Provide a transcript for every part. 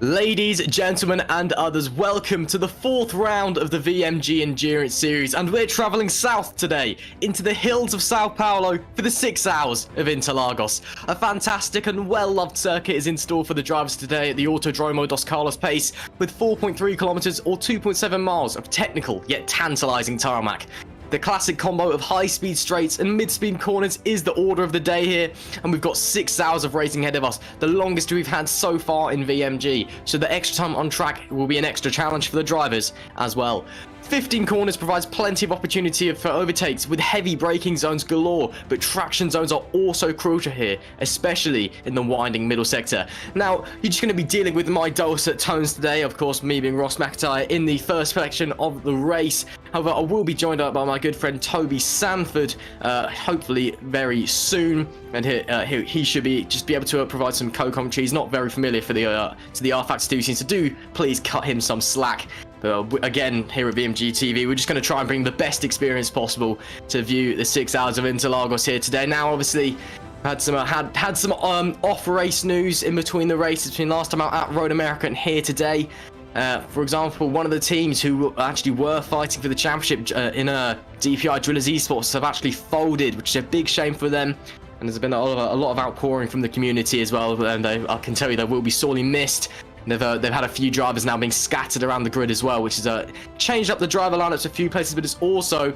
Ladies, gentlemen, and others, welcome to the fourth round of the VMG Endurance Series, and we're travelling south today into the hills of Sao Paulo for the 6 hours of Interlagos. A fantastic and well-loved circuit is in store for the drivers today at the Autodromo dos Carlos pace, with 4.3 kilometers or 2.7 miles of technical yet tantalizing tarmac. The classic combo of high-speed straights and mid-speed corners is the order of the day here, and we've got 6 hours of racing ahead of us, the longest we've had so far in VMG, so the extra time on track will be an extra challenge for the drivers as well. 15 corners provides plenty of opportunity for overtakes with heavy braking zones galore, but traction zones are also crucial here, especially in the winding middle sector. Now, you're just going to be dealing with my dulcet tones today, of course, me being Ross McIntyre in the first section of the race. However, I will be joined up by my good friend Toby Sanford, hopefully very soon, and he should be able to provide some co-commentary. He's not very familiar to the rFactor 2 scene, so do please cut him some slack. Again, here at VMG TV, we're just going to try and bring the best experience possible to view the 6 hours of Interlagos here today. Now, obviously, had some off-race news in between the races, between last time out at Road America and here today. For example, one of the teams who actually were fighting for the championship in DPI Drillers Esports have actually folded, which is a big shame for them. And there's been a lot of outpouring from the community as well, and I can tell you they will be sorely missed. They've had a few drivers now being scattered around the grid as well, which has changed up the driver lineups a few places, but it's also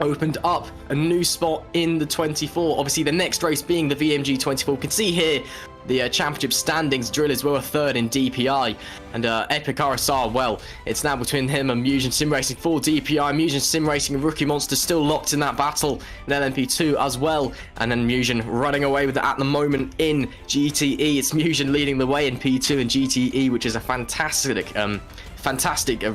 opened up a new spot in the 24. Obviously, the next race being the VMG 24. You can see here the championship standings. Drillers were third in DPI, and Epic RSR, well, it's now between him and Mugen Sim Racing for DPI. Mugen Sim Racing and Rookie Monster still locked in that battle in LMP2 as well, and then Mugen running away with it at the moment in GTE. It's Mugen leading the way in P2 and GTE, which is a fantastic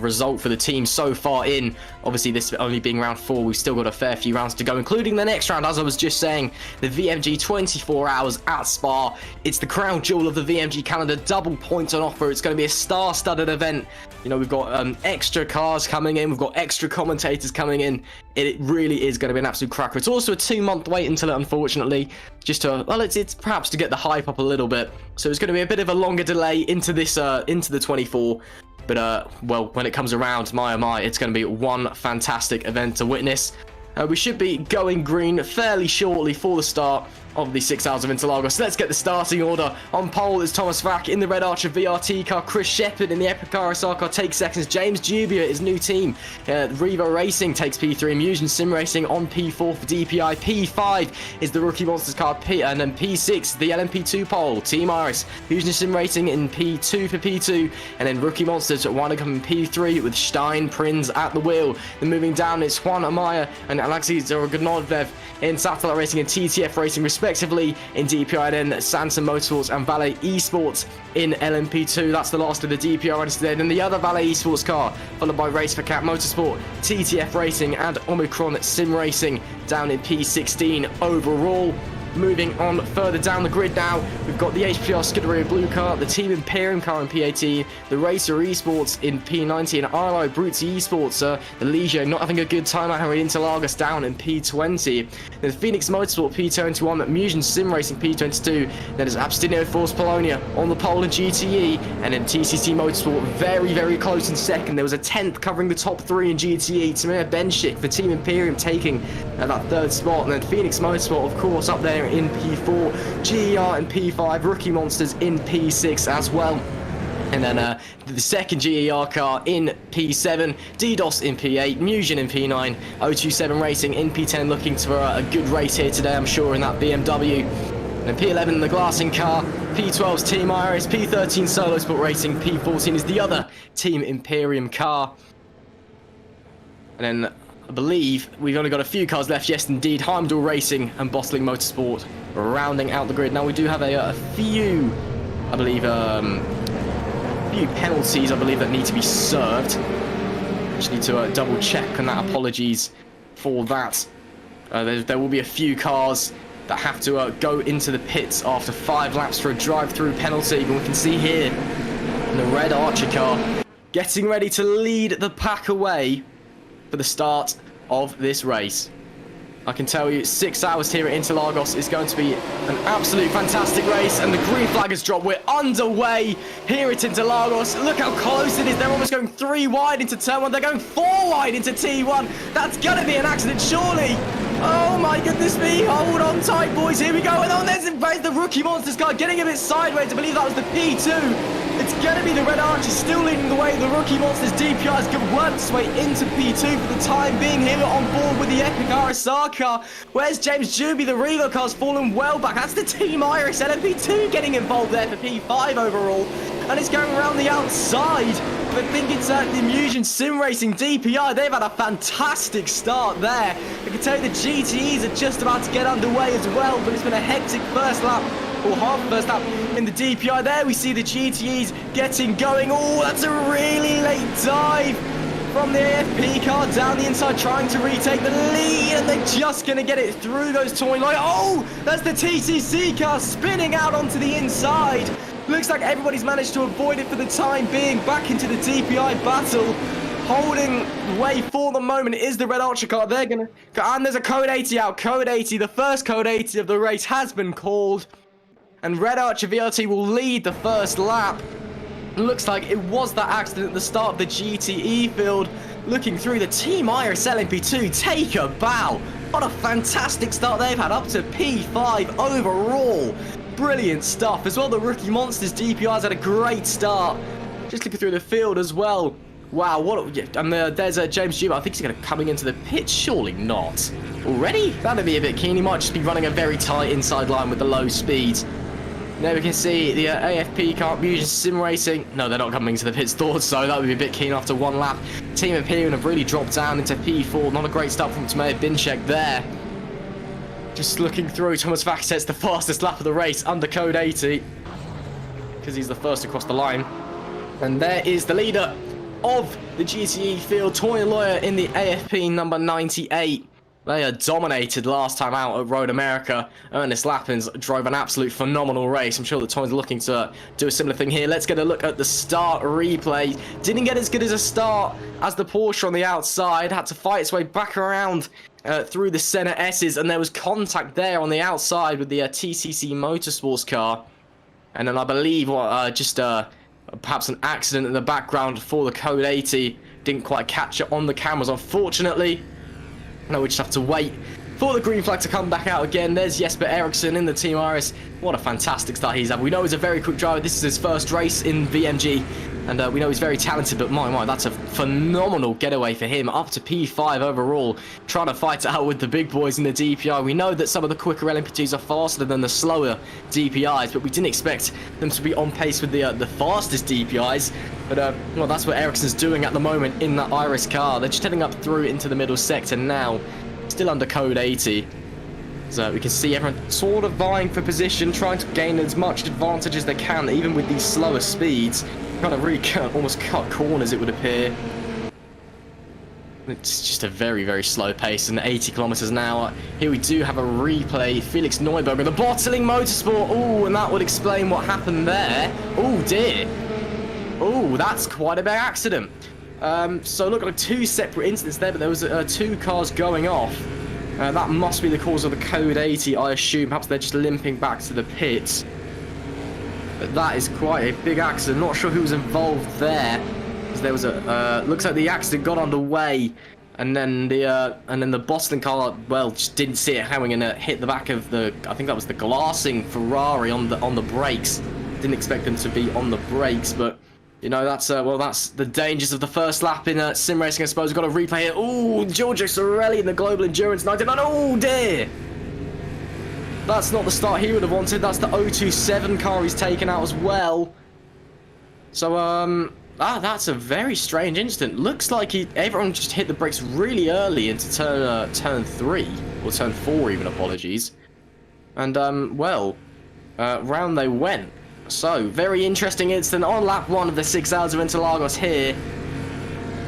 result for the team so far in. Obviously, this only being round 4, we've still got a fair few rounds to go, including the next round, as I was just saying, the VMG 24 hours at Spa. It's the crown jewel of the VMG calendar, double points on offer. It's going to be a star-studded event. You know, we've got extra cars coming in, we've got extra commentators coming in. It really is going to be an absolute cracker. It's also a 2-month wait until it, unfortunately, just to, well, it's perhaps to get the hype up a little bit. So it's going to be a bit of a longer delay into this into the 24. But, well, when it comes around, my oh my, it's going to be one fantastic event to witness. We should be going green fairly shortly for the start of the 6 hours of Interlagos. So let's get the starting order. On pole is Thomas Vack in the Red Archer VRT car. Chris Shepherd in the Epic RSR car takes seconds. James Jubia, his new team. Revo Racing takes P3. Mugen Sim Racing on P4 for DPI. P5 is the Rookie Monsters car. And then P6, the LMP2 pole. Team Iris. Mugen Sim Racing in P2 for P2. And then Rookie Monsters winding up in P3 with Stein Prinz at the wheel. Then moving down, it's Juan Amaya and Alexei Zorogodnovev in Satellite Racing and TTF Racing, respectively, in DPI, then Sanson Motorsports and Valet Esports in LMP2. That's the last of the DPI riders today. Then the other Valet Esports car, followed by Race for Cat Motorsport, TTF Racing, and Omicron Sim Racing down in P16 overall. Moving on further down the grid now, we've got the HPR Scuderia Blue car, the Team Imperium car in P18, the Racer Esports in P19, RI Bruzzi Esports, the Ligier not having a good time out here in Interlagos down in P20. Then Phoenix Motorsport P21, Mugen Sim Racing P22, then there's Abstinio Force Polonia on the pole in GTE, and then TCC Motorsport very, very close in second. There was a 10th covering the top 3 in GTE. Tamir Benchik for Team Imperium taking that 3rd spot, and then Phoenix Motorsport, of course, up there in P4, GER in P5, Rookie Monsters in P6 as well. And then the second GER car in P7, DDoS in P8, Mugen in P9, 027 Racing in P10, looking for a good race here today, I'm sure, in that BMW. And then P11, the Glassing car, P12's Team Iris, P13 Solo Sport Racing, P14 is the other Team Imperium car. And then I believe we've only got a few cars left. Yes, indeed. Heimdall Racing and Bottling Motorsport rounding out the grid. Now, we do have a few, I believe, few penalties, I believe, that need to be served. Just need to double check on that. Apologies for that. There will be a few cars that have to go into the pits after 5 laps for a drive-through penalty. But we can see here in the Red Archer car getting ready to lead the pack away for the start of this race. I can tell you 6 hours here at Interlagos is going to be an absolute fantastic race, and the green flag has dropped. We're underway here at Interlagos. Look how close it is. They're almost going 3 wide into turn 1. They're going 4 wide into T1. That's going to be an accident, surely. Oh my goodness me. Hold on tight, boys. Here we go. And on there's the rookie monsters car getting a bit sideways. I believe that was the P2. It's going to be the Red Archer still leading the way. The rookie monsters DPI has worked its way into P2 for the time being here on board with the Epic RSR car. Where's James Juby? The Revo car's fallen well back. That's the Team Iris LMP2 getting involved there for P5 overall. And it's going around the outside. I think it's the Musion Sim Racing DPI. They've had a fantastic start there. I can tell you the GTEs are just about to get underway as well, but it's been a hectic first lap. Or half first lap in the DPI. There we see the GTEs getting going. Oh, that's a really late dive from the AFP car down the inside, trying to retake the lead, and they're just going to get it through those towing lines. Oh, that's the TCC car spinning out onto the inside. Looks like everybody's managed to avoid it for the time being. Back into the DPI battle. Holding way for the moment is the Red Archer car. They're going to... And there's a Code 80 out. Code 80, the first Code 80 of the race has been called. And Red Archer VRT will lead the first lap. Looks like it was that accident at the start of the GTE field. Looking through, the Team Iris LMP2 take a bow. What a fantastic start they've had, up to P5 overall. Brilliant stuff. As well, the Rookie Monsters DPI's had a great start. Just looking through the field as well. Wow, what? And there's James Juby. I think he's going to coming into the pit. Surely not. Already? That'd be a bit keen. He might just be running a very tight inside line with the low speeds. There we can see the AFP car, Musion Sim Racing. No, they're not coming to the pits. Thought so. That would be a bit keen after one lap. Team Imperium have really dropped down into P4. Not a great start from Tomato Binchek there. Just looking through, Thomas Vaxet's the fastest lap of the race under Code 80. Because he's the first across the line. And there is the leader of the GTE field, Toy Lawyer in the AFP number 98. They dominated last time out at Road America. Ernest Lappins drove an absolute phenomenal race. I'm sure that Toy's looking to do a similar thing here. Let's get a look at the start replay. Didn't get as good as a start as the Porsche on the outside. Had to fight its way back around through the center S's, and there was contact there on the outside with the TCC Motorsports car. And then I believe perhaps an accident in the background for the Code 80. Didn't quite catch it on the cameras, unfortunately. No, we just have to wait for the green flag to come back out again. There's Jesper Eriksson in the Team Iris. What a fantastic start he's had. We know he's a very quick driver. This is his first race in VMG. And we know he's very talented, but my, that's a phenomenal getaway for him. Up to P5 overall, trying to fight it out with the big boys in the DPI. We know that some of the quicker LMP2s are faster than the slower DPIs, but we didn't expect them to be on pace with the fastest DPIs. But, well, that's what Eriksson's doing at the moment in that Iris car. They're just heading up through into the middle sector now. Still under Code 80. So we can see everyone sort of vying for position, trying to gain as much advantage as they can, even with these slower speeds. Kind of really almost cut corners, it would appear. It's just a very, very slow pace, and 80 kilometers an hour. Here we do have a replay. Felix Neuberger, the Bottling Motorsport. Oh, and that would explain what happened there. Oh, dear. Oh, that's quite a big accident. So look, like 2 separate incidents there, but there was 2 cars going off. That must be the cause of the Code 80, I assume. Perhaps they're just limping back to the pits. But that is quite a big accident. Not sure who was involved there. Because there was a looks like the accident got underway, and then the Boston car, well, just didn't see it coming and hit the back of the, I think that was the glassing Ferrari on the brakes. Didn't expect them to be on the brakes, but you know, that's well, that's the dangers of the first lap in sim racing, I suppose. We've got a replay here. Oh, Giorgio Sorelli in the Global Endurance 99. Oh dear. That's not the start he would have wanted. That's the 027 car he's taken out as well. So, that's a very strange incident. Looks like everyone just hit the brakes really early into turn 3. Or turn 4 even, apologies. And, well, round they went. So, very interesting incident on lap 1 of the 6 hours of Interlagos here.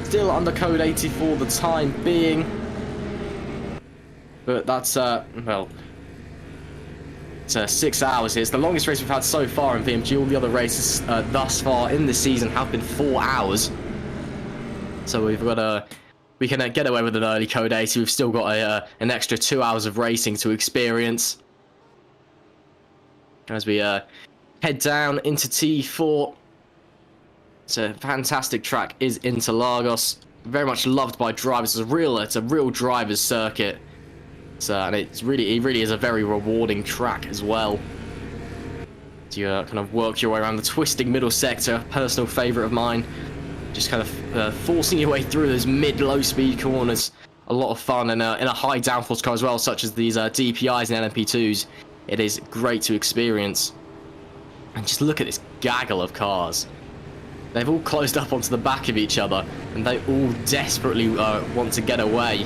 Still under Code 80 for the time being. But that's, well, it's 6 hours here. It's the longest race we've had so far in VMG. All the other races thus far in the season have been 4 hours. So we've got we can get away with an early Code 80. We've still got an extra 2 hours of racing to experience. As we head down into T4. It's a fantastic track, is Interlagos. Very much loved by drivers. It's a real driver's circuit. And it really is a very rewarding track as well. So you kind of work your way around the twisting middle sector, personal favourite of mine. Just kind of forcing your way through those mid-low speed corners. A lot of fun, and in a high downforce car as well, such as these DPIs and LMP2s. It is great to experience. And just look at this gaggle of cars. They've all closed up onto the back of each other, and they all desperately want to get away.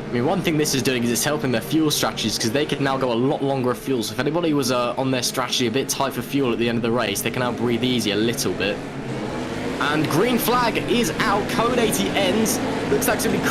I mean, one thing this is doing is it's helping their fuel strategies, because they can now go a lot longer of fuel. So if anybody was on their strategy a bit tight for fuel at the end of the race, they can now breathe easy a little bit. And green flag is out. Code 80 ends. Looks like it's going to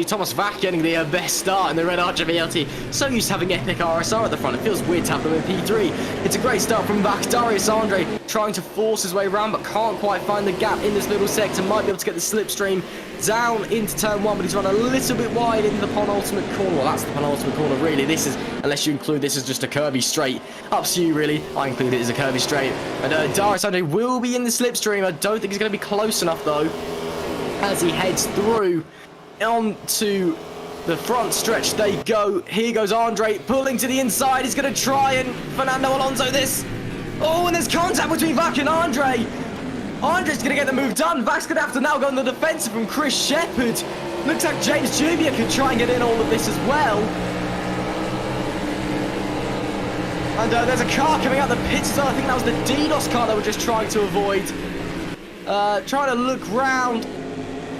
be Thomas Vac getting the best start in the Red Archer VLT. So used to having epic RSR at the front. It feels weird to have them in P3. It's a great start from Vac. Darius Andre trying to force his way around, but can't quite find the gap in this little sector. Might be able to get the slipstream down into turn 1, but he's run a little bit wide into the penultimate corner. Well, that's the penultimate corner, really. This is, unless you include this as just a curvy straight. Up to you, really. I include it as a curvy straight. And Darius Andre will be in the slipstream. I don't think he's going to be close enough, though, as he heads through onto the front stretch. They go. Here goes Andre pulling to the inside. He's going to try and Fernando Alonso this. Oh, and there's contact between Vac and Andre. Andre's going to get the move done. Vac's going to have to now go on the defensive from Chris Shepherd. Looks like James Jubia could try and get in all of this as well. And there's a car coming out the pits. So I think that was the DDoS car they were just trying to avoid. Trying to look round.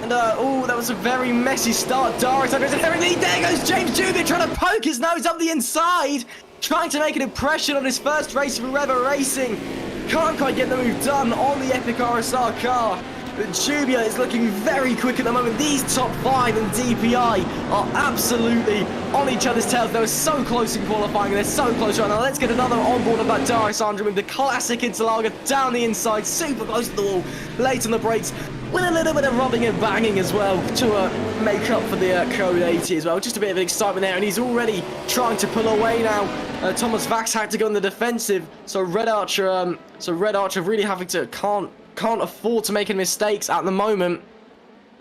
And, oh, that was a very messy start. Darius Andres and everything. There goes James Jubia trying to poke his nose up the inside. Trying to make an impression on his first race for Reva Racing. Can't quite get the move done on the epic RSR car. But Jubia is looking very quick at the moment. These top 5 and DPI are absolutely on each other's tails. They were so close in qualifying, and they're so close right now. Let's get another onboard about Darius Andre with the classic Interlagos down the inside, super close to the wall, late on the brakes, with a little bit of rubbing and banging as well to make up for the Code 80 as well. Just a bit of excitement there, and he's already trying to pull away now. Thomas Vax had to go on the defensive, so Red Archer really having to can't afford to make any mistakes at the moment.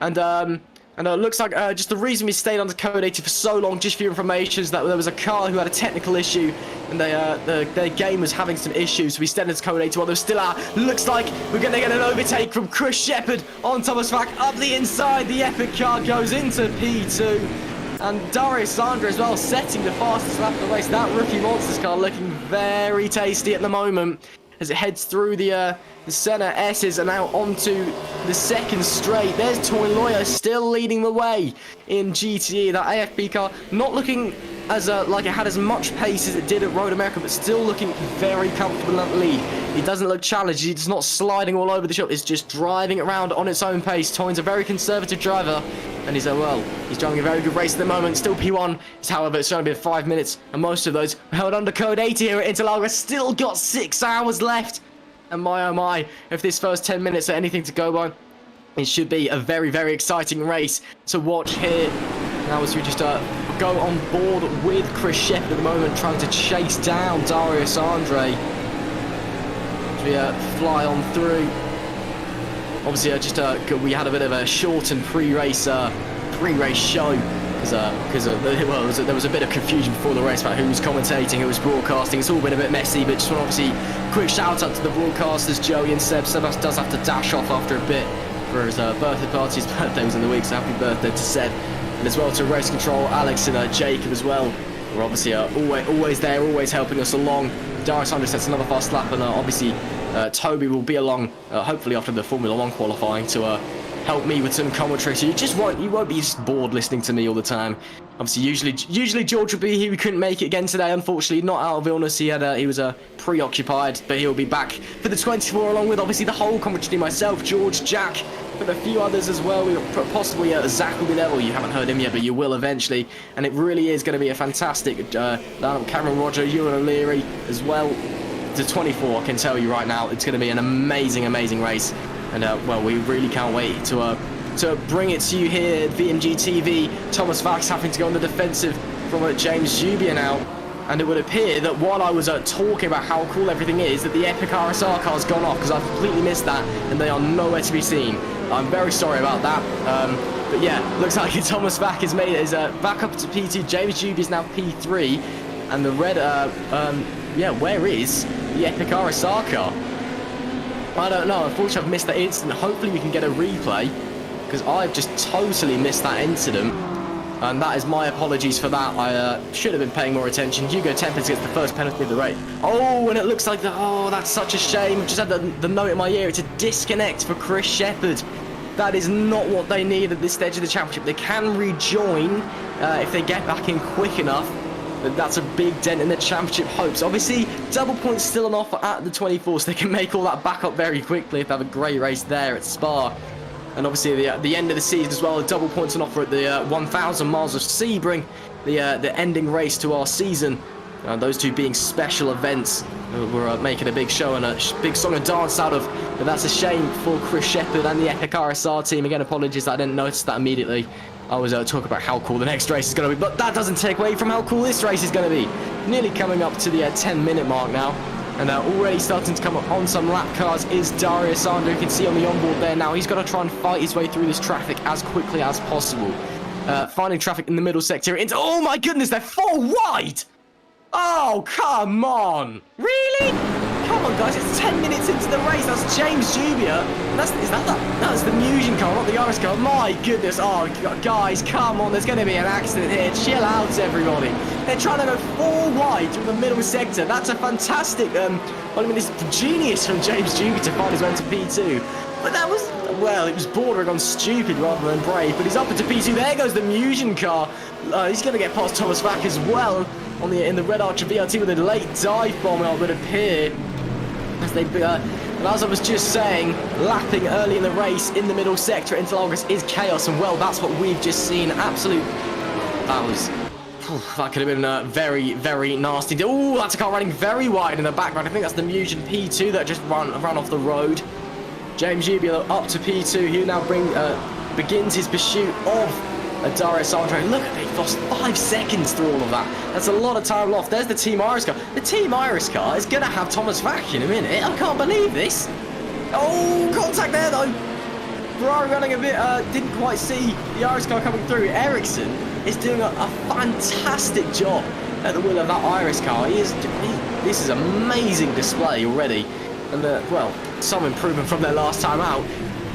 And it looks like just the reason we stayed under Code 80 for so long, just for your information, is that there was a car who had a technical issue, and their game was having some issues, so we stayed into Code 80 while they still are. Looks like we're going to get an overtake from Chris Shepherd on Thomas Vac up the inside. The epic car goes into P2. And Darius Andre as well, setting the fastest lap of the race. That rookie Monsters car looking very tasty at the moment as it heads through the center S's and now onto the second straight. There's Toy Lawyer still leading the way in GTE. That AFB car not looking as like it had as much pace as it did at Road America, but still looking very comfortable in that lead. He doesn't look challenged. He's not sliding all over the shop. It's just driving around on its own pace. Toyn's a very conservative driver, and he's driving a very good race at the moment. Still P1. However, it's only been 5 minutes, and most of those held under Code 80 here at Interlagos. Still got 6 hours left. And my oh my, if this first 10 minutes are anything to go by, it should be a very, very exciting race to watch here. Now as we just go on board with Chris Shepherd at the moment, trying to chase down Darius Andre. As we fly on through. Obviously, we had a bit of a shortened pre-race show. Because there was a bit of confusion before the race about who was commentating, who was broadcasting. It's all been a bit messy, but just want to obviously quick shout out to the broadcasters, Joey and Seb. Seb does have to dash off after a bit for his birthday party. His birthday was in the week, so happy birthday to Seb. And as well to Race Control, Alex and Jacob as well. We're obviously always there, always helping us along. Darius Andre sets another fast lap, and obviously Toby will be along, hopefully after the Formula 1 qualifying, to help me with some commentary, so you won't be just bored listening to me all the time. Obviously, usually George would be here. We couldn't make it again today, unfortunately. Not out of illness. He was preoccupied, but he'll be back for the 24, along with obviously the whole commentary team, myself, George, Jack, but a few others as well. Possibly Zach will be there. Well, you haven't heard him yet, but you will eventually. And it really is going to be a fantastic lineup. Cameron Roger, Ewan O'Leary as well. The 24, I can tell you right now, it's going to be an amazing, amazing race. And well, we really can't wait to bring it to you here at VMG TV. Thomas Vax having to go on the defensive from James Jubia now. And it would appear that while I was talking about how cool everything is, that the Epic RSR car's gone off, because I've completely missed that, and they are nowhere to be seen. I'm very sorry about that. But yeah, looks like Thomas Vax has made it back up to P2. James Jubia is now P3. And the red, yeah, where is the Epic RSR car? I don't know. Unfortunately, I've missed that incident. Hopefully we can get a replay, because I've just totally missed that incident. And that is my apologies for that. I should have been paying more attention. Hugo Tempest gets the first penalty of the race. Oh, and it looks like oh, that's such a shame. Just had the note in my ear. It's a disconnect for Chris Shepherd. That is not what they need at this stage of the championship. They can rejoin if they get back in quick enough. But that's a big dent in the championship hopes. Obviously, double points still on offer at the 24, so they can make all that back up very quickly if they have a great race there at Spa. And obviously the end of the season as well, double points on offer at the 1,000 miles of Sebring, the ending race to our season. Those two being special events. We're making a big show and a big song and dance out of. But that's a shame for Chris Shepherd and the Epic RSR team. Again, apologies, I didn't notice that immediately. I was talking about how cool the next race is going to be, but that doesn't take away from how cool this race is going to be. Nearly coming up to the 10-minute mark now. And already starting to come up on some lap cars is Darius Sandro. You can see on the onboard there now. He's got to try and fight his way through this traffic as quickly as possible. Finding traffic in the middle sector. Oh my goodness, they're 4 wide! Oh, come on! Really? Come on, guys, it's 10 minutes into the race. That's James Jubia. That's the Musion car, not the Iris car. My goodness. Oh, guys, come on. There's going to be an accident here. Chill out, everybody. They're trying to go 4 wide through the middle sector. That's a fantastic, this genius from James Jubia to find his way to P2. But that was, well, it was bordering on stupid rather than brave. But he's up into P2. There goes the Musion car. He's going to get past Thomas Vax as well in the Red Archer VRT with a late dive bomb, it would appear. And as I was just saying, lapping early in the race in the middle sector at Interlagos is chaos, and well, that's what we've just seen. That could have been very, very nasty. Oh, that's a car running very wide in the background. I think that's the Mugen P2 that just ran off the road. James Jubia up to P2. He now begins his pursuit of Darius Andre. Look, they've lost 5 seconds through all of that. That's a lot of time lost. There's the Team Iris car. The Team Iris car is going to have Thomas Vax in a minute. I can't believe this. Oh, contact there, though. Ferrari running a bit, didn't quite see the Iris car coming through. Ericsson is doing a fantastic job at the wheel of that Iris car. This is amazing display already. And, well, some improvement from their last time out.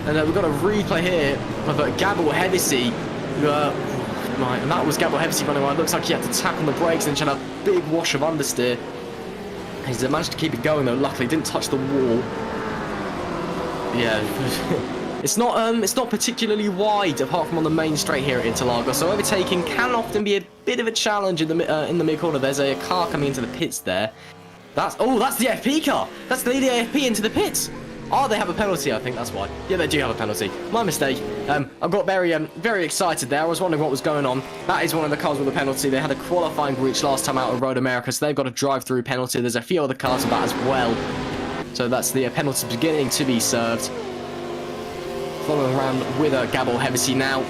And we've got a replay here of Gabor Hevesi. And that was Gabor Hevesi running wide. Looks like he had to tap on the brakes and then had a big wash of understeer. He's managed to keep it going though. Luckily, didn't touch the wall. Yeah, it's not particularly wide apart from on the main straight here at Interlagos. So overtaking can often be a bit of a challenge in the mid corner. There's a car coming into the pits there. That's the FP car. That's the AFP into the pits. Oh, they have a penalty, I think that's why. Yeah, they do have a penalty. My mistake. I got very excited there. I was wondering what was going on. That is one of the cars with a penalty. They had a qualifying breach last time out of Road America, so they've got a drive-through penalty. There's a few other cars with that as well. So that's the penalty beginning to be served. Following around with Gabor Hevesi now.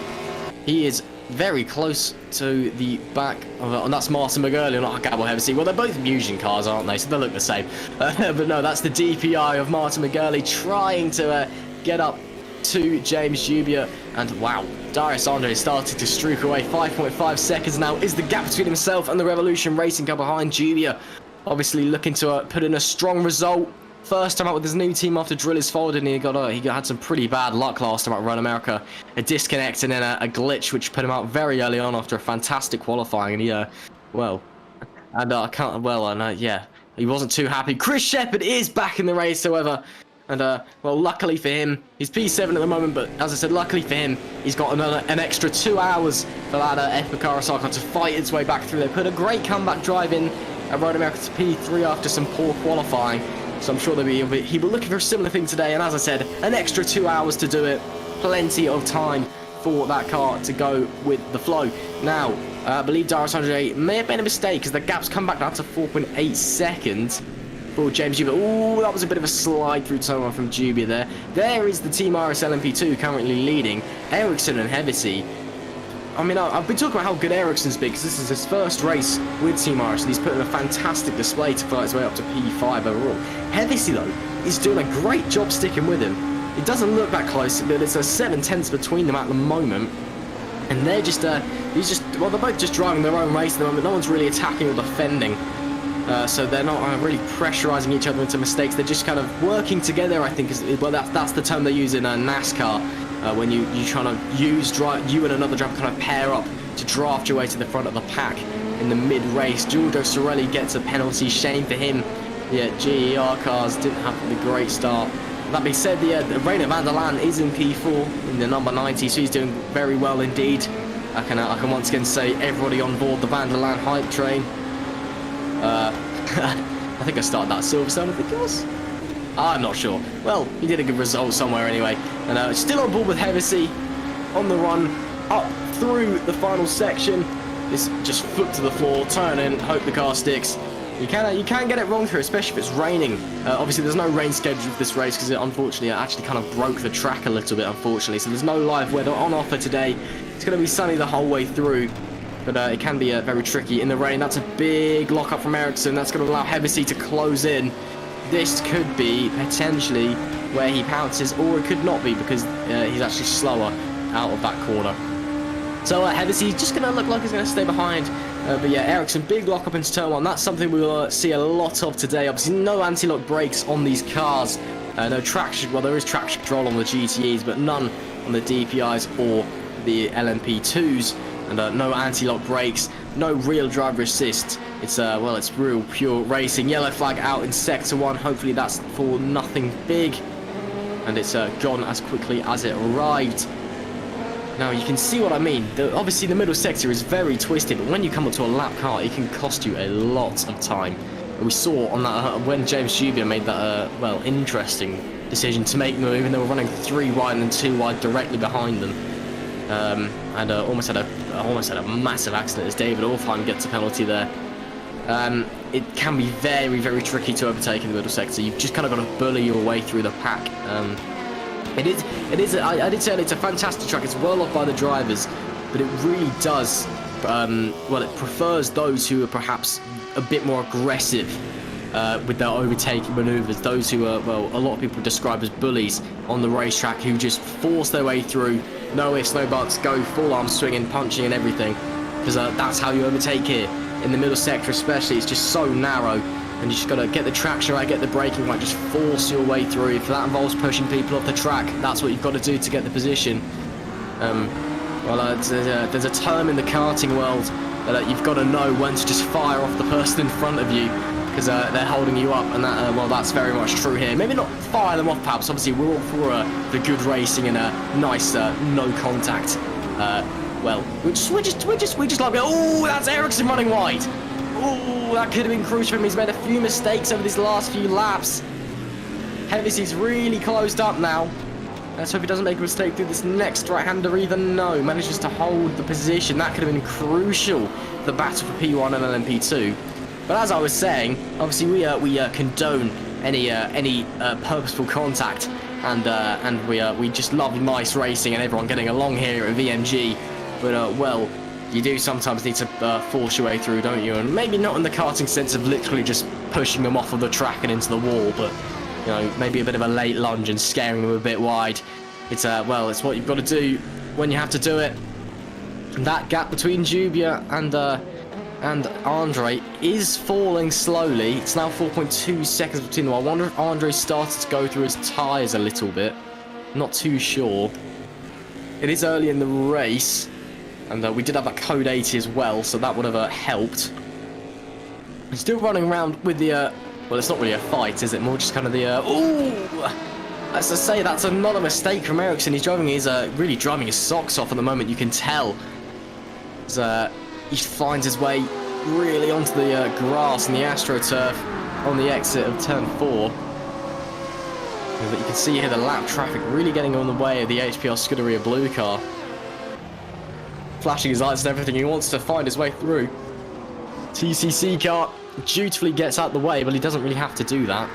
He is very close to the back of and that's Martin McGurley, not Gabor Hevesi. Well, they're both Musion cars, aren't they? So they look the same. But no, that's the DPI of Martin McGurley trying to get up to James Jubia. And wow, Darius Andre is starting to streak away. 5.5 seconds now is the gap between himself and the Revolution Racing car behind Jubia. Obviously looking to put in a strong result. First time out with his new team after Drill is folded, and he had some pretty bad luck last time at Road America. A disconnect and then a glitch which put him out very early on after a fantastic qualifying, and he he wasn't too happy. Chris Shepherd is back in the race, however, and well, luckily for him, he's P7 at the moment, but as I said, luckily for him, he's got an extra 2 hours for that Epic RSR car to fight its way back through. They put a great comeback drive in at Road America to P3 after some poor qualifying. So I'm sure he'll be looking for a similar thing today. And as I said, an extra 2 hours to do it. Plenty of time for that car to go with the flow. Now, I believe Darius Andre may have made a mistake because the gap's come back down to 4.8 seconds. for James Jubia. Oh, that was a bit of a slide through turn one from Jubia there. There is the Team RS LMP2 currently leading. Ericsson and Hevesy. I mean, I've been talking about how good Ericsson's been because this is his first race with Team RS and he's put in a fantastic display to fight his way up to P5 overall. Hevesy, though, is doing a great job sticking with him. It doesn't look that close, but it's a 7/10 between them at the moment. And they're just, they're both just driving their own race at the moment. No one's really attacking or defending. So they're not really pressurising each other into mistakes. They're just kind of working together, I think. Well, that's the term they use in NASCAR. When you trying to you and another driver kind of pair up to draft your way to the front of the pack in the mid-race. Giorgio Sorelli gets a penalty. Shame for him. Yeah, GER cars didn't have the great start. That being said, the Rainer van der Laan is in P4 in the number 90, so he's doing very well indeed. I can once again say everybody on board the van der Laan hype train. I think I started that Silverstone, I think it was. I'm not sure. Well, he did a good result somewhere anyway. And still on board with Hevesy, on the run, up through the final section. It's just foot to the floor, turn in, hope the car sticks. You can get it wrong here, especially if it's raining. Obviously, there's no rain scheduled for this race because unfortunately, it actually kind of broke the track a little bit, unfortunately. So there's no live weather on offer today. It's going to be sunny the whole way through. But it can be very tricky in the rain. That's a big lock-up from Ericsson. That's going to allow Hevesy to close in. This could be potentially where he pounces, or it could not be because he's actually slower out of that corner. So Hevesy's just going to look like he's going to stay behind. But yeah, Ericsson, big lock-up into turn one. That's something we will see a lot of today. Obviously, no anti-lock brakes on these cars. No traction. Well, there is traction control on the GTEs, but none on the DPIs or the LMP2s. And no anti-lock brakes, no real driver assist. It's well, it's real pure racing. Yellow flag out in sector one. Hopefully that's for nothing big, and it's gone as quickly as it arrived. Now you can see what I mean. Obviously the middle sector is very twisted, but when you come up to a lap car, it can cost you a lot of time. We saw on that when James Jubia made that well, interesting decision to make the move, and they were running 3 wide and 2 wide directly behind them. And almost had a massive accident as David Orfheim gets a penalty there. It can be very, very tricky to overtake in the middle sector. You've just kind of got to bully your way through the pack. It is. I did say it's a fantastic track. It's well off by the drivers, but it really does. Well, it prefers those who are perhaps a bit more aggressive with their overtaking manoeuvres. Those who are, well, a lot of people describe as bullies on the racetrack, who just force their way through. No ifs, no buts, go full arm swinging, punching and everything. Because that's how you overtake here. In the middle sector especially, it's just so narrow. And you just got to get the traction right, get the braking right, just force your way through. If that involves pushing people off the track, that's what you've got to do to get the position. Well, there's a term in the karting world that you've got to know when to just fire off the person in front of you. Because they're holding you up, and that, well, that's very much true here. Maybe not fire them off, perhaps. Obviously, we're all for the good racing and a nice no contact. Well, we just like, oh, that's Ericsson running wide. Oh, that could have been crucial for him. He's made a few mistakes over these last few laps. Hevesy's really closed up now. Let's hope he doesn't make a mistake through this next right-hander either. No, manages to hold the position. That could have been crucial for the battle for P1 and LMP2. But as I was saying, obviously we condone any purposeful contact, and we just love nice racing and everyone getting along here at VMG. But well, you do sometimes need to force your way through, don't you? And maybe not in the karting sense of literally just pushing them off of the track and into the wall, but you know, maybe a bit of a late lunge and scaring them a bit wide. It's well, it's what you've got to do when you have to do it. And that gap between Jubia and Andre is falling slowly. It's now 4.2 seconds between them. I wonder if Andre started to go through his tyres a little bit. Not too sure. It is early in the race, and we did have a code 80 as well, so that would have helped. He's still running around with the well, it's not really a fight, is it? More just kind of the ooh. As I say, that's another mistake from Ericsson. He's really driving his socks off at the moment. You can tell. He finds his way really onto the grass and the AstroTurf on the exit of turn 4. But you can see here the lap traffic really getting on the way of the HPR Scuderia blue car. Flashing his lights and everything, he wants to find his way through. TCC car dutifully gets out the way, but he doesn't really have to do that.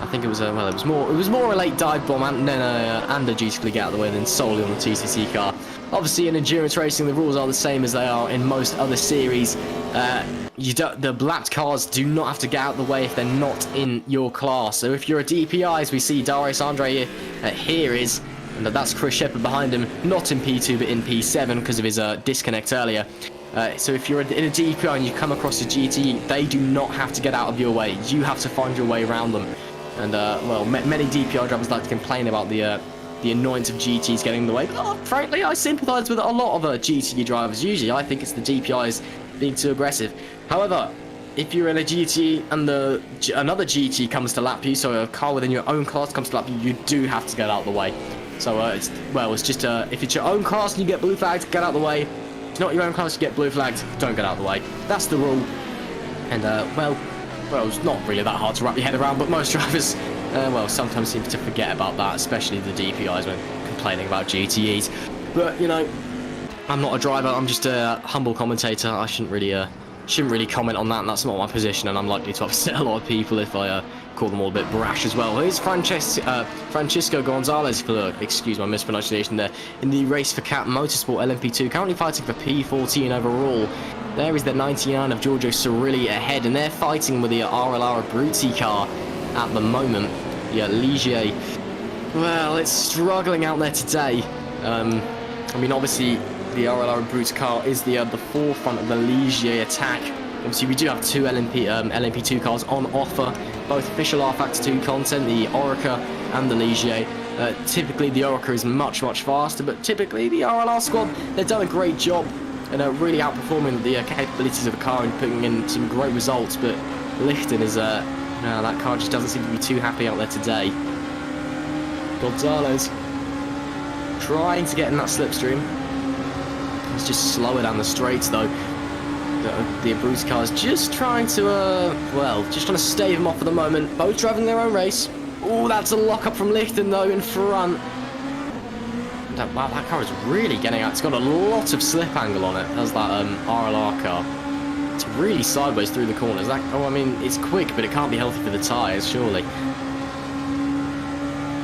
I think it was well, it was more a late dive bomb and then and a dutifully get out of the way than solely on the TCC car. Obviously, in endurance racing, the rules are the same as they are in most other series. The lapped cars do not have to get out of the way if they're not in your class. So if you're a DPI, as we see Darius Andre here is, and that's Chris Shepherd behind him, not in P2 but in P7 because of his disconnect earlier. So if you're in a DPI and you come across a GT, they do not have to get out of your way. You have to find your way around them. And, well, many DPI drivers like to complain about the annoyance of GTs getting in the way. But, frankly, I sympathise with a lot of GT drivers. Usually, I think it's the DPIs being too aggressive. However, if you're in a GT and another GT comes to lap you, so a car within your own class comes to lap you, you do have to get out of the way. So, it's just, if it's your own class and you get blue flagged, get out of the way. If it's not your own class, you get blue flagged, don't get out of the way. That's the rule. And, well, it's not really that hard to wrap your head around, but most drivers, well, sometimes seem to forget about that, especially the DPIs when complaining about GTEs. But, you know, I'm not a driver, I'm just a humble commentator. I shouldn't really comment on that, and that's not my position, and I'm likely to upset a lot of people if I call them all a bit brash as well. Here's Francisco Gonzalez, excuse my mispronunciation there, in the Race for Cat Motorsport LMP2, currently fighting for P14 overall. There is the 99 of Giorgio Cirilli ahead, and they're fighting with the RLR Abruzzi car at the moment. The Ligier, well, it's struggling out there today. I mean, obviously, the RLR Abruzzi car is the forefront of the Ligier attack. Obviously, we do have two LMP2 cars on offer, both official rFactor 2 content, the Orica and the Ligier. Typically, the Orica is much faster, but typically, the RLR squad, they've done a great job and are really outperforming the capabilities of the car and putting in some great results. But Lichten is, no, that car just doesn't seem to be too happy out there today. Gonzalez trying to get in that slipstream. He's just slower down the straights though. The Abruzzi car is just trying to, well, just trying to stave him off for the moment. Both driving their own race. Oh, that's a lock-up from Lichten though in front. Wow, that car is really getting out. It's got a lot of slip angle on it, as that RLR car. It's really sideways through the corners. Oh, I mean, it's quick, but it can't be healthy for the tyres, surely.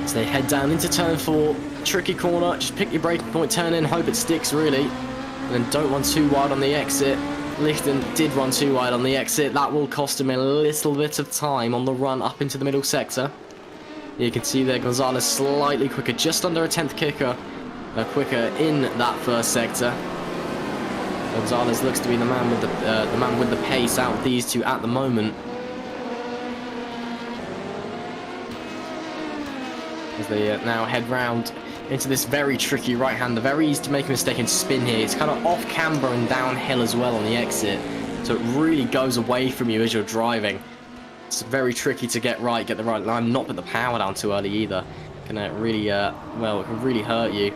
So they head down into turn 4. Tricky corner. Just pick your braking point, turn in, hope it sticks, really. And then don't run too wide on the exit. Lichten did run too wide on the exit. That will cost him a little bit of time on the run up into the middle sector. You can see there Gonzalez slightly quicker, just under a 10th kicker. Quicker in that first sector. Gonzalez looks to be the man with the pace out of these two at the moment. As they now head round into this very tricky right-hander, very easy to make a mistake and spin here. It's kind of off camber and downhill as well on the exit, so it really goes away from you as you're driving. It's very tricky to get the right line, not put the power down too early either. Can really, well, it can really hurt you.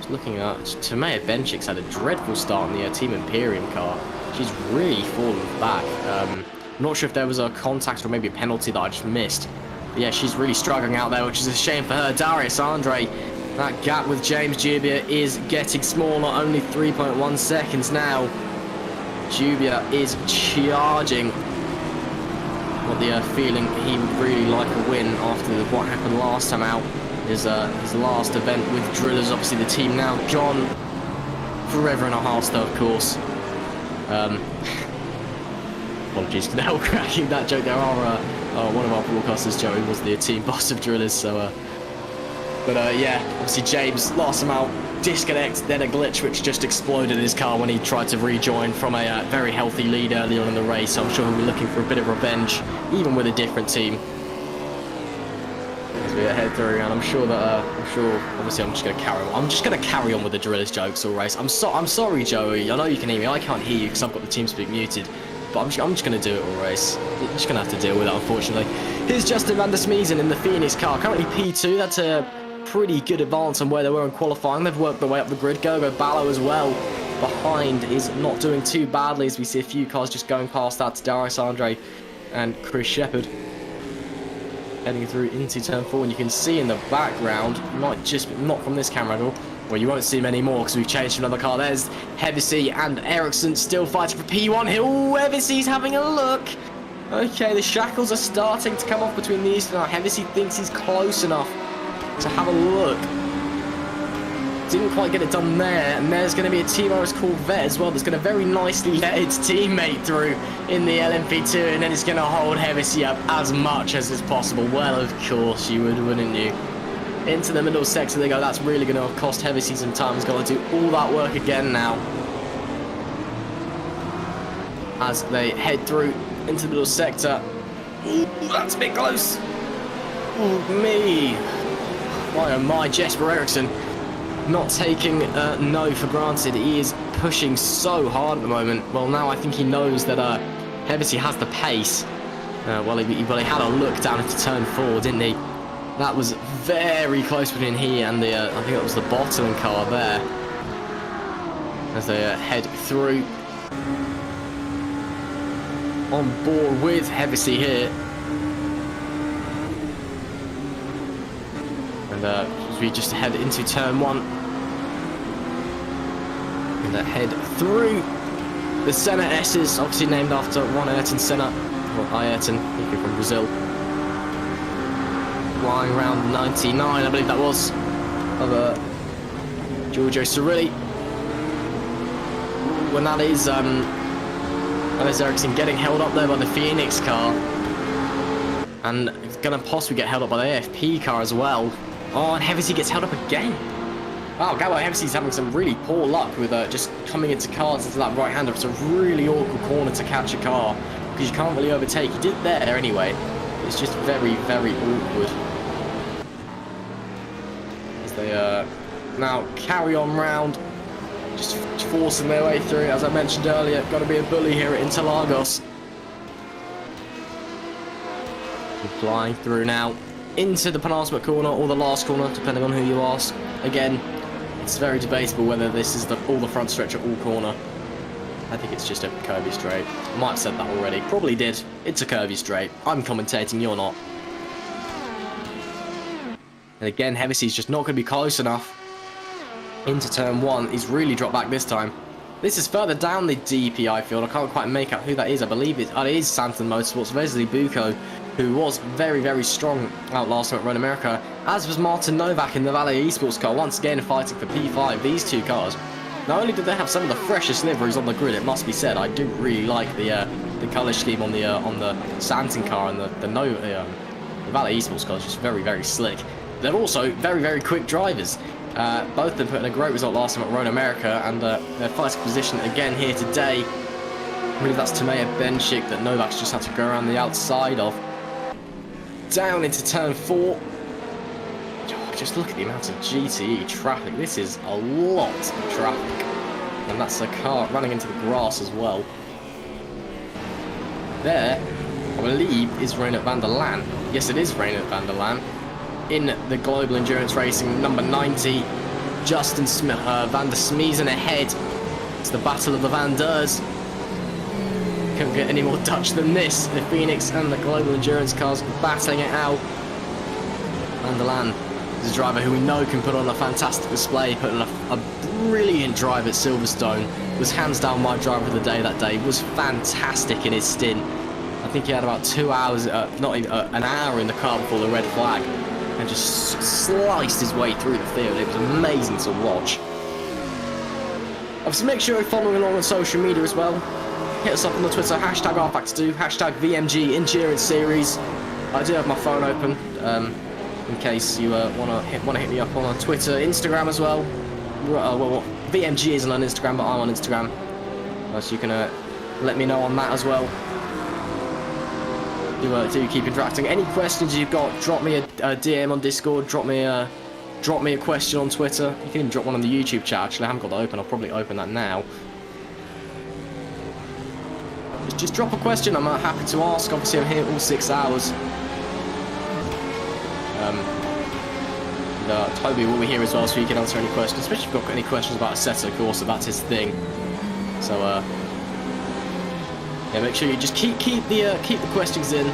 Looking at Tomea Benchik's had a dreadful start on the Team Imperium car. She's really fallen back. I'm not sure if there was a contact or maybe a penalty that I just missed. But yeah, she's really struggling out there, which is a shame for her. Darius Andre, that gap with James Jubia is getting smaller, only 3.1 seconds now. Jubia is charging. Got the feeling he would really like a win after what happened last time out. His last event with Drillers, obviously the team now gone forever and a half though, of course. Apologies for now cracking that joke. There are one of our broadcasters, Joey, was the team boss of Drillers, so yeah, obviously James last time out, disconnect, then a glitch which just exploded his car when he tried to rejoin from a very healthy lead earlier on in the race. So I'm sure he'll be looking for a bit of revenge, even with a different team. As we head through, and I'm sure obviously I'm just going to carry on. I'm just going to carry on with the Drillers jokes all race. I'm sorry, Joey. I know you can hear me. I can't hear you because I've got the TeamSpeak muted. But I'm just going to do it all race. You're just going to have to deal with it, unfortunately. Here's Justin van der Smeesen in the Phoenix car, currently P2. That's a pretty good advance on where they were in qualifying. They've worked their way up the grid. Gogo Ballo as well behind is not doing too badly, as we see a few cars just going past that to Darius Andre and Chris Shepherd. Heading through into turn 4, and you can see in the background, not from this camera angle, Well, you won't see him anymore because we've changed to another car. There's Hevesy and Ericsson still fighting for P1 here. Oh, Hevesy's having a look. Okay, the shackles are starting to come off between these. Now, Hevesy thinks he's close enough to have a look. Didn't quite get it done there. And there's going to be a Team RS Corvette as well that's going to very nicely let its teammate through in the LMP2. And then it's going to hold Hevesy up as much as is possible. Well, of course you would, wouldn't you? Into the middle sector they go. That's really going to cost Hevesy some time. He's got to do all that work again now. As they head through into the middle sector. Ooh, that's a bit close. Ooh, me. Why oh my, Jesper Ericsson not taking no for granted. He is pushing so hard at the moment. Well, now I think he knows that Hevesy has the pace. Well, he had a look down into turn 4, didn't he? That was very close between he and the, I think it was the bottling car there. As they head through. On board with Hevesy here. And as we just head into turn 1. And head through the Senna S's, obviously named after Ron Ayrton Senna. Or Ayrton, he came from Brazil. Flying around 99, I believe that was, of Giorgio Cirilli. When that is Ericsson getting held up there by the Phoenix car, and it's going to possibly get held up by the AFP car as well. Oh, and Hevesy gets held up again. Wow, Gabo Hevesy's having some really poor luck with just coming into cars into that right-hander. It's a really awkward corner to catch a car because you can't really overtake. He did there anyway. It's just very, very awkward. As they now carry on round, just forcing their way through. As I mentioned earlier, got to be a bully here at Interlagos. We're flying through now into the penultimate corner or the last corner, depending on who you ask. Again, it's very debatable whether this is all the front stretch or all corner. I think it's just a curvy straight. I might have said that already. Probably did. It's a curvy straight. I'm commentating, you're not. And again, Hevesy's just not going to be close enough into turn 1. He's really dropped back this time. This is further down the DPI field. I can't quite make out who that is. I believe it is Sanford Motorsports. Wesley Bucco, who was very, very strong out last time at Road America, as was Martin Novak in the Valet Esports car, once again fighting for P5. These two cars, not only did they have some of the freshest liveries on the grid, it must be said. I do really like the colour scheme on the Sanford car and the Valet Esports car is just very, very slick. They're also very, very quick drivers. Both of them put in a great result last time at Road America, and they're fighting position again here today. I believe that's Tameya Benchik that Novak's just had to go around the outside of. Down into turn 4. Just look at the amount of GTE traffic. This is a lot of traffic. And that's a car running into the grass as well. There, I believe, is Reynert van der Laan. Yes, it is Reynert van der Laan. In the Global Endurance Racing number 90. Justin van der Smeesen ahead. It's the battle of the Van Ders. Couldn't get any more Dutch than this. The Phoenix and the Global Endurance cars battling it out. Van der Laan is a driver who we know can put on a fantastic display, put on a brilliant drive at Silverstone. Was hands down my driver of the day that day. Was fantastic in his stint. I think he had about 2 hours, not even an hour in the car before the red flag, and just sliced his way through the field. It was amazing to watch. Obviously, make sure you're following along on social media as well. Hit us up on the Twitter, hashtag rFactor2, hashtag VMG Endurance Series. I do have my phone open, in case you want to hit me up on Twitter, Instagram as well. Well, VMG isn't on Instagram, but I'm on Instagram. So you can let me know on that as well. Do keep interacting. Any questions you've got, drop me a DM on Discord, drop me a question on Twitter. You can even drop one on the YouTube chat. Actually, I haven't got that open. I'll probably open that now. Just drop a question. I'm happy to ask. Obviously, I'm here all 6 hours. Toby will be here as well, so you can answer any questions, especially if you've got any questions about Assetto, of course, so that's his thing. So, yeah, make sure you just keep the questions in.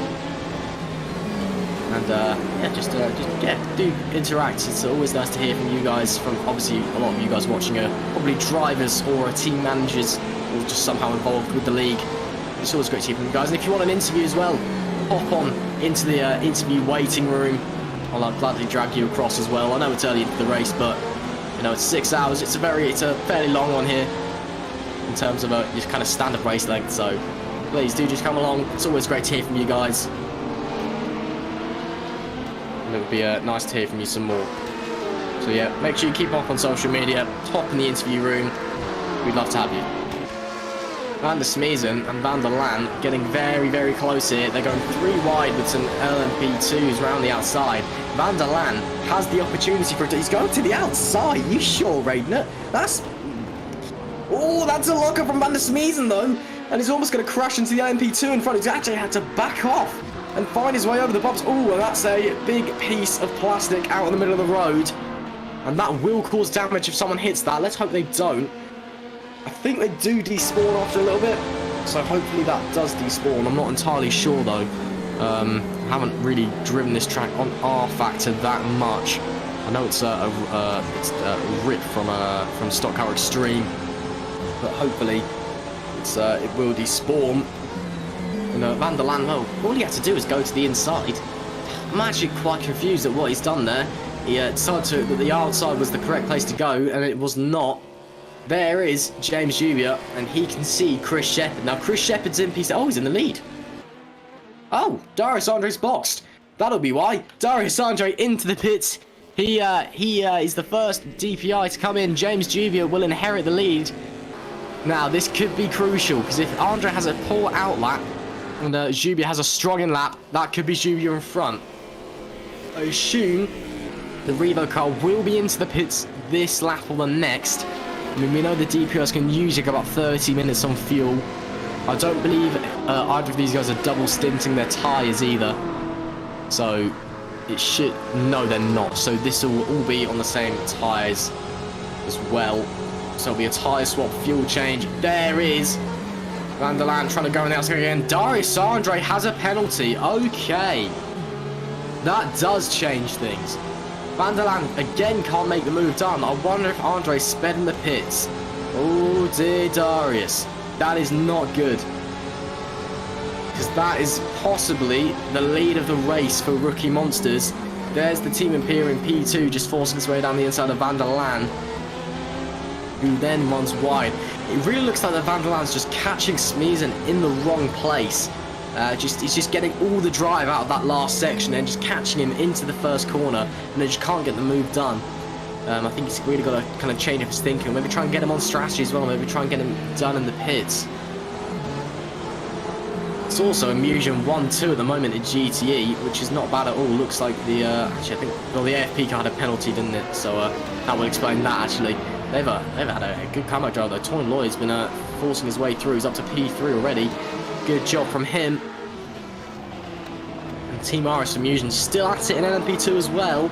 And yeah, just yeah, do interact. It's always nice to hear from you guys. From obviously a lot of you guys watching are probably drivers or team managers or just somehow involved with the league. It's always great to hear from you guys. And if you want an interview as well, hop on into the interview waiting room. I'll gladly drag you across as well. I know it's early into the race, but you know it's 6 hours. It's a fairly long one here in terms of a just kind of standard race length. So please do just come along. It's always great to hear from you guys. And it would be nice to hear from you some more. So yeah, make sure you keep up on social media, hop in the interview room. We'd love to have you. Van der Smeesen and Van der Laan getting very, very close here. They're going 3 wide with some LMP2s around the outside. Van der Laan has the opportunity for it. He's going to the outside. You sure, Raidner? That's... Oh, that's a locker from Van der Smeesen, though. And he's almost going to crash into the LMP2 in front. He's actually had to back off and find his way over the bumps. Oh, and that's a big piece of plastic out in the middle of the road. And that will cause damage if someone hits that. Let's hope they don't. I think they do despawn after a little bit, so hopefully that does despawn. I'm not entirely sure though. Haven't really driven this track on rFactor that much. I know it's a rip from Stock Car Extreme, but hopefully it will despawn. And Van der Laan, well, all he had to do is go to the inside. I'm actually quite confused at what he's done there. He decided that the outside was the correct place to go, and it was not. There is James Jubia, and he can see Chris Shepherd. Now, Chris Shepherd's in P6. Oh, he's in the lead. Oh, Darius Andre's boxed. That'll be why. Darius Andre into the pits. He is the first DPI to come in. James Jubia will inherit the lead. Now, this could be crucial, because if Andre has a poor out lap, and Jubia has a strong in lap, that could be Jubia in front. I assume the Revo car will be into the pits this lap or the next. I mean, we know the DPIs can usually go about 30 minutes on fuel. I don't believe either of these guys are double stinting their tyres either. So, it should... No, they're not. So this will all be on the same tyres as well. So it'll be a tyre swap, fuel change. There is Van der Laan trying to go on the outside again. Darius Andre has a penalty. Okay. That does change things. Van der Laan again can't make the move done. I wonder if Andre sped in the pits. Oh dear, Darius. That is not good. Because that is possibly the lead of the race for Rookie Monsters. There's the Team Imperium P2 just forcing its way down the inside of Van der Laan, who then runs wide. It really looks like that Van der Laan's just catching Smeesen in the wrong place. He's just getting all the drive out of that last section and just catching him into the first corner, and they just can't get the move done. I think he's really got to kind of change up his thinking. Maybe try and get him on strategy as well. Maybe try and get him done in the pits. It's also a Musion 1-2 at the moment in GTE, which is not bad at all. Looks like the actually I think well the AFP car had a penalty, didn't it? So that will explain that actually. They've had a good comeback drive though. Torn Lloyd's been forcing his way through. He's up to P3 already. Good job from him. And Team RS from Musion still at it in LMP2 as well.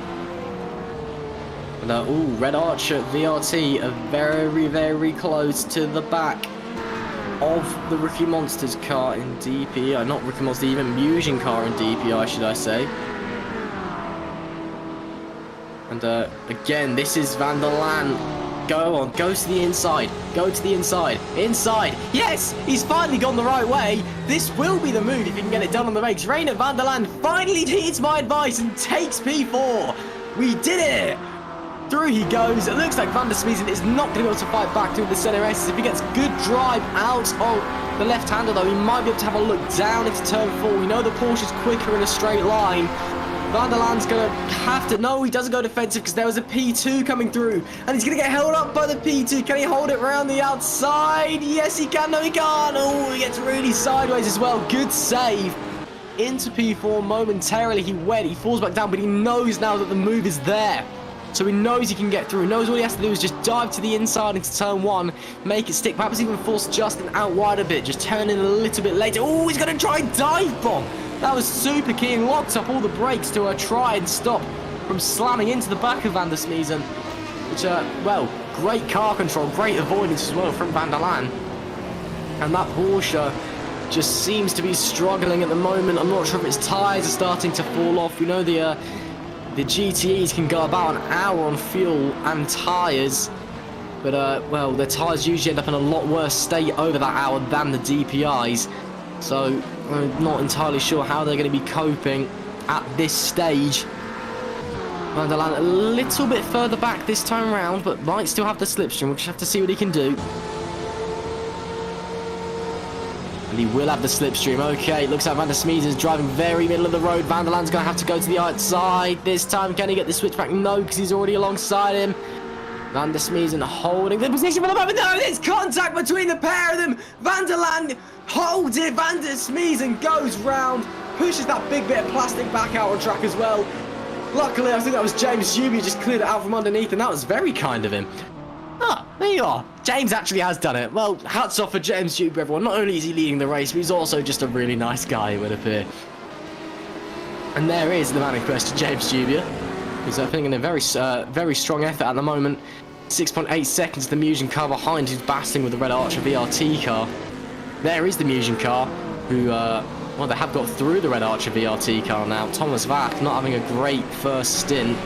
And Red Archer VRT are very, very close to the back of the Rookie Monsters car in DPI. Not Rookie Monsters, even Musion car in DPI, should I say. And again, this is Van der Laan. Go on, go to the inside, go to the inside, inside, yes, he's finally gone the right way. This will be the move if he can get it done on the brakes. Reina Van der Laan finally heeds my advice and takes P4. We did it. Through he goes. It looks like Van der Smeesen is not going to be able to fight back through the center S's. If he gets good drive out of the left-hander though, he might be able to have a look down into turn 4. We know the Porsche's quicker in a straight line. Van der Laan's going to have to... No, he doesn't go defensive because there was a P2 coming through. And he's going to get held up by the P2. Can he hold it around the outside? Yes, he can. No, he can't. Oh, he gets really sideways as well. Good save. Into P4 momentarily. He went. He falls back down, but he knows now that the move is there. So he knows he can get through. He knows all he has to do is just dive to the inside into turn 1. Make it stick. Perhaps even force Justin out wide a bit. Just turn in a little bit later. Oh, he's going to try and dive bomb. That was super key and locked up all the brakes to try and stop from slamming into the back of Van der Smeesen. Which, well, great car control, great avoidance as well from Van der Laan. And that Porsche just seems to be struggling at the moment. I'm not sure if its tyres are starting to fall off. We know the GTEs can go about an hour on fuel and tyres, but well, their tyres usually end up in a lot worse state over that hour than the DPIs, so I'm not entirely sure how they're going to be coping at this stage. Van der Laan a little bit further back this time around, but might still have the slipstream. We'll just have to see what he can do. And he will have the slipstream. Okay, looks like Van der Smeeden is driving very middle of the road. Van der Laan's going to have to go to the outside this time. Can he get the switchback? No, because he's already alongside him. Van der Smeeden holding the position for the moment. No, there's contact between the pair of them. Van der Laan holds it. Van der Smeeden goes round, pushes that big bit of plastic back out on track as well. Luckily, I think that was James Juby just cleared it out from underneath, and that was very kind of him. Ah, there you are. James actually has done it. Well, hats off for James Juby, everyone. Not only is he leading the race, but he's also just a really nice guy, it would appear. And there is the man in question, James Juby. He's putting in a very strong effort at the moment. 6.8 seconds the Mugen car behind, who's battling with the Red Archer VRT car. There is the Mugen car, who, well, they have got through the Red Archer VRT car now. Thomas Vack not having a great first stint.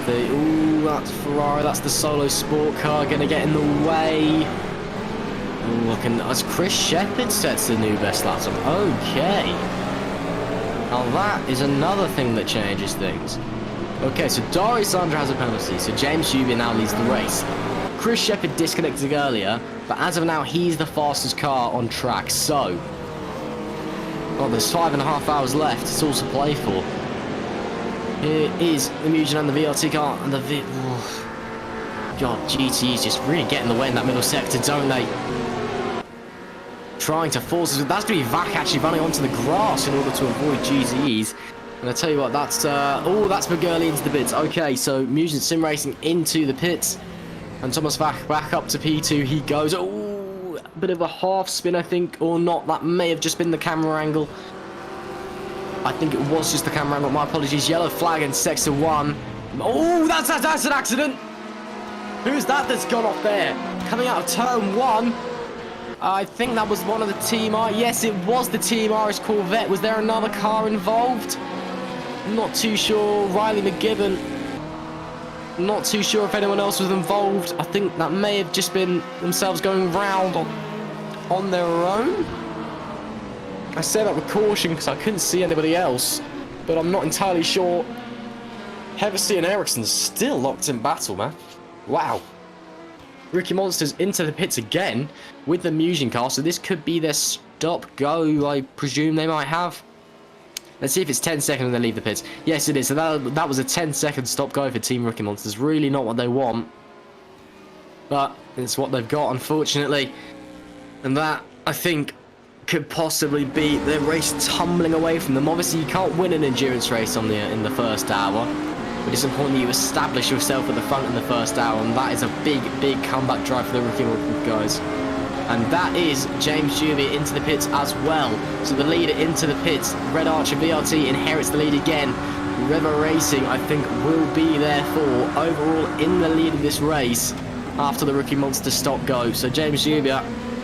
Ooh, that's Ferrari, that's the Solo Sport car, going to get in the way. Ooh, looking, as Chris Shepherd sets the new best lap time. Okay. Now that is another thing that changes things. Okay, so Dari Sandra has a penalty, so James Juby now leads the race. Chris Shepherd disconnected earlier, but as of now, he's the fastest car on track, so... well, there's 5.5 hours left, it's all to play for. Here is the Mugen and the VRT car, and the God, GTE's just really getting in the way in that middle sector, don't they? Trying to force us. That's going to be Vac actually running onto the grass in order to avoid GTE's. And I tell you what, that's that's McGurley into the pits. Okay, so Mugen Sim Racing into the pits, and Thomas Vac back up to P2. He goes. Oh, a bit of a half spin, I think, or not. That may have just been the camera angle. I think it was just the camera angle. My apologies. Yellow flag in sector 1. Oh, that's an accident. Who's that that's gone off there? Coming out of turn 1. I think that was one of the Team R. Yes, it was the Team Irish Corvette. Was there another car involved? Not too sure. Riley McGibbon. Not too sure if anyone else was involved. I think that may have just been themselves going round on their own. I say that with caution because I couldn't see anybody else, but I'm not entirely sure. Hevesy and Ericsson's still locked in battle, man. Wow. Ricky Monsters into the pits again with the Mugen car, so this could be their stop-go, I presume they might have. Let's see if it's 10 seconds and they leave the pits. Yes, it is. So that was a 10-second stop-go for Team Ricky Monsters. Really not what they want, but it's what they've got, unfortunately. And that, I think, could possibly be the race tumbling away from them. Obviously, you can't win an endurance race on in the first hour, but it's important that you establish yourself at the front in the first hour, and that is a big comeback drive for the Ricky guys. And that is James Juby into the pits as well. So the leader into the pits, Red Archer VRT inherits the lead again. River Racing, I think, will be therefore overall in the lead of this race after the Rookie Monster stop-go. So James Juby,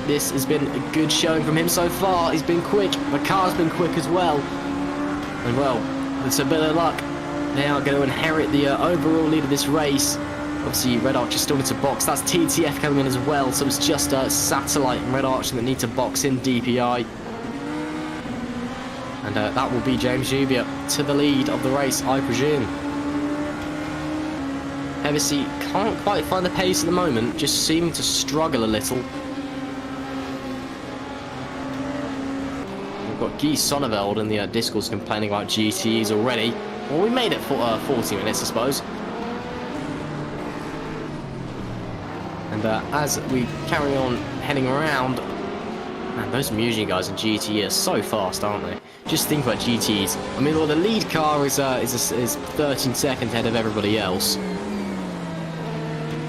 this has been a good showing from him so far. He's been quick. The car's been quick as well. And well, with a bit of luck, they are going to inherit the overall lead of this race. Obviously, Red Archer still needs to box. That's TTF coming in as well. So it's just Satellite and Red Archer that need to box in DPI. And that will be James Juby to the lead of the race, I presume. Hevesy can't quite find the pace at the moment, just seeming to struggle a little. We've got Guy Sonneveld in the Discord's complaining about GTEs already. Well, we made it for 40 minutes, I suppose. And as we carry on heading around, man, those Mugen guys in GTE are so fast, aren't they? Just think about GTEs. I mean, well, the lead car is 13 seconds ahead of everybody else,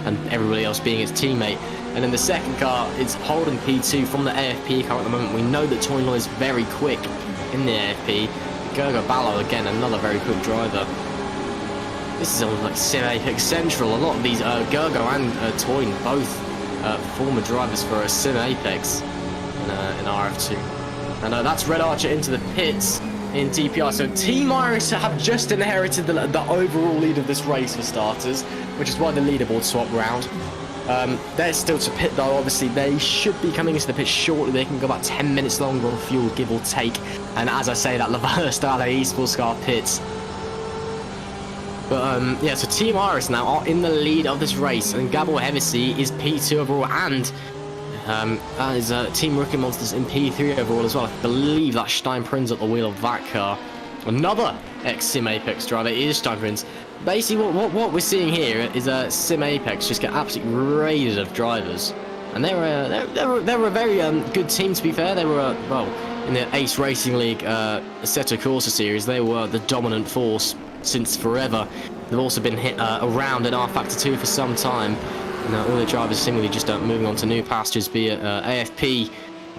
and everybody else being its teammate. And then the second car is holding P2 from the AFP car at the moment. We know that Toynloy is very quick in the AFP. Gergo Ballo, again, another very quick driver. This is almost like Sim Apex Central. A lot of these, Gergo and Toyn, both former drivers for Sim Apex in RF2. And that's Red Archer into the pits in DPR. So Team Iris have just inherited the overall lead of this race for starters, which is why the leaderboard swapped round. They're still to pit though, obviously. They should be coming into the pit shortly. They can go about 10 minutes longer on fuel, give or take. And as I say, that Lavala Esports car pits. But yeah, so Team Iris now are in the lead of this race, and Gabor Hevesi is P2 overall, and that is Team Rookie Monsters in P3 overall as well. I believe that Steinprinz at the wheel of that car. Another ex-Sim Apex driver is Steinprinz. Basically, what we're seeing here is Sim Apex just get absolutely raided of drivers, and they were a very good team, to be fair. They were well, in the Ace Racing League Assetto Corsa series. They were the dominant force since forever. They've also been hit around in rFactor 2 for some time. And, all the drivers seemingly just moving on to new pastures, be it AFP,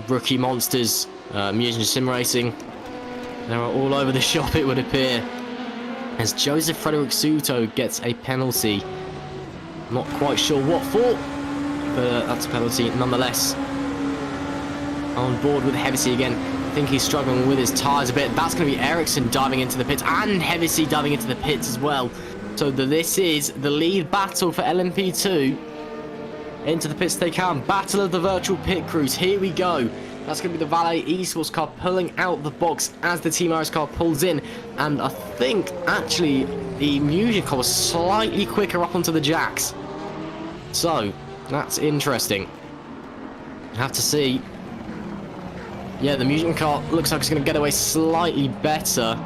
Rookie Monsters, Mutant Sim Racing. They're all over the shop, it would appear. As Joseph Frederick Suto gets a penalty. Not quite sure what for, but that's a penalty nonetheless. On board with Hevesi again. I think he's struggling with his tyres a bit. That's going to be Ericsson diving into the pits, and Hevesi diving into the pits as well. So this is the lead battle for LMP2. Into the pits they come. Battle of the virtual pit crews. Here we go. That's going to be the Valet Esports car pulling out the box as the Team Iris car pulls in. And I think, actually, the Music car was slightly quicker up onto the jacks. So, that's interesting. I have to see. Yeah, the Music car looks like it's going to get away slightly better.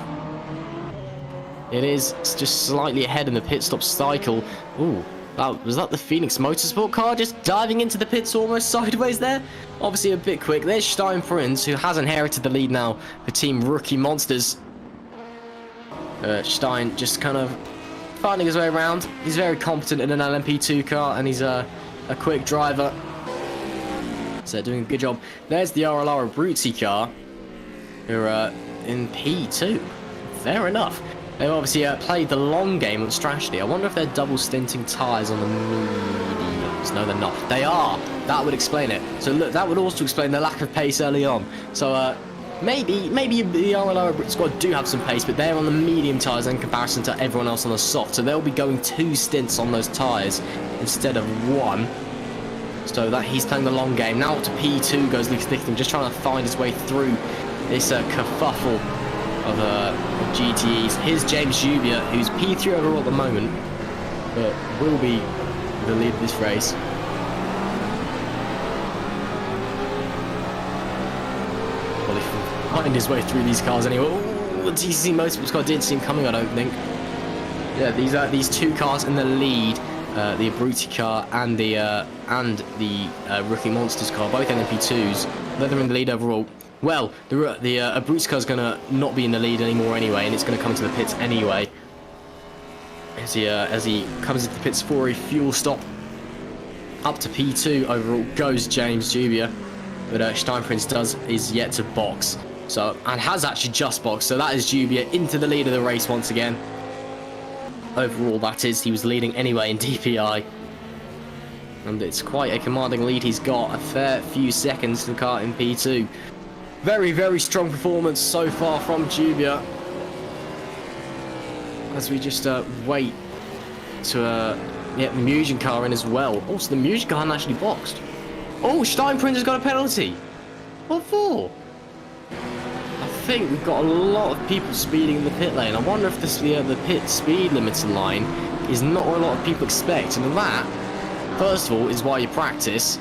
It is. It's just slightly ahead in the pit stop cycle. Ooh. Was that the Phoenix Motorsport car just diving into the pits almost sideways there? Obviously a bit quick. There's Steinprinz, who has inherited the lead now for Team Rookie Monsters. Stein just kind of finding his way around. He's very competent in an LMP2 car, and he's a quick driver. So doing a good job. There's the RLR Abruzzi car, who are in P2. Fair enough. They've obviously played the long game on strategy. I wonder if they're double stinting tyres on the mediums. No, they're not. They are. That would explain it. So look, that would also explain the lack of pace early on. So maybe the RLR squad do have some pace, but they're on the medium tyres in comparison to everyone else on the soft. So they'll be going 2 stints on those tyres instead of 1. So that he's playing the long game. Now up to P2 goes Lucas Dickton, just trying to find his way through this kerfuffle of GTEs. Here's James Jubia, who's P3 overall at the moment, but will be the lead of this race. Well, he can find his way through these cars anyway. Ooh, the TCC Motorsports car didn't see him coming, I don't think. Yeah, these 2 cars in the lead, the Abruzzi car and the Rookie Monsters car, both LMP2s. They're in the lead overall. Well, the Abruzzi car is going to not be in the lead anymore anyway, and it's going to come to the pits anyway. As he comes into the pits for a fuel stop. Up to P2 overall goes James Jubia, but Steinprinz is yet to box. So, and has actually just boxed, so that is Jubia into the lead of the race once again. Overall, that is, he was leading anyway in DPI. And it's quite a commanding lead he's got, a fair few seconds to the car in P2. Very, very strong performance so far from Jubia. As we just wait to get the Mugen car in as well. Also, the Mugen car hasn't actually boxed. Oh, Steinprinz has got a penalty. What for? I think we've got a lot of people speeding in the pit lane. I wonder if the pit speed limiter line is not what a lot of people expect. And that, first of all, is why you practice.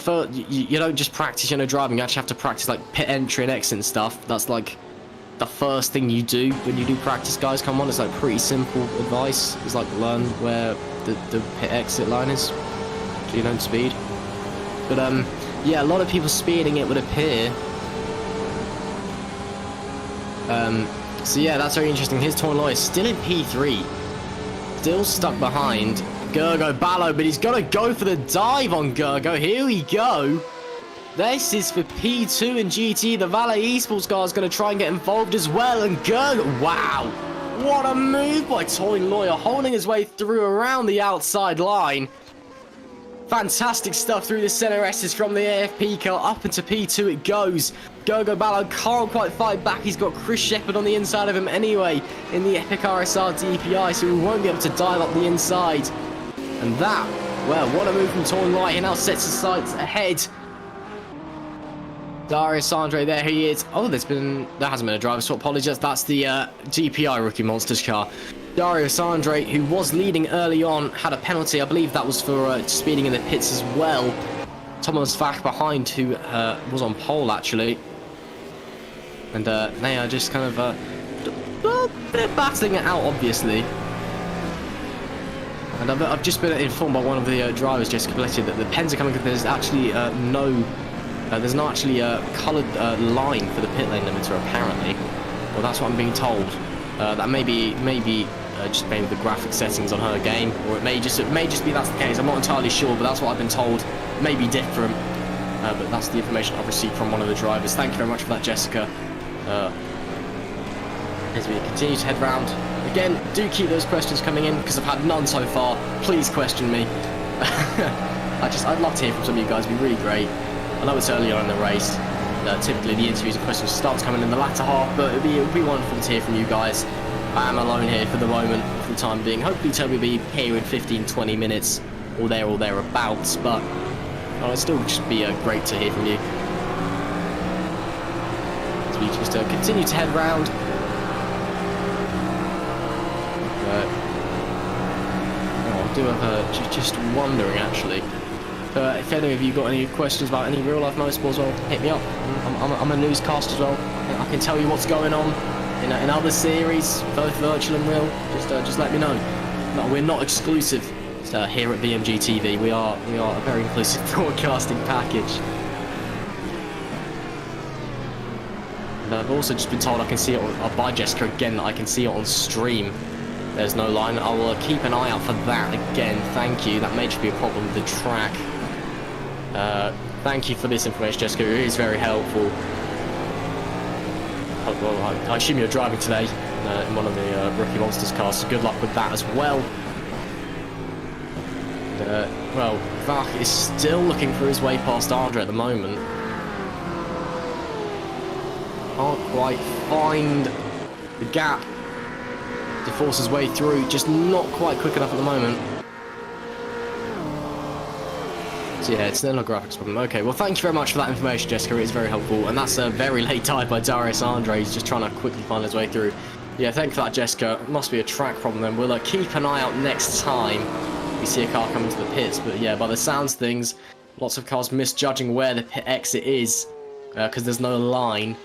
You don't just practice, driving. You actually have to practice like pit entry and exit and stuff. That's like the first thing you do when you do practice, guys. Come on, it's like pretty simple advice. It's like learn where the pit exit line is, so you don't speed. But yeah, a lot of people speeding, it would appear. So yeah, that's very interesting. Here's Tornoy is still in P3, still stuck behind Gergo Ballo, but he's got to go for the dive on Gergo. Here we go. This is for P2 and GT. The Valet Esports car is going to try and get involved as well. And Gergo, wow. What a move by Toy Lawyer, holding his way through around the outside line. Fantastic stuff through the center S's from the AFP car. Up into P2 it goes. Gogo Ballo can't quite fight back. He's got Chris Shepherd on the inside of him anyway in the Epic RSR DPI, so we won't be able to dive up the inside. And that, well, what a move from Torn Light. He now sets his sights ahead. Darius Andre, there he is. Oh, there hasn't been a driver swap, apologies. That's the GPI Rookie Monsters car. Darius Andre, who was leading early on, had a penalty. I believe that was for speeding in the pits as well. Thomas Vach behind, who was on pole actually. And they are just kind of they're battling it out, obviously. And I've just been informed by one of the drivers, Jessica Belletti, that the pens are coming. There's actually there's not actually a coloured line for the pit lane limiter, apparently. Well, that's what I'm being told. That may be just maybe the graphic settings on her game, or it may just be that's the case. I'm not entirely sure, but that's what I've been told. It may be different, but that's the information I've received from one of the drivers. Thank you very much for that, Jessica. As we continue to head round. Again, do keep those questions coming in, because I've had none so far. Please question me. I'd love to hear from some of you guys. It'd be really great. I know it's early on in the race. Typically the interviews and questions start coming in the latter half, but it'd be wonderful to hear from you guys. I am alone here for the moment, for the time being. Hopefully Toby will be here in 15-20 minutes, or thereabouts, but it'll still just be great to hear from you. As we just continue to head round. I do have just wondering actually. If any of you got any questions about any real life motorsport as well, hit me up. I'm a newscaster as well. I can tell you what's going on in other series, both virtual and real. Just let me know. No, we're not exclusive here at VMG TV. We are a very inclusive broadcasting package. And I've also just been told I can see it by Jessica again, that I can see it on stream. There's no line. I will keep an eye out for that again. Thank you. That may just be a problem with the track. Thank you for this information, Jessica. It is very helpful. Well, I assume you're driving today in one of the Rookie Monsters cars, so good luck with that as well. Well, Vach is still looking for his way past Andre at the moment. Can't quite find the gap to force his way through, just not quite quick enough at the moment. So yeah, it's still a graphics problem. Okay, well thank you very much for that information, Jessica. It is very helpful, and that's a very late dive by Darius Andre. He's just trying to quickly find his way through. Yeah, thank you for that, Jessica. It must be a track problem then. We'll keep an eye out next time we see a car coming to the pits. But yeah, by the sounds of things, lots of cars misjudging where the pit exit is because there's no line.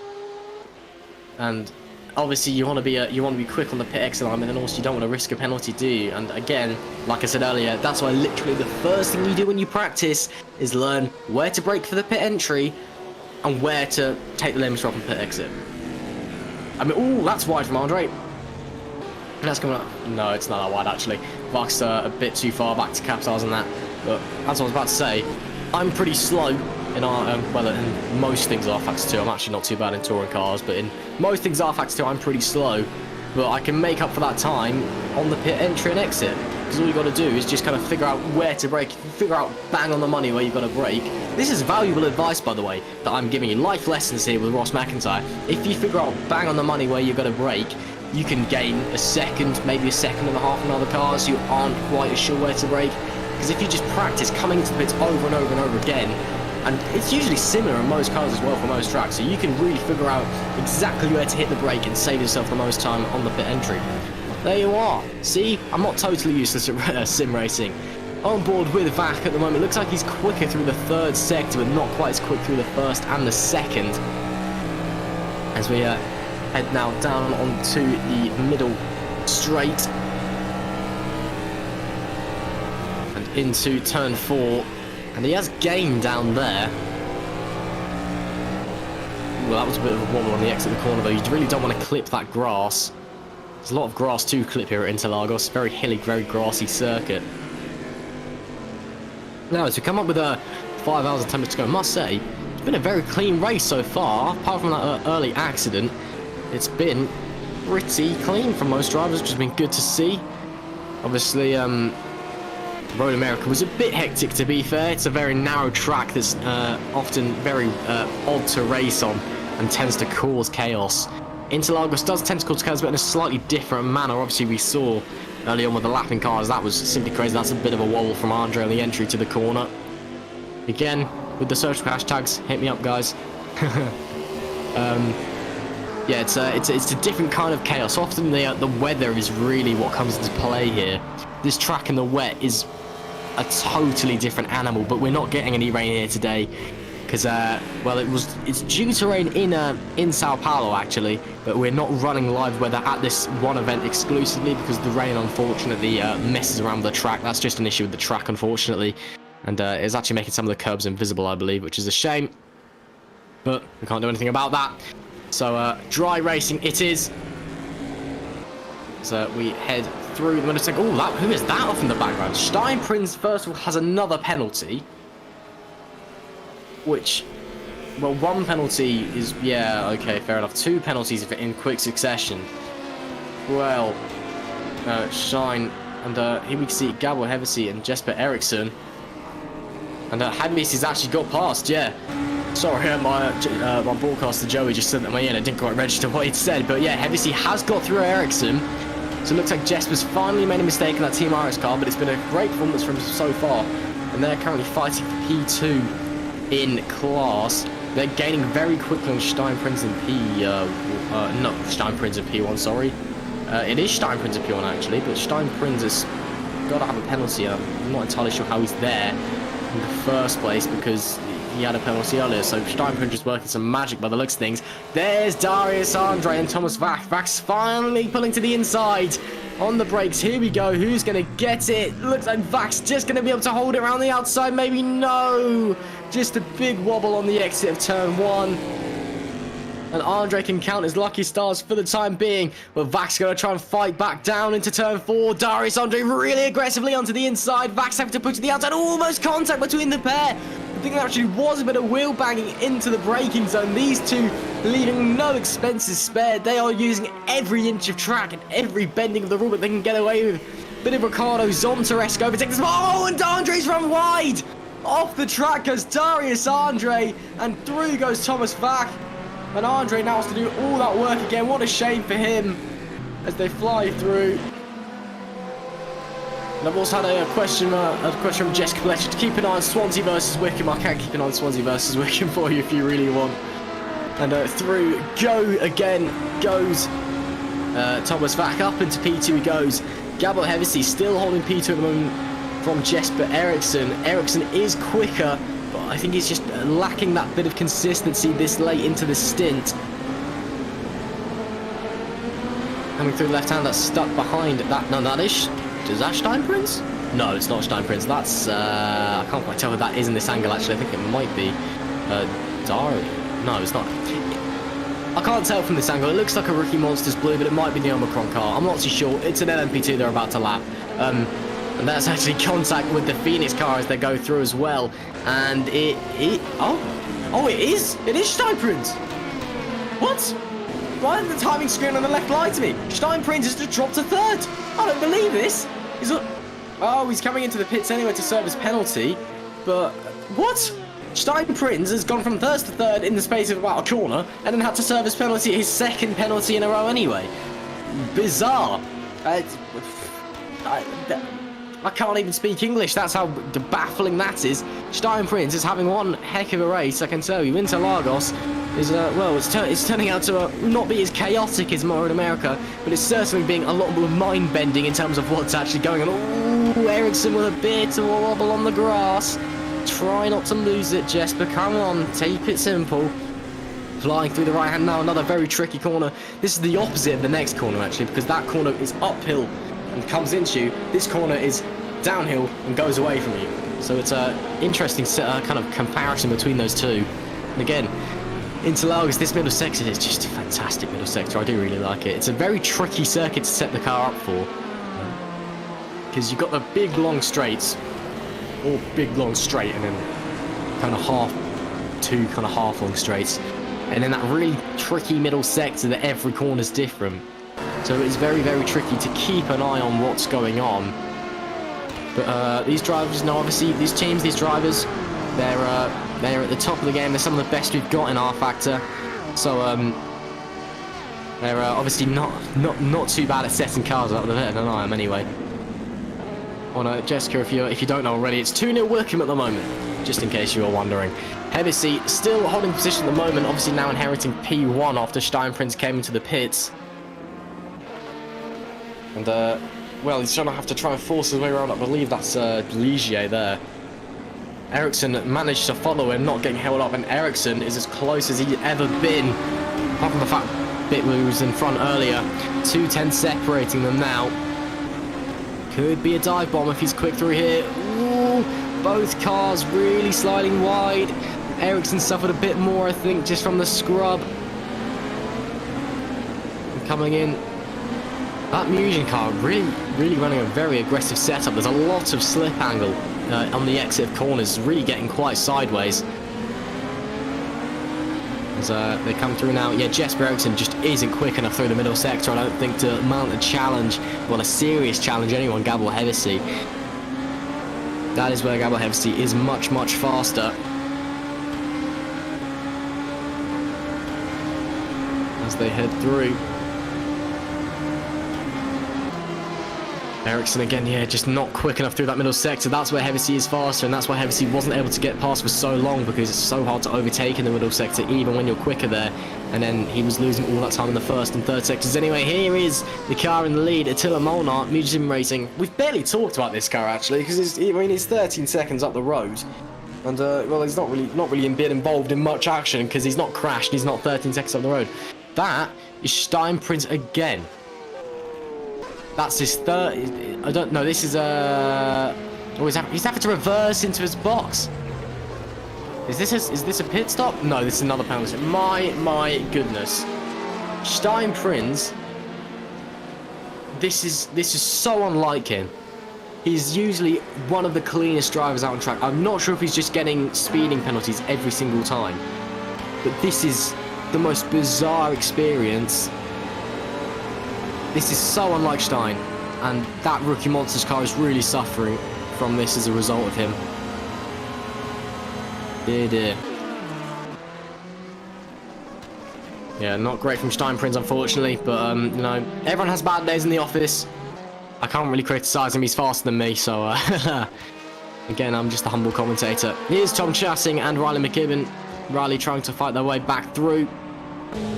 And obviously you want to be quick on the pit exit line, and also you don't want to risk a penalty, do you? And again, like I said earlier, that's why literally the first thing you do when you practice is learn where to brake for the pit entry and where to take the limiter off and pit exit. I mean, ooh, that's wide from Andre. That's coming up. No, it's not that wide actually. Vach's a bit too far back to capitalise on that. But as I was about to say, I'm pretty slow in in most things rFactor 2. I'm actually not too bad in touring cars, but in most things rFactor 2 I'm pretty slow. But I can make up for that time on the pit entry and exit. Because all you got to do is just kind of figure out where to brake, figure out bang on the money where you've got to brake. This is valuable advice, by the way, that I'm giving you. Life lessons here with Ross McIntyre. If you figure out bang on the money where you've got to brake, you can gain a second, maybe a second and a half in other cars who aren't quite as sure where to brake. Because if you just practice coming to the pits over and over and over again, and it's usually similar in most cars as well for most tracks, so you can really figure out exactly where to hit the brake and save yourself the most time on the pit entry. There you are. See, I'm not totally useless at sim racing. On board with Vach at the moment. Looks like he's quicker through the third sector, but not quite as quick through the first and the second. As we head now down onto the middle straight and into turn 4. And he has gained down there. Well, that was a bit of a wobble on the exit of the corner, though. You really don't want to clip that grass. There's a lot of grass to clip here at Interlagos. Very hilly, very grassy circuit. Now, as we come up with 5 hours and 10 minutes to go, I must say, it's been a very clean race so far. Apart from that early accident, it's been pretty clean for most drivers, which has been good to see. Obviously, Road America was a bit hectic, to be fair. It's a very narrow track that's often very odd to race on and tends to cause chaos. Interlagos does tend to cause chaos, but in a slightly different manner. Obviously, we saw early on with the lapping cars, that was simply crazy. That's a bit of a wobble from Andre on the entry to the corner. Again, with the search for hashtags, hit me up, guys. Yeah, it's a different kind of chaos. Often the weather is really what comes into play here. This track in the wet is a totally different animal, but we're not getting any rain here today because well, it's due to rain in Sao Paulo actually, but we're not running live weather at this one event exclusively because the rain unfortunately messes around the track. That's just an issue with the track, unfortunately, and it's actually making some of the curbs invisible, I believe, which is a shame, but we can't do anything about that. So dry racing it is. So we head through the motorcycle. Oh, who is that off in the background? Steinprinz, first of all, has another penalty. Which, well, one penalty is, yeah, okay, fair enough. Two penalties in quick succession. Well, Shine, and here we can see Gabo Hevesi and Jesper Eriksson. And Hadmis has actually got past, yeah. Sorry, my broadcaster Joey just said that my ear didn't quite register what he'd said. But yeah, Hevesi has got through Eriksson. So it looks like Jesper's finally made a mistake in that Team Iris car, but it's been a great performance from him so far. And they're currently fighting for P2 in class. They're gaining very quickly on Steinprinz and not Steinprinz and P1, sorry. It is Steinprinz and P1 actually, but Steinprinz has got to have a penalty. I'm not entirely sure how he's there in the first place because he had a penalty earlier, so Steinprinz is working some magic by the looks of things. There's Darius Andre and Thomas Vach. Vach's finally pulling to the inside on the brakes. Here we go. Who's going to get it? Looks like Vach's just going to be able to hold it around the outside. Maybe no. Just a big wobble on the exit of turn 1. And Andre can count his lucky stars for the time being. But Vach's going to try and fight back down into turn 4. Darius Andre really aggressively onto the inside. Vach's having to push to the outside. Almost contact between the pair. I think there actually was a bit of wheel banging into the braking zone. These two leaving no expenses spared. They are using every inch of track and every bending of the rule that they can get away with. Bit of Ricardo Zonta-esque overtake this. Oh, and Andre's run wide. Off the track goes Darius Andre. And through goes Thomas Vach. And Andre now has to do all that work again. What a shame for him as they fly through. And I've also had a question from Jessica Fletcher to keep an eye on Swansea versus Wickham. I can keep an eye on Swansea versus Wickham for you if you really want. And through again goes Thomas Vach. Up into P2 he goes. Gabo Hevesi still holding P2 at the moment from Jesper Eriksson. Eriksson is quicker, but I think he's just lacking that bit of consistency this late into the stint. Coming through the left hand, that's stuck behind that. No, that is. Is that Steinprinz? No, it's not Steinprinz. That's, I can't quite tell who that is in this angle, actually. I think it might be Dari. No, it's not. I can't tell from this angle. It looks like a Rookie Monsters Blue, but it might be the Omicron car. I'm not too sure. It's an LMP2 they're about to lap. And that's actually contact with the Phoenix car as they go through as well. And it is Steinprinz. What? Why did the timing screen on the left lie to me? Steinprinz has just dropped to 3rd. I don't believe this. He's coming into the pits anyway to serve his penalty. But what? Steinprinz has gone from 1st to 3rd in the space of about a corner and then had to serve his penalty, his 2nd penalty in a row anyway. Bizarre. I can't even speak English. That's how baffling that is. Steinprinz is having one heck of a race, I can tell you. Interlagos is, well, it's turning out to not be as chaotic as more in America, but it's certainly being a lot more mind-bending in terms of what's actually going on. Ooh, Eriksson with a bit of a wobble on the grass. Try not to lose it, Jesper. Come on, take it simple. Flying through the right hand now, another very tricky corner. This is the opposite of the next corner, actually, because that corner is uphill and comes into you. This corner is downhill and goes away from you. So it's an interesting kind of comparison between those two. And again, Interlagos, this middle sector is just a fantastic middle sector. I do really like it. It's a very tricky circuit to set the car up for, because you've got the big long straights, or big long straight, and then kind of half long straights, and then that really tricky middle sector that every corner's different. So it's very, very tricky to keep an eye on what's going on. But these drivers, no, obviously these teams, these drivers, they're at the top of the game. They're some of the best we've got in rFactor. So they're obviously not too bad at setting cars up. They're better than I am anyway. Oh no, Jessica, if you don't know already, it's 2-0 Wickham at the moment. Just in case you were wondering. Hevesy still holding position at the moment. Obviously now inheriting P1 after Steinprinz came into the pits. And well, he's going to have to try and force his way around. I believe that's Ligier there. Ericsson managed to follow him, not getting held up, and Ericsson is as close as he's ever been. Apart from the fact Bitwoo was in front earlier. 2:10 separating them now. Could be a dive bomb if he's quick through here. Ooh, both cars really sliding wide. Ericsson suffered a bit more, I think, just from the scrub. And coming in. That Musion car really running a very aggressive setup. There's a lot of slip angle on the exit of corners, really getting quite sideways. As they come through now, yeah, Jesper Ericsson just isn't quick enough through the middle sector, I don't think, to mount a challenge, well, a serious challenge anyone, Gabel Hevesy. That is where Gabel Hevesy is much faster. As they head through. Ericsson again, yeah, just not quick enough through that middle sector. That's where Hevesy is faster, and that's why Hevesy wasn't able to get past for so long, because it's so hard to overtake in the middle sector, even when you're quicker there. And then he was losing all that time in the first and third sectors. Anyway, here is the car in the lead, Attila Molnar, Musim Racing. We've barely talked about this car, actually, because it's 13 seconds up the road. And, well, he's not really been involved in much action, because he's not crashed, he's not 13 seconds up the road. That is Steinprinz again. That's his third. I don't know. This is oh, he's having to reverse into his box. Is this a pit stop? No, this is another penalty. My goodness, Steinprinz. This is so unlike him. He's usually one of the cleanest drivers out on track. I'm not sure if he's just getting speeding penalties every single time, but this is the most bizarre experience. This is so unlike Stein, and that Rookie Monsters car is really suffering from this as a result of him. Dear. Yeah, not great from Steinprinz, unfortunately, but, you know, everyone has bad days in the office. I can't really criticise him, he's faster than me, so, again, I'm just a humble commentator. Here's Tom Chassing and Riley McKibben. Riley trying to fight their way back through.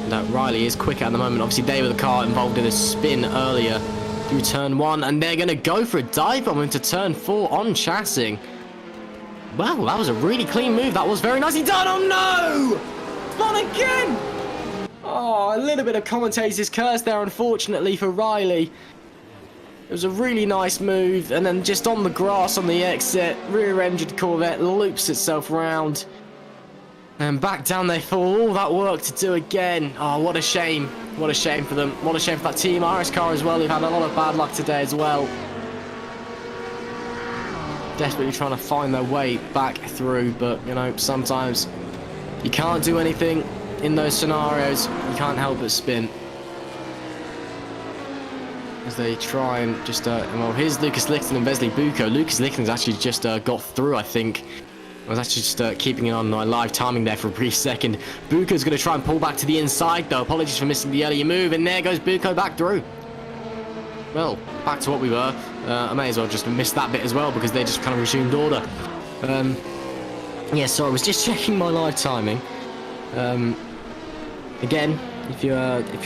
No, Riley is quicker at the moment. Obviously, they were the car involved in a spin earlier through turn 1, and they're going to go for a dive bomb into turn 4 on Chassing. Well, that was a really clean move. That was very nicely done. Oh, no! Not again! Oh, a little bit of commentator's curse there, unfortunately, for Riley. It was a really nice move, and then just on the grass on the exit, rear-engined Corvette loops itself round. And back down they fall. All that work to do again. Oh, what a shame. What a shame for them. What a shame for that team. RS car as well. They've had a lot of bad luck today as well. Desperately trying to find their way back through. But, you know, sometimes you can't do anything in those scenarios. You can't help but spin. As they try and just, well, here's Lucas Lichten and Vesely Bucco. Lucas Lichten's actually just got through, I think. I was actually just keeping it on my live timing there for a brief second. Bucco's going to try and pull back to the inside, though. Apologies for missing the earlier move. And there goes Bucco back through. Well, back to what we were. I may as well just miss that bit as well, because they just kind of resumed order. Yeah, so I was just checking my live timing. Again, if you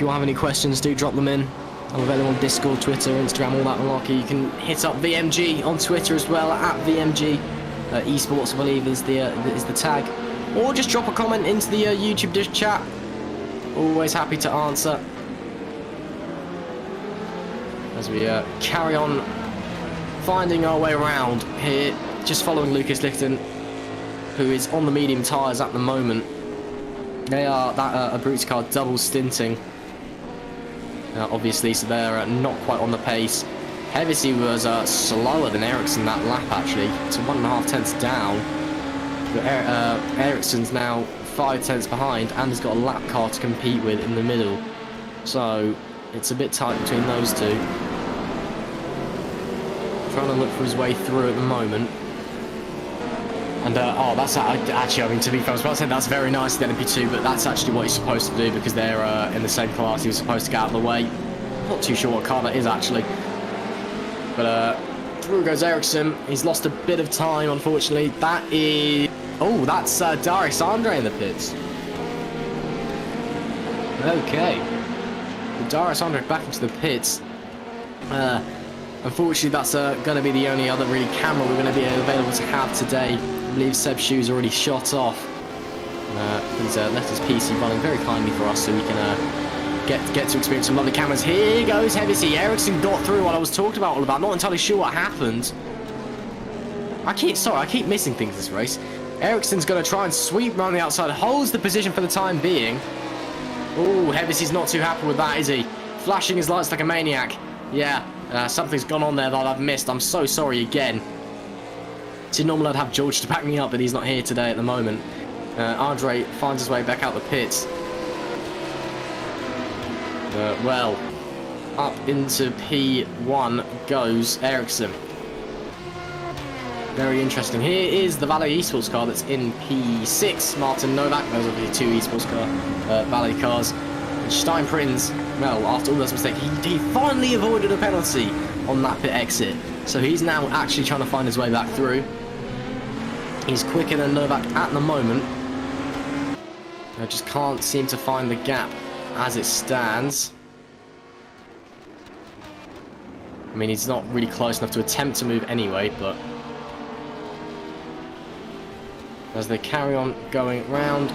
have any questions, do drop them in. I'm available on Discord, Twitter, Instagram, all that malarkey. You can hit up VMG on Twitter as well, at VMG. Esports, I believe, is the tag, or just drop a comment into the YouTube Dish chat. Always happy to answer. As we carry on finding our way around here, just following Lucas Lichten, who is on the medium tyres at the moment. They are a Brutes car double stinting, obviously, so they're not quite on the pace. Hevesy was slower than Ericsson that lap, actually, to 1.5 tenths down. But Ericsson's now 5 tenths behind and has got a lap car to compete with in the middle. So it's a bit tight between those two. trying to look for his way through at the moment. And, oh, that's actually, I mean, to be fair, I was about to say that's very nice of the LMP2, but that's actually what he's supposed to do because they're in the same class. He was supposed to get out of the way. Not too sure what car that is, actually. But, through goes Ericsson. He's lost a bit of time, unfortunately. That is... Oh, that's Darius Andre in the pits. Okay. Darius Andre back into the pits. Unfortunately, that's going to be the only other really camera we're going to be available to have today. I believe Seb Schou's already shot off. He's left his PC running very kindly for us so we can get to experience some lovely cameras. Here goes Heavy C. Ericsson got through what I was talking about all about. Not entirely sure what happened. I keep missing things this race. Ericsson's going to try and sweep around the outside. Holds the position for the time being. Oh, Heavy C's not too happy with that, is he? Flashing his lights like a maniac. Yeah. Something's gone on there that I've missed. I'm so sorry again. See, normally I'd have George to back me up, but he's not here today at the moment. Andre finds his way back out the pits. Well, up into P1 goes Ericsson. Very interesting. Here is the Valet Esports car that's in P6. Martin Novak. Those are the two Esports car Valet cars. And Steinprinz, well, after all those mistakes, he finally avoided a penalty on that pit exit. So he's now actually trying to find his way back through. He's quicker than Novak at the moment. I just can't seem to find the gap as it stands. I mean, he's not really close enough to attempt to move anyway, but... as they carry on going round.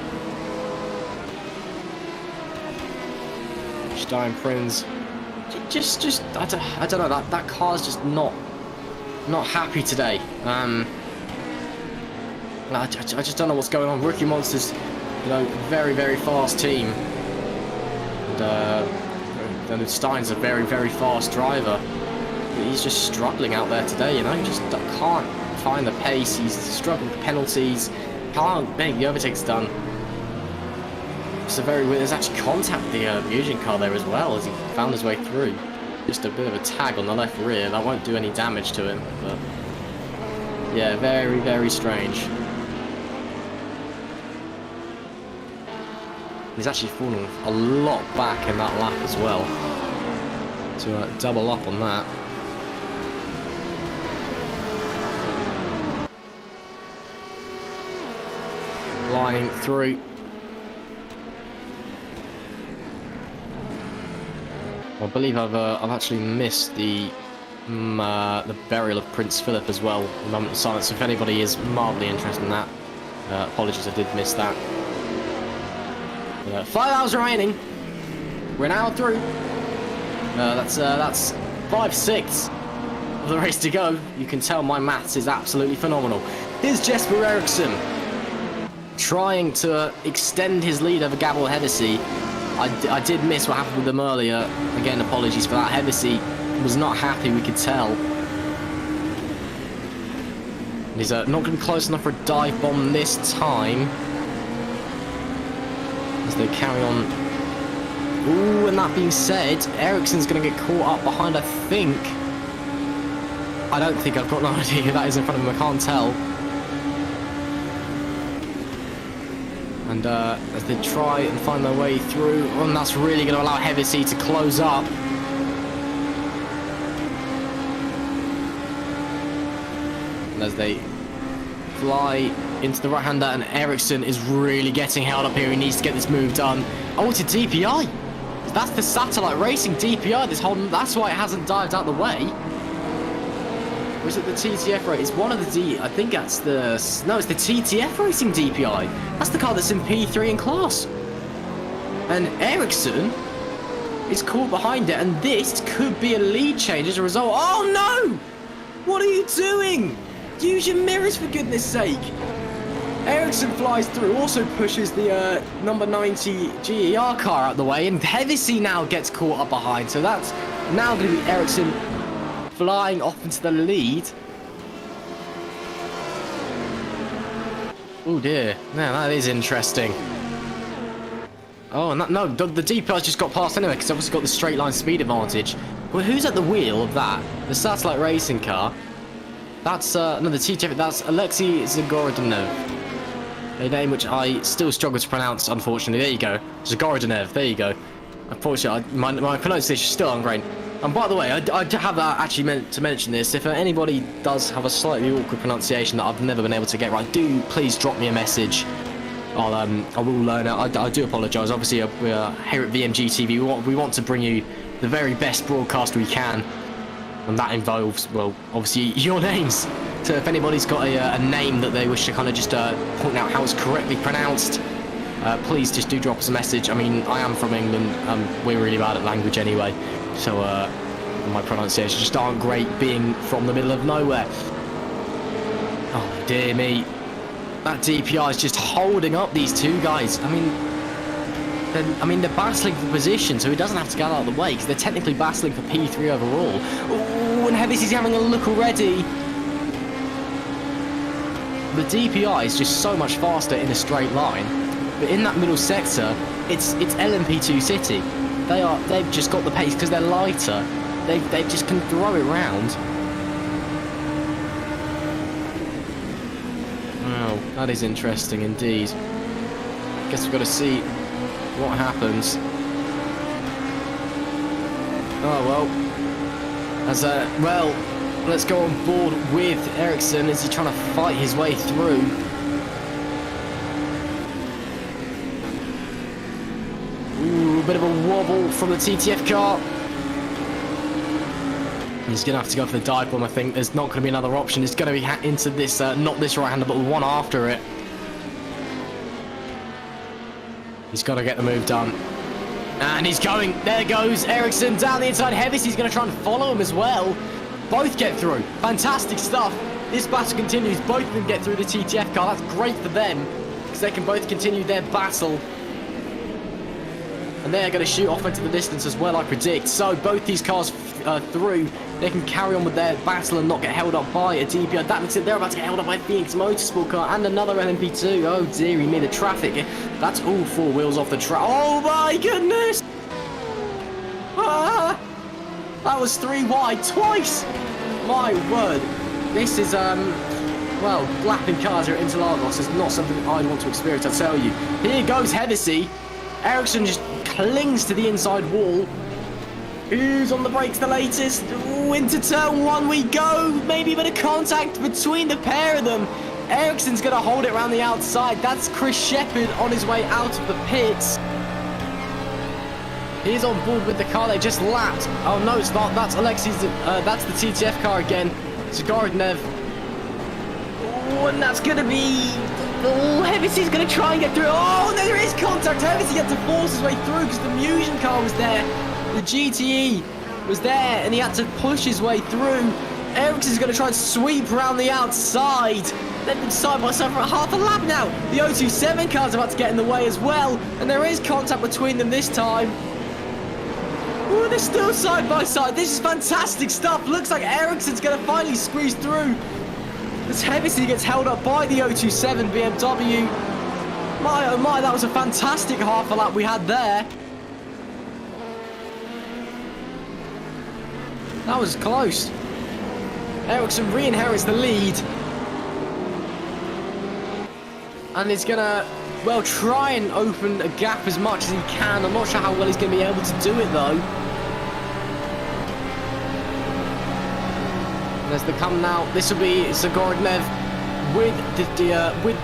Steinprinz, just I don't know, that car's just not happy today. I just don't know what's going on. Rookie Monsters, you know, very, very fast team, and Stein's a very, very fast driver. But he's just struggling out there today, you know. He just can't find the pace. He's struggling with penalties. Can't make the overtakes done. It's a very weird. There's actually contact with the Mugen car there as well as he found his way through. Just a bit of a tag on the left rear. That won't do any damage to him, but yeah, very, very strange. He's actually fallen a lot back in that lap as well to double up on that. Flying through. I believe I've actually missed the burial of Prince Philip as well. A moment of silence. If anybody is mildly interested in that, apologies, I did miss that. 5 hours remaining. We're an hour through. That's 5/6 of the race to go. You can tell my maths is absolutely phenomenal. Here's Jesper Ericsson trying to extend his lead over Gabriel Hevesi. I did miss what happened with them earlier. Again, apologies for that. Hevesi was not happy, we could tell. And he's not going to be close enough for a dive bomb this time. As they carry on. Ooh, and that being said, Ericsson's going to get caught up behind, I think. I don't think, I've got no idea who that is in front of him, I can't tell. And as they try and find their way through, and that's really going to allow Hevesi to close up. And as they fly into the right-hander, and Ericsson is really getting held up here. He needs to get this move done. Oh, it's a DPI. That's the Satellite Racing DPI. That's why it hasn't dived out the way. Or is it the TTF race? It's one of the I think that's the... No, it's the TTF Racing DPI. That's the car that's in P3 in class. And Ericsson is caught behind it, and this could be a lead change as a result. Oh, no! What are you doing? Use your mirrors, for goodness sake. Ericsson flies through, also pushes the number 90 GER car out the way, and Hevesi now gets caught up behind. So that's now going to be Ericsson flying off into the lead. Oh dear, now that is interesting. Oh, no, the DPI's just got past anyway, because obviously got the straight line speed advantage. Well, who's at the wheel of that? The Satellite Racing car. That's another TTF. That's Alexei Zagorodnev, a name which I still struggle to pronounce, unfortunately. There you go, Zagorodnev. There you go. Unfortunately, my pronunciation is still ungrained. And by the way, I have actually meant to mention this. If anybody does have a slightly awkward pronunciation that I've never been able to get right, do please drop me a message. I will learn it. I do apologise. Obviously, we're here at VMG TV. We want to bring you the very best broadcast we can, and that involves, well, obviously your names. So if anybody's got a name that they wish to kind of just point out how it's correctly pronounced, please just do drop us a message. I mean, I am from England. We're really bad at language anyway, so my pronunciations just aren't great, being from the middle of nowhere. Oh dear me. That DPI is just holding up these two guys. I mean, they're battling for position, so he doesn't have to get out of the way, because they're technically battling for P3 overall. Ooh, and Heavy's having a look already. The DPI is just so much faster in a straight line, but in that middle sector, it's LMP2 City. They've just got the pace because they're lighter. They just can throw it round. Wow, that is interesting indeed. Guess we've got to see what happens. Oh well. Let's go on board with Ericsson as he's trying to fight his way through. Ooh, a bit of a wobble from the TTF car. He's going to have to go for the dive bomb, I think. There's not going to be another option. It's going to be into this, not this right-hander, but the one after it. He's got to get the move done. And he's going. There goes Ericsson down the inside. Heavis, he's going to try and follow him as well. Both get through. Fantastic stuff. This battle continues. Both of them get through the TTF car. That's great for them, because they can both continue their battle. And they're going to shoot off into the distance as well, I predict. So both these cars through, they can carry on with their battle and not get held up by a DPI. That looks like they're about to get held up by a Phoenix Motorsport car and another LMP2. Oh dearie me, the traffic. That's all four wheels off the track. Oh my goodness! Ah, that was 3 wide twice! My word. This is, well, lapping cars here at Interlagos is not something I'd want to experience, I tell you. Here goes Hevesy. Ericsson just clings to the inside wall. Who's on the brakes the latest? Ooh, into turn 1 we go. Maybe a bit of contact between the pair of them. Ericsson's going to hold it around the outside. That's Chris Shepherd on his way out of the pits. He's on board with the car they just lapped. Oh no, it's not. That's Alexei's. That's the TTF car again. Zagorodnev. Oh, and that's going to be... Oh, Heavy's going to try and get through. Oh, there is contact. Heavy's had to force his way through because the Musion car was there. The GTE was there, and he had to push his way through. Ericsson's going to try and sweep around the outside. They've been side by side for half a lap now. The 027 car's about to get in the way as well, and there is contact between them this time. Ooh, they're still side by side. This is fantastic stuff. Looks like Ericsson's going to finally squeeze through. As Heavy gets held up by the 027 BMW. My oh my, that was a fantastic half a lap we had there. That was close. Ericsson re-inherits the lead. And he's going to, well, try and open a gap as much as he can. I'm not sure how well he's going to be able to do it, though. As they come now, this will be Zagorodnev with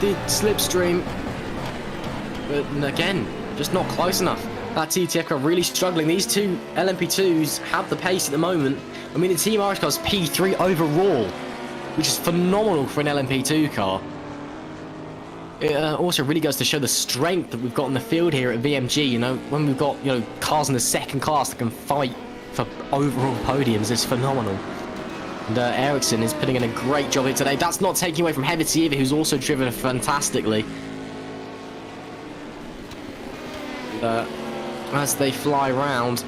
the slipstream, but again, just not close enough. That TTF car really struggling. These two LMP2s have the pace at the moment. I mean, the Team Irish car's P3 overall, which is phenomenal for an LMP2 car. It also really goes to show the strength that we've got in the field here at VMG. You know, when we've got, you know, cars in the second class that can fight for overall podiums, it's phenomenal. And Ericsson is putting in a great job here today. That's not taking away from Heavy either, who's also driven fantastically. As they fly round.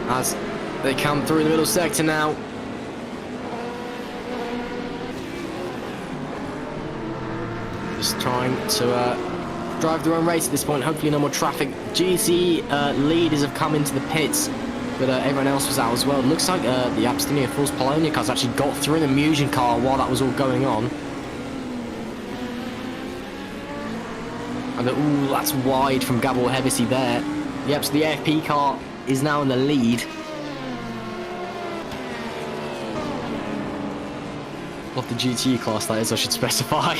As they come through the middle sector now. Just trying to drive their own race at this point. Hopefully no more traffic. GC leaders have come into the pits. but everyone else was out as well. It looks like the Abstinia Force Polonia cars actually got through the Mugen car while that was all going on. And ooh, that's wide from Gabor Hebisi there. Yep, so the AFP car is now in the lead. Of the GT class, that is, I should specify.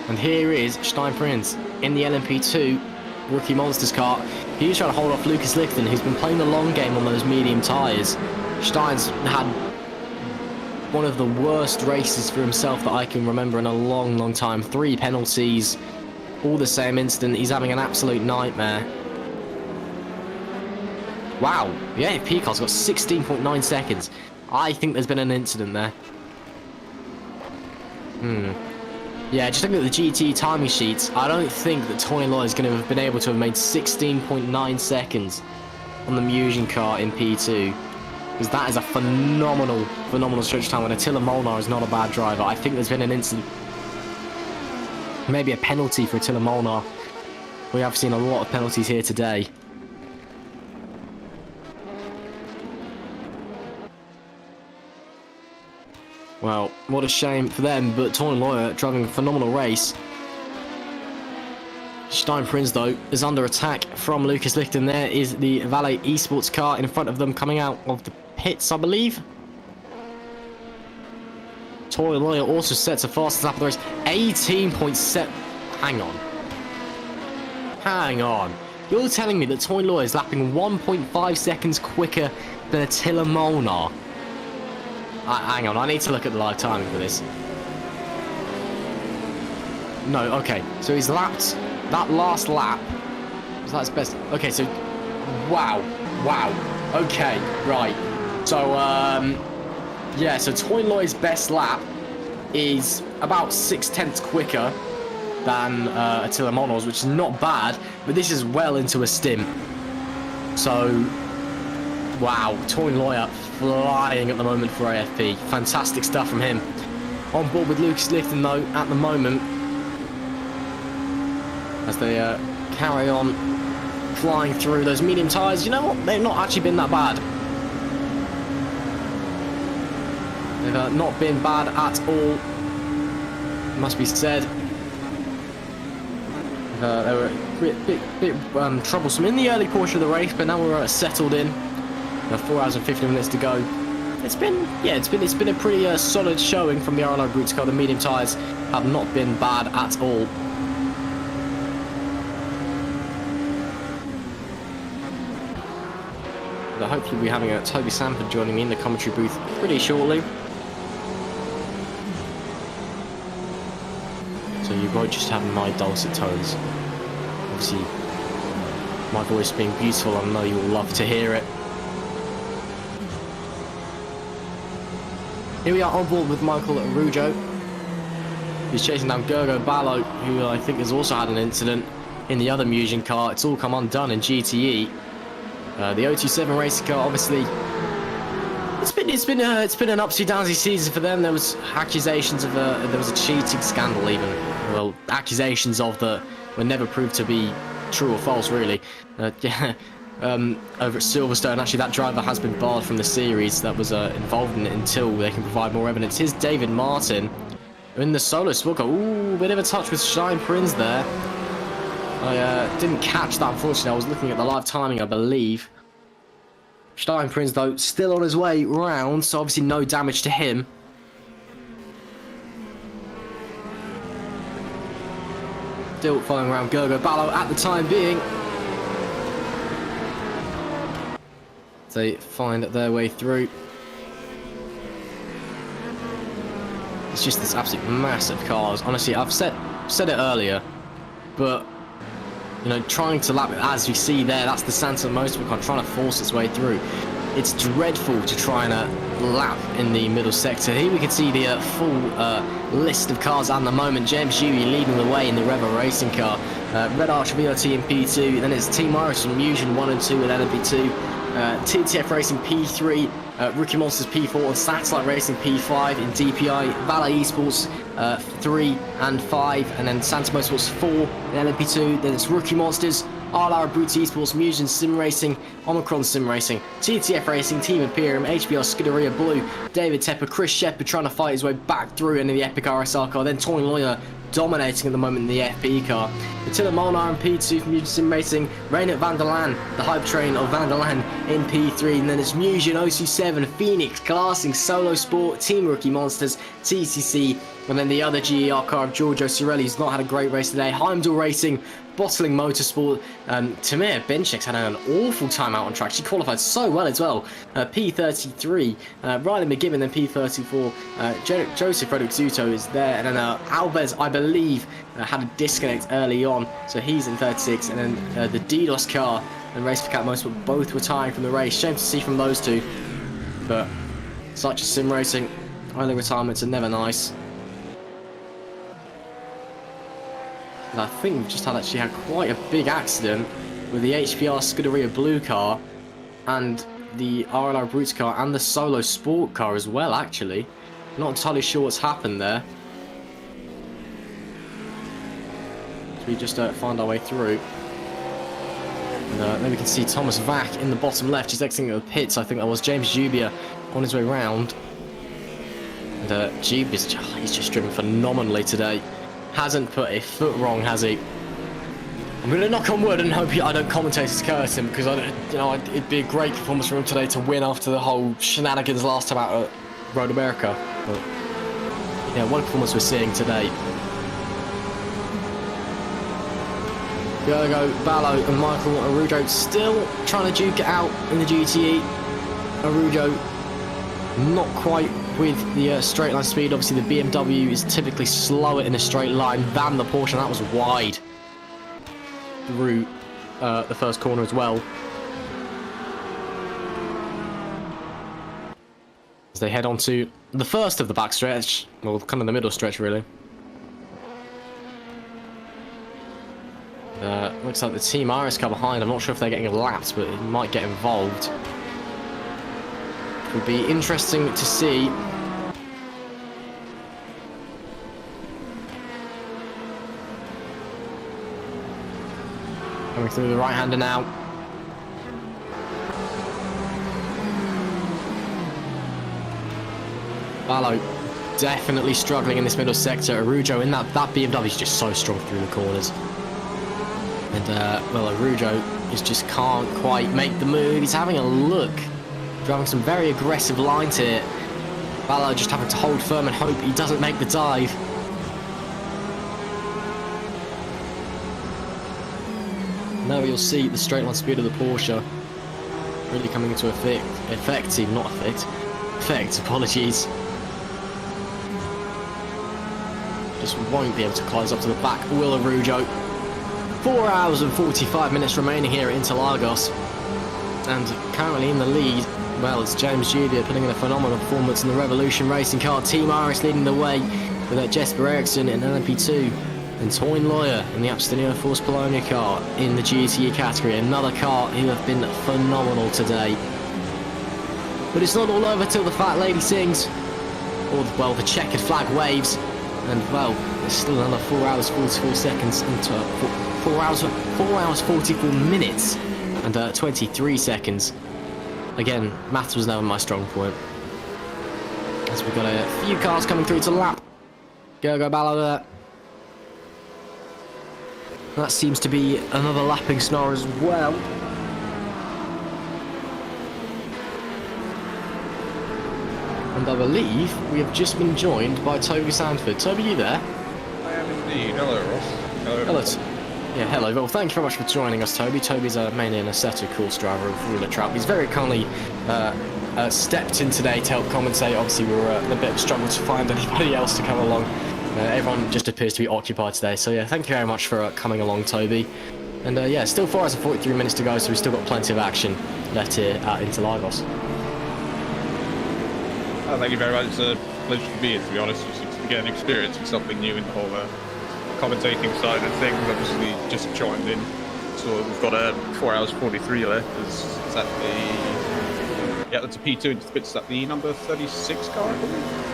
And here is Stein Prinz in the LMP2 Rookie Monsters car. He's trying to hold off Lucas Lichten, who's been playing the long game on those medium tyres. Stein's had one of the worst races for himself that I can remember in a long, long time. 3 penalties, all the same instant. He's having an absolute nightmare. Wow, the AFP car's got 16.9 seconds. I think there's been an incident there. Yeah, just looking at the GT timing sheets, I don't think that Tony Loy is going to have been able to have made 16.9 seconds on the Mugen car in P2. Because that is a phenomenal stretch time, and Attila Molnar is not a bad driver. I think there's been an incident. Maybe a penalty for Attila Molnar. We have seen a lot of penalties here today. Well, what a shame for them, but Tony Loy driving a phenomenal race. Stein Prinz, though, is under attack from Lucas Lichten. There is the Valet Esports car in front of them coming out of the pits, I believe. Tony Loy also sets a fastest lap of the race. 18.7. Hang on. You're telling me that Tony Loy is lapping 1.5 seconds quicker than Attila Molnar? Hang on, I need to look at the live timing for this. No, okay. So he's lapped that last lap. Was that his best? Okay, so... Wow. Okay, right. So, yeah, so Toy Loy's best lap is about 6/10 quicker than Attila Molnar's, which is not bad, but this is well into a stim. So, wow, Toy Loy flying at the moment for AFP. Fantastic stuff from him. On board with Lucas Lichten, though, at the moment, as they carry on flying through those medium tyres. You know what? They've not actually been that bad. They've not been bad at all, must be said. They were a bit troublesome in the early portion of the race, but now we're settled in. 4 hours and 15 minutes to go. It's been a pretty solid showing from the RLO Brutes car. The medium tyres have not been bad at all. But hopefully we'll be having Toby Sanford joining me in the commentary booth pretty shortly. So you won't just have my dulcet tones. Obviously, my voice being beautiful, I know you'll love to hear it. Here we are on board with Michael Rujo. He's chasing down Gergo Ballo, who I think has also had an incident in the other Mugen car. It's all come undone in GTE. The 027 racing car, obviously, it's been an upsy downsy season for them. There was accusations of there was a cheating scandal, even. Well, accusations of that were never proved to be true or false, really. Yeah. Over at Silverstone, actually that driver has been barred from the series that was involved in it until they can provide more evidence. Here's David Martin in the solo Suzuka. Ooh, bit of a touch with Stein Prinz there. I didn't catch that, unfortunately. I was looking at the live timing, I believe. Stein Prinz, though, still on his way round, so obviously no damage to him. Still following around Gergo Ballo at the time being. They find their way through. It's just this absolute mass of cars. Honestly, I've said it earlier, but you know, trying to lap it, as you see there, that's the Santa Motorsport car trying to force its way through. It's dreadful to try and lap in the middle sector. Here we can see the full list of cars at the moment. James Huey leading the way in the Revo racing car. Red Arch VRT in P2. Then it's Team Iris from Mugen 1 and 2 with LMP2. TTF Racing P3 Rookie Monsters P4 and Satellite Racing P5 in DPI, Valet Esports 3 and 5, and then Santa Motorsports 4 in LMP2. Then it's Rookie Monsters, Arlara Brute Esports, Musion Sim Racing, Omicron Sim Racing, TTF Racing, Team Imperium, HBR Scuderia Blue, David Tepper, Chris Shepard trying to fight his way back through into the Epic RSR car, then Toyn Lawyer dominating at the moment in the FP car. Attila Molnar in P2 for Mugen Sim Racing, Reynard van der Laan, the hype train of van der Laan in P3, and then it's Mugen, OC7, Phoenix, Classing, Solo Sport, Team Rookie Monsters, TCC, and then the other GER car of Giorgio Cirelli, who's not had a great race today, Heimdall Racing, Bottling Motorsport, Tamir Benchik's had an awful time out on track. She qualified so well as well. P33, Riley McGibbon, then P34. Joseph Frederick Zuto is there, and then Alves, I believe, had a disconnect early on, so he's in 36, and then the DDoS car and Race for Cat Motorsport both retiring from the race. Shame to see from those two, but such a sim racing, early retirements are never nice. And I think we've just actually had quite a big accident with the HPR Scuderia Blue car and the RLR Brutes car and the Solo Sport car as well, actually. Not entirely sure what's happened there. So we just find our way through. And then we can see Thomas Vack in the bottom left. He's exiting the pits. I think that was James Jubia on his way round. And Jubia's he's just driven phenomenally today. Hasn't put a foot wrong, has he? I'm going to knock on wood and hope I don't commentate his curtain, because it'd be a great performance for him today to win after the whole shenanigans last time out at Road America. But yeah, what a performance we're seeing today. Gergo, Ballo and Michael Arujo still trying to duke it out in the GTE. Arujo not quite with the straight line speed. Obviously the BMW is typically slower in a straight line than the Porsche, and that was wide through the first corner as well. As they head on to the first of the back stretch, well, kind of the middle stretch really. Looks like the Team Iris car behind. I'm not sure if they're getting lapped, but it might get involved. It would be interesting to see. Coming through the right-hander now. Ballo definitely struggling in this middle sector. Arujo in that BMW is just so strong through the corners. And, well, Arujo just can't quite make the move. He's having a look. Driving some very aggressive lines here. Ballo just having to hold firm and hope he doesn't make the dive. Now you'll see the straight line speed of the Porsche really coming into effect, apologies. Just won't be able to close up to the back, will Arujo. 4 hours and 45 minutes remaining here at Interlagos. And currently in the lead, well, it's James Jubia putting in a phenomenal performance in the Revolution Racing car. Team Iris leading the way with Jesper Eriksson in LMP2. And Toyn Lawyer in the Abstenio Force Polonia car in the GTE category. Another car who have been phenomenal today. But it's not all over till the fat lady sings. Or, well, the checkered flag waves. And, well, there's still another 4 hours 44 seconds into 4 hours 44 minutes and 23 seconds. Again, maths was never my strong point. As we've got a few cars coming through to lap. Gergo Ballo there. That seems to be another lapping scenario as well. And I believe we have just been joined by Toby Sanford. Toby, you there? I am indeed. Hello, Ross. Hello. Yeah, hello. Well, thank you very much for joining us, Toby. Toby's mainly an Assetto course driver of Vrolijk Trap. He's very kindly stepped in today to help commentate. Obviously, we were in a bit of a struggle to find anybody else to come along. Everyone just appears to be occupied today. So, yeah, thank you very much for coming along, Toby. And, yeah, still 4 hours and 43 minutes to go, so we've still got plenty of action left here at Interlagos. Oh, thank you very much. It's a pleasure to be here, to be honest. Just again, experiencing something new in the whole commentating side of things. Obviously, just chimed in. So we've got 4 hours 43 left. Is that Yeah, that's a P2 into the pits. Is that the number 36 car, I believe?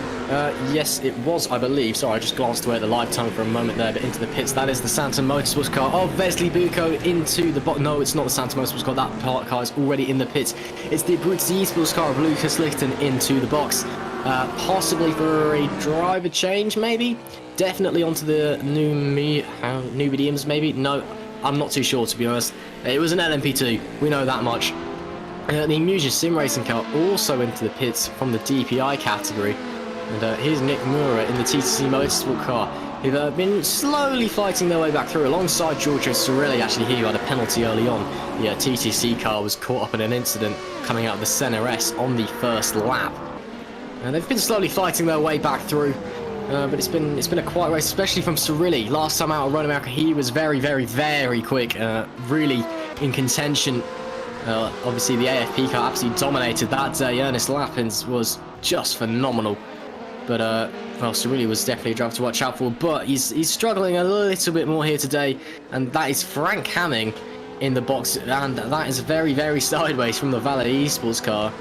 Yes, it was, I believe. Sorry, I just glanced away at the live time for a moment there, but into the pits. That is the Santa Motorsports car of Vesely Bucco into the box. No, it's not the Santa Motorsports car. That car is already in the pits. It's the Abruzzi Esports car of Lucas Lichten into the box. Possibly for a driver change, maybe? Definitely onto the new mediums, maybe? No, I'm not too sure, to be honest. It was an LMP2. We know that much. The Amusia Sim Racing car also into the pits from the DPI category. And here's Nick Mura in the TTC Motorsport car, who've been slowly fighting their way back through alongside Giorgio Sorelli, actually here, who had a penalty early on. The TTC car was caught up in an incident coming out of the Senna S on the first lap. And they've been slowly fighting their way back through, but it's been a quiet race, especially from Sorelli. Last time out of Road America, he was very, very, very quick, really in contention. Obviously, the AFP car absolutely dominated that day. Ernest Lappins was just phenomenal. But, well, Sorelli was definitely a driver to watch out for. But he's struggling a little bit more here today. And that is Frank Hamming in the box. And that is very, very sideways from the Valet Esports car.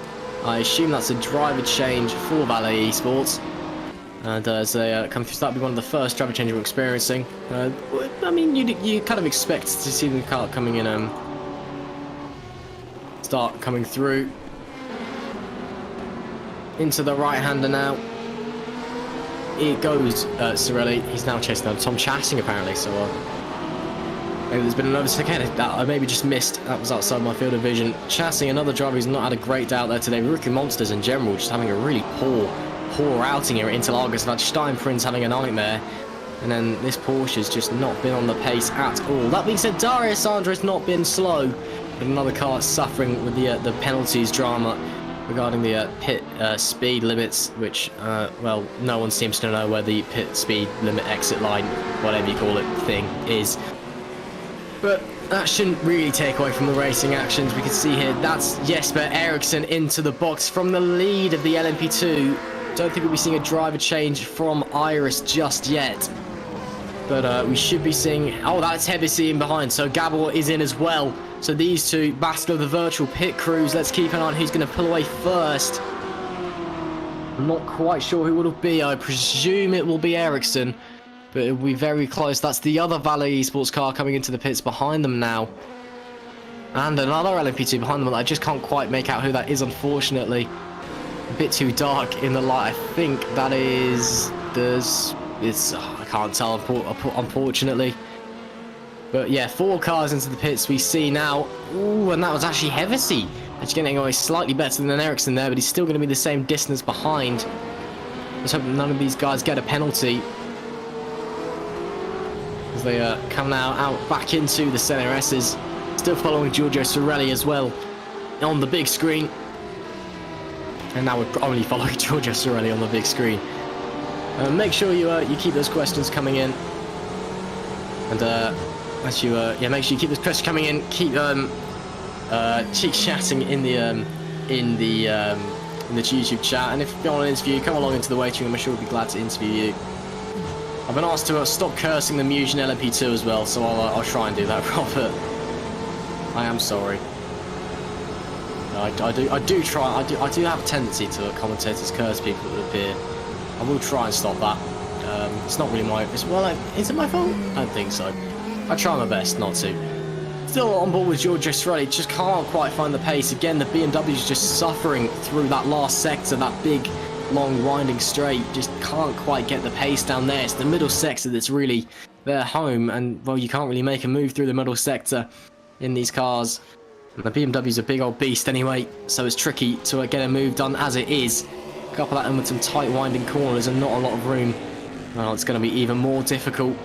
I assume that's a driver change for Valet Esports. And as they come through, that'll be one of the first driver changes we're experiencing. I mean, you kind of expect to see the car coming in, start coming through. Into the right-hander now. Here goes Sorelli. He's now chasing down Tom Chassing, apparently. So maybe there's been another second that I maybe just missed. That was outside my field of vision. Chassing, another driver who's not had a great day out there today. Rookie Monsters in general just having a really poor outing here at Interlagos. We've had Steinprinz having a nightmare. And then this Porsche's just not been on the pace at all. That being said, Dario Sandro's not been slow. But another car suffering with the penalties drama regarding the pit speed limits, which, well, no one seems to know where the pit speed limit exit line, whatever you call it, thing is. But that shouldn't really take away from the racing actions. We can see here, that's Jesper Eriksson into the box from the lead of the LMP2. Don't think we'll be seeing a driver change from Iris just yet. But we should be seeing... Oh, that's Hebisi in behind, so Gabor is in as well. So these two, battle of the virtual pit crews. Let's keep an eye on who's going to pull away first. I'm not quite sure who it will be. I presume it will be Ericsson, but it will be very close. That's the other Valet Esports car coming into the pits behind them now. And another LMP2 behind them. I just can't quite make out who that is, unfortunately. A bit too dark in the light. I think that is... I can't tell, unfortunately. But yeah, 4 cars into the pits we see now. Ooh, and that was actually Hevesi. Actually getting away slightly better than Ericsson there, but he's still going to be the same distance behind. Let's hope none of these guys get a penalty. As they come now out back into the Senna S's. Still following Giorgio Sorelli as well on the big screen. And now we're only following Giorgio Sorelli on the big screen. Make sure you keep those questions coming in. And make sure you keep those questions coming in. Keep chatting in the YouTube chat. And if you want an interview, come along into the waiting room. I'm sure we'll be glad to interview you. I've been asked to stop cursing the Mugen LMP2 as well, so I'll try and do that, Robert. I am sorry. I do try. I do have a tendency to commentators curse people that appear. I will try and stop that. It's not really my... is it my fault? I don't think so. I try my best not to. Still on board with Giorgio Sorelli, just can't quite find the pace. Again, the BMW's just suffering through that last sector, that big, long, winding straight. Just can't quite get the pace down there. It's the middle sector that's really their home, and, well, you can't really make a move through the middle sector in these cars. And the BMW's a big old beast anyway, so it's tricky to get a move done as it is. Couple that in with some tight winding corners and not a lot of room. Well, it's going to be even more difficult.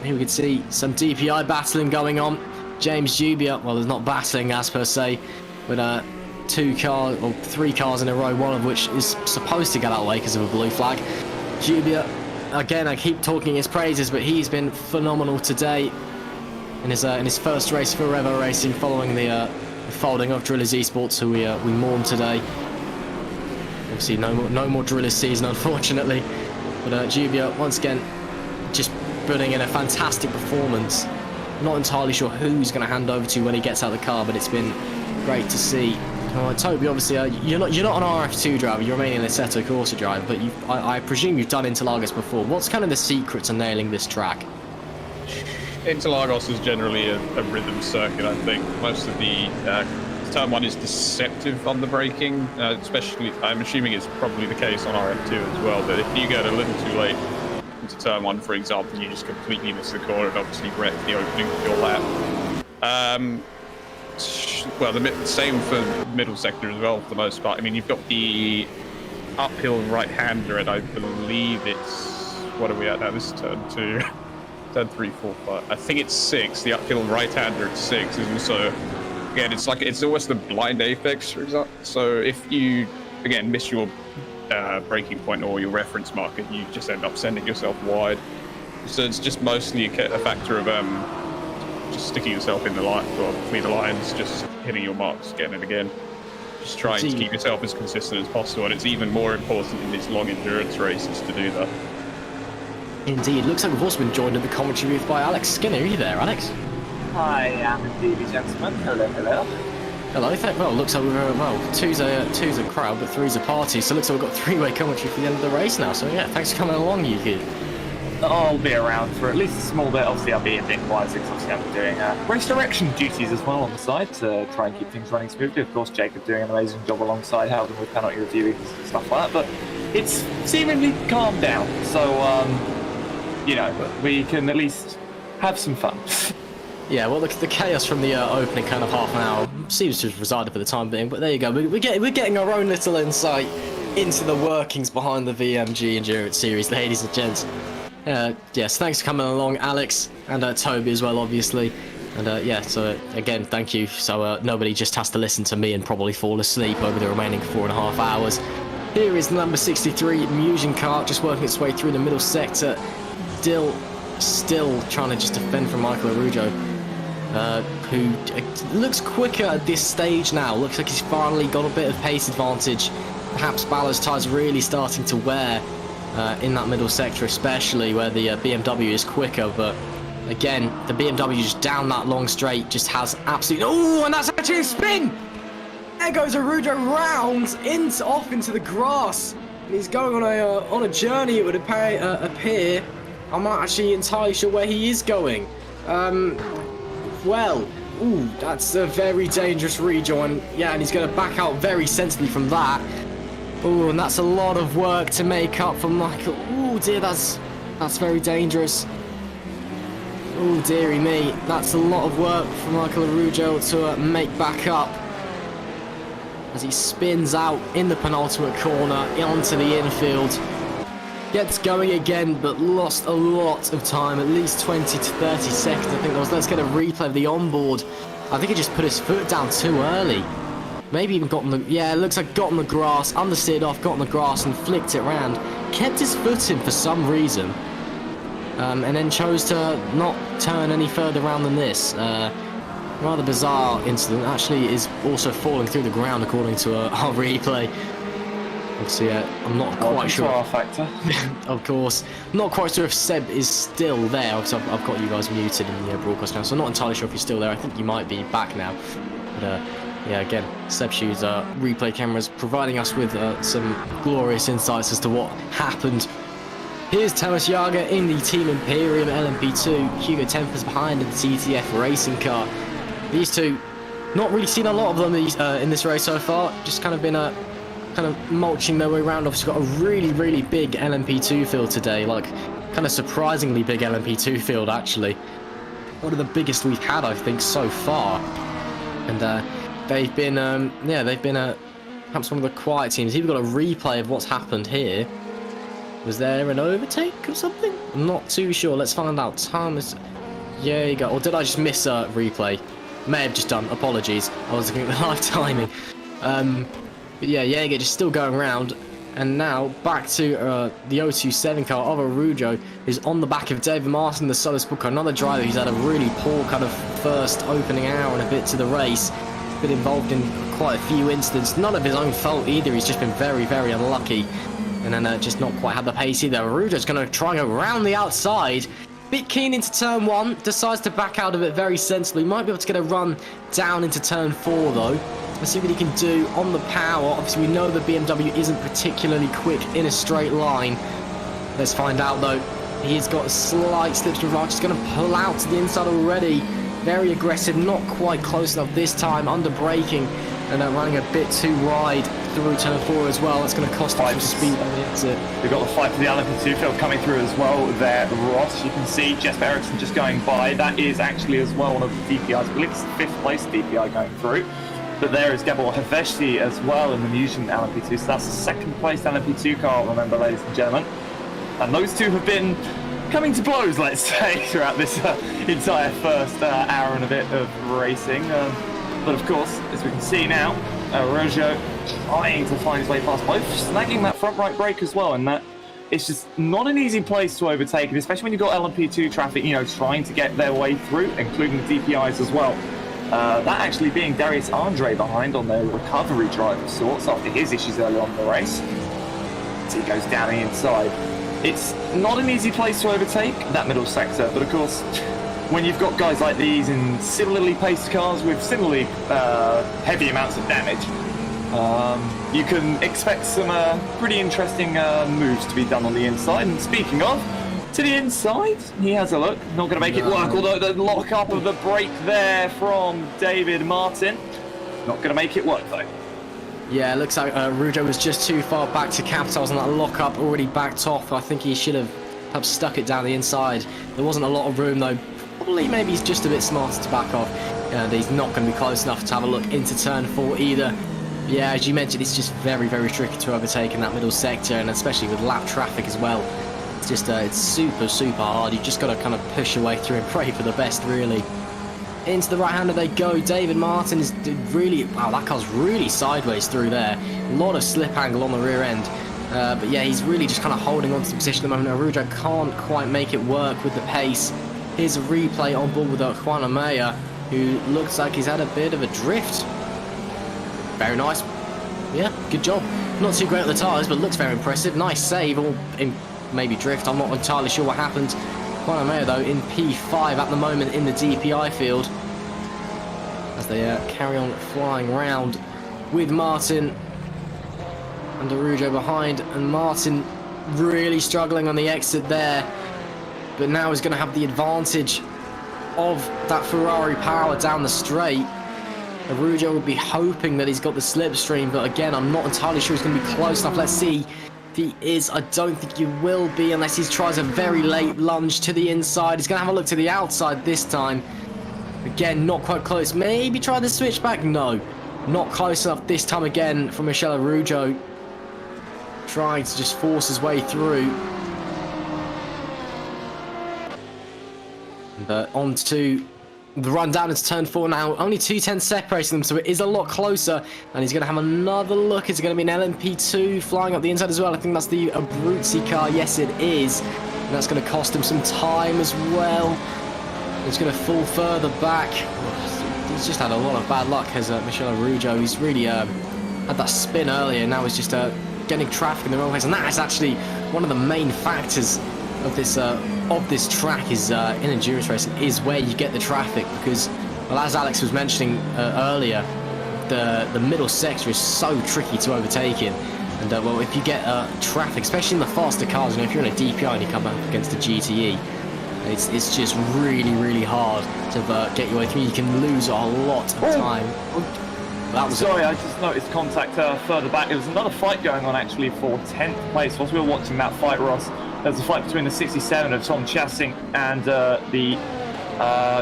Here we can see some DPI battling going on. James Jubia, well, there's not battling as per se, but 3 cars in a row, one of which is supposed to get out of the way because of a blue flag. Jubia, again, I keep talking his praises, but he's been phenomenal today in his first race for Revo Racing, following the folding of Drillers Esports, who we mourn today. Obviously, no more Drillers season, unfortunately. But Jubia, once again, just putting in a fantastic performance. Not entirely sure who he's going to hand over to when he gets out of the car, but it's been great to see Toby, obviously, you're not an RF2 driver. You're mainly an Assetto Corsa driver, but I presume you've done Interlagos before. What's kind of the secret to nailing this track? Interlagos is generally a rhythm circuit, I think. Most of the turn 1 is deceptive on the braking, especially, I'm assuming it's probably the case on RF2 as well, but if you get a little too late into turn 1, for example, you just completely miss the corner and obviously wreck the opening of your lap. Well, the same for middle sector as well, for the most part. I mean, you've got the uphill right-hander, and I believe it's... What are we at now? This is turn 2. Turn 3, 4, 5. I think it's 6. The uphill right-hander at 6 is also... Again, it's almost the blind apex, for example. So if you, again, miss your braking point or your reference marker, you just end up sending yourself wide. So it's just mostly a factor of... just sticking yourself in the line, or between the lines, just hitting your marks again and again. Just trying to keep yourself as consistent as possible, and it's even more important in these long endurance races to do that. Indeed. Looks like we've also been joined in the commentary booth by Alex Skinner. Are you there, Alex? I am indeed, gentlemen. Hello, hello. Hello. Well, looks like we're two's a crowd, but three's a party. So it looks like we've got three-way commentary for the end of the race now. So yeah, thanks for coming along, you kid. I'll be around for at least a small bit. Obviously, I'll be a bit quiet because obviously I'm doing race direction duties as well on the side to try and keep things running smoothly. Of course, Jacob doing an amazing job alongside, helping with penalty reviewing and stuff like that. But it's seemingly calmed down, so you know, we can at least have some fun. Yeah, well, the chaos from the opening kind of half an hour seems to have resided for the time being. But there you go. We're getting our own little insight into the workings behind the VMG Endurance Series, ladies and gents. Yes, thanks for coming along, Alex, and Toby as well, obviously. And yeah, so again, thank you. So nobody just has to listen to me and probably fall asleep over the remaining 4.5 hours. Here is the number 63 Musion car, just working its way through the middle sector. Still trying to just defend from Michael Arujo, who looks quicker at this stage now. Looks like he's finally got a bit of pace advantage. Perhaps Balor's tyres really starting to wear. In that middle sector especially, where the BMW is quicker, but again, the BMW just down that long straight just has absolute... Oh, and that's actually a spin! There goes Arujo round, off into the grass. And he's going on a journey, it would appear. I'm not actually entirely sure where he is going. Well, ooh, that's a very dangerous rejoin. Yeah, and he's going to back out very sensibly from that. Oh, and that's a lot of work to make up for Michael. Oh dear, that's very dangerous. Oh dearie me, that's a lot of work for Michael Arujo to make back up. As he spins out in the penultimate corner onto the infield. Gets going again, but lost a lot of time, at least 20 to 30 seconds I think there was. Let's get a replay of the onboard. I think he just put his foot down too early. Maybe even got on the... Yeah, it looks like got on the grass, understeered off, got on the grass and flicked it round. Kept his foot in for some reason. And then chose to not turn any further around than this. Rather bizarre incident. Actually is also falling through the ground according to our replay. Obviously, I'm not quite sure. rFactor. Of course. Not quite sure if Seb is still there. Obviously, I've got you guys muted in the broadcast now, so I'm not entirely sure if you're still there. I think you might be back now. But, yeah, again, Seb Schou's replay cameras providing us with some glorious insights as to what happened. Here's Thomas Jager in the Team Imperium LMP2. Hugo Tempers behind in the TTF racing car. These two, not really seen a lot of them in this race so far. Just kind of been kind of mulching their way around. Obviously got a really, really big LMP2 field today. Like, kind of surprisingly big LMP2 field, actually. One of the biggest we've had, I think, so far. And, they've been perhaps one of the quiet teams. Even got a replay of what's happened here. Was there an overtake or something? I'm not too sure. Let's find out. Thomas, yeah, you go. Or did I just miss a replay? May have just done. Apologies. I was looking at the live timing. But yeah, Jaeger just still going around. And now back to the 027 car of Arujo, who's on the back of David Martin, the Solus Booker, another driver who's had a really poor kind of first opening hour and a bit to the race. Been involved in quite a few incidents, none of his own fault either. He's just been very, very unlucky, and then just not quite had the pace either. Arujo's going to try and go around the outside, bit keen into turn 1, decides to back out of it very sensibly. Might be able to get a run down into turn 4 though. Let's see what he can do on the power. Obviously, we know the BMW isn't particularly quick in a straight line. Let's find out, though. He's got a slight slipstream advantage. He's going to pull out to the inside already. Very aggressive, not quite close enough this time. Under braking and running a bit too wide through turn 4 as well. That's going to cost him some speed on the exit. We've got the fight for the LMP2 field coming through as well there, Ross. You can see Jesper Eriksson just going by. That is actually as well one of the DPIs. I believe it's the 5th place DPI going through. But there is Gabor Heveshti as well in the Musian LMP2. So that's the 2nd place LMP2 car, remember, ladies and gentlemen. And those two have been coming to blows, let's say, throughout this entire first hour and a bit of racing. But of course, as we can see now, Rojo trying to find his way past both, snagging that front right brake as well, and that it's just not an easy place to overtake, and especially when you've got LMP2 traffic, you know, trying to get their way through, including the DPIs as well. That actually being Darius Andre behind on their recovery drive of sorts after his issues earlier on in the race. So he goes down the inside. It's not an easy place to overtake, that middle sector, but of course, when you've got guys like these in similarly paced cars with similarly heavy amounts of damage, you can expect some pretty interesting moves to be done on the inside. And speaking of, to the inside, he has a look. Not going to make it work, although the lock-up of the brake there from David Martin. Not going to make it work, though. Yeah, it looks like Rujo was just too far back to capitalise on that lock-up, already backed off. I think he should have perhaps stuck it down the inside. There wasn't a lot of room, though. Probably maybe he's just a bit smarter to back off. And he's not going to be close enough to have a look into turn 4 either. Yeah, as you mentioned, it's just very, very tricky to overtake in that middle sector, and especially with lap traffic as well. It's just, it's super, super hard. You've just got to kind of push your way through and pray for the best, really. Into the right-hander they go. David Martin is really... Wow, that car's really sideways through there. A lot of slip angle on the rear end. But yeah, he's really just kind of holding on to the position at the moment. Arujo can't quite make it work with the pace. Here's a replay on board with Juan Amaya, who looks like he's had a bit of a drift. Very nice. Yeah, good job. Not too great at the tyres, but looks very impressive. Nice save, or in maybe drift. I'm not entirely sure what happened. Juan Amaya, though, in P5 at the moment in the DPI field, as they carry on flying round with Martin and Arujo behind, and Martin really struggling on the exit there, but now he's going to have the advantage of that Ferrari power down the straight. Arujo would be hoping that he's got the slipstream, but again, I'm not entirely sure he's going to be close enough. Let's see. He is. I don't think he will be unless he tries a very late lunge to the inside. He's going to have a look to the outside this time. Again, not quite close. Maybe try the switchback. No, not close enough this time again from Michele Arujo. Trying to just force his way through. And on to the run down into turn 4 now. Only 2 tenths separating them, so it is a lot closer. And he's going to have another look. Is it going to be an LMP2 flying up the inside as well? I think that's the Abruzzi car. Yes, it is. And that's going to cost him some time as well. He's going to fall further back. He's just had a lot of bad luck as Michele Arujo. He's really had that spin earlier. Now he's just getting traffic in the wrong place. And that is actually one of the main factors of this track is in endurance racing, is where you get the traffic, because, well, as Alex was mentioning earlier, the middle sector is so tricky to overtake in, and well, if you get traffic, especially in the faster cars, you know, if you're in a DPI and you come up against a GTE, it's just really, really hard to get your way through. You can lose a lot of time. That was Sorry, I just noticed contact further back. There was another fight going on actually for 10th place. Whilst we were watching that fight, Ross, there was a fight between the 67 of Tom Chassing and the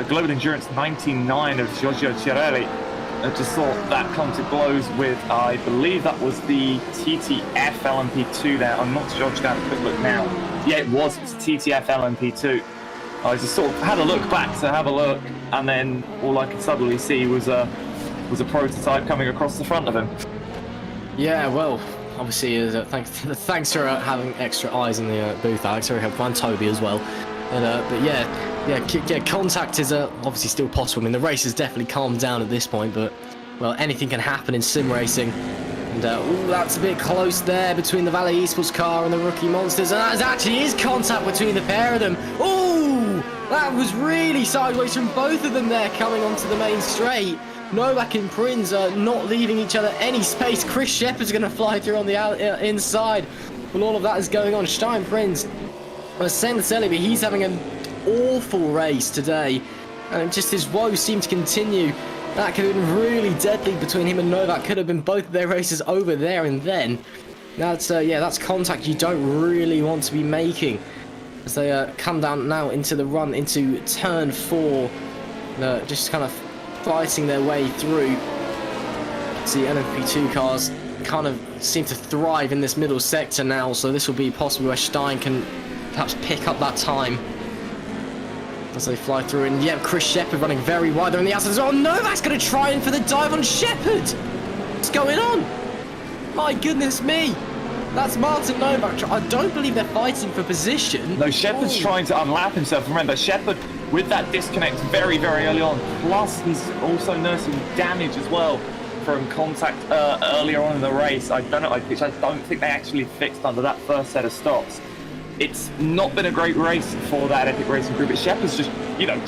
Global Endurance 99 of Giorgio Cirelli. I just saw that come to blows with, I believe that was the TTF LMP2 there. I'm not sure, just have a quick look now. Yeah, it was. It's a TTF LMP2. I just sort of had a look back to have a look, and then all I could suddenly see was a prototype coming across the front of him. Yeah, well, obviously, thanks for having extra eyes in the booth, Alex. Very helpful, and Toby as well. But yeah, contact is obviously still possible. I mean, the race has definitely calmed down at this point, but, well, anything can happen in sim racing. And that's a bit close there between the Valley Esports car and the Rookie Monsters. And that actually is contact between the pair of them. Ooh, that was really sideways from both of them there coming onto the main straight. Novak and Prinz are not leaving each other any space. Chris Shepherd's going to fly through on the inside. Well, all of that is going on. Stein Prinz, same as earlier, but he's having an awful race today. And just his woes seem to continue. That could have been really deadly between him and Novak. Could have been both of their races over there and then. That's that's contact you don't really want to be making. As they come down now into the run into turn 4, just kind of fighting their way through. See, LMP2 cars kind of seem to thrive in this middle sector now, so this will be possibly where Stein can perhaps pick up that time as they fly through. And yeah, Chris Shepherd running very wide there on the outside. Oh, Novak's going to try in for the dive on Shepherd. What's going on? My goodness me. That's Martin Novak. I don't believe they're fighting for position. No, Shepherd's trying to unlap himself. Remember, Shepherd with that disconnect very, very early on. Plus, he's also nursing damage as well from contact earlier on in the race. I don't know, which I don't think they actually fixed under that first set of stops. It's not been a great race for that Epic Racing Group, but Shepherd's just,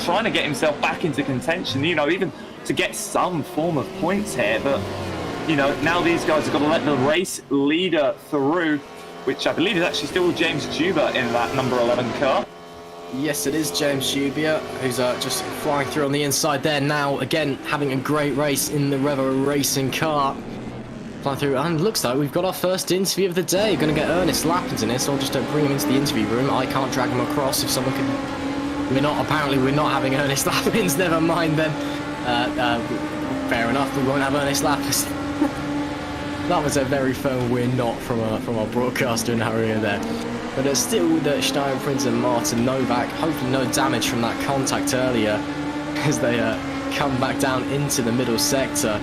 trying to get himself back into contention, even to get some form of points here. But, now these guys have got to let the race leader through, which I believe is actually still James Juba in that number 11 car. Yes, it is James Juba, who's just flying through on the inside there now. Again, having a great race in the Revo Racing car. Flying through, and looks like we've got our first interview of the day. Going to get Ernest Lappins in here, so I'll just bring him into the interview room. I can't drag him across if someone can... Apparently we're not having Ernest Lappins, never mind then. Fair enough, we won't have Ernest Lappins. That was a very firm we're not from our broadcaster in area there. But still, the Stein Prinz and Martin Novak, hopefully no damage from that contact earlier as they come back down into the middle sector.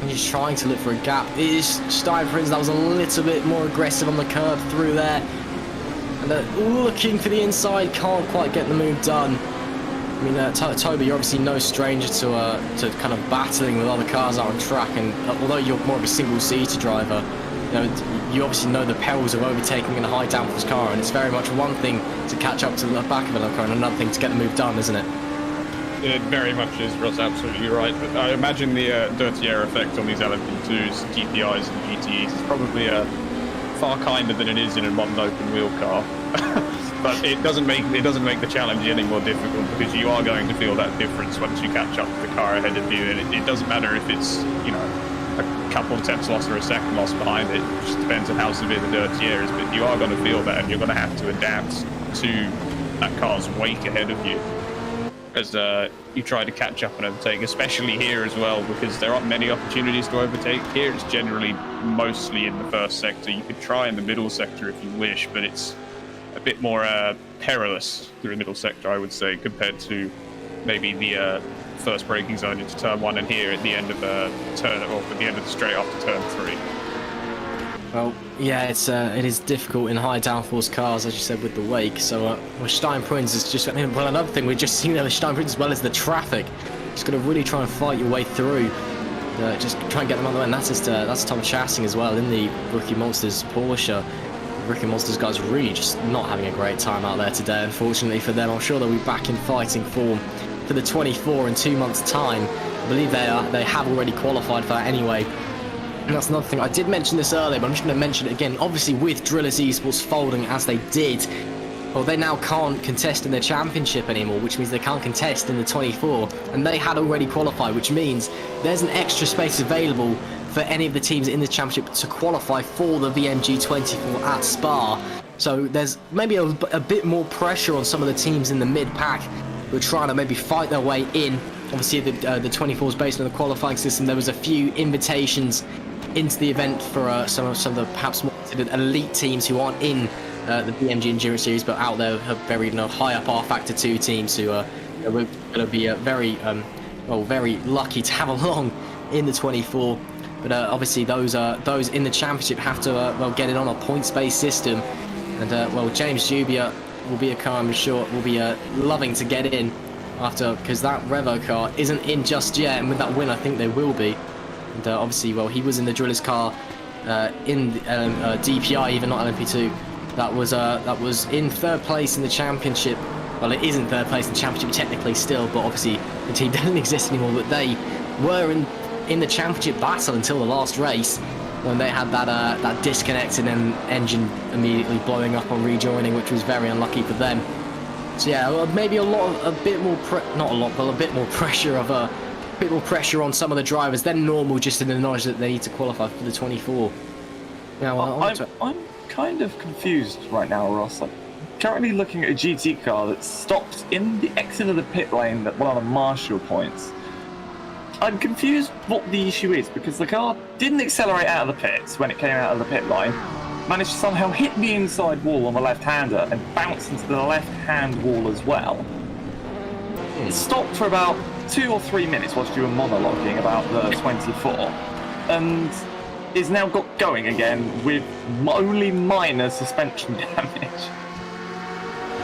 And just trying to look for a gap. It is Stein Prinz that was a little bit more aggressive on the curb through there. And looking for the inside, can't quite get the move done. I mean, Toby, you're obviously no stranger to kind of battling with other cars out on track, and although you're more of a single-seater driver, you obviously know the perils of overtaking in a high downforce car, and it's very much one thing to catch up to the back of another car and another thing to get the move done, isn't it? It very much is, Ross, absolutely right. But I imagine the dirty air effect on these LMP2s, GTIs and GTEs is probably far kinder than it is in a modern open wheel car. But it doesn't make the challenge any more difficult, because you are going to feel that difference once you catch up with the car ahead of you, and it doesn't matter if it's a couple of tenths loss or a second loss behind it. It just depends on how severe the dirty air is, but you are going to feel that, and you're going to have to adapt to that car's wake ahead of you as you try to catch up and overtake, especially here as well, because there aren't many opportunities to overtake here. It's generally mostly in the first sector. You could try in the middle sector if you wish, but it's a bit more perilous through the middle sector, I would say, compared to maybe the first braking zone into turn 1 and here at the end of the turn, or at the end of the straight after turn 3. Well, yeah, it is difficult in high downforce cars, as you said, with the wake. So, Stein Prinz is just... well, another thing we're just seeing there with Stein Prinz as well as the traffic. Just going to really try and fight your way through. Just try and get them on the way. And that's Tom Chassing as well in the Rookie Monsters Porsche. The Rookie Monsters guys really just not having a great time out there today, unfortunately for them. I'm sure they'll be back in fighting form for the 24 in 2 months' time. I believe they have already qualified for that anyway. And that's another thing. I did mention this earlier, but I'm just going to mention it again. Obviously, with Drillers Esports folding as they did, well, they now can't contest in the championship anymore, which means they can't contest in the 24. And they had already qualified, which means there's an extra space available for any of the teams in the championship to qualify for the VMG 24 at Spa. So there's maybe a bit more pressure on some of the teams in the mid-pack who are trying to maybe fight their way in. Obviously, the 24 is based on the qualifying system. There was a few invitations into the event for some of the perhaps more considered elite teams who aren't in the BMG Endurance Series, but out there have very high up rFactor 2 teams who are going to be very lucky to have along in the 24. But obviously those in the championship have to get it on a points-based system, and James Juba will be a car I'm sure will be loving to get in after, because that Revo car isn't in just yet, and with that win I think they will be. And obviously, he was in the Drillers car in DPI, even not LMP2. That was in third place in the championship. Well, it is in third place in the championship technically still, but obviously the team doesn't exist anymore. But they were in the championship battle until the last race, when they had that disconnect and then engine immediately blowing up on rejoining, which was very unlucky for them. So yeah, maybe a bit more pressure on some of the drivers than normal, just in the knowledge that they need to qualify for the 24. Now, I'm kind of confused right now, Ross. I'm currently looking at a GT car that stopped in the exit of the pit lane at one of the Marshall points. I'm confused what the issue is, because the car didn't accelerate out of the pits when it came out of the pit line, managed to somehow hit the inside wall on the left-hander and bounce into the left-hand wall as well. It stopped for about 2 or 3 minutes whilst you were monologuing about the 24, and is now got going again with only minor suspension damage.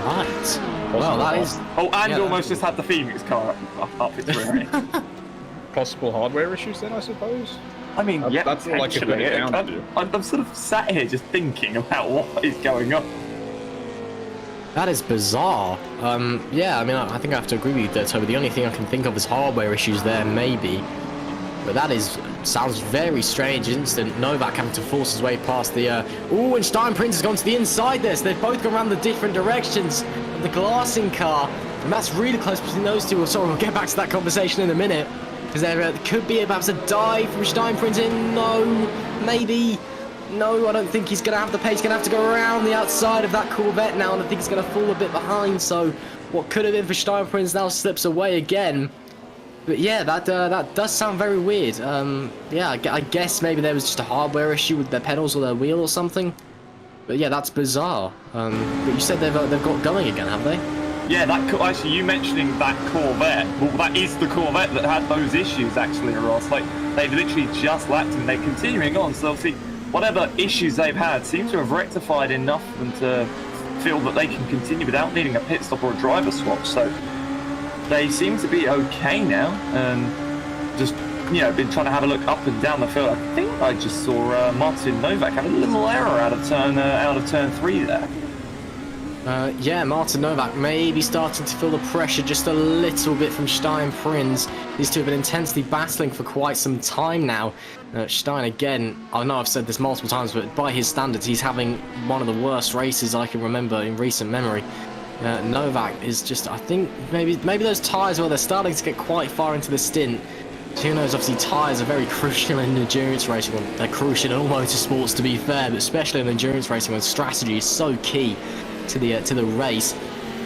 Right. Well, that is... Oh, and almost just had the Phoenix car up its rear end. Possible hardware issues then, I suppose? I mean, yeah, that's all I could put it down to. I'm sort of sat here just thinking about what is going on. That is bizarre. Yeah, I mean, I think I have to agree with you there, Toby. The only thing I can think of is hardware issues there, maybe. But that sounds very strange. Instant Novak having to force his way past the... Ooh, and Steinprinz has gone to the inside there, so they've both gone around the different directions of the glassing car. And that's really close between those two. Sorry, we'll get back to that conversation in a minute. Because there could be perhaps a dive from Steinprinz in. No, maybe. No, I don't think he's going to have the pace. He's going to have to go around the outside of that Corvette now, and I think he's going to fall a bit behind. So what could have been for Steinprinz now slips away again. But yeah, that does sound very weird. Yeah, I guess maybe there was just a hardware issue with their pedals or their wheel or something. But yeah, that's bizarre. But you said they've got going again, have they? Yeah, actually, you mentioning that Corvette, well, that is the Corvette that had those issues, actually, Ross. Like, they've literally just lapped and they're continuing on. So obviously, whatever issues they've had seem to have rectified enough for them to feel that they can continue without needing a pit stop or a driver swap. So they seem to be okay now, and just, you know, been trying to have a look up and down the field. I think I just saw Martin Novak have a little error out of turn 3 there. Yeah, Martin Novak maybe starting to feel the pressure just a little bit from Steinprinz. These two have been intensely battling for quite some time now. Stein, again, I know I've said this multiple times, but by his standards, he's having one of the worst races I can remember in recent memory. Novak is just, I think, maybe those tyres, well, they're starting to get quite far into the stint. So who knows, obviously tyres are very crucial in endurance racing. Well, they're crucial in all motorsports, to be fair, but especially in endurance racing when strategy is so key to the race.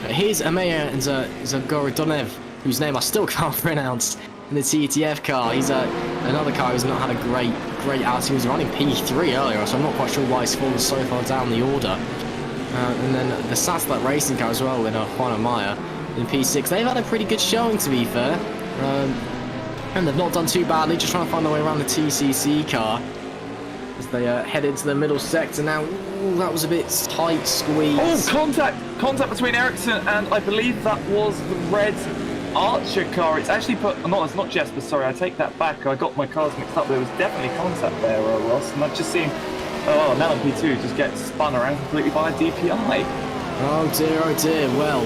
Here's Ameya Zagorodonev, whose name I still can't pronounce, in the TTF car. He's another car who's not had a great outing. He was running P3 earlier, so I'm not quite sure why he's fallen so far down the order. And then the Satellite Racing car as well, with Juan Amaya in P6. They've had a pretty good showing, to be fair. And they've not done too badly, just trying to find their way around the TCC car as they head into the middle sector now. Ooh, that was a bit tight squeeze. Oh, contact between Ericsson and I believe that was the red Archer car. It's actually it's not Jesper, sorry, I take that back. I got my cars mixed up. There was definitely contact there, Ross, and I've just seen Melon P2 just get spun around completely by a DPI. Oh dear, well,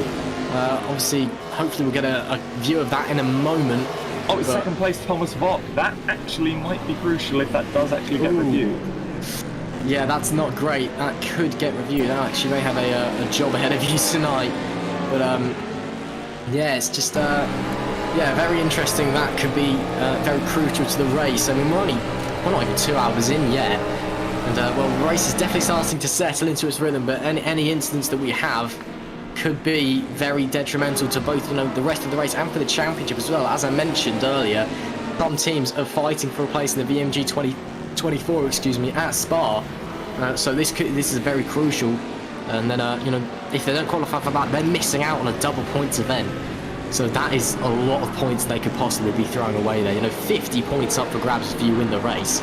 obviously, hopefully we'll get a view of that in a moment. Oh, it's second place Thomas Vogt. That actually might be crucial if that does actually get reviewed. Yeah, that's not great. That could get reviewed. Actually, may have a job ahead of you tonight. But yeah, it's just yeah, very interesting. That could be very crucial to the race. I mean, we're not even 2 hours in yet, and well, the race is definitely starting to settle into its rhythm. But any incidents that we have could be very detrimental to both, you know, the rest of the race and for the championship as well. As I mentioned earlier, some teams are fighting for a place in the VMG 2024, at Spa. So this is very crucial. And then, you know, if they don't qualify for that, they're missing out on a double points event. So that is a lot of points they could possibly be throwing away there. You know, 50 points up for grabs if you win the race.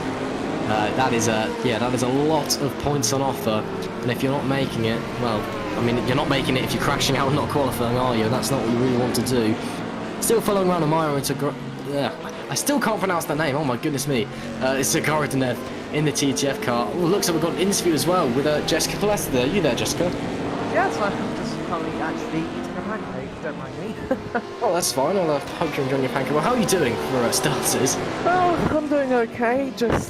That is a lot of points on offer. And if you're not making it, well, I mean, you're not making it if you're crashing out and not qualifying, are you? That's not what you really want to do. Still following around Amaya into... I still can't pronounce that name. Oh my goodness me. It's Zagorodonev in the TTF car. Oh, looks like we've got an interview as well with Jessica Palesta there. Are you there, Jessica? Yes, I'm just coming actually to the pancake. don't mind me. Oh, that's fine. I hope you're enjoying your pancake. Well, how are you doing for starters? Well, I'm doing okay. Just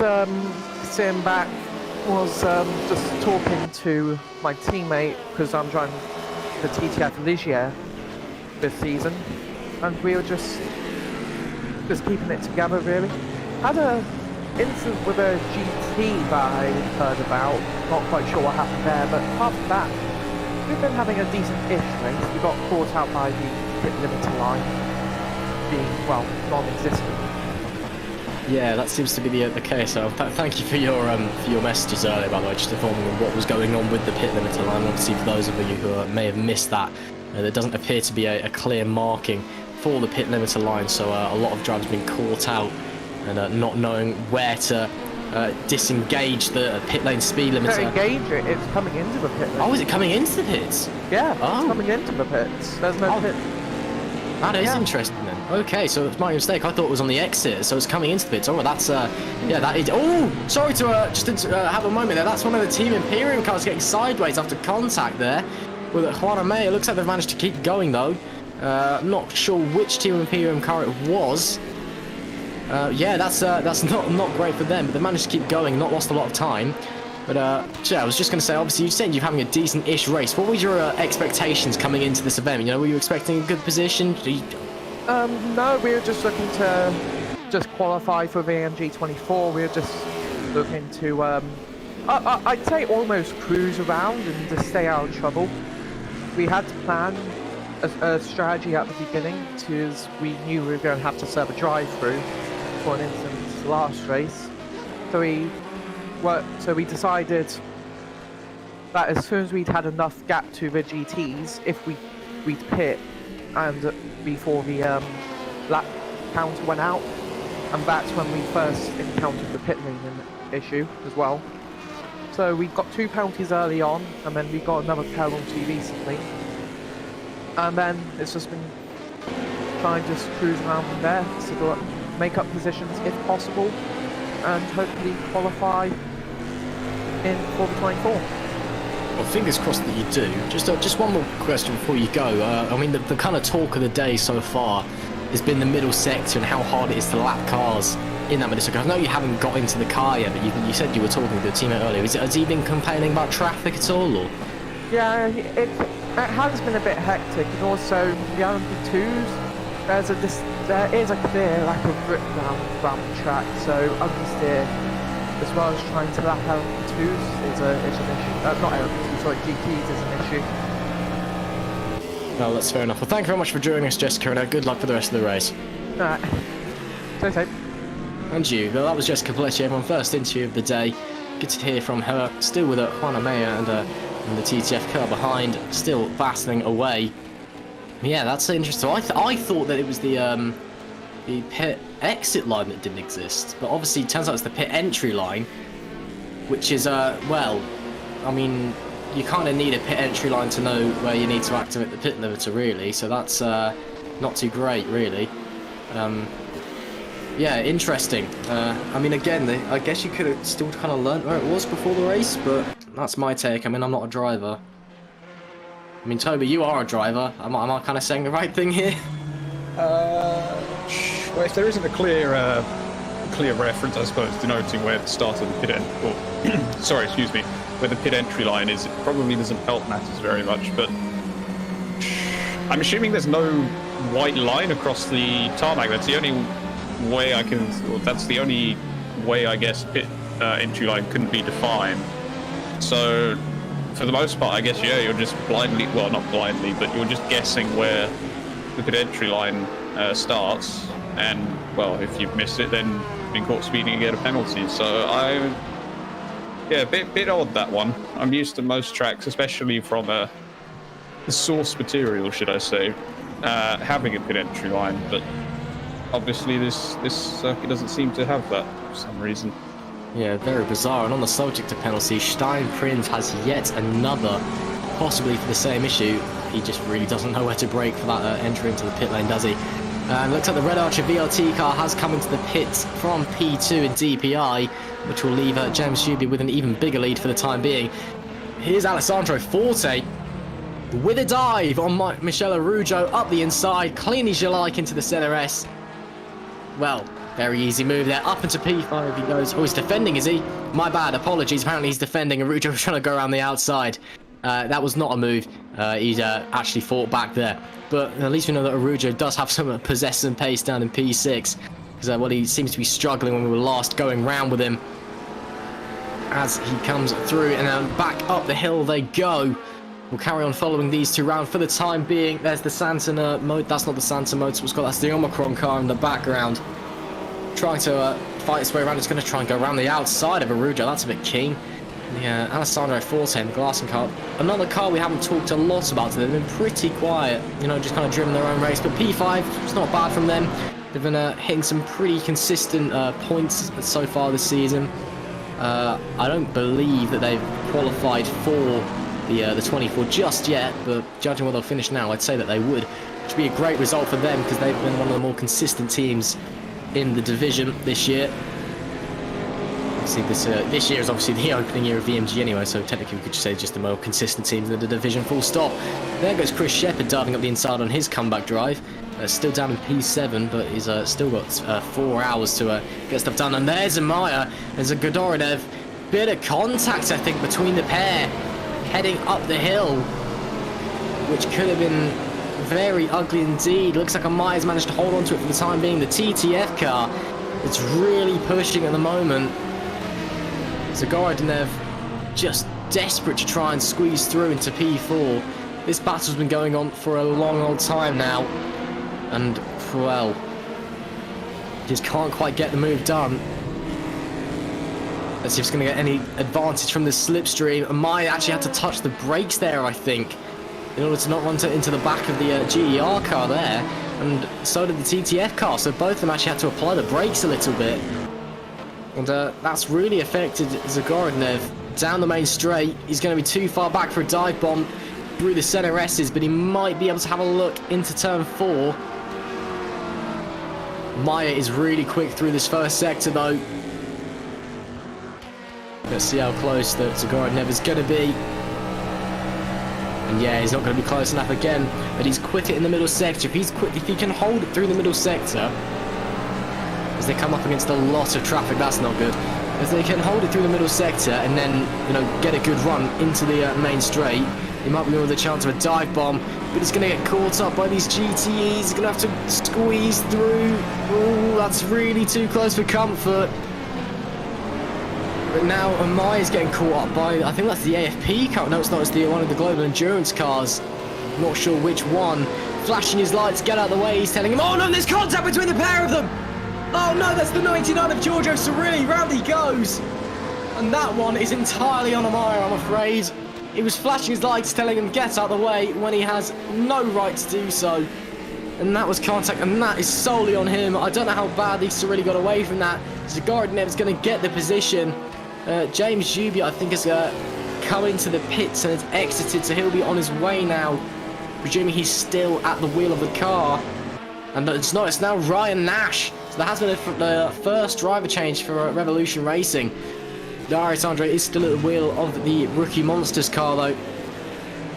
sitting back. Was just talking to my teammate because I'm driving the TTF Ligier this season, and we were just keeping it together really. Had a incident with a GT that I heard about. Not quite sure what happened there, but apart from that, we've been having a decent-ish race. We got caught out by the pit limiter line being, well, non-existent. Yeah, that seems to be the case. So thank you for your messages earlier, by the way, just informing them what was going on with the pit limiter line. Obviously, for those of you who may have missed that, there doesn't appear to be a clear marking for the pit limiter line, so a lot of drivers have been caught out and not knowing where to disengage the pit lane speed limiter. Don't engage it, it's coming into the pit lane. Oh, is it coming into the pits? Yeah, Oh. it's coming into the pits. There's no pit. That is interesting then. Okay, so it's my mistake. I thought it was on the exit, so it's coming into the pits. Oh, that's yeah, that is. Oh, sorry to have a moment there. That's one of the Team Imperium cars getting sideways after contact there with Juana May. It looks like they've managed to keep going though. Not sure which Team Imperium car it was. Yeah, that's not great for them, but they managed to keep going, not lost a lot of time. But yeah, I was just going to say, obviously, you said you're having a decent-ish race. What were your expectations coming into this event? You know, were you expecting a good position? No, we were just looking to just qualify for VMG 24. We were just looking to, I'd say almost cruise around and just stay out of trouble. We had to plan a strategy at the beginning because we knew we were going to have to serve a drive-through for an instance last race. So we decided that as soon as we'd had enough gap to the GTs, if we'd pit and before the lap counter went out, and that's when we first encountered the pit lane issue as well. So we got 2 penalties early on, and then we got another penalty recently, and then it's just been trying to just cruise around from there to go up, make up positions if possible, and hopefully qualify in for the 24. Well, fingers crossed that you do. Just one more question before you go. I mean, the kind of talk of the day so far has been the middle sector and how hard it is to lap cars in that middle sector. I know you haven't got into the car yet, but you said you were talking to the teammate earlier. Has he been complaining about traffic at all? Or? Yeah, it has been a bit hectic, and also the LMP2s, there is a clear lack of grip around the track, so understeer as well as trying to lap LMP2s is an issue. Not LMP2s, sorry, GTs is an issue. No, that's fair enough. Well, thank you very much for joining us, Jessica, and good luck for the rest of the race. Alright. Stay safe. And you. Well, that was Jessica Paletti, everyone. First interview of the day. Good to hear from her. Still with Juana Maya and the TTF car behind, still battling away. Yeah, that's interesting. I thought that it was the pit exit line that didn't exist, but obviously it turns out it's the pit entry line, which is well, I mean, you kind of need a pit entry line to know where you need to activate the pit limiter, really. So that's not too great, really. Yeah, interesting. I mean, again, I guess you could have still kind of learnt where it was before the race, but that's my take. I mean, I'm not a driver. I mean, Toby, you are a driver. Am I kind of saying the right thing here? Well, if there isn't a clear reference, I suppose, denoting where the start of the pit sorry, excuse me, where the pit entry line is, it probably doesn't help matters very much. But I'm assuming there's no white line across the tarmac. That's the only way I can. Well, that's the only way I guess pit entry line couldn't be defined. So, for the most part, I guess, yeah, you're just blindly, well, not blindly, but you're just guessing where the pit entry line starts, and, well, if you've missed it, then you've been caught speeding and get a penalty. So, yeah, a bit odd, that one. I'm used to most tracks, especially from the source material, should I say, having a pit entry line, but obviously this circuit doesn't seem to have that for some reason. Yeah, very bizarre. And on the subject of penalties, Steinprinz has yet another, possibly for the same issue. He just really doesn't know where to brake for that entry into the pit lane, does he? And looks like the Red Archer VRT car has come into the pits from P2 in DPI, which will leave James Shuby with an even bigger lead for the time being. Here's Alessandro Forte with a dive on Michele Araujo up the inside, clean as you like into the center S. Well, very easy move there, up into P5 he goes. Oh, he's defending, is he? My bad, apologies, apparently he's defending. Araujo was trying to go around the outside. That was not a move. He actually fought back there. But at least we know that Araujo does have some possess and pace down in P6. Because, well, he seems to be struggling when we were last going round with him. As he comes through and then back up the hill they go. We'll carry on following these two round for the time being. There's the Santa mode. That's not the Santa Motorsports car. That's the Omicron car in the background. Trying to fight its way around. It's going to try and go around the outside of Araujo. That's a bit keen. The Alessandro Forte in the Glassing car. Another car we haven't talked a lot about. They've been pretty quiet. You know, just kind of driven their own race. But P5, it's not bad from them. They've been hitting some pretty consistent points so far this season. I don't believe that they've qualified for the 24 just yet, but judging where they'll finish now, I'd say that they would. Which would be a great result for them because they've been one of the more consistent teams in the division this year. See, this year is obviously the opening year of VMG anyway, so technically we could just say just the more consistent teams in the division, full stop. There goes Chris Shepherd diving up the inside on his comeback drive. Still down in P7, but he's still got 4 hours to get stuff done. And there's Amaya, there's a Godorinev. Bit of contact, I think, between the pair heading up the hill, which could have been very ugly indeed. Looks like Amaya's managed to hold on to it for the time being. The TTF car, it's really pushing at the moment. Zagorodnev just desperate to try and squeeze through into P4. This battle's been going on for a long old time now. And, well, just can't quite get the move done. Let's see if it's going to get any advantage from the slipstream. Amaya actually had to touch the brakes there, I think, in order to not run into the back of the GER car there. And so did the TTF car, so both of them actually had to apply the brakes a little bit. And that's really affected Zagorodnev down the main straight. He's going to be too far back for a dive bomb through the center S's, but he might be able to have a look into turn 4. Maya is really quick through this first sector though. Let's see how close that Zagorodnev is going to be. And yeah, he's not going to be close enough again, but he's quicker in the middle sector. If he can hold it through the middle sector, as they come up against a lot of traffic, that's not good. If they can hold it through the middle sector and then, you know, get a good run into the main straight, he might be with a chance of a dive bomb, but he's going to get caught up by these GTEs. He's going to have to squeeze through. Ooh, that's really too close for comfort. But now Amaya's getting caught up by, I think that's the AFP car. No, it's not. It's one of the Global Endurance cars. Not sure which one. Flashing his lights, get out of the way. He's telling him, oh no, there's contact between the pair of them. Oh no, that's the 99 of Giorgio Cirilli. Round he goes. And that one is entirely on Amaya, I'm afraid. He was flashing his lights, telling him get out of the way when he has no right to do so. And that was contact, and that is solely on him. I don't know how badly Cirilli got away from that. Zagorodnev's going to get the position. James Juby, I think, has come into the pits and has exited, so he'll be on his way now. Presuming he's still at the wheel of the car. And it's not, it's now Ryan Nash. So there has been the first driver change for Revolution Racing. Darius Andre is still at the wheel of the Rookie Monsters car though.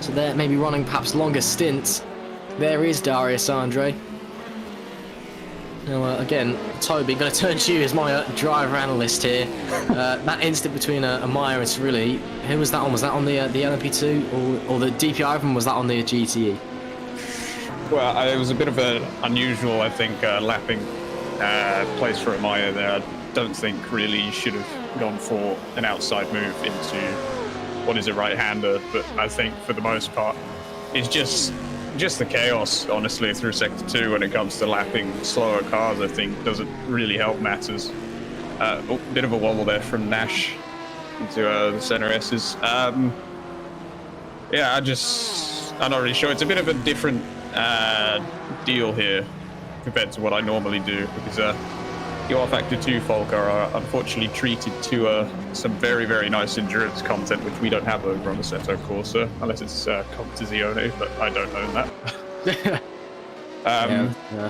So they're maybe running perhaps longer stints. There is Darius Andre. Now again, Toby, going to turn to you as my driver analyst here. That instant between Amaya and Cirilli, who was that on? Was that on the LMP2 or the DPI one? Was that on the GTE? Well, it was a bit of an unusual, I think, lapping place for Amaya there. I don't think really you should have gone for an outside move into what is a right-hander, but I think for the most part, it's just the chaos, honestly, through Sector 2 when it comes to lapping slower cars. I think doesn't really help matters. Bit of a wobble there from Nash into the center S's. Yeah, I'm not really sure. It's a bit of a different deal here compared to what I normally do, because the rFactor 2 Folk are unfortunately treated to some very, very nice endurance content, which we don't have over on the Seto Corsa, unless it's Competizione, but I don't own that.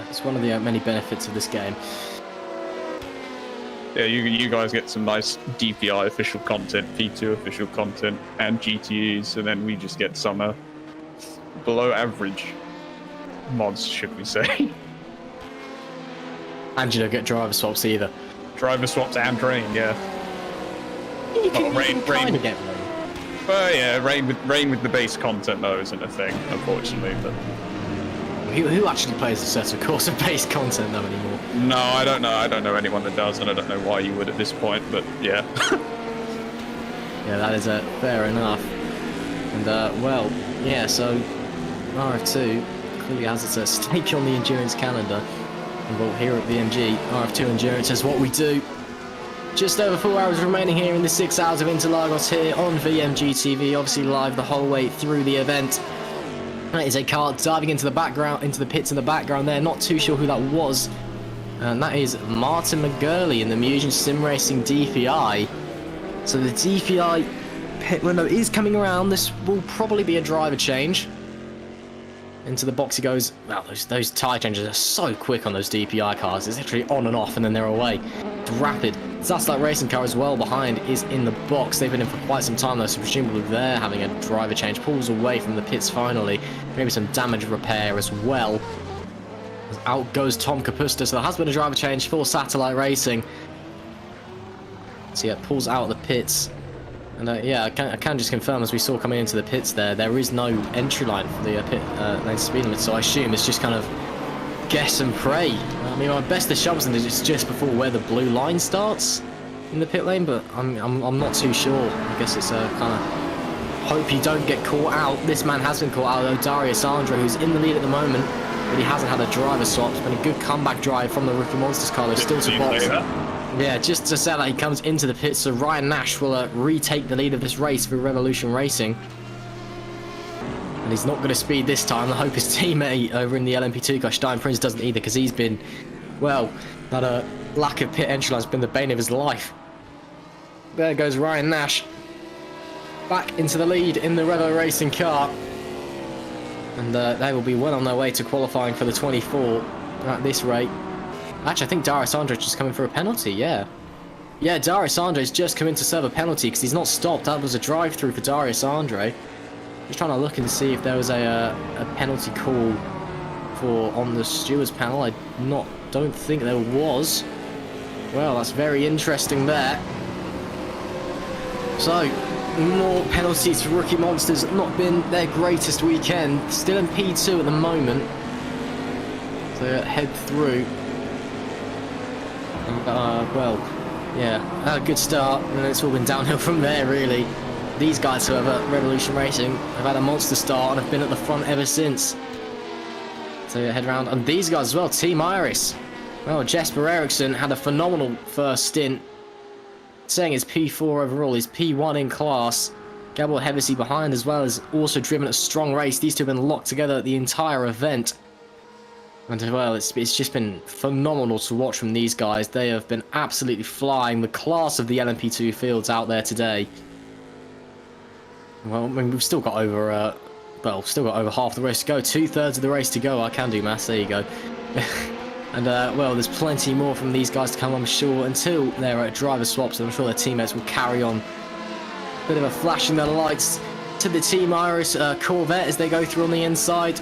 It's one of the many benefits of this game. Yeah, you guys get some nice DPI official content, P2 official content, and GTEs, and then we just get some below average mods, should we say. And you don't get driver swaps either. Driver swaps and rain, yeah. You can, rain kind of get rain. Well, yeah, rain with the base content though isn't a thing, unfortunately. But Who actually plays a set of course of base content though anymore? no, I don't know. I don't know anyone that does, and I don't know why you would at this point. But yeah. Yeah, that is fair enough. And well, yeah. So RF2 clearly has its stake on the endurance calendar. And well, here at VMG, RF2 endurance is what we do. Just over 4 hours remaining here in the 6 hours of Interlagos here on VMG TV, obviously live the whole way through the event. That is a car diving into the background, into the pits in the background there. Not too sure who that was. And that is Martin McGurley in the Mugen Sim Racing DPI. So the DPI pit window is coming around. This will probably be a driver change. Into the box he goes. Wow, those tyre changes are so quick on those DPI cars. It's literally on and off and then they're away. It's rapid. That racing car as well behind is in the box. They've been in for quite some time though, so presumably they're having a driver change. Pulls away from the pits finally. Maybe some damage repair as well. Out goes Tom Capusta. So there has been a driver change for Satellite Racing. So yeah, pulls out of the pits. And yeah, I can just confirm, as we saw coming into the pits there is no entry line for the pit lane speed limit, so I assume it's just kind of guess and pray. I mean, my best assumption is it's just before where the blue line starts in the pit lane, but I'm not too sure. I guess it's a kind of hope you don't get caught out. This man has been caught out, though. Darius Andre, who's in the lead at the moment, but he hasn't had a driver swap. It's been a good comeback drive from the Rookie Monsters car. They're still to box. Yeah, just to say that he comes into the pits, so Ryan Nash will retake the lead of this race for Revolution Racing. And he's not going to speed this time. I hope his teammate over in the LMP2 car, Stein Prince, doesn't either, because he's been, well, that lack of pit entry line has been the bane of his life. There goes Ryan Nash. Back into the lead in the Revo Racing car. And they will be well on their way to qualifying for the 24 at this rate. Actually, I think Darius Andre's just coming for a penalty, yeah. Yeah, Darius Andre's just come in to serve a penalty because he's not stopped. That was a drive-through for Darius Andre. Just trying to look and see if there was a penalty call for on the stewards panel. I don't think there was. Well, that's very interesting there. So, more penalties for Rookie Monsters. Not been their greatest weekend. Still in P2 at the moment. So head through. Well, yeah, a good start, and it's all been downhill from there, really. These guys, however, Revolution Racing, have had a monster start and have been at the front ever since. So head round, and these guys as well, Team Iris. Well, Jesper Eriksson had a phenomenal first stint, saying his P4 overall, his P1 in class. Gabriel Hevesy behind as well, has also driven a strong race. These two have been locked together the entire event. And well, it's just been phenomenal to watch from these guys. They have been absolutely flying. The class of the LMP2 fields out there today. Well, I mean, we've still got over, over half the race to go. 2/3 of the race to go. I can do maths. There you go. And well, there's plenty more from these guys to come, I'm sure, until they're driver swaps. And I'm sure their teammates will carry on. Bit of a flashing their lights to the Team Iris Corvette as they go through on the inside.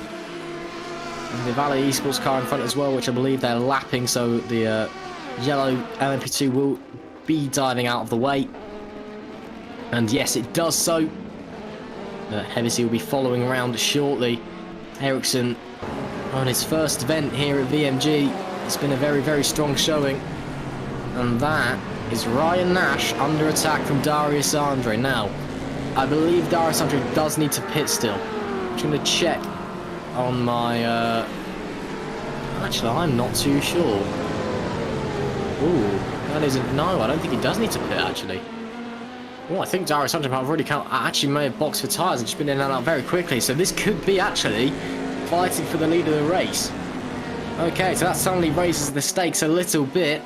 And the Valley Esports car in front as well, which I believe they're lapping, so the yellow LMP2 will be diving out of the way. And yes, it does so. Hevesy will be following around shortly. Eriksson on his first event here at VMG. It's been a very, very strong showing. And that is Ryan Nash under attack from Darius Andre. Now, I believe Darius Andre does need to pit still. I'm just going to check on my actually, I'm not too sure. Ooh, that isn't. No, I don't think he does need to pit actually. Oh, I think Darius Andre actually may have boxed for tyres and just been in and out very quickly. So this could be actually fighting for the lead of the race. Okay, so that suddenly raises the stakes a little bit.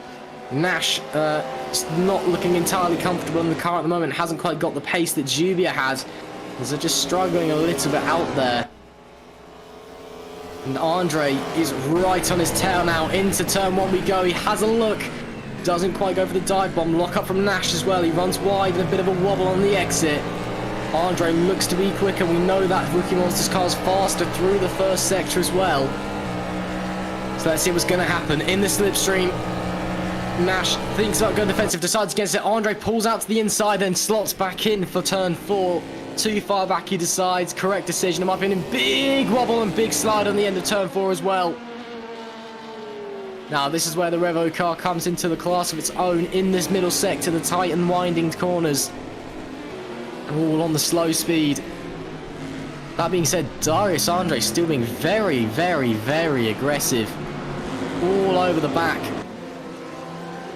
Nash not looking entirely comfortable in the car at the moment. Hasn't quite got the pace that Jubia has. So just struggling a little bit out there. And Andre is right on his tail now. Into turn one we go. He has a look. Doesn't quite go for the dive bomb. Lock up from Nash as well. He runs wide and a bit of a wobble on the exit. Andre looks to be quicker. We know that Rookie Monsters car is faster through the first sector as well. So let's see what's going to happen in the slipstream. Nash thinks about going defensive, decides against it. Andre pulls out to the inside, then slots back in for turn 4. Too far back, he decides. Correct decision, in my opinion. Big wobble and big slide on the end of turn 4 as well. Now, this is where the Revo car comes into the class of its own in this middle sector, the tight and winding corners. All on the slow speed. That being said, Darius Andre still being very, very, very aggressive. All over the back.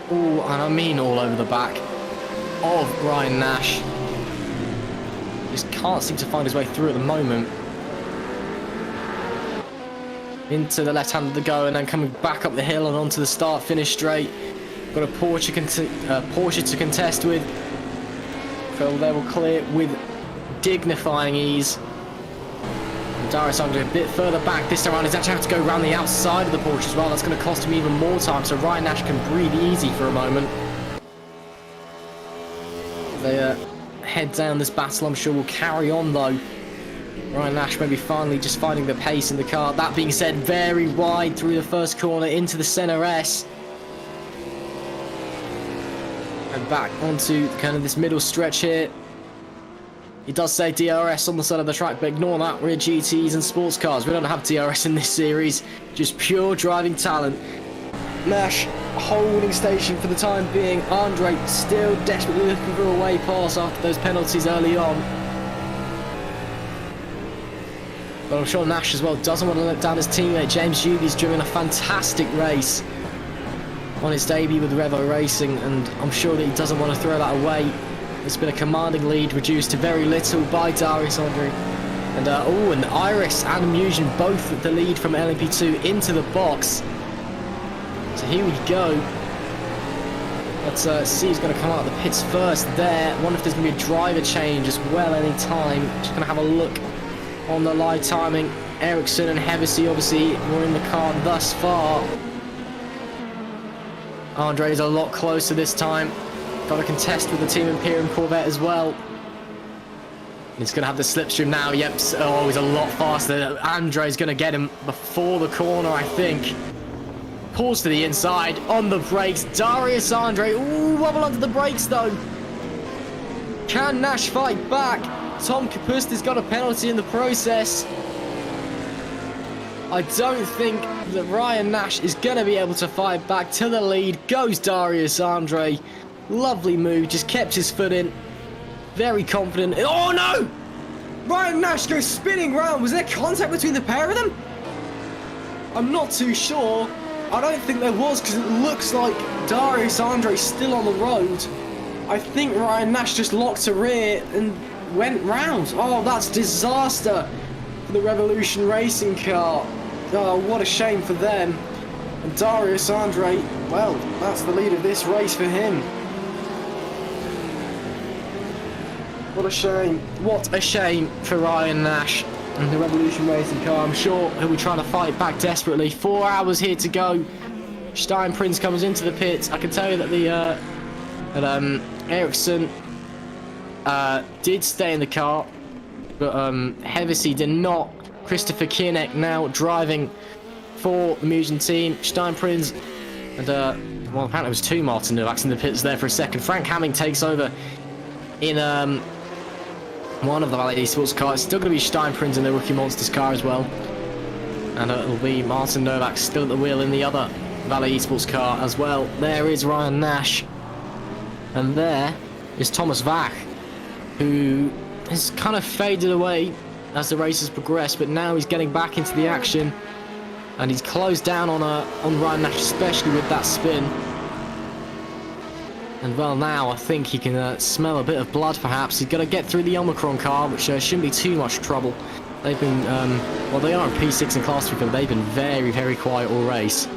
All, and I mean all over the back of Ryan Nash. Just can't seem to find his way through at the moment. Into the left hand of the go and then coming back up the hill and onto the start-finish straight. Got a Porsche to contest with. Fill level clear with dignifying ease. And Darius Andre a bit further back this time around. He's actually have to go around the outside of the Porsche as well. That's going to cost him even more time, so Ryan Nash can breathe easy for a moment. They head down this battle, I'm sure will carry on though. Ryan Nash maybe finally just finding the pace in the car. That being said, very wide through the first corner into the center S. And back onto kind of this middle stretch here. It does say DRS on the side of the track, but ignore that. We're GTs and sports cars. We don't have DRS in this series. Just pure driving talent. Nash holding station for the time being. Andre still desperately looking for a way pass after those penalties early on. But I'm sure Nash as well doesn't want to let down his teammate. James Yugi's driven a fantastic race on his debut with Revo Racing, and I'm sure that he doesn't want to throw that away. It's been a commanding lead reduced to very little by Darius Andre. And and Iris and Musion both at the lead from LMP2 into the box. So here we go. Let's see who's going to come out of the pits first there. I wonder if there's going to be a driver change as well any time. Just going to have a look on the live timing. Ericsson and Hevesy obviously were in the car thus far. Andre's a lot closer this time. Got to contest with the Team Imperium Corvette as well. He's going to have the slipstream now. Yep. Oh, he's a lot faster. Andre's going to get him before the corner, I think. Pulls to the inside on the brakes. Darius Andre. Ooh, wobble under the brakes though. Can Nash fight back? Tom Kapusta's got a penalty in the process. I don't think that Ryan Nash is going to be able to fight back. To the lead goes Darius Andre. Lovely move, just kept his foot in. Very confident. Oh no! Ryan Nash goes spinning round. Was there contact between the pair of them? I'm not too sure. I don't think there was, because it looks like Darius Andre's still on the road. I think Ryan Nash just locked a rear and went round. Oh, that's disaster for the Revolution Racing car. Oh, what a shame for them. And Darius Andre, well, that's the lead of this race for him. What a shame. What a shame for Ryan Nash and the Revolution Racing car. I'm sure he'll be trying to fight back desperately. 4 hours here to go. Stein Prince comes into the pits. I can tell you that the Ericsson did stay in the car, but Hevesy did not. Christopher Kienek now driving for the Musion team. Stein Prince and well, apparently it was 2 Martin Novaks in the pits there for a second. Frank Hamming takes over in one of the Valley Esports cars. It's still going to be Stein Prince in the Rookie Monsters car as well, and it'll be Martin Novak still at the wheel in the other Valley Esports car as well. There is Ryan Nash, and there is Thomas Vach, who has kind of faded away as the race has progressed, but now he's getting back into the action, and he's closed down on Ryan Nash, especially with that spin. And well, now I think he can smell a bit of blood perhaps. He's got to get through the Omicron car, which shouldn't be too much trouble. They've been, well, they are in P6 in Class 3, but they've been very, very quiet all race.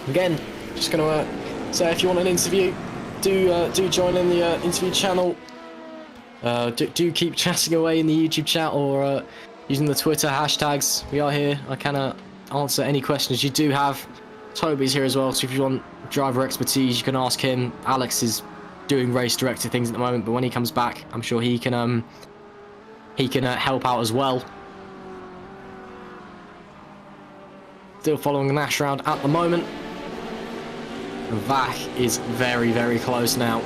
Again, just going to say, if you want an interview, do join in the interview channel. Do keep chatting away in the YouTube chat or using the Twitter hashtags. We are here. I can answer any questions you do have. Toby's here as well, so if you want driver expertise, you can ask him. Alex is doing race director things at the moment, but when he comes back, I'm sure he can help out as well. Still following Nash around at the moment. Vach is very, very close now.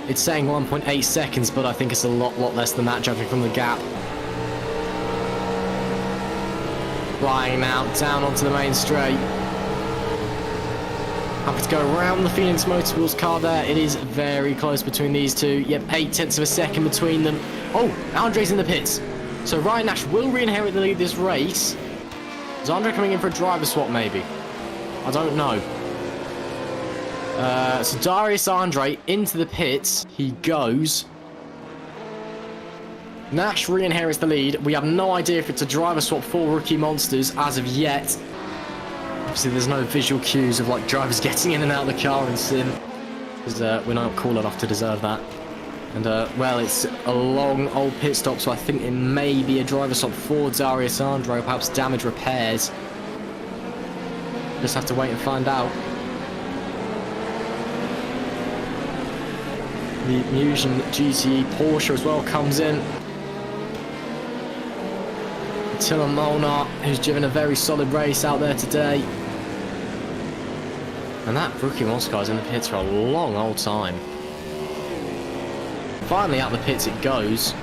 It's saying 1.8 seconds, but I think it's a lot less than that, judging from the gap. Flying now down onto the main straight. Happy to go around the Phoenix Motorsports car there. It is very close between these two. Yep, 0.8 of a second between them. Oh, Andre's in the pits. So Ryan Nash will re-inherit the lead this race. Is Andre coming in for a driver swap, maybe? I don't know. So Darius Andre into the pits. He goes. Nash re-inherits the lead. We have no idea if it's a driver swap for Rookie Monsters as of yet. Obviously, there's no visual cues of like drivers getting in and out of the car in sim, because we're not cool enough to deserve that. And well, it's a long old pit stop, so I think it may be a driver swap for Darius Andre, perhaps damage repairs. Just have to wait and find out. The Musion GTE Porsche as well comes in. Attila Molnar, who's driven a very solid race out there today. And that Rookie Monster car is in the pits for a long old time. Finally out the pits it goes.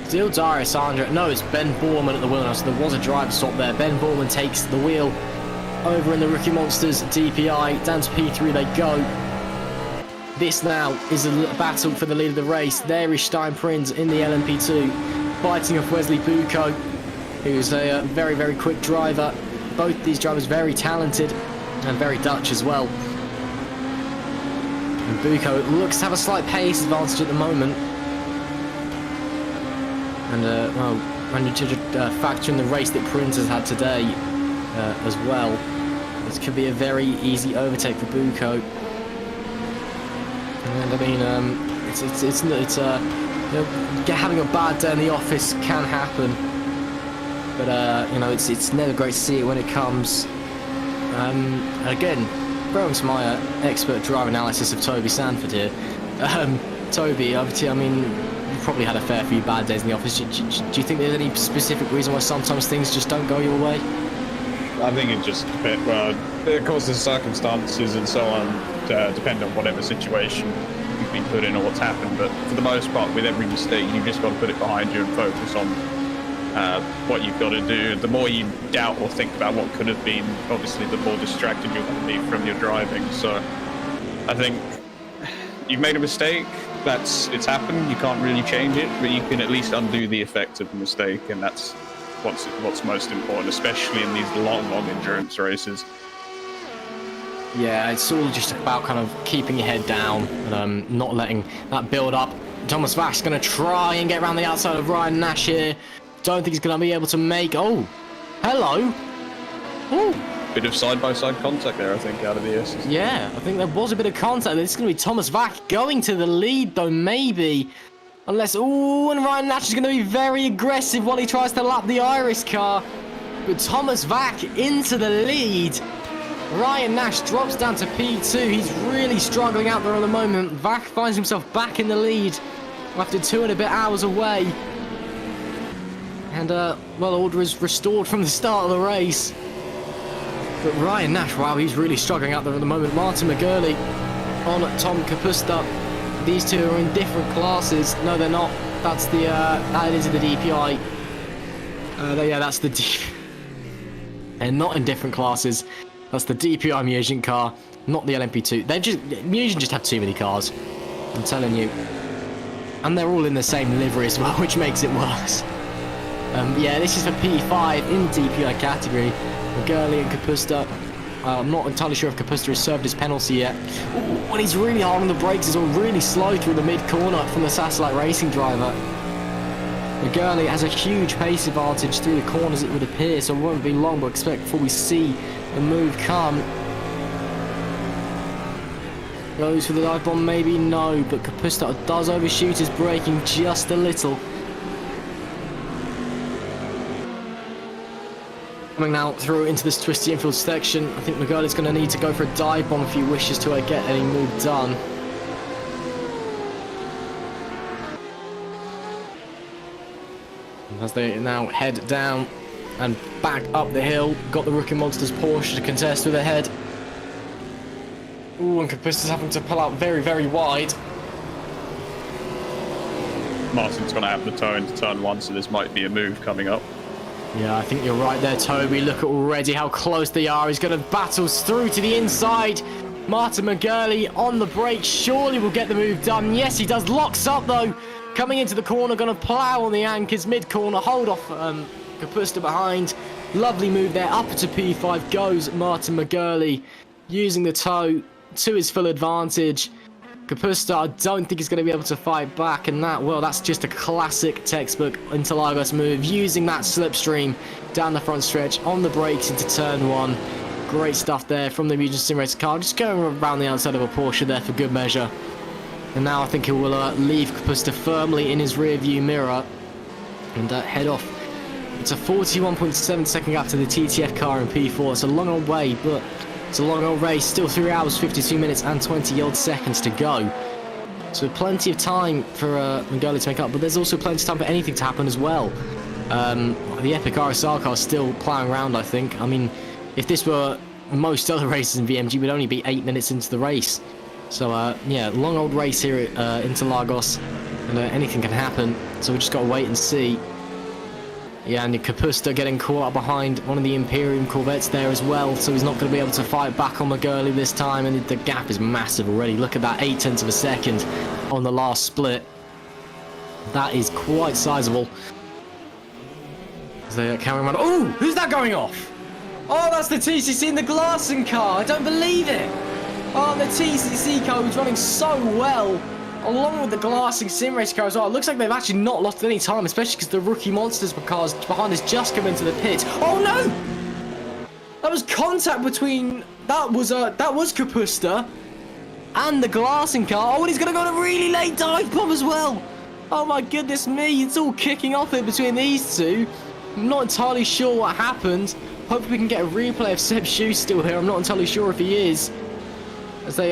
Still Darius Andre. No, it's Ben Borman at the wheel now, so there was a driver swap there. Ben Borman takes the wheel over in the Rookie Monsters DPI. Down to P3 they go. This now is a battle for the lead of the race. There is Steinprinz in the LMP2, fighting off Wesley Bucco, who's a very, very quick driver. Both these drivers very talented and very Dutch as well. And Bucco looks to have a slight pace advantage at the moment. And well, when you factor in the race that Prinz has had today as well, this could be a very easy overtake for Bucco. And I mean, it's you know, having a bad day in the office can happen, but you know, it's never great to see it when it comes. Again, going to my expert driver analysis of Toby Sanford here. Toby, obviously, I mean, you've probably had a fair few bad days in the office. Do you think there's any specific reason why sometimes things just don't go your way? I think it just depends. Well, of course, the circumstances and so on depend on whatever situation you've been put in or what's happened. But for the most part, with every mistake, you've just got to put it behind you and focus on what you've got to do. The more you doubt or think about what could have been, obviously, the more distracted you're going to be from your driving. So I think you've made a mistake. It's happened. You can't really change it, but you can at least undo the effect of the mistake, and that's what's most important, especially in these long endurance races. Yeah, it's all just about kind of keeping your head down and not letting that build up. Thomas Vach's going to try and get around the outside of Ryan Nash here. Don't think he's going to be able to make... Oh, hello. Oh. Bit of side-by-side contact there, I think, out of the S's. Yeah, I think there was a bit of contact. This is going to be Thomas Vach going to the lead, though, maybe. Unless... Oh, and Ryan Nash is going to be very aggressive while he tries to lap the Iris car. But Thomas Vach into the lead. Ryan Nash drops down to P2. He's really struggling out there at the moment. Vach finds himself back in the lead after 2 and a bit hours away. And, well, order is restored from the start of the race. But Ryan Nash, wow, he's really struggling out there at the moment. Martin McGurley on Tom Kapusta. These two are in different classes. No, they're not. That's the, that is the DPI. Yeah, that's the They're not in different classes. That's the DPI Musion car, not the LMP2. Musion just have too many cars. I'm telling you. And they're all in the same livery as well, which makes it worse. Yeah, this is for P5 in the DPI category. McGurley and Kapusta. I'm not entirely sure if Kapusta has served his penalty yet. Ooh, when he's really hard on the brakes, he's all really slow through the mid-corner from the Satellite Racing driver. McGurley has a huge pace advantage through the corners, it would appear, so it won't be long, but expect before we see the move come. Goes for the dive bomb, maybe no, but Kapusta does overshoot his braking just a little. Coming now through into this twisty infield section, I think McGurley's going to need to go for a dive bomb if he wishes to get any move done. as they now head down and back up the hill. Got the Rookie Monsters Porsche to contest with ahead. Ooh, and Capista's having to pull out very, very wide. Martin's going to have the toe into turn 1, so this might be a move coming up. Yeah, I think you're right there, Toby. Look at already how close they are. He's going to battle through to the inside. Martin McGurley on the brake. Surely will get the move done. Yes, he does. Locks up, though. Coming into the corner. Going to plough on the anchors. Mid-corner. Hold off Capista behind. Lovely move there. Up to P5 goes Martin McGurley. Using the toe to his full advantage. Capista, I don't think he's going to be able to fight back, and that, well, that's just a classic textbook Interlagos move, using that slipstream down the front stretch on the brakes into turn 1. Great stuff there from the Mugen Sim Racer car, just going around the outside of a Porsche there for good measure. And now I think he will leave Capista firmly in his rear view mirror and head off. It's a 41.7 second gap to the TTF car in P4. It's a long old way, but it's a long old race. Still 3 hours, 52 minutes and 20 odd seconds to go. So plenty of time for McGurley to make up, but there's also plenty of time for anything to happen as well. The Epic RSR car is still ploughing around, I think. I mean, if this were most other races in VMG, we'd only be 8 minutes into the race. So, yeah, long old race here at Interlagos, and anything can happen. So we just got to wait and see. Yeah, and Capista getting caught up behind one of the Imperium Corvettes there as well, so he's not going to be able to fight back on McGurley this time, and the gap is massive already. Look at that, 0.8 of a second on the last split. That is quite sizable. As they carry around. Oh, who's that going off? Oh, that's the TCC in the Glassen car. I don't believe it. Oh, the TCC car was running so well, along with the Glassing Sim Race car as well. It looks like they've actually not lost any time, especially because the Rookie Monsters cars behind us just come into the pit. Oh no! That was contact between that was Capista and the Glassing car. Oh, and he's gonna go on a really late dive bomb as well. Oh my goodness me! It's all kicking off in between these two. I'm not entirely sure what happened. Hopefully we can get a replay of Seb Schou still here. I'm not entirely sure if he is. As they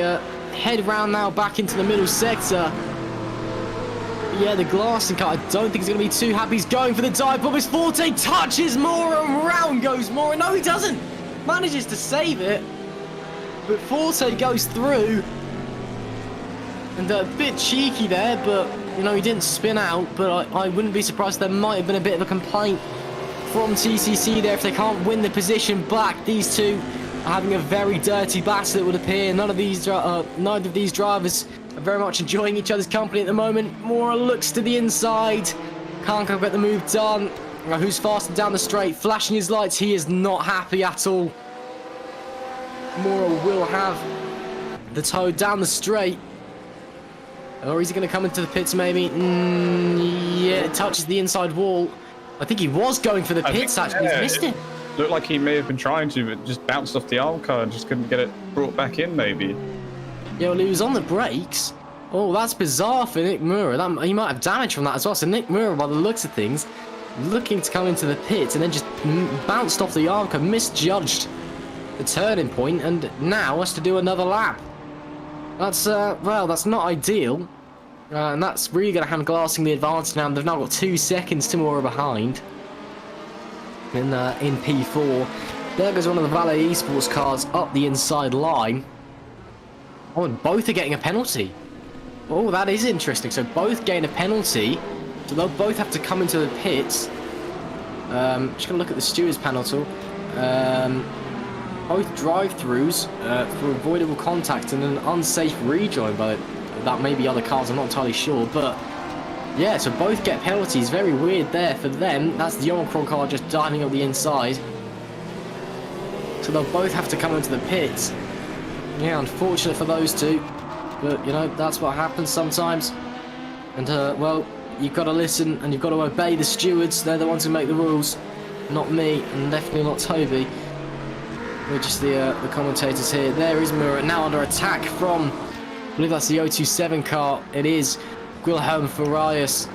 head round now back into the middle sector. Yeah, the Glassing car, I don't think he's going to be too happy. He's going for the dive bomb. His Forte touches Mora, and round goes Mora. No, he doesn't. Manages to save it. But Forte goes through. And a bit cheeky there, but, you know, he didn't spin out. But I wouldn't be surprised there might have been a bit of a complaint from TCC there if they can't win the position back. These two are having a very dirty battle, it would appear. Neither of these drivers are very much enjoying each other's company at the moment. Mora looks to the inside. Can't get the move done. Who's faster down the straight, flashing his lights. He is not happy at all. Mora will have the toe down the straight. Or is he going to come into the pits maybe? Yeah, it touches the inside wall. I think he was going for the pits, actually. He's missed it. Looked like he may have been trying to, but just bounced off the arm car and just couldn't get it brought back in, maybe. Yeah, well, he was on the brakes. Oh, that's bizarre for Nick Mura. He might have damage from that as well. So Nick Mura, by the looks of things, looking to come into the pits and then just bounced off the arm car, misjudged the turning point, and now has to do another lap. That's, well, that's not ideal. And that's really going to hand Glassing the advantage now. They've now got 2 seconds to Mora behind. In P4. There goes one of the Valet Esports cars up the inside line. Oh, and both are getting a penalty. Oh, that is interesting. So both gain a penalty. So they'll both have to come into the pits. Just going to look at the stewards panel too. Both drive-throughs for avoidable contact and an unsafe rejoin by that may be other cars, I'm not entirely sure, but yeah, so both get penalties. Very weird there for them. That's the Omicron car just diving up the inside. So they'll both have to come into the pits. Yeah, unfortunate for those two, but you know, that's what happens sometimes. And well, you've got to listen and you've got to obey the stewards. They're the ones who make the rules, not me, and definitely not Toby. We're just the commentators here. There is Mura now under attack from, I believe that's the 027 car. It is Guilherme Farias,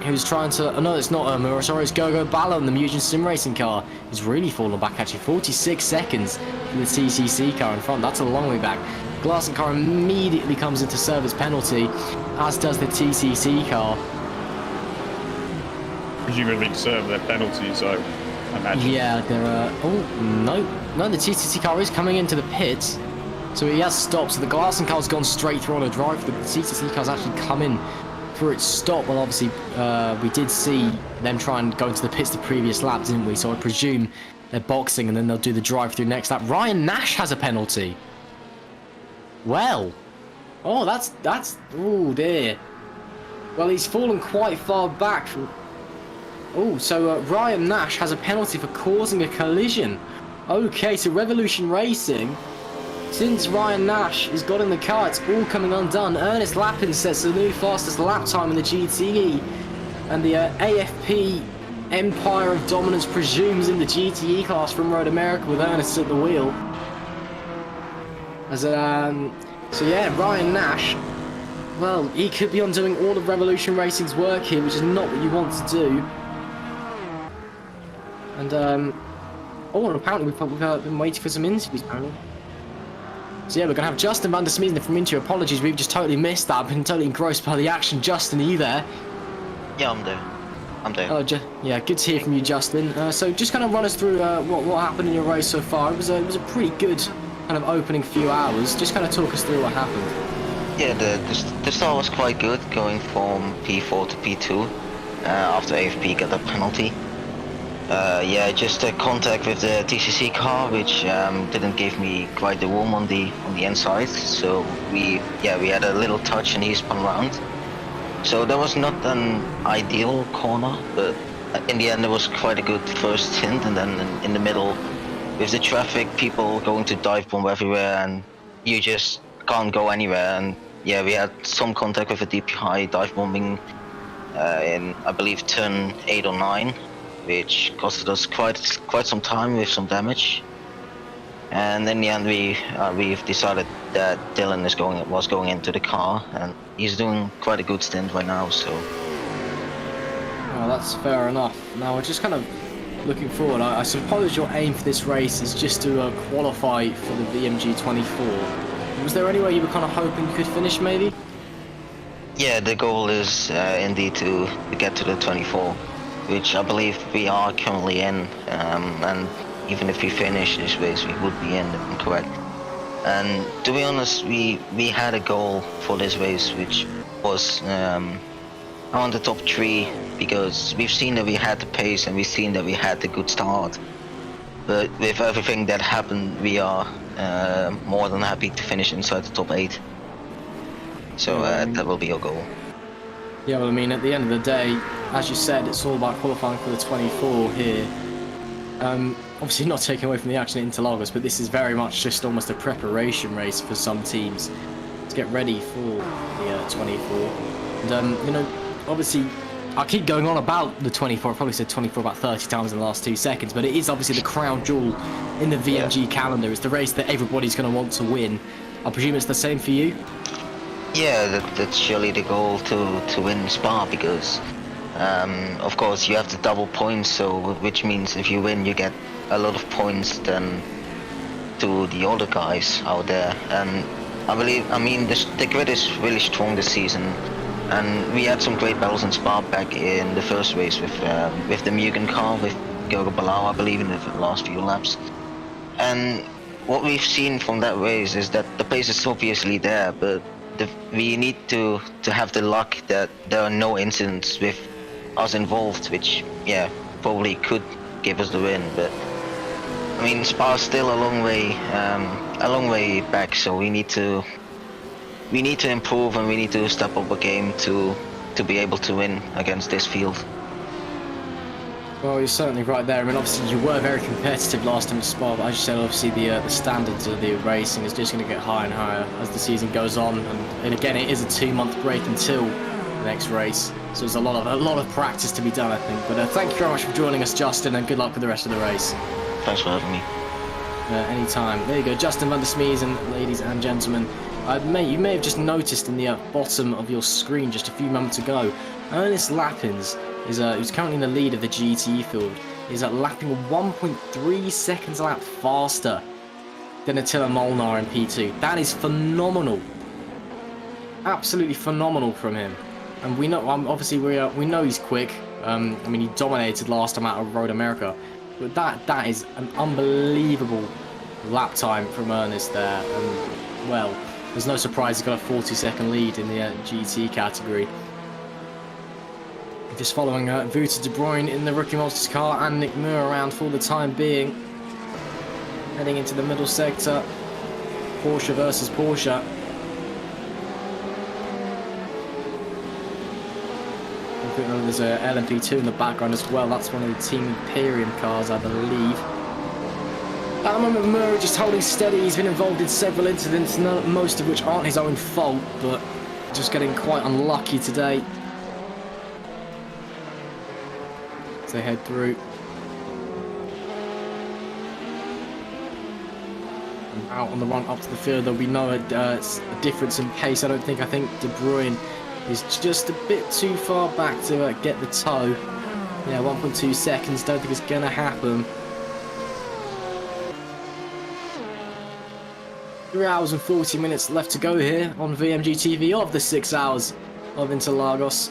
who's trying to... Oh, no, it's not Mura. Sorry, it's Gogo Ballon, the Mugen Sim Racing car. He's really fallen back, actually. 46 seconds for the TCC car in front. That's a long way back. Glassing car immediately comes into service penalty, as does the TCC car. presumably serve their penalties, I imagine. Yeah, there are. Oh no, the TCC car is coming into the pits, so he has stopped. So the Glassen car's gone straight through on a drive. The TCC car's actually come in for its stop. Well, obviously, we did see them try and go into the pits the previous lap, didn't we? So I presume they're boxing, and then they'll do the drive through next lap. Ryan Nash has a penalty. Well, oh, that's oh dear. Well, he's fallen quite far back from. Oh, so Ryan Nash has a penalty for causing a collision. Okay, so Revolution Racing, since Ryan Nash has got in the car, it's all coming undone. Ernest Lappin sets the new fastest lap time in the GTE, and the AFP Empire of Dominance presumes in the GTE class from Road America with Ernest at the wheel. As so yeah, Ryan Nash, well, he could be on doing all of Revolution Racing's work here, which is not what you want to do. And oh, and apparently we've been waiting for some interviews, apparently. So yeah, we're gonna have Justin van der Smeeden from Intio. Apologies, we've just totally missed that. I've been totally engrossed by the action. Justin, are you there? Yeah, I'm there. Oh, yeah, good to hear from you, Justin. So just kind of run us through what happened in your race so far. It was a pretty good kind of opening few hours. Just kind of talk us through what happened. Yeah, the start was quite good, going from P4 to P2 after AFP got a penalty. Yeah, just a contact with the TCC car, which didn't give me quite the room on the inside. So we had a little touch and he spun around. So that was not an ideal corner, but in the end it was quite a good first hint. And then in the middle, with the traffic, people going to dive bomb everywhere, and you just can't go anywhere. And yeah, we had some contact with a DPI dive bombing in, I believe, turn 8 or 9, which costed us quite some time with some damage. And in the end, we've decided that Dylan was going into the car, and he's doing quite a good stint right now. So. Well, that's fair enough. Now we're just kind of looking forward. I suppose your aim for this race is just to qualify for the VMG 24. Was there anywhere you were kind of hoping you could finish, maybe? Yeah, the goal is indeed to get to the 24, which I believe we are currently in, and even if we finish this race, we would be in, if I'm correct. And to be honest, we had a goal for this race, which was on the top 3, because we've seen that we had the pace and we've seen that we had the good start. But with everything that happened, we are more than happy to finish inside the top 8. So that will be our goal. Yeah, well, I mean, at the end of the day, as you said, it's all about qualifying for the 24 here. Obviously not taking away from the action at Interlagos, but this is very much just almost a preparation race for some teams to get ready for the 24. And, you know, obviously, I keep going on about the 24. I probably said 24 about 30 times in the last 2 seconds, but it is obviously the crown jewel in the VMG calendar. It's the race that everybody's going to want to win. I presume it's the same for you? Yeah, that's surely the goal to win Spa, because of course you have the double points, so which means if you win you get a lot of points than to the other guys out there. And I mean the grid is really strong this season, and we had some great battles in Spa back in the first race with the Mugen car with Gogo Balau, I believe, in the last few laps. And what we've seen from that race is that the pace is obviously there, but we need to have the luck that there are no incidents with us involved, which probably could give us the win. But I mean, Spa's still a long way back, so we need to improve, and we need to step up a game to be able to win against this field. Well, you're certainly right there. I mean, obviously you were very competitive last time at Spa, but as you said, obviously the standards of the racing is just going to get higher and higher as the season goes on. And again, it is a 2-month break until the next race, so there's a lot of practice to be done, I think. But thank you very much for joining us, Justin, and good luck with the rest of the race. Thanks for having me. Anytime. There you go, Justin van der Smeeden, ladies and gentlemen. You may have just noticed in the bottom of your screen just a few moments ago, Ernest Lappins who's currently in the lead of the GTE field, is lapping 1.3 seconds a lap faster than Attila Molnar in P2. That is phenomenal. Absolutely phenomenal from him. And we know, obviously, we know he's quick. I mean, he dominated last time out of Road America. But that is an unbelievable lap time from Ernest there. And, well, there's no surprise he's got a 40-second lead in the GT category. Just following Wouter de Bruyne in the Rookie Monsters car and Nick Moore around for the time being. Heading into the middle sector. Porsche versus Porsche. There's a LMP2 in the background as well. That's one of the Team Imperium cars, I believe. At the moment, Moore just holding steady. He's been involved in several incidents, most of which aren't his own fault, but just getting quite unlucky today. As they head through. And out on the run up to the field, there'll be no difference in pace. I think De Bruyne is just a bit too far back to get the toe. Yeah, 1.2 seconds. Don't think it's gonna happen. 3 hours and 40 minutes left to go here on VMG TV of the 6 hours of Interlagos.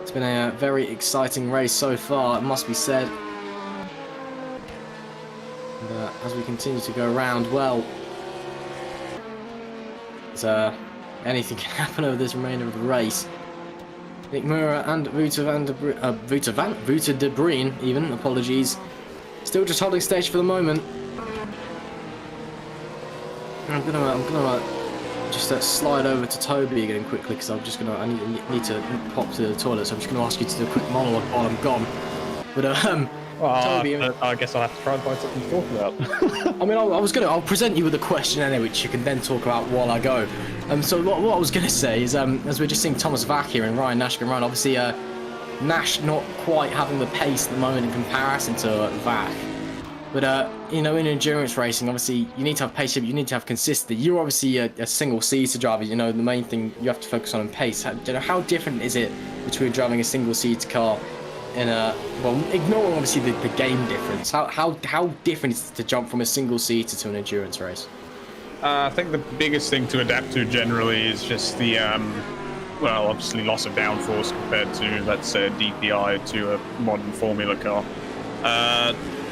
It's been a very exciting race so far, it must be said. And, as we continue to go around, well, anything can happen over this remainder of the race. Nick Moore and Wouter de Bruyne, even, apologies. Still just holding stage for the moment. I'm gonna just slide over to Toby again quickly because I need to pop to the toilet. So I'm just gonna ask you to do a quick monologue while I'm gone. But Toby, I guess I'll have to try and find something to talk about. I mean, I'll present you with a question anyway, which you can then talk about while I go. So what I was gonna say is, as we're just seeing Thomas Vack here and Ryan Nash going around, obviously Nash not quite having the pace at the moment in comparison to Vack. But, you know, in endurance racing, obviously, you need to have pace, but you need to have consistency. You're obviously a single-seater driver. You know, the main thing you have to focus on pace. How different is it between driving a single-seater car in a... Well, ignoring, obviously, the game difference. How different is it to jump from a single-seater to an endurance race? I think the biggest thing to adapt to generally is just the, well, obviously, loss of downforce compared to, let's say, a DPI to a modern Formula car.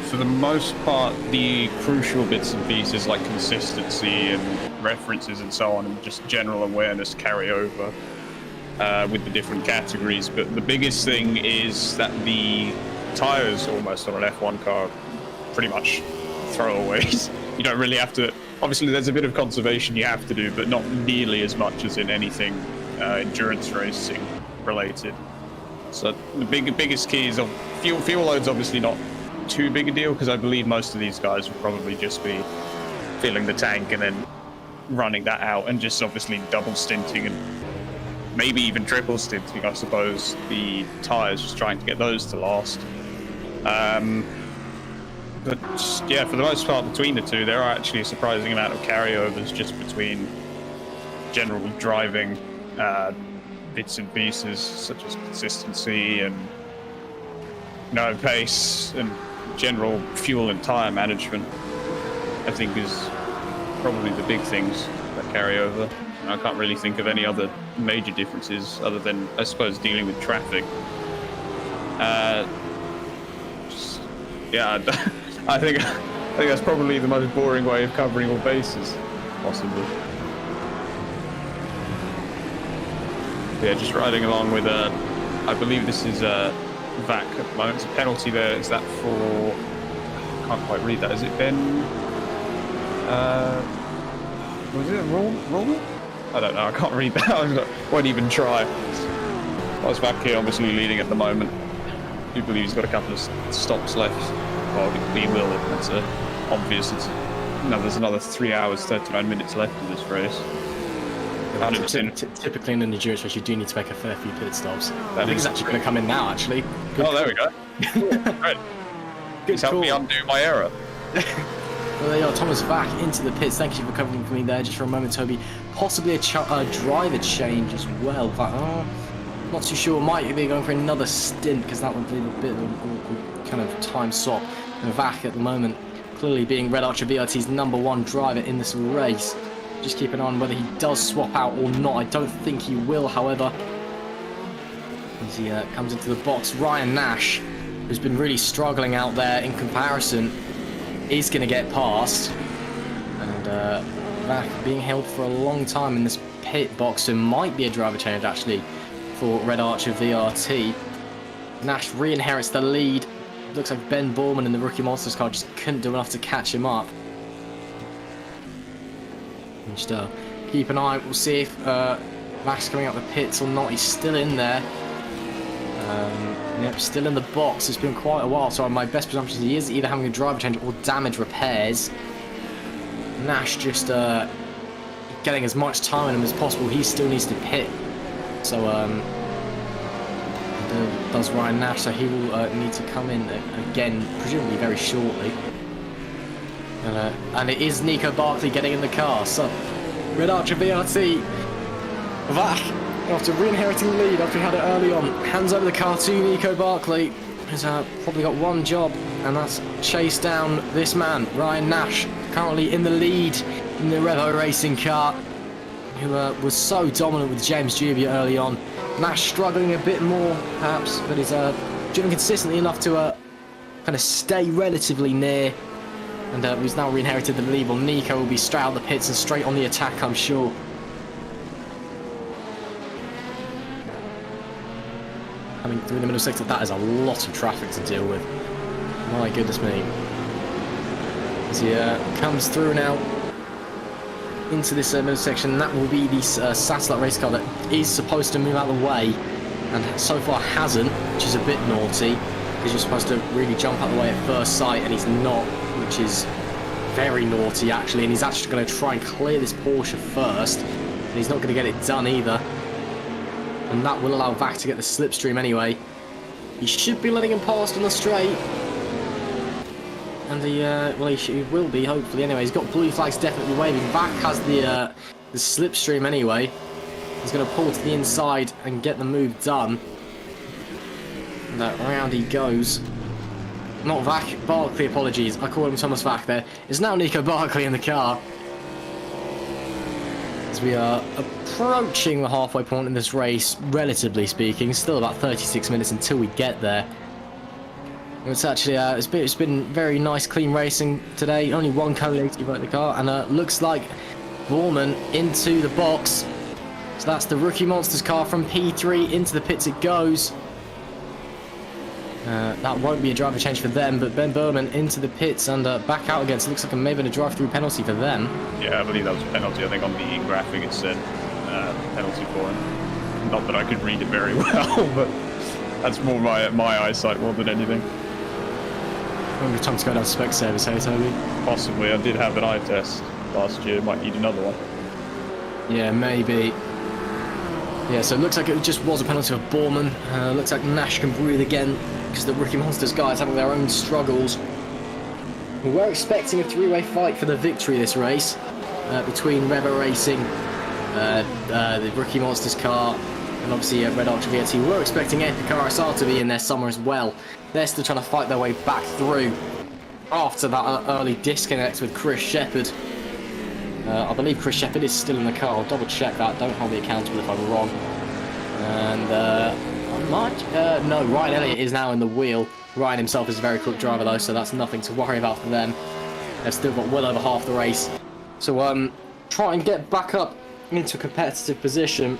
For the most part, the crucial bits and pieces like consistency and references and so on, and just general awareness carry over with the different categories. But the biggest thing is that the tyres almost on an F1 car pretty much throwaways. You don't really have to... Obviously, there's a bit of conservation you have to do, but not nearly as much as in anything endurance racing related. So the biggest key is fuel load's obviously not too big a deal, because I believe most of these guys will probably just be filling the tank and then running that out and just obviously double stinting and maybe even triple stinting, I suppose, the tyres, just trying to get those to last. But yeah, for the most part between the two, there are actually a surprising amount of carryovers just between general driving bits and pieces, such as consistency and pace and general fuel and tyre management. I think is probably the big things that carry over. I can't really think of any other major differences other than, I suppose, dealing with traffic. I think that's probably the most boring way of covering all bases, possibly. Yeah, just riding along with I believe this is Vac at the moment. It's a penalty there. Is that for... I can't quite read that. Is it Ben... was it a rule? I don't know. I can't read that. I won't even try. Well, Vac here obviously leading at the moment. I do believe he's got a couple of stops left. Well, he will. That's obvious. There's another 3 hours, 39 minutes left in this race. Typically in an endurance race, you do need to make a fair few pit stops. I think it's actually going to come in now, actually. Good there we go. Right. Please help me undo my error. Well, there you are, Thomas Vac into the pits. Thank you for covering for me there just for a moment, Toby. Possibly a driver change as well. But, not too sure. Might be going for another stint because that would be a bit of a kind of time swap. And Vac at the moment clearly being Red Archer VRT's #1 driver in this race. Just keep an eye on whether he does swap out or not. I don't think he will, however. As he comes into the box, Ryan Nash, who's been really struggling out there in comparison, is going to get past. And back being held for a long time in this pit box, so might be a driver change actually for Red Archer VRT. Nash re-inherits the lead. Looks like Ben Borman in the Rookie Monsters car just couldn't do enough to catch him up. And just keep an eye, we'll see if Nash coming out the pits or not. He's still in there. Yep, still in the box. It's been quite a while, so my best presumption is he is either having a driver change or damage repairs. Nash just getting as much time in him as possible. He still needs to pit. So does Ryan Nash, so he will need to come in again, presumably very shortly. And it is Nico Barkley getting in the car. So Red Archer VRT back after re-inheriting the lead after he had it early on. Hands over the car to Nico Barkley, who's probably got one job, and that's chase down this man, Ryan Nash, currently in the lead in the Revo Racing car, who was so dominant with James Jubia early on. Nash struggling a bit more, perhaps, but he's driven consistently enough to kind of stay relatively near. And he's now re-inherited the lead. Well, Nico will be straight out the pits and straight on the attack, I'm sure. Coming through the middle sector, that is a lot of traffic to deal with. My goodness me. As he comes through now into this middle section, that will be the satellite race car that is supposed to move out of the way, and so far hasn't, which is a bit naughty, because you're supposed to really jump out of the way at first sight, and he's not, which is very naughty actually, and he's actually going to try and clear this Porsche first, and he's not going to get it done either. And that will allow Vac to get the slipstream anyway. He should be letting him past on the straight. And he will be, hopefully, anyway. He's got blue flags definitely waving. Vac has the slipstream anyway. He's going to pull to the inside and get the move done. And round he goes. Not Vac, Barkley, apologies. I called him Thomas Vac there. It's now Nico Barkley in the car. As we are approaching the halfway point in this race, relatively speaking. Still about 36 minutes until we get there. It's actually it's been very nice, clean racing today. Only one co-league in the car, and looks like Borman into the box. So that's the Rookie Monsters car from P3 into the pits it goes. That won't be a driver change for them, but Ben Berman into the pits and back out again. So it looks like maybe a drive-through penalty for them. Yeah, I believe that was a penalty. I think on the graphic it said penalty for him. Not that I could read it very well, but that's more my eyesight more than anything. Maybe time to go down to spec service, hey Toby? Possibly. I did have an eye test last year. Might need another one. Yeah, maybe. Yeah, so it looks like it just was a penalty for Borman. Looks like Nash can breathe again because the Rookie Monsters guys having their own struggles. We were expecting a three-way fight for the victory this race between Revo Racing, the Rookie Monsters car, and obviously Red Archer VRT. We were expecting Epic RSR to be in there somewhere as well. They're still trying to fight their way back through after that early disconnect with Chris Shepherd. I believe Chris Shepherd is still in the car. I'll double check that. Don't hold me accountable if I'm wrong. And no, Ryan Elliott is now in the wheel. Ryan himself is a very quick driver though, so that's nothing to worry about for them. They've still got well over half the race. So try and get back up into a competitive position.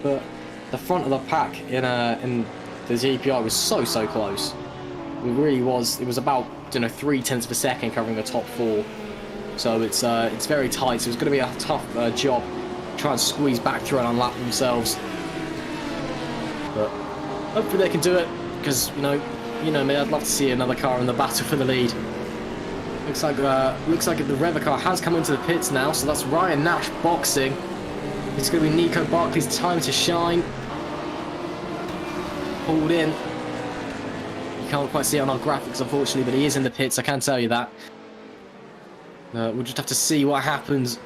But the front of the pack in the GPI was so close. It really was. It was about 0.3 of a second covering the top four. So it's very tight. So it's going to be a tough job to try and squeeze back through and unlap themselves. But hopefully they can do it, because you know me, I'd love to see another car in the battle for the lead. Looks like the Revo car has come into the pits now. So that's Ryan Nash boxing. It's going to be Nico Barkley's time to shine. Pulled in. You can't quite see it on our graphics, unfortunately, but he is in the pits. I can tell you that. We'll just have to see what happens.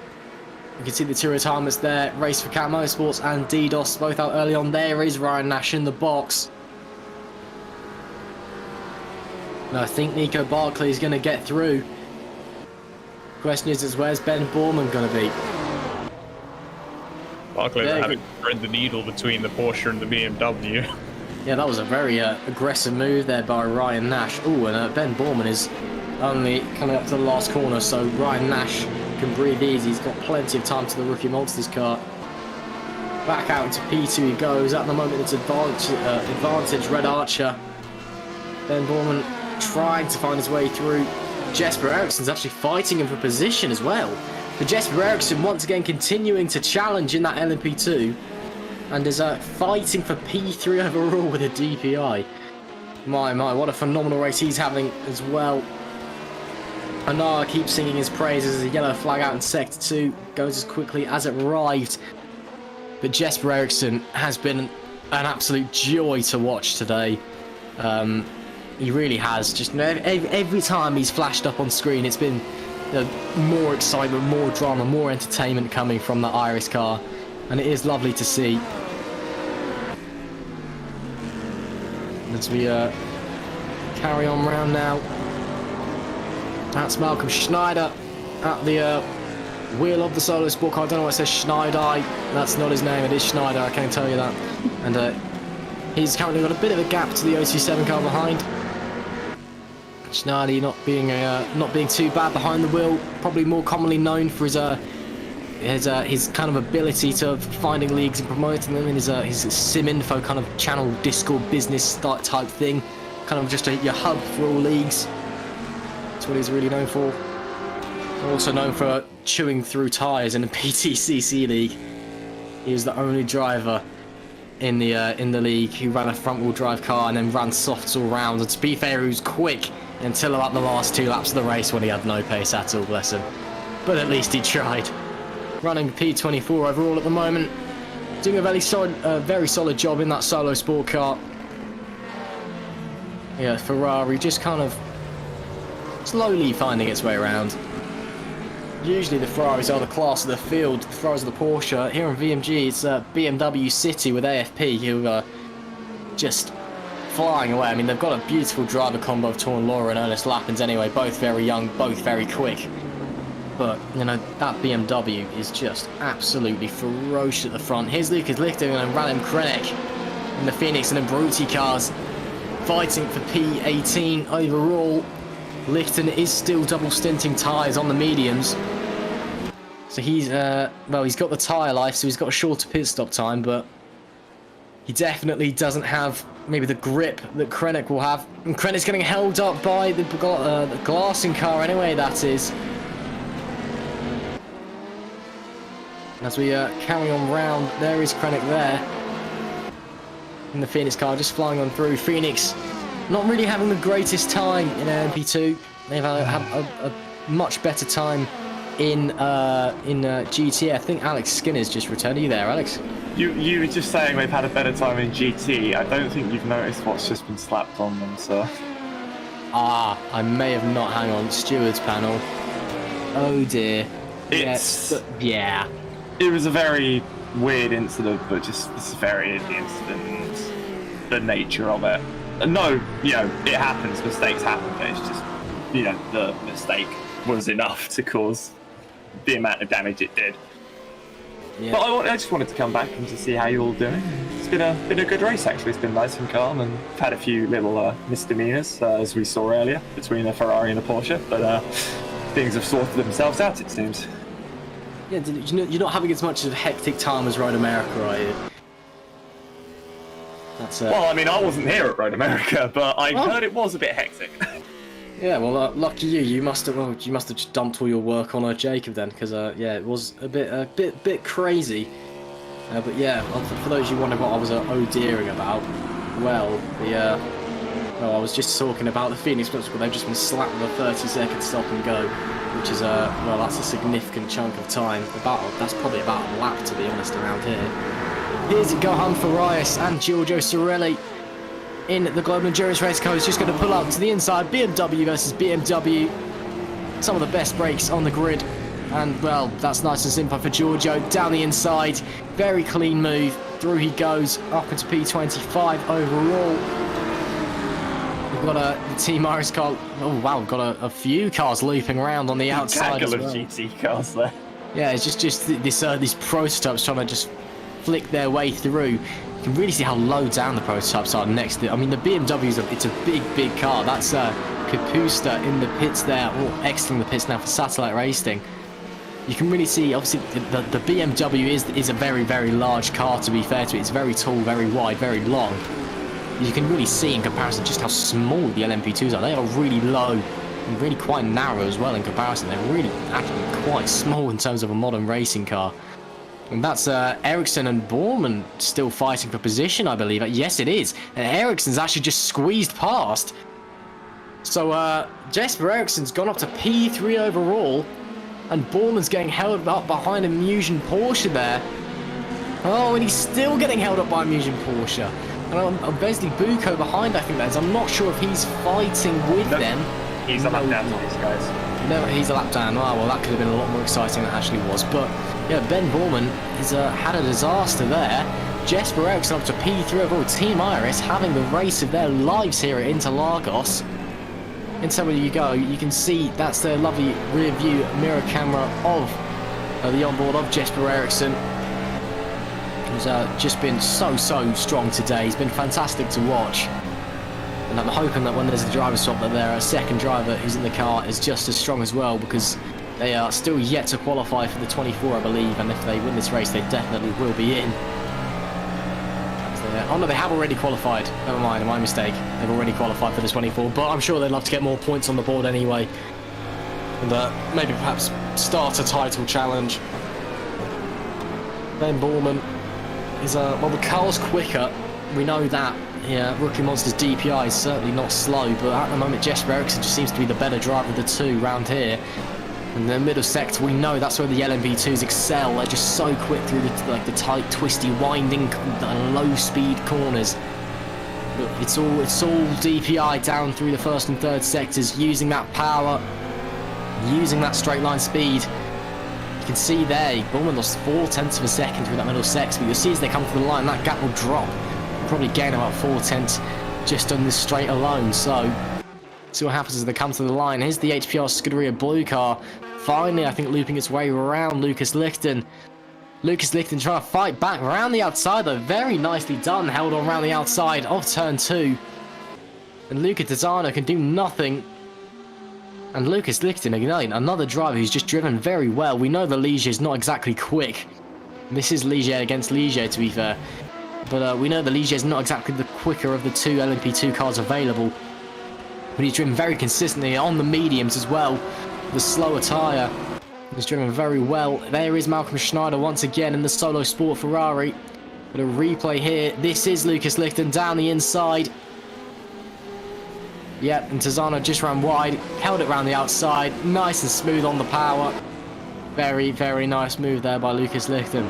You can see the two retirements there. Race for Cat Motorsports and DDoS both out early on. There is Ryan Nash in the box. No, I think Nico Barkley is going to get through. Question is where's Ben Borman going to be? Barclay Yeah, having to thread the needle between the Porsche and the BMW. Yeah, that was a very aggressive move there by Ryan Nash. Oh, and Ben Borman is only coming up to the last corner, so Ryan Nash can breathe easy. He's got plenty of time to the Rookie Monsters car. Back out into P2 he goes. At the moment, it's advantage Red Archer. Ben Borman trying to find his way through. Jesper Eriksson's actually fighting him for position as well. But Jesper Eriksson once again continuing to challenge in that LMP2 and is fighting for P3 overall with a DPI. My, what a phenomenal race he's having as well. Anar keeps singing his praises as a yellow flag out in Sector 2 goes as quickly as it arrived. But Jesper Eriksson has been an absolute joy to watch today. He really has. Just every time he's flashed up on screen, it's been more excitement, more drama, more entertainment coming from the Iris car, and it is lovely to see. As we carry on round now, that's Malcolm Schneider at the wheel of the solo sport car. I don't know why it says Schneider. That's not his name. It is Schneider. I can tell you that. And he's currently got a bit of a gap to the OC7 car behind. Schneider not being too bad behind the wheel. Probably more commonly known for his kind of ability to finding leagues and promoting them in his sim info kind of channel, Discord business type thing. Kind of just your hub for all leagues. That's what he's really known for. Also known for chewing through tyres in the PTCC league. He was the only driver in the league who ran a front-wheel drive car and then ran softs all round. And to be fair, he was quick until about the last 2 laps of the race when he had no pace at all, bless him. But at least he tried. Running P24 overall at the moment. Doing a very solid job in that solo sport car. Yeah, Ferrari just kind of slowly finding its way around. Usually the Ferraris are the class of the field, the Ferraris are the Porsche. Here in VMG it's BMW City with AFP who are just flying away. I mean, they've got a beautiful driver combo of Torn Laura and Ernest Lappins anyway, both very young, both very quick. But, you know, that BMW is just absolutely ferocious at the front. Here's Lucas Lichten and Radim Krenek in the Phoenix and Imbruti cars fighting for P18 overall. Lichten is still double stinting tyres on the mediums. So he's, he's got the tyre life, so he's got a shorter pit stop time, but he definitely doesn't have maybe the grip that Krenek will have. And Krenek's getting held up by the glassing car anyway, that is. As we carry on round, there is Krenek there. In the Phoenix car, just flying on through. Phoenix not really having the greatest time in LMP2. They've had a much better time in GT. I think Alex Skinner's just returned. Are you there, Alex? You were just saying they've had a better time in GT. I don't think you've noticed what's just been slapped on them, sir. Ah, I may have not. Hang on, stewards panel. Oh dear. Yeah. It was a very weird incident, but just the severity of the incident and the nature of it. No, you know, it happens, mistakes happen, but it's just, you know, the mistake was enough to cause the amount of damage it did. Yeah. But I just wanted to come back and to see how you're all doing. It's been a good race, actually. It's been nice and calm, and I've had a few little misdemeanors, as we saw earlier, between the Ferrari and the Porsche, but things have sorted themselves out, it seems. Yeah, you're not having as much of a hectic time as Road America, are you? That's well, I mean, I wasn't here at Road America, but I heard it was a bit hectic. Yeah, well, lucky you. You must have just dumped all your work on Jacob then, because yeah, it was a bit crazy. But yeah, for those you wondering what I was oh-dearing about, well, I was just talking about the Phoenix Principle. They've just been slapped with a 30-second stop and go, which is that's a significant chunk of time. That's probably about a lap, to be honest, around here. Here's Gohan Farias and Giorgio Sorelli in the Global Endurance Race car. He's just going to pull up to the inside. BMW versus BMW. Some of the best brakes on the grid. And, well, that's nice and simple for Giorgio. Down the inside. Very clean move. Through he goes. Up into P25 overall. We've got the Team Iris car. Oh, wow. We've got a few cars looping around on the outside as well. GT cars there. Yeah, it's just these prototypes trying to just flick their way through. You can really see how low down the prototypes are next to it. I mean, the BMW it's a big car. That's Kapusta in the pits there, or exiting the pits now for Satellite Racing. You can really see, obviously, the BMW is a very large car, to be fair to it. It's very tall, very wide, very long. You can really see in comparison just how small the LMP2s are. They are really low and really quite narrow as well in comparison. They're really actually quite small in terms of a modern racing car. And that's Ericsson and Bormann still fighting for position, I believe. Yes, it is. And Ericsson's actually just squeezed past. So Jesper Ericsson's gone up to P3 overall. And Bormann's getting held up behind a Musion Porsche there. Oh, and he's still getting held up by a Musion Porsche. And basically Bucco behind, I think that is. I'm not sure if he's fighting with them. He's a lap down to these guys. No, he's a lap down. Oh, well, that could have been a lot more exciting than it actually was. But, yeah, Ben Bormann has had a disaster there. Jesper Ericsson up to P3 overall. Team Iris having the race of their lives here at Interlagos. And so when you go, you can see that's the lovely rear view mirror camera of the onboard of Jesper Ericsson. He's just been so strong today. He's been fantastic to watch. And I'm hoping that when there's a driver swap that their second driver who's in the car is just as strong as well, because they are still yet to qualify for the 24, I believe, and if they win this race, they definitely will be in. Oh no, they have already qualified. Never mind, my mistake. They've already qualified for the 24, but I'm sure they'd love to get more points on the board anyway. And maybe perhaps start a title challenge. Ben Bormann is, well, the car's quicker. We know that. Yeah, Rookie Monster's DPI is certainly not slow, but at the moment Jesper Ericsson just seems to be the better driver of the two round here. In the middle sector, we know that's where the LMP2s excel. They're just so quick through the tight, twisty, winding, low-speed corners. But it's all DPI down through the first and third sectors, using that power, using that straight line speed. You can see there, Bormann lost 0.4 of a second through that middle sector, but you'll see as they come to the line, that gap will drop. Probably gain about 0.4 just on this straight alone. So see what happens as they come to the line. Here's the HPR Scuderia blue car. Finally, I think, looping its way around Lucas Lichten. Lucas Lichten trying to fight back around the outside, though. Very nicely done. Held on around the outside of turn 2. And Luca Tizano can do nothing. And Lucas Lichten, again, another driver who's just driven very well. We know the Ligier is not exactly quick. This is Ligier against Ligier, to be fair. But we know the Ligier is not exactly the quicker of the two LMP2 cars available. But he's driven very consistently on the mediums as well. The slower tyre. He's driven very well. There is Malcolm Schneider once again in the Solo Sport Ferrari. But a replay here. This is Lucas Lichten down the inside. Yep, and Tizano just ran wide. Held it around the outside. Nice and smooth on the power. Very nice move there by Lucas Lichten.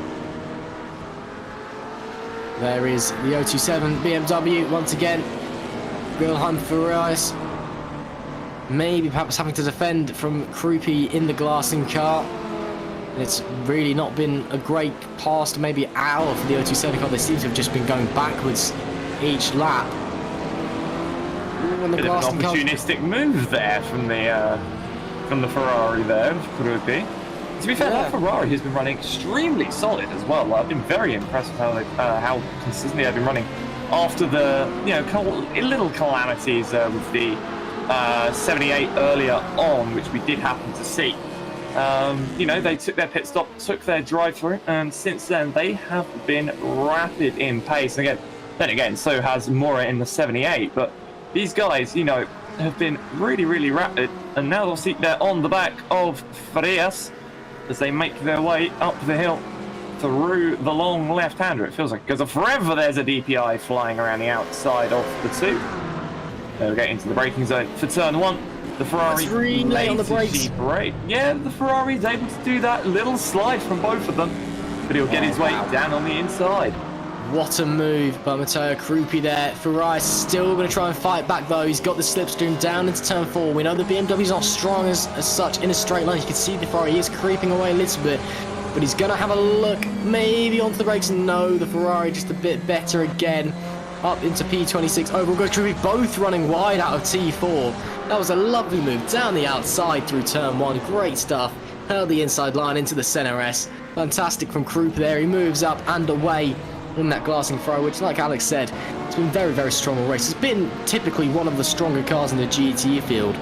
There is the 027 BMW once again. Wilhelm Furias. Maybe perhaps having to defend from Krupi in the glassing car. It's really not been a great past maybe hour for the 027 car. They seem to have just been going backwards each lap. When the Bit of an opportunistic move there from the Ferrari there, Krupi. To be fair, that Ferrari has been running extremely solid as well. I've been very impressed with how consistently they've been running after the little calamities with the 78 earlier on, which we did happen to see. They took their pit stop, took their drive through, and since then they have been rapid in pace. And then again, so has Mora in the 78. But these guys, have been really rapid, and now obviously they're on the back of Farias as they make their way up the hill through the long left-hander. It feels like, because forever there's a DPI flying around the outside of the two. They'll get into the braking zone for turn 1. The Ferrari really on the brakes. Yeah, the Ferrari's able to do that little slide from both of them, but he'll get his way down on the inside. What a move by Matteo Krupi there. Ferrari still going to try and fight back though. He's got the slipstream down into turn 4. We know the BMW's not strong as such in a straight line. You can see the Ferrari is creeping away a little bit, but he's going to have a look maybe onto the brakes. No, the Ferrari just a bit better again. Up into P26 overall. Goes Krupi, both running wide out of T4. That was a lovely move down the outside through turn 1. Great stuff. hurled the inside line into the center S. Fantastic from Krupa there. He moves up and away in that glassing throw, which, like Alex said, it's been very, very strong all race. It's been typically one of the stronger cars in the GT field.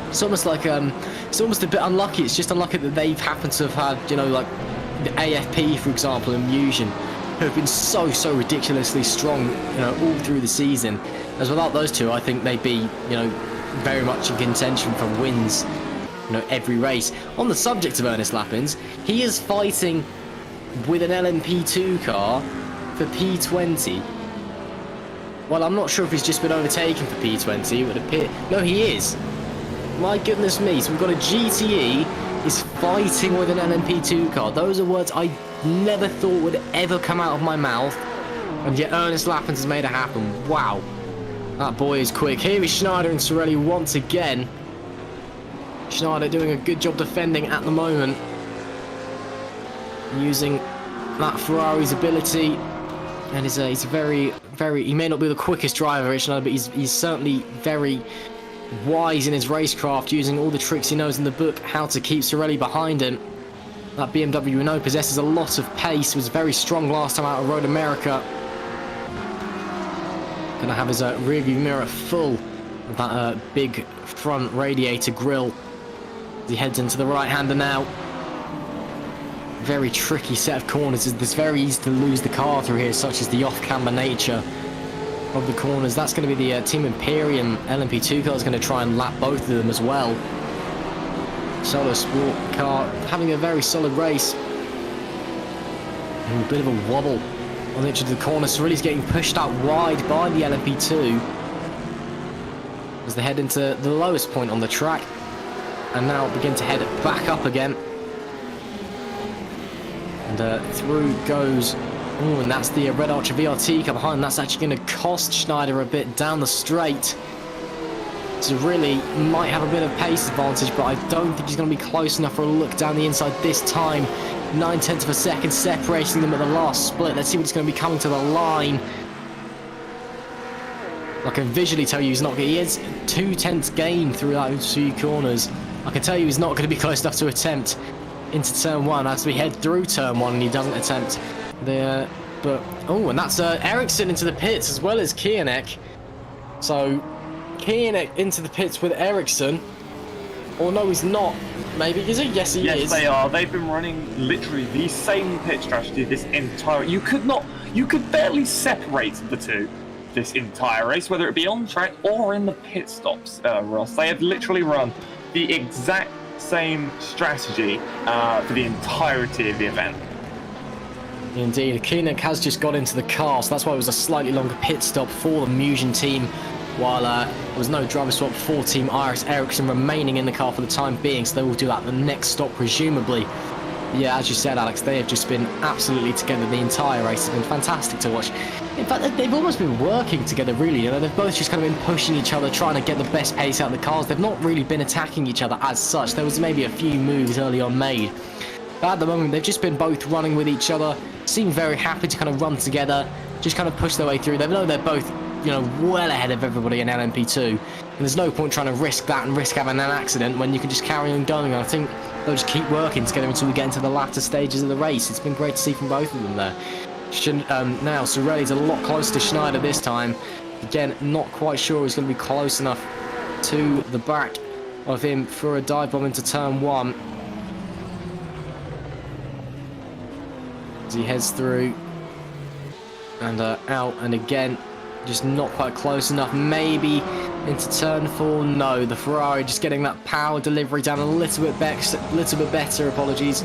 It's almost like, it's almost a bit unlucky. It's just unlucky that they've happened to have had, you know, like the AFP, for example, and Musion, who have been so ridiculously strong, you know, all through the season. As without those two, I think they'd be, you know, very much in contention for wins, you know, every race. On the subject of Ernest Lappins, he is fighting with an LMP2 car for P20. Well, I'm not sure if he's just been overtaken for P20. It would appear. No, he is. My goodness me. So we've got a GTE is fighting with an LMP2 car. Those are words I never thought would ever come out of my mouth. And yet Ernest Lappins has made it happen. Wow. That boy is quick. Here is Schneider and Sorelli once again. Schneider doing a good job defending at the moment. Using that Ferrari's ability. And he's very, he may not be the quickest driver, Schneider, but he's certainly very wise in his racecraft, using all the tricks he knows in the book, how to keep Sorelli behind him. That BMW we know possesses a lot of pace, was very strong last time out of Road America. Gonna have his rear view mirror full of that big front radiator grille. He heads into the right-hander now. Very tricky set of corners. It's very easy to lose the car through here, such as the off-camber nature of the corners. That's going to be the Team Imperium LMP2 car is going to try and lap both of them as well. Solo Sport car having a very solid race. And a bit of a wobble on the edge of the corner. Sorelli's getting pushed out wide by the LMP2 as they head into the lowest point on the track, and now begin to head back up again. And through goes. Oh, and that's the Red Archer VRT car behind. That's actually going to cost Schneider a bit down the straight. So really might have a bit of pace advantage, but I don't think he's going to be close enough for a look down the inside this time. 9/10 of a second separating them at the last split. Let's see what's going to be coming to the line. I can visually tell you he's not. He is 2/10 gain through those few corners. I can tell you he's not going to be close enough to attempt into turn one as we head through turn one, and he doesn't attempt there. But oh, and that's Ericsson into the pits as well as Kianek. So Kianek into the pits with Ericsson. Or no, he's not. Maybe is he? Yes, he is. Yes, they are. They've been running literally the same pit strategy this entire. You could barely separate the two this entire race, whether it be on track or in the pit stops, Ross. They have literally run the exact same strategy for the entirety of the event. Indeed, Koenig has just got into the car, so that's why it was a slightly longer pit stop for the Musion team, while there was no driver swap for Team Iris Ericsson remaining in the car for the time being, so they will do that the next stop presumably. Yeah, as you said, Alex, they have just been absolutely together the entire race. It's been fantastic to watch. In fact, they've almost been working together, really. You know, they've both just kind of been pushing each other, trying to get the best pace out of the cars. They've not really been attacking each other as such. There was maybe a few moves early on made. But at the moment, they've just been both running with each other, seem very happy to kind of run together, just kind of push their way through. They know they're both, you know, well ahead of everybody in LMP2. And there's no point trying to risk that and risk having an accident when you can just carry on going. I think they'll just keep working together until we get into the latter stages of the race. It's been great to see from both of them there. Now, Sorelli's a lot closer to Schneider this time. Again, not quite sure he's going to be close enough to the back of him for a dive bomb into turn one. As he heads through and out, and again, just not quite close enough. Maybe into turn four. No, the Ferrari just getting that power delivery down a little bit better. Apologies.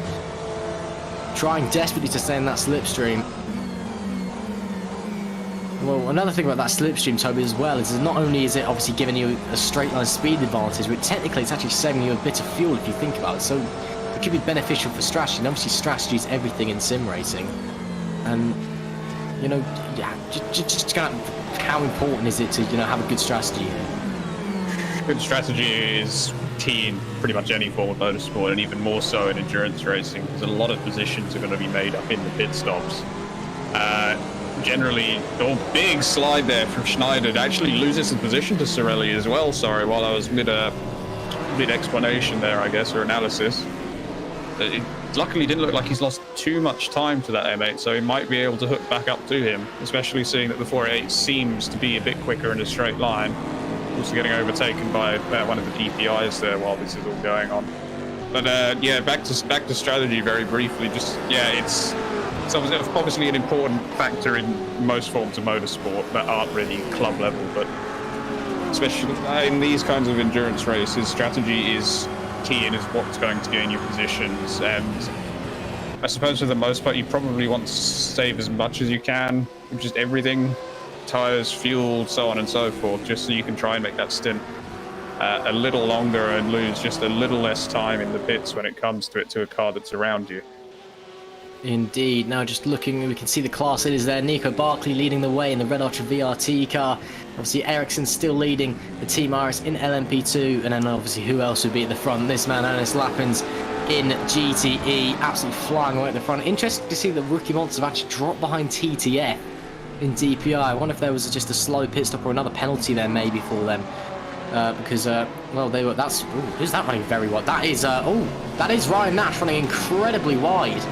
Trying desperately to stay in that slipstream. Well, another thing about that slipstream, Toby, as well, is that not only is it obviously giving you a straight line speed advantage, but technically it's actually saving you a bit of fuel if you think about it. So it could be beneficial for strategy. And obviously, strategy is everything in sim racing. And you know, yeah, just kind of how important is it to, you know, have a good strategy? Good strategy is key in pretty much any form of motorsport, and even more so in endurance racing, because a lot of positions are going to be made up in the pit stops. Generally, big slide there from Schneider. It actually loses his position to Sorelli as well. Sorry, while I was mid explanation there, I guess, or analysis. luckily didn't look like he's lost too much time to that M8, so he might be able to hook back up to him, especially seeing that the 488 seems to be a bit quicker in a straight line. Also getting overtaken by one of the DPIs there while this is all going on. But yeah, back to strategy very briefly. Just it's obviously an important factor in most forms of motorsport that aren't really club level, but especially in these kinds of endurance races, strategy is key and is what's going to gain you positions. And I suppose for the most part, you probably want to save as much as you can, just everything, tires, fuel, so on and so forth, just so you can try and make that stint a little longer and lose just a little less time in the pits when it comes to it to a car that's around you. Indeed. Now just looking, we can see the class leaders there. Nico Barkley leading the way in the Red Ultra VRT car. Obviously Ericsson still leading the Team RS in LMP2, and then obviously who else would be at the front? This man, Ernest Lappens, in GTE, absolutely flying away at the front. Interesting to see that Rookie Monsters have actually dropped behind TTF in DPI. I wonder if there was just a slow pit stop or another penalty there maybe for them. Because well, they were. Who's that running very wide? That is that is Ryan Nash running incredibly wide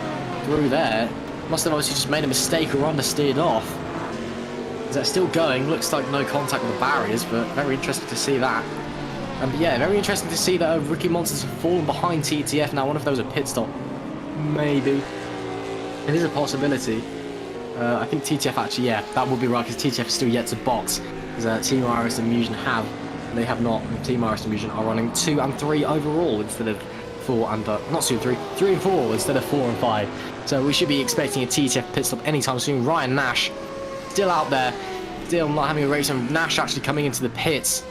through there. Must have obviously just made a mistake or understeered off. Is that still going? Looks like no contact with the barriers, but very interesting to see that. But yeah, very interesting to see that Rookie Monsters have fallen behind TTF. Now, I wonder if there was a pit stop. Maybe. It is a possibility. I think TTF actually, yeah, that would be right, because TTF is still yet to box. Because Team RS and Musion have. They have not. Team RS and Musion are running 2 and 3 overall instead of 4 and not 2 and 3, 3 and 4 instead of 4 and 5. So we should be expecting a TTF pit stop anytime soon. Ryan Nash still out there, still not having a race, and Nash actually coming into the pits.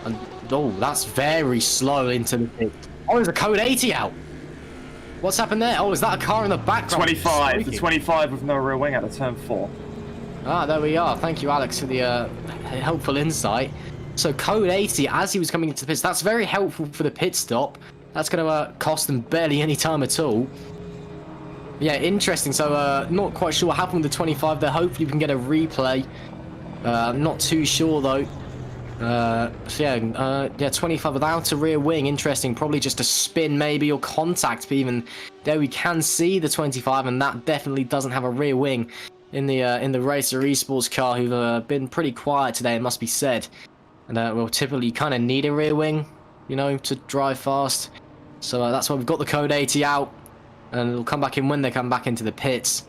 And oh, that's very slow into the pit. Oh, there's a code 80 out. What's happened there? Oh, is that a car in the background? 25. The 25 with no rear wing out of turn 4. Ah, there we are. Thank you, Alex, for the helpful insight. So code 80, as he was coming into the pits, that's very helpful for the pit stop. That's going to cost them barely any time at all. Yeah, interesting. So not quite sure what happened with the 25 there. Hopefully we can get a replay. Not too sure though. So yeah, 25 without a rear wing. Interesting. Probably just a spin maybe, or contact. But even there we can see the 25, and that definitely doesn't have a rear wing in the Racer Esports car, who've been pretty quiet today, it must be said. And well, typically you kind of need a rear wing, you know, to drive fast. So that's why we've got the code 80 out, and it'll come back in when they come back into the pits.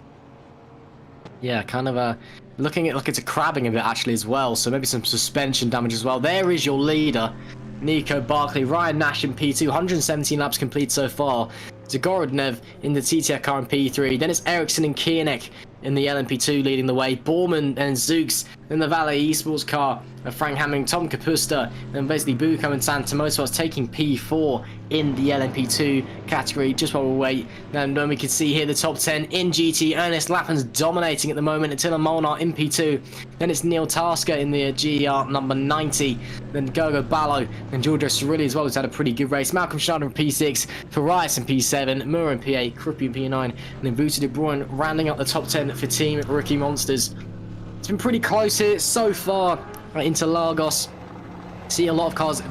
Yeah, kind of looking at like it's a crabbing a bit actually as well, so maybe some suspension damage as well. There is your leader, Nico Barkley. Ryan Nash in P2, 117 laps complete so far. Zagorodnev in the TTF car in P3. Then it's Ericsson and Kienek in the LMP2 leading the way. Borman and Zooks in the Valet Esports car. Frank Hamming, Tom Kapusta, and basically Buko and Santa Motorsports taking P4 in the LMP2 category. Just while we wait, and then we can see here the top 10 in GT. Ernest Lappens dominating at the moment. Attila Molnar in P2. Then it's Neil Tasker in the GR number 90. Then Gogo Ballo and Giorgio Cirilli as well, who's had a pretty good race. Malcolm Schneider in P6. Farias in P7. Mura in P8. Kruppi in P9. And then Vuta De Bruyn rounding up the top 10 for Team Rookie Monsters. It's been pretty close here so far. Interlagos, see a lot of cars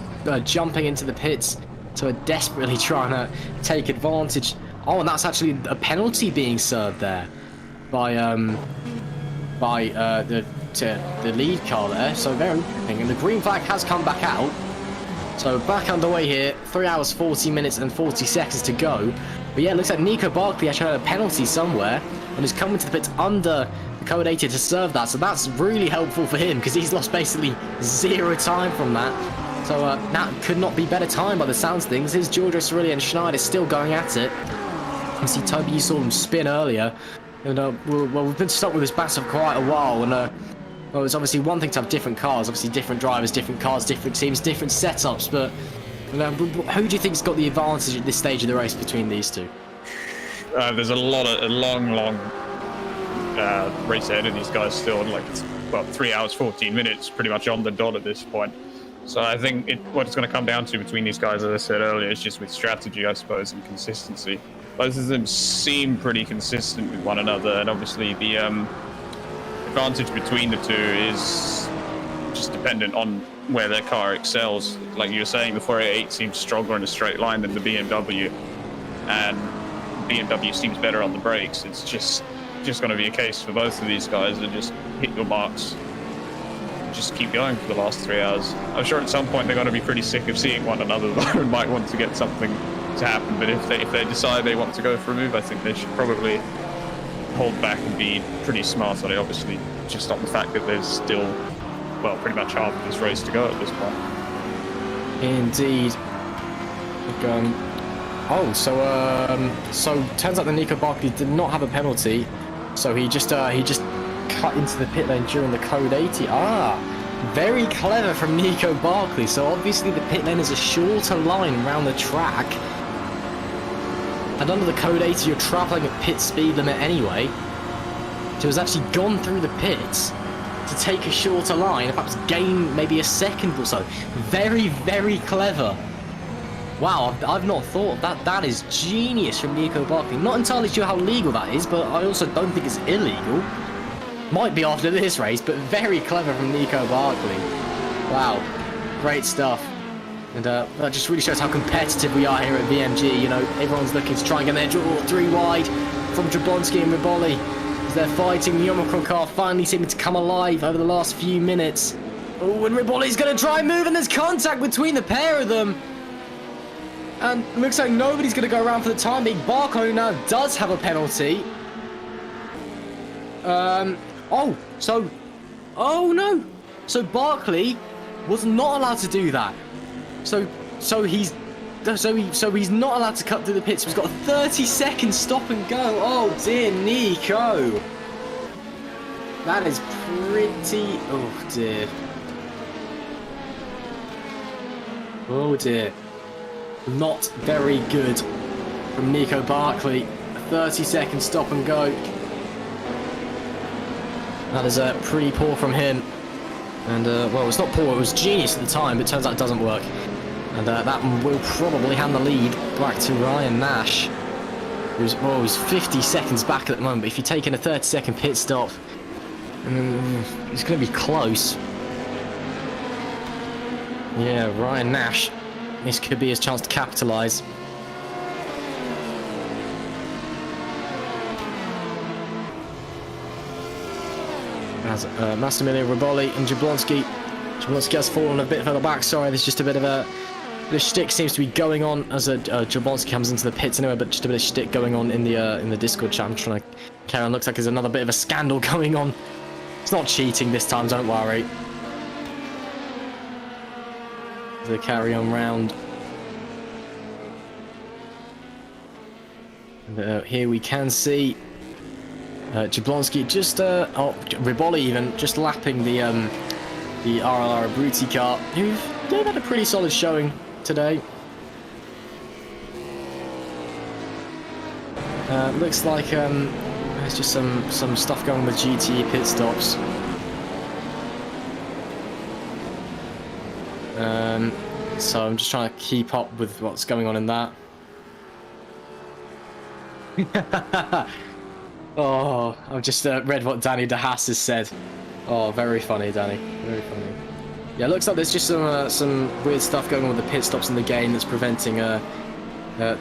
jumping into the pits, so are desperately trying to take advantage. Oh, and that's actually a penalty being served there by the lead car there. So very interesting, and the green flag has come back out. So back underway here. 3 hours 40 minutes and 40 seconds to go. But yeah, it looks like Nico Barkley actually had a penalty somewhere and is coming to the pits under the code 80 to serve that. So that's really helpful for him, because he's lost basically 0 time from that. So that could not be better time by the sounds of things. Here's Giorgio Cirilli and Schneider still going at it. You see Toby, you saw him spin earlier. And well, we've been stuck with this battle for quite a while, and well, it's obviously one thing to have different cars, obviously different drivers, different cars, different teams, different setups, but who do you think's got the advantage at this stage of the race between these two? There's a long race ahead of these guys still, like it's, well, 3 hours 14 minutes pretty much on the dot at this point. So I think what it's going to come down to between these guys, as I said earlier, is just with strategy, I suppose, and consistency. Both of them seem pretty consistent with one another, and obviously the advantage between the two is just dependent on where their car excels. Like you were saying, the 488 seems stronger in a straight line than the BMW. and BMW seems better on the brakes. It's just going to be a case for both of these guys to just hit your marks, just keep going for the last 3 hours. I'm sure at some point they're going to be pretty sick of seeing one another though, and might want to get something to happen. But if they decide they want to go for a move, I think they should probably hold back and be pretty smart on it. Obviously, just on the fact that there's still, well, pretty much half of this race to go at this point. Indeed. So turns out that Nico Barkley did not have a penalty, so he just cut into the pit lane during the code 80. Very clever from Nico Barkley. So obviously the pit lane is a shorter line around the track, and under the code 80 you're travelling at pit speed limit anyway. So he's actually gone through the pits to take a shorter line, perhaps gain maybe a second or so. Very, very clever. Wow, I've not thought that. That is genius from Nico Barkley. Not entirely sure how legal that is, but I also don't think it's illegal. Might be after this race, but very clever from Nico Barkley. Wow, great stuff. And that just really shows how competitive we are here at VMG. You know, everyone's looking to try and get their draw 3 wide from Jablonski and Riboli, as they're fighting. The Omicron car finally seeming to come alive over the last few minutes. Oh, and Riboli's going to try and move, and there's contact between the pair of them. And it looks like nobody's going to go around for the time being. Barkley now does have a penalty. Oh no! So Barkley was not allowed to do that. So he's not allowed to cut through the pits. He's got a 30-second stop and go. Oh dear, Nico. That is pretty. Oh dear. Oh dear. Not very good from Nico Barkley. A 30-second stop and go. That is pretty poor from him. And, well, it's not poor, it was genius at the time, but it turns out it doesn't work. And that will probably hand the lead back to Ryan Nash, who's 50 seconds back at the moment. But if you're taking a 30-second pit stop, it's going to be close. Yeah, Ryan Nash. This could be his chance to capitalise. As Massimiliano Riboli and Jablonski. Jablonski has fallen a bit further back. Sorry, there's just a bit of a... The shtick seems to be going on as Jablonski comes into the pits anyway, but just a bit of shtick going on in the Discord chat. I'm trying to carry on. Looks like there's another bit of a scandal going on. It's not cheating this time, don't worry. The carry on round. And, here we can see Jablonski just Riboli even just lapping the RLR Abruzzi car, they've had a pretty solid showing today. Looks like there's just some stuff going on with GTE pit stops. So I'm just trying to keep up with what's going on in that. Oh, I've just read what Danny DeHaas has said. Oh, very funny, Danny. Very funny. Yeah, it looks like there's just some weird stuff going on with the pit stops in the game that's preventing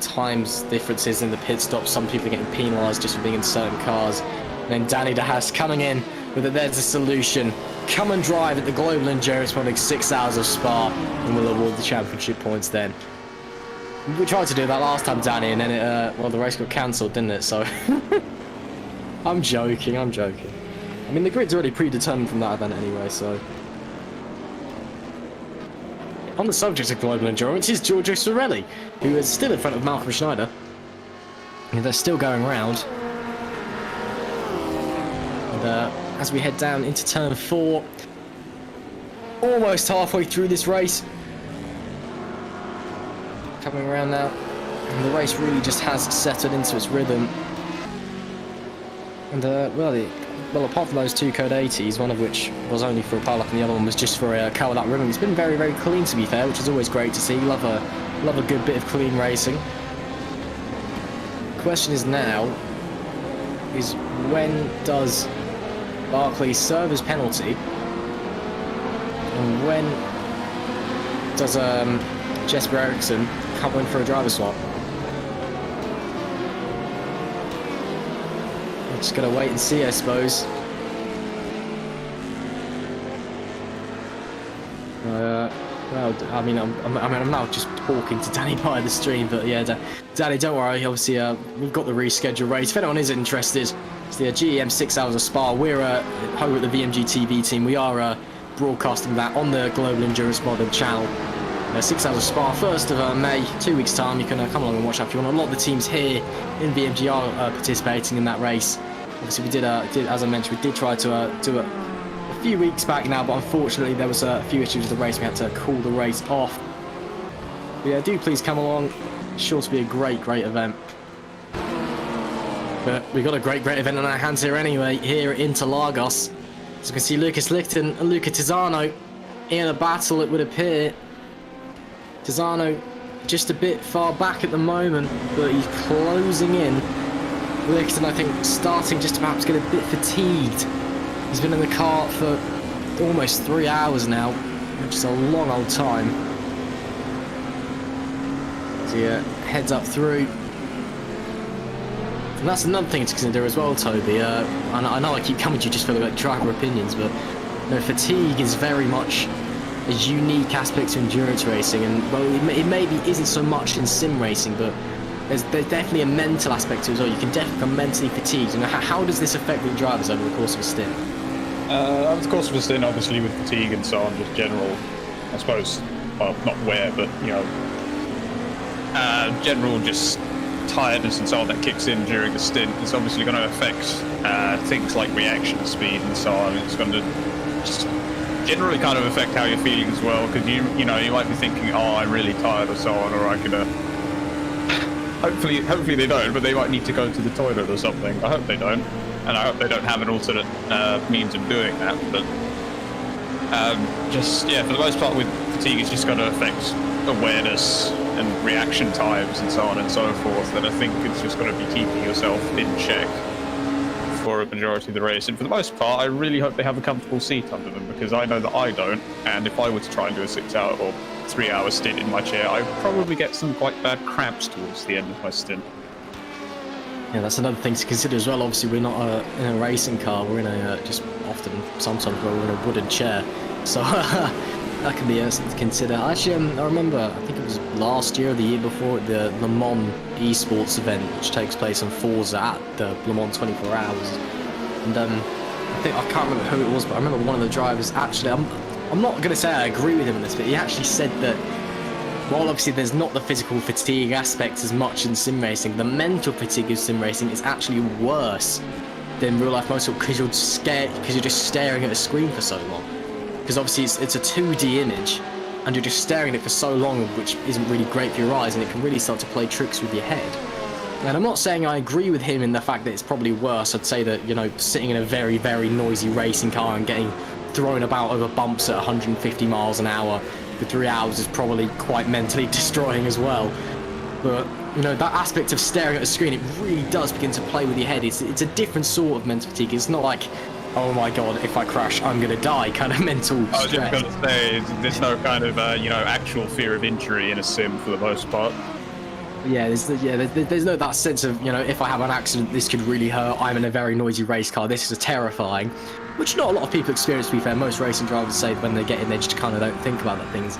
times differences in the pit stops. Some people are getting penalised just for being in certain cars. And then Danny DeHaas coming in with it. There's a solution. Come and drive at the Global Endurance running 6 hours of Spa, and we'll award the championship points then. We tried to do that last time, Danny, and then well, the race got cancelled, didn't it? So I'm joking. I mean, the grid's already predetermined from that event anyway, so. On the subject of Global Endurance is Giorgio Sorelli, who is still in front of Malcolm Schneider. And they're still going round. And as we head down into turn 4, almost halfway through this race. Coming around now, and the race really just has settled into its rhythm. And well, apart from those 2 code 80s, one of which was only for a pilot and the other one was just for a car without ribbon, it's been very, very clean, to be fair, which is always great to see. Love a good bit of clean racing. The question is now, is when does Barkley serve his penalty, and when does Jesper Eriksson come in for a driver swap? we're just gonna wait and see, I suppose. Well, I mean, I'm now just talking to Danny by the stream, but yeah, Danny, don't worry. Obviously, we've got the rescheduled race. If anyone is interested, it's the GEM 6 Hours of Spa. We're over at the VMG TV team. We are broadcasting that on the Global Endurance Modern channel. 6 Hours of Spa, 1st of May, 2 weeks' time. You can come along and watch that if you want. A lot of the teams here in VMG are participating in that race. Obviously, we did, as I mentioned, we did try to do it a few weeks back now, but unfortunately there was a few issues with the race. We had to call the race off. But yeah, do please come along. It's sure to be a great event. But we've got a great event on our hands here anyway, here at Interlagos. As you can see, Lucas Lichten and Luca Tisano in a battle, it would appear. Tisano just a bit far back at the moment, but he's closing in. Lichten, I think, starting just to perhaps get a bit fatigued. He's been in the car for almost 3 hours now, which is a long old time. So yeah, heads up through. And that's another thing to consider as well, Toby. I know I keep coming to you just for like driver opinions, but fatigue is very much a unique aspect to endurance racing, and well, it maybe isn't so much in sim racing, but there's definitely a mental aspect to it as well. You can definitely become mentally fatigued. And how does this affect the drivers over the course of a stint? Over the course of a stint, obviously with fatigue and so on, just general, I suppose, well, not wear, but general just tiredness and so on that kicks in during the stint. It's obviously going to affect things like reaction speed and so on. It's going to just generally kind of affect how you're feeling as well, because you might be thinking, oh, I'm really tired or so on, or I could hopefully they don't, but they might need to go to the toilet or something. I hope they don't, and I hope they don't have an alternate means of doing that. But just yeah, for the most part with fatigue, it's just going to affect awareness and reaction times and so on and so forth. And I think it's just going to be keeping yourself in check for a majority of the race. And for the most part, I really hope they have a comfortable seat under them, because I know that I don't. And if I were to try and do a 6 hour or 3 hour stint in my chair, I'd probably get some quite bad cramps towards the end of my stint. Yeah, that's another thing to consider as well. Obviously, we're not in a racing car. We're in a sometimes we're in a wooden chair. So that can be something to consider. Actually, I remember, I think it was last year or the year before, the Le Mans esports event, which takes place on Forza at the Le Mans 24 Hours. And I can't remember who it was, but I remember one of the drivers actually, I'm not going to say I agree with him on this, but he actually said that while obviously there's not the physical fatigue aspect as much in sim racing, the mental fatigue of sim racing is actually worse than real life motorsport, because you're just staring at a screen for so long. Because obviously it's a 2D image, and you're just staring at it for so long, which isn't really great for your eyes, and it can really start to play tricks with your head. And I'm not saying I agree with him in the fact that it's probably worse. I'd say that, sitting in a very, very noisy racing car and getting thrown about over bumps at 150 miles an hour for 3 hours is probably quite mentally destroying as well. But, that aspect of staring at a screen, it really does begin to play with your head. It's a different sort of mental fatigue. It's not like, oh my god, if I crash, I'm going to die kind of mental stress. I was just going to say, there's no kind of, actual fear of injury in a sim for the most part. Yeah, there's no that sense of, if I have an accident, this could really hurt. I'm in a very noisy race car. This is terrifying. Which not a lot of people experience, to be fair. Most racing drivers say when they get in, they just kind of don't think about that things.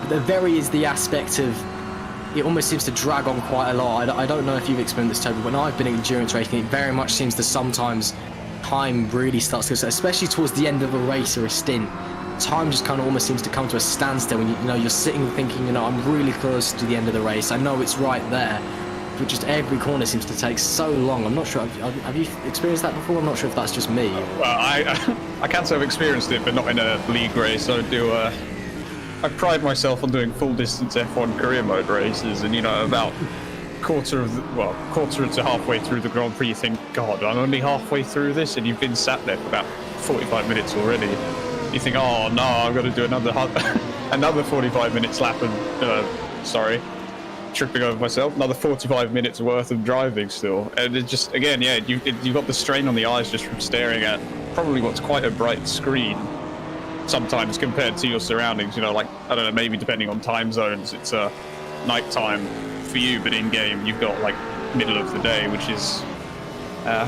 But there is the aspect of, it almost seems to drag on quite a lot. I don't know if you've experienced this, Toby. When I've been in endurance racing, it very much seems to sometimes time really starts to go, especially towards the end of a race or a stint. Time just kind of almost seems to come to a standstill when you're sitting thinking, I'm really close to the end of the race. I know it's right there, but just every corner seems to take so long. I'm not sure. Have you experienced that before? I'm not sure if that's just me. Well, I can't say I've experienced it, but not in a league race. I pride myself on doing full distance F1 career mode races, and about quarter to halfway through the Grand Prix, you think, God, I'm only halfway through this, and you've been sat there for about 45 minutes already. You think, oh no, I've got to do another 45 minutes lap, and tripping over myself, another 45 minutes worth of driving still. And it just, again, yeah, you've got the strain on the eyes just from staring at probably what's quite a bright screen sometimes compared to your surroundings. I don't know, maybe depending on time zones, it's nighttime for you, but in game you've got like middle of the day, which is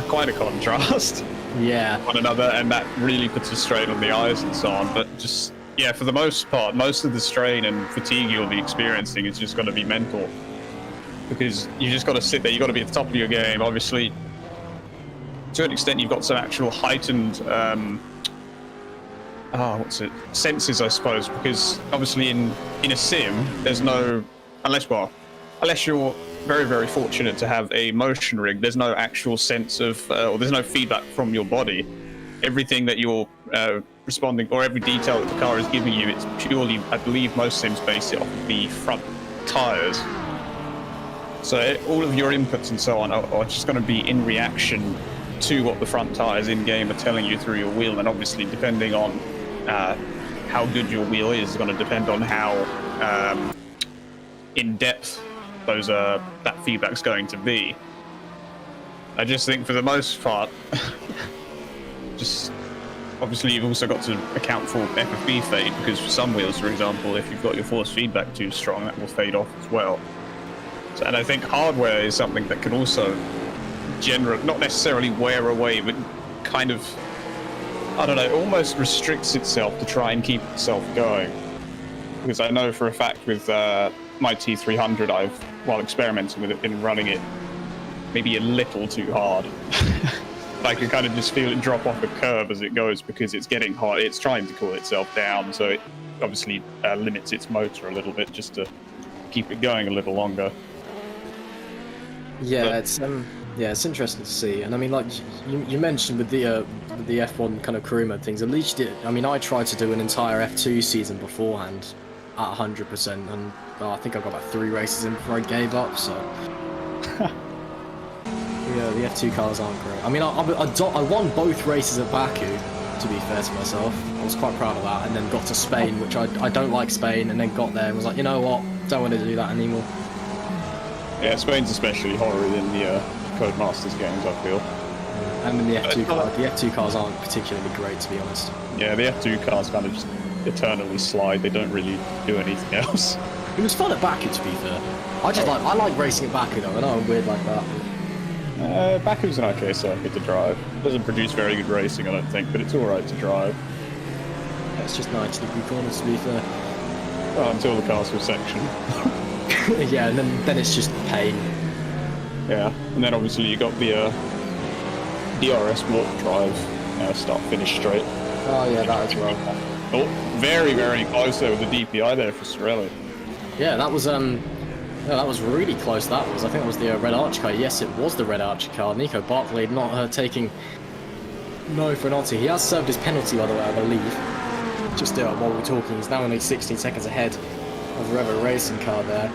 quite a contrast. Yeah. One another, and that really puts a strain on the eyes and so on. But just, yeah, for the most part, most of the strain and fatigue you'll be experiencing is just going to be mental. Because you just got to sit there, you got to be at the top of your game. Obviously, to an extent, you've got some actual heightened, senses, I suppose. Because obviously, in a sim, there's no, unless you're very, very fortunate to have a motion rig, there's no actual sense of, or there's no feedback from your body. Everything that you're responding, or every detail that the car is giving you, it's purely, I believe most sims base it off the front tires. So all of your inputs and so on are just going to be in reaction to what the front tires in-game are telling you through your wheel, and obviously depending on how good your wheel is going to depend on how in-depth that feedback's going to be. I just think for the most part, just obviously you've also got to account for FFB fade, because for some wheels, for example, if you've got your force feedback too strong, that will fade off as well. So, and I think hardware is something that can also not necessarily wear away, but kind of, I don't know, almost restricts itself to try and keep itself going. Because I know for a fact with my T300, while experimenting with it, been running it maybe a little too hard. I can kind of just feel it drop off a curve as it goes, because it's getting hot. It's trying to cool itself down, so it obviously limits its motor a little bit just to keep it going a little longer. Yeah, it's interesting to see, and I mean, like you mentioned with the F1 kind of career mode things. At least I tried to do an entire F2 season beforehand at 100%, and I think I got about 3 races in before I gave up. So yeah, the F2 cars aren't great. I mean, I won both races at Baku. To be fair to myself, I was quite proud of that, and then got to Spain, which I don't like Spain, and then got there and was like, you know what, don't want to do that anymore. Yeah, Spain's especially horrid in the Codemasters games, I feel. And in the F2 cars aren't particularly great, to be honest. Yeah, the F2 cars kind of just eternally slide. They don't really do anything else. It was fun at Baku, to be fair. I like racing at Baku though. I know I'm weird like that. Baku's an okay circuit to drive. Doesn't produce very good racing, I don't think, but it's alright to drive. Yeah, it's just nice to be corners, to be fair. Well, until the castle section. Yeah, and then it's just pain. Yeah, and then obviously you got the DRS warp drive, start finish straight. Oh yeah, that as well. Oh, very, very close there with the DPI there for Sorelli. Yeah, that was really close. That was. I think it was the Red Arch car. Yes, it was the Red Arch car. Nico Bartley not taking no for an penalty. He has served his penalty, by the way, I believe. Just while we're talking, he's now only 16 seconds ahead of the Revo Racing car there.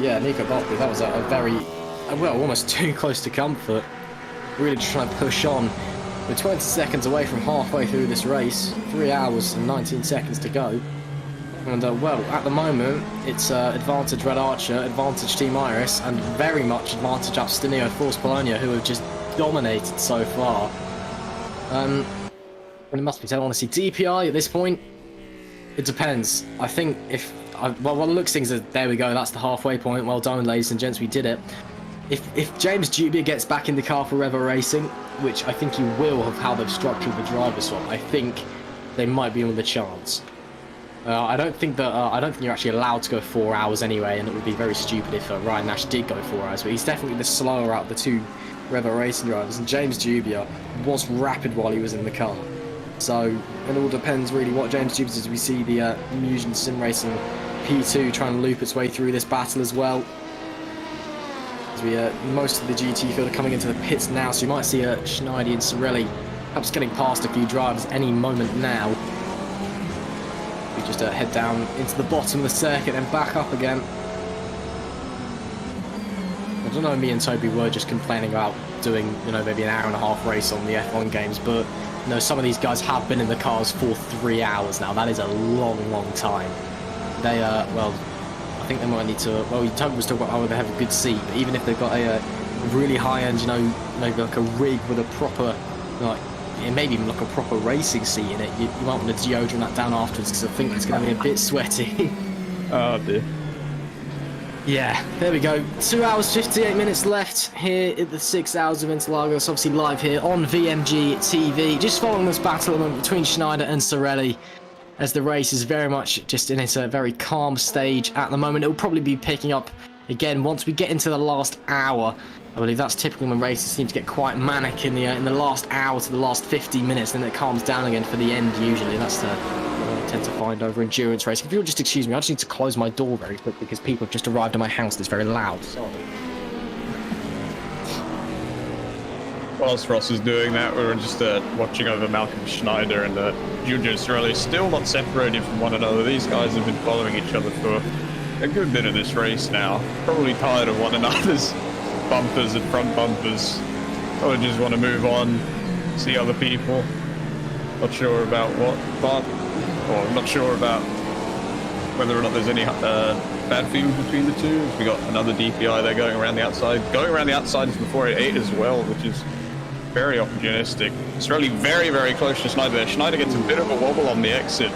Yeah, Nico Bartley, that was a very, well, almost too close to comfort. Really just trying to push on. We're 20 seconds away from halfway through this race. 3 hours and 19 seconds to go. And, well, at the moment, it's advantage Red Archer, advantage Team Iris, and very much advantage Abstinio Force Polonia, who have just dominated so far. And it must be said, honestly, DPI at this point, it depends. I think well, it looks things that, there we go, that's the halfway point. Well done, ladies and gents, we did it. If James Dubia gets back in the car for Revo Racing, which I think he will of how they've structured the driver swap, I think they might be with a chance. I don't think you're actually allowed to go 4 hours anyway, and it would be very stupid if Ryan Nash did go 4 hours, but he's definitely the slower out of the 2 Revo Racing drivers, and James Dubia was rapid while he was in the car. So it all depends really what James Dubia does. We see the Musion Sim Racing P2 trying to loop its way through this battle as well. As most of the GT field are coming into the pits now, so you might see Schneider and Sorelli perhaps getting past a few drivers any moment now. We just head down into the bottom of the circuit and back up again. I don't know, me and Toby were just complaining about doing, maybe an hour and a half race on the F1 games, but some of these guys have been in the cars for 3 hours now. That is a long, long time. They, well, I think they might need to, well, Toby was talking about how they have a good seat, but even if they've got a really high-end, maybe like a rig with a proper, maybe even like a proper racing seat in it, you might want to deodorant that down afterwards, because I think it's going to be a bit sweaty. Oh dear. Yeah, there we go. 2 hours 58 minutes left here at the 6 hours of Interlagos, obviously live here on VMG TV. Just following this battle between Schneider and Sorelli, as the race is very much just in its very calm stage at the moment. It'll probably be picking up again once we get into the last hour. I believe that's typically when races seem to get quite manic in the last hour to the last 50 minutes, then it calms down again for the end usually. That's what I tend to find over endurance racing. If you'll just excuse me, I just need to close my door very quick because people have just arrived at my house and it's very loud. Sorry. Whilst Ross is doing that, we were just watching over Malcolm Schneider and Giulio Sorelli, still not separated from one another. These guys have been following each other for a good bit of this race now. Probably tired of one another's bumpers and front bumpers. Probably just want to move on, see other people. Not sure about what, but I'm not sure about whether or not there's any bad feelings between the two. We got another DPI there going around the outside. Going around the outside is before 8 as well, which is very opportunistic. Sorelli very, very close to Schneider there. Schneider gets a bit of a wobble on the exit.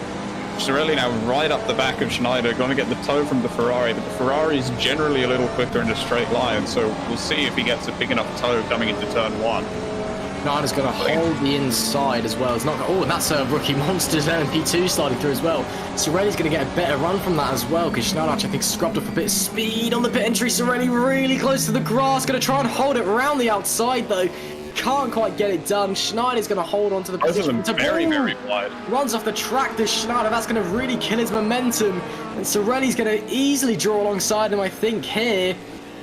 Sorelli now right up the back of Schneider, going to get the toe from the Ferrari, but the Ferrari is generally a little quicker in a straight line, so we'll see if he gets a big enough toe coming into turn 1. Schneider's going to hold the inside as well. It's not. Oh, and that's a rookie monsters there in P2 sliding through as well. Sorelli's going to get a better run from that as well because Schneider actually, I think, scrubbed up a bit of speed on the pit entry. Sorelli really close to the grass. Going to try and hold it around the outside though. Can't quite get it done. Schneider's going to hold on to the position. Both of them very, very wide. Runs off the track to Schneider. That's going to really kill his momentum. And Sorelli's going to easily draw alongside him, I think, here.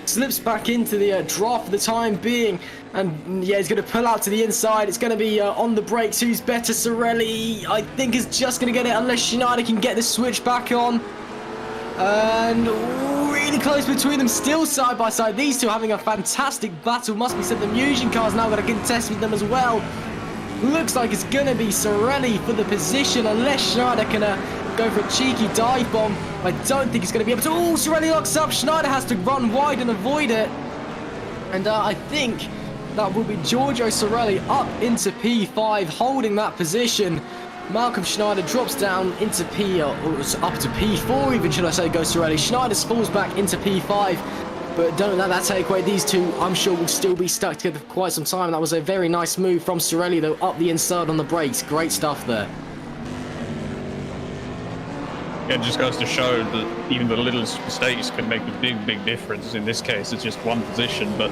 Slips back into the draft for the time being. And yeah, he's going to pull out to the inside. It's going to be on the brakes. Who's better? Sorelli, I think, is just going to get it unless Schneider can get the switch back on. And really close between them, still side by side. These two having a fantastic battle. Must be said, the Musion car's now going to contest with them as well. Looks like it's going to be Sorelli for the position unless Schneider can go for a cheeky dive bomb. I don't think he's going to be able to. Oh, Sorelli locks up. Schneider has to run wide and avoid it. And I think that will be Giorgio Sorelli up into P5, holding that position. Malcolm Schneider drops down into up to P4 even, should I say, goes Sorelli. Schneider falls back into P5, but don't let that take away. These two, I'm sure, will still be stuck together for quite some time. That was a very nice move from Sorelli, though, up the inside on the brakes. Great stuff there. It just goes to show that even the littlest mistakes can make a big, big difference. In this case, it's just one position, but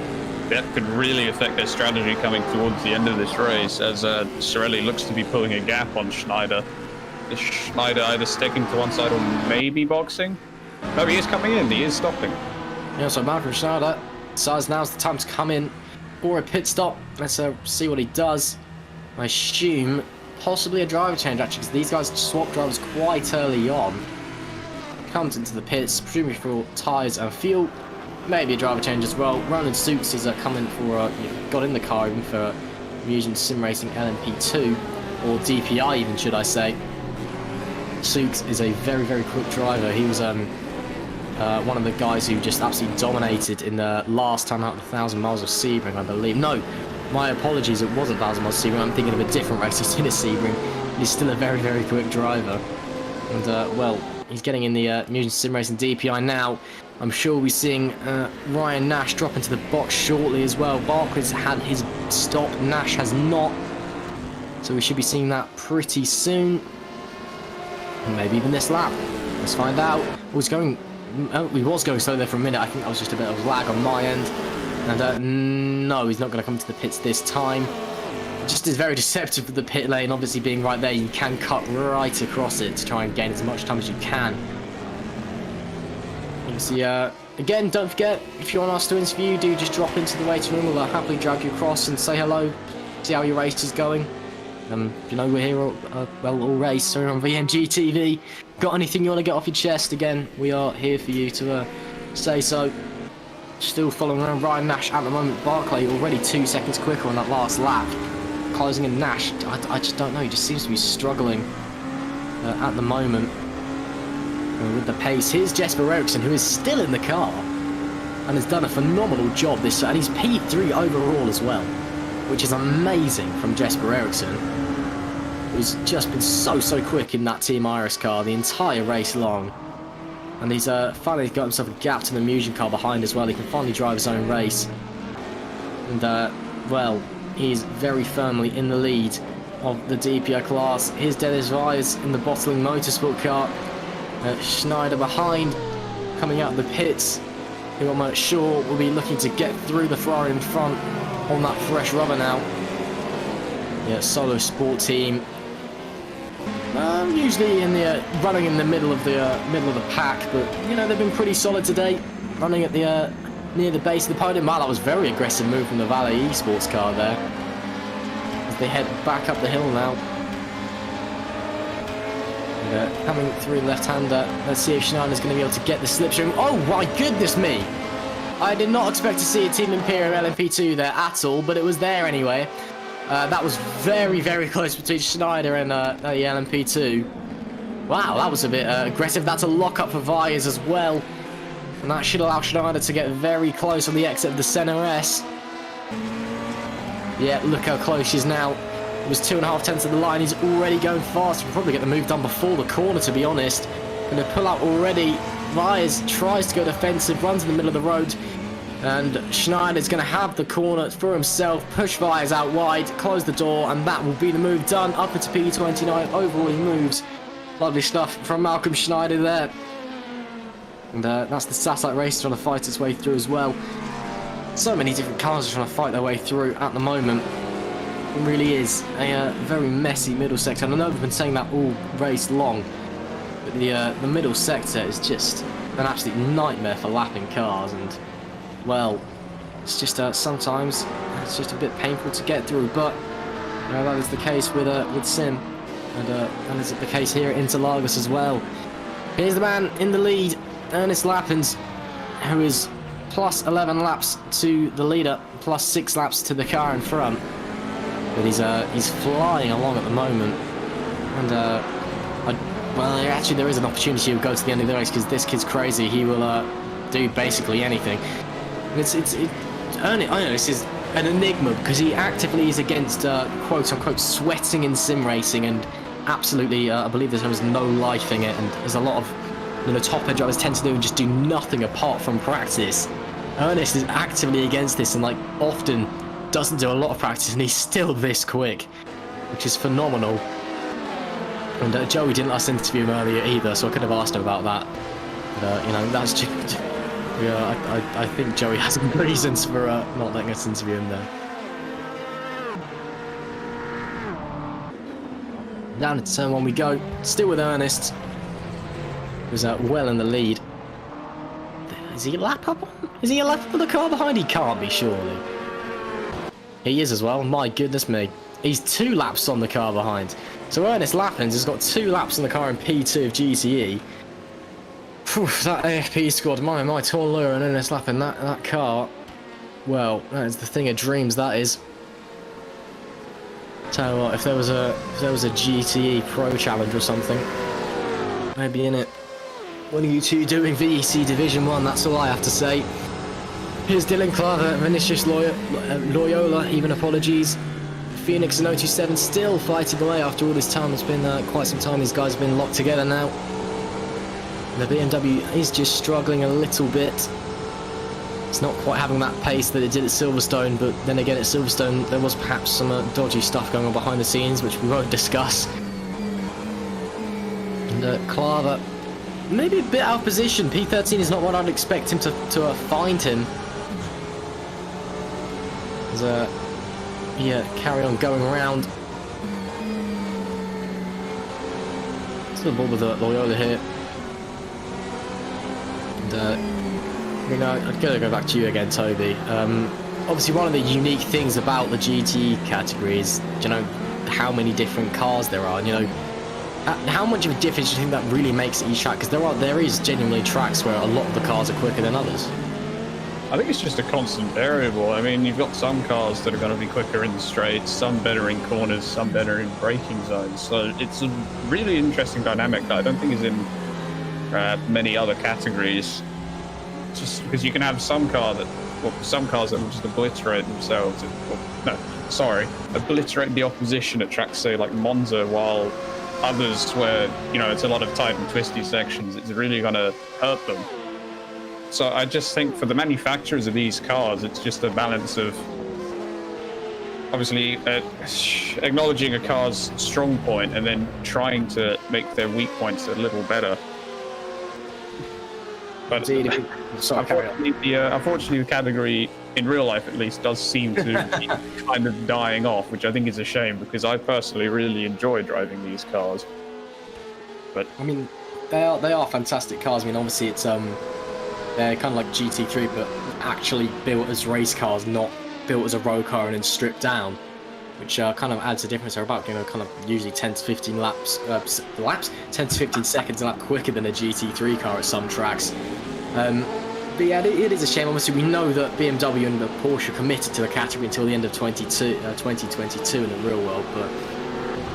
that could really affect their strategy coming towards the end of this race, as Sorelli looks to be pulling a gap on Schneider. Is Schneider either sticking to one side or maybe boxing? No, he is coming in. He is stopping. Yeah, so Malcolm Schneider decides now's the time to come in for a pit stop. Let's see what he does. I assume possibly a driver change, actually, because these guys swap drivers quite early on. Comes into the pits, presumably for tyres and fuel. Maybe a driver change as well. Ronan Suits is coming for, got in the car even for Musion Sim Racing LMP2, or DPI even, should I say. Suits is a very, very quick driver. He was one of the guys who just absolutely dominated in the last time out of 1,000 miles of Sebring, I believe. No, my apologies, it was 1,000 miles of Sebring. I'm thinking of a different race. He's in a Sebring. He's still a very, very quick driver. And, well, he's getting in the Musion Sim Racing DPI now. I'm sure we'll be seeing Ryan Nash drop into the box shortly as well. Barker's had his stop, Nash has not. So we should be seeing that pretty soon. And maybe even this lap. Let's find out. He was going slow there for a minute. I think that was just a bit of lag on my end. And no, he's not going to come to the pits this time. Just is very deceptive with the pit lane. Obviously being right there, you can cut right across it to try and gain as much time as you can. Obviously, again, don't forget, if you want us to interview, do just drop into the waiting room. We'll happily drag you across and say hello, see how your race is going. You know, we're here all race here on VMG TV. Got anything you want to get off your chest? Again, we are here for you to say so. Still following around Ryan Nash at the moment. Barclay already 2 seconds quicker on that last lap. Closing in Nash, I just don't know, he just seems to be struggling at the moment. With the pace. Here's Jesper Eriksson, who is still in the car and has done a phenomenal job this, and he's P3 overall as well, which is amazing from Jesper Eriksson, who's just been so quick in that Team Iris car the entire race long. And he's finally got himself a gap to the Musion car behind as well. He can finally drive his own race. And, well, he's very firmly in the lead of the DPO class. Here's Dennis Vyers in the Bottling Motorsport car. Schneider behind, coming out of the pits, who I'm sure will be looking to get through the Ferrari in front on that fresh rubber now. Yeah, Solo Sport Team. Usually in the running in the middle of the pack, but you know they've been pretty solid today, running at the near the base of the podium. Wow, that was a very aggressive move from the Valet Esports car there. As they head back up the hill now. And, coming through the left-hander. Let's see if Schneider's going to be able to get the slipstream. Oh my goodness me! I did not expect to see a Team Imperium LMP2 there at all, but it was there anyway. That was very, very close between Schneider and the LMP2. Wow, that was a bit aggressive. That's a lock-up for Vyers as well. And that should allow Schneider to get very close on the exit of the Senna S. Yeah, look how close she is now. It was 2.5 tenths of the line. He's already going fast. We'll probably get the move done before the corner, to be honest. Going to pull out already. Vyers tries to go defensive, runs in the middle of the road. And Schneider's going to have the corner for himself, push Vyers out wide, close the door, and that will be the move done. Up into P29, overall he moves. Lovely stuff from Malcolm Schneider there. And that's the Satellite race trying to fight its way through as well. So many different cars are trying to fight their way through at the moment. It really is a very messy middle sector. And I know we've been saying that all race long, but the middle sector is just an absolute nightmare for lapping cars. And well, it's just sometimes it's just a bit painful to get through. But you know, that is the case with Sim, and that is the case here at Interlagos as well. Here's the man in the lead, Ernest Lappens, who is plus 11 laps to the leader, plus 6 laps to the car in front. But he's flying along at the moment, and well, actually there is an opportunity to go to the end of the race because this kid's crazy. He will do basically anything. Ernest is an enigma because he actively is against quote unquote sweating in sim racing, and absolutely I believe there's no life in it, and there's a lot of top end drivers tend to do and just do nothing apart from practice. Ernest is actively against this and like often doesn't do a lot of practice, and he's still this quick, which is phenomenal. And Joey didn't let us interview him earlier either, so I could have asked him about that. But you know, that's just yeah, I think Joey has some reasons for not letting us interview him there. Down to turn 1 we go, still with Ernest, who's well in the lead. Is he a lap up? Is he a lap up of the car behind? He can't be, surely. He is as well. My goodness me. He's 2 laps on the car behind. So Ernest Lappens has got 2 laps on the car in P2 of GTE. Whew, that AFP squad, my tall lure and Ernest Lappens, that car. Well, that is the thing of dreams, that is. Tell you what, if there was a GTE Pro Challenge or something, I'd be in it. What are you two doing VEC Division 1? That's all I have to say. Here's Dylan Claver, Vinicius Loyola, even apologies. Phoenix and 027 still fighting away after all this time. It's been quite some time. These guys have been locked together now. The BMW is just struggling a little bit. It's not quite having that pace that it did at Silverstone, but then again at Silverstone there was perhaps some dodgy stuff going on behind the scenes, which we won't discuss. And Claver, maybe a bit out of position. P13 is not what I'd expect him to find him. As carry on going around. Still the ball with Loyola here. And you know, I've got to go back to you again, Toby. Obviously, one of the unique things about the GT category is, you know, how many different cars there are. You know, how much of a difference do you think that really makes at each track? Because there is genuinely tracks where a lot of the cars are quicker than others. I think it's just a constant variable. I mean, you've got some cars that are going to be quicker in the straights, some better in corners, some better in braking zones. So it's a really interesting dynamic that I don't think is in many other categories. Just because you can have some cars that will just obliterate themselves. Obliterate the opposition at tracks, say like Monza, while others where, you know, it's a lot of tight and twisty sections, it's really going to hurt them. So I just think for the manufacturers of these cars, it's just a balance of obviously acknowledging a car's strong point and then trying to make their weak points a little better. But unfortunately, the category, in real life at least, does seem to be kind of dying off, which I think is a shame, because I personally really enjoy driving these cars. But I mean, they are fantastic cars. I mean, obviously it's they're kind of like GT3, but actually built as race cars, not built as a road car and then stripped down, which kind of adds a difference. They're about, you know, kind of usually 10 to 15 laps, 10 to 15 seconds a lap quicker than a GT3 car at some tracks. But yeah, it is a shame. Obviously, we know that BMW and the Porsche are committed to the category until the end of 2022 in the real world. But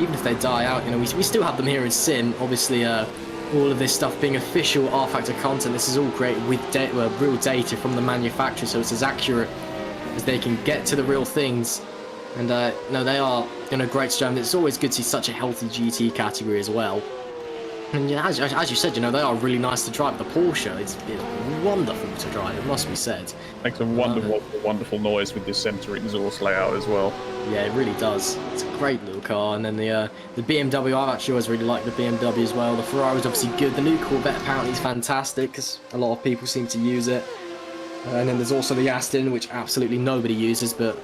even if they die out, you know, we still have them here in Sim. Obviously, all of this stuff being official rFactor content, this is all created with real data from the manufacturer, so it's as accurate as they can get to the real things. And no, they are, you know, great to drive. It's always good to see such a healthy GT category as well. And yeah, as you said, you know, they are really nice to drive. The Porsche, it's wonderful to drive, it must be said. Makes a wonderful noise with this centre exhaust layout as well. Yeah, it really does. It's a great little car. And then the BMW, I've actually always really liked the BMW as well. The Ferrari's obviously good. The new Corvette apparently is fantastic, because a lot of people seem to use it. And then there's also the Aston, which absolutely nobody uses, but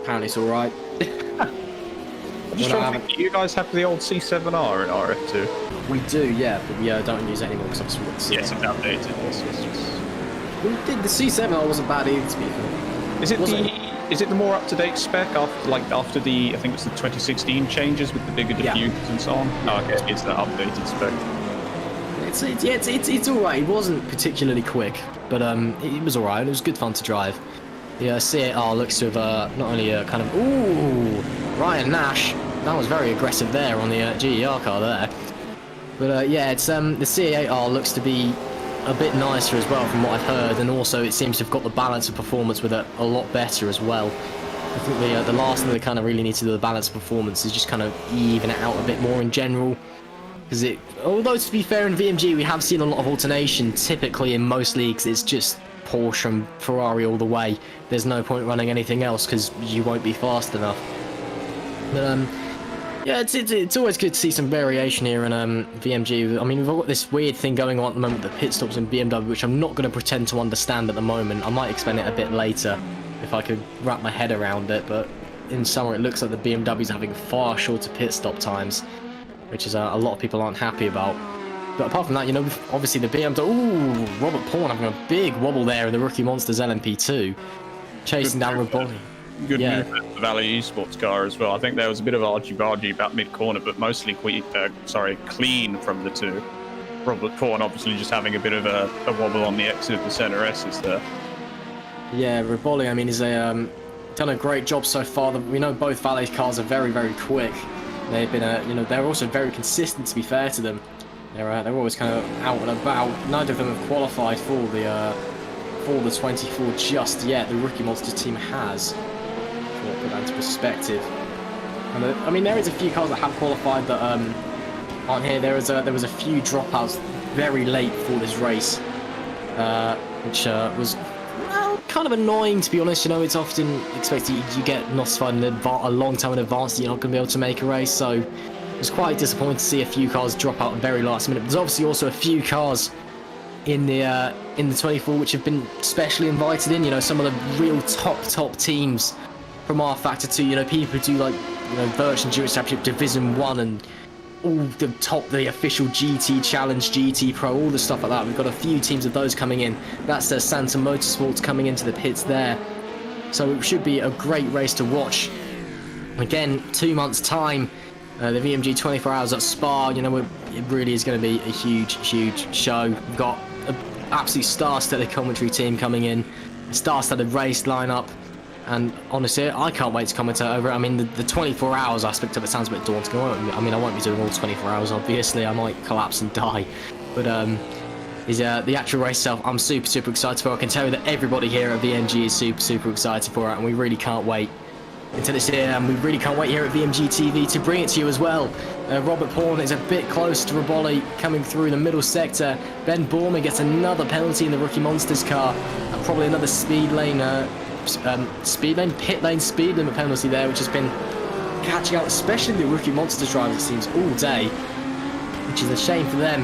apparently it's alright. I'm just trying to think, do you guys have the old C7R in RF2? We do, yeah, but we don't use it anymore because obviously we've got the Yes, it's outdated. We did the C7R wasn't bad either, to be fair. Is it the more up-to-date spec after the, I think it's the 2016 changes with the bigger diffusers and so on? No, I guess it's the updated spec. It's alright. It wasn't particularly quick, but it was alright. It was good fun to drive. The C8R looks to have not only kind of... Ooh! Ryan Nash. That was very aggressive there on the GER car there. But yeah, it's the C8R looks to be a bit nicer as well from what I've heard, and also it seems to have got the balance of performance with it a lot better as well. I think the last thing they kind of really need to do with the balance of performance is just kind of even it out a bit more in general. Because although to be fair in VMG we have seen a lot of alternation, typically in most leagues it's just Porsche and Ferrari all the way. There's no point running anything else because you won't be fast enough. But yeah, it's always good to see some variation here in VMG. I mean, we've got this weird thing going on at the moment with the pit stops in BMW, which I'm not going to pretend to understand at the moment. I might explain it a bit later if I could wrap my head around it, but in summer it looks like the BMW's having far shorter pit stop times, which is a lot of people aren't happy about. But apart from that, you know, obviously the BMW... Ooh, Robert Pawn having a big wobble there in the Rookie Monsters LMP2. Chasing down Raboli. Good move for the Valley Esports car as well. I think there was a bit of argy-bargy about mid-corner, but mostly clean from the two. Robert Pawn obviously just having a bit of a wobble on the exit of the centre S's there. Yeah, Raboli, I mean, he's done a great job so far. We know both Valley's cars are very, very quick. They've been, you know, they're also very consistent, to be fair to them. They're always kind of out and about. Neither of them have qualified for the 24 just yet. The Rookie Monsters team has. To put that into perspective. And I mean, there is a few cars that have qualified that aren't here. There was a few dropouts very late for this race, which was kind of annoying, to be honest. You know, it's often expected you get notified a long time in advance that you're not going to be able to make a race, so it was quite disappointing to see a few cars drop out at the very last minute. There's obviously also a few cars in the 24 which have been specially invited in. You know, some of the real top teams from rFactor 2. You know, people who do like, you know, Virgin Endurance Championship Division 1 and all the official GT Challenge, GT Pro, all the stuff like that. We've got a few teams of those coming in. That's the Santa Motorsports coming into the pits there. So it should be a great race to watch. Again, 2 months time, the VMG 24 Hours at Spa. You know, it really is going to be a huge show. We've got an absolute star-studded commentary team coming in, a star-studded race lineup. And honestly, I can't wait to commentate over it. I mean, the 24 hours aspect of it sounds a bit daunting. I mean, I won't be doing all 24 hours, obviously. I might collapse and die. But the actual race itself, I'm super excited for. I can tell you that everybody here at VMG is super excited for it, and we really can't wait into this year, and we really can't wait here at VMG TV to bring it to you as well. Robert Pawn is a bit close to Vrolijk coming through the middle sector. Ben Borman gets another penalty in the Rookie Monsters car, and probably another pit lane speed limit penalty there, which has been catching out, especially the Rookie Monsters drivers, it seems, all day, which is a shame for them.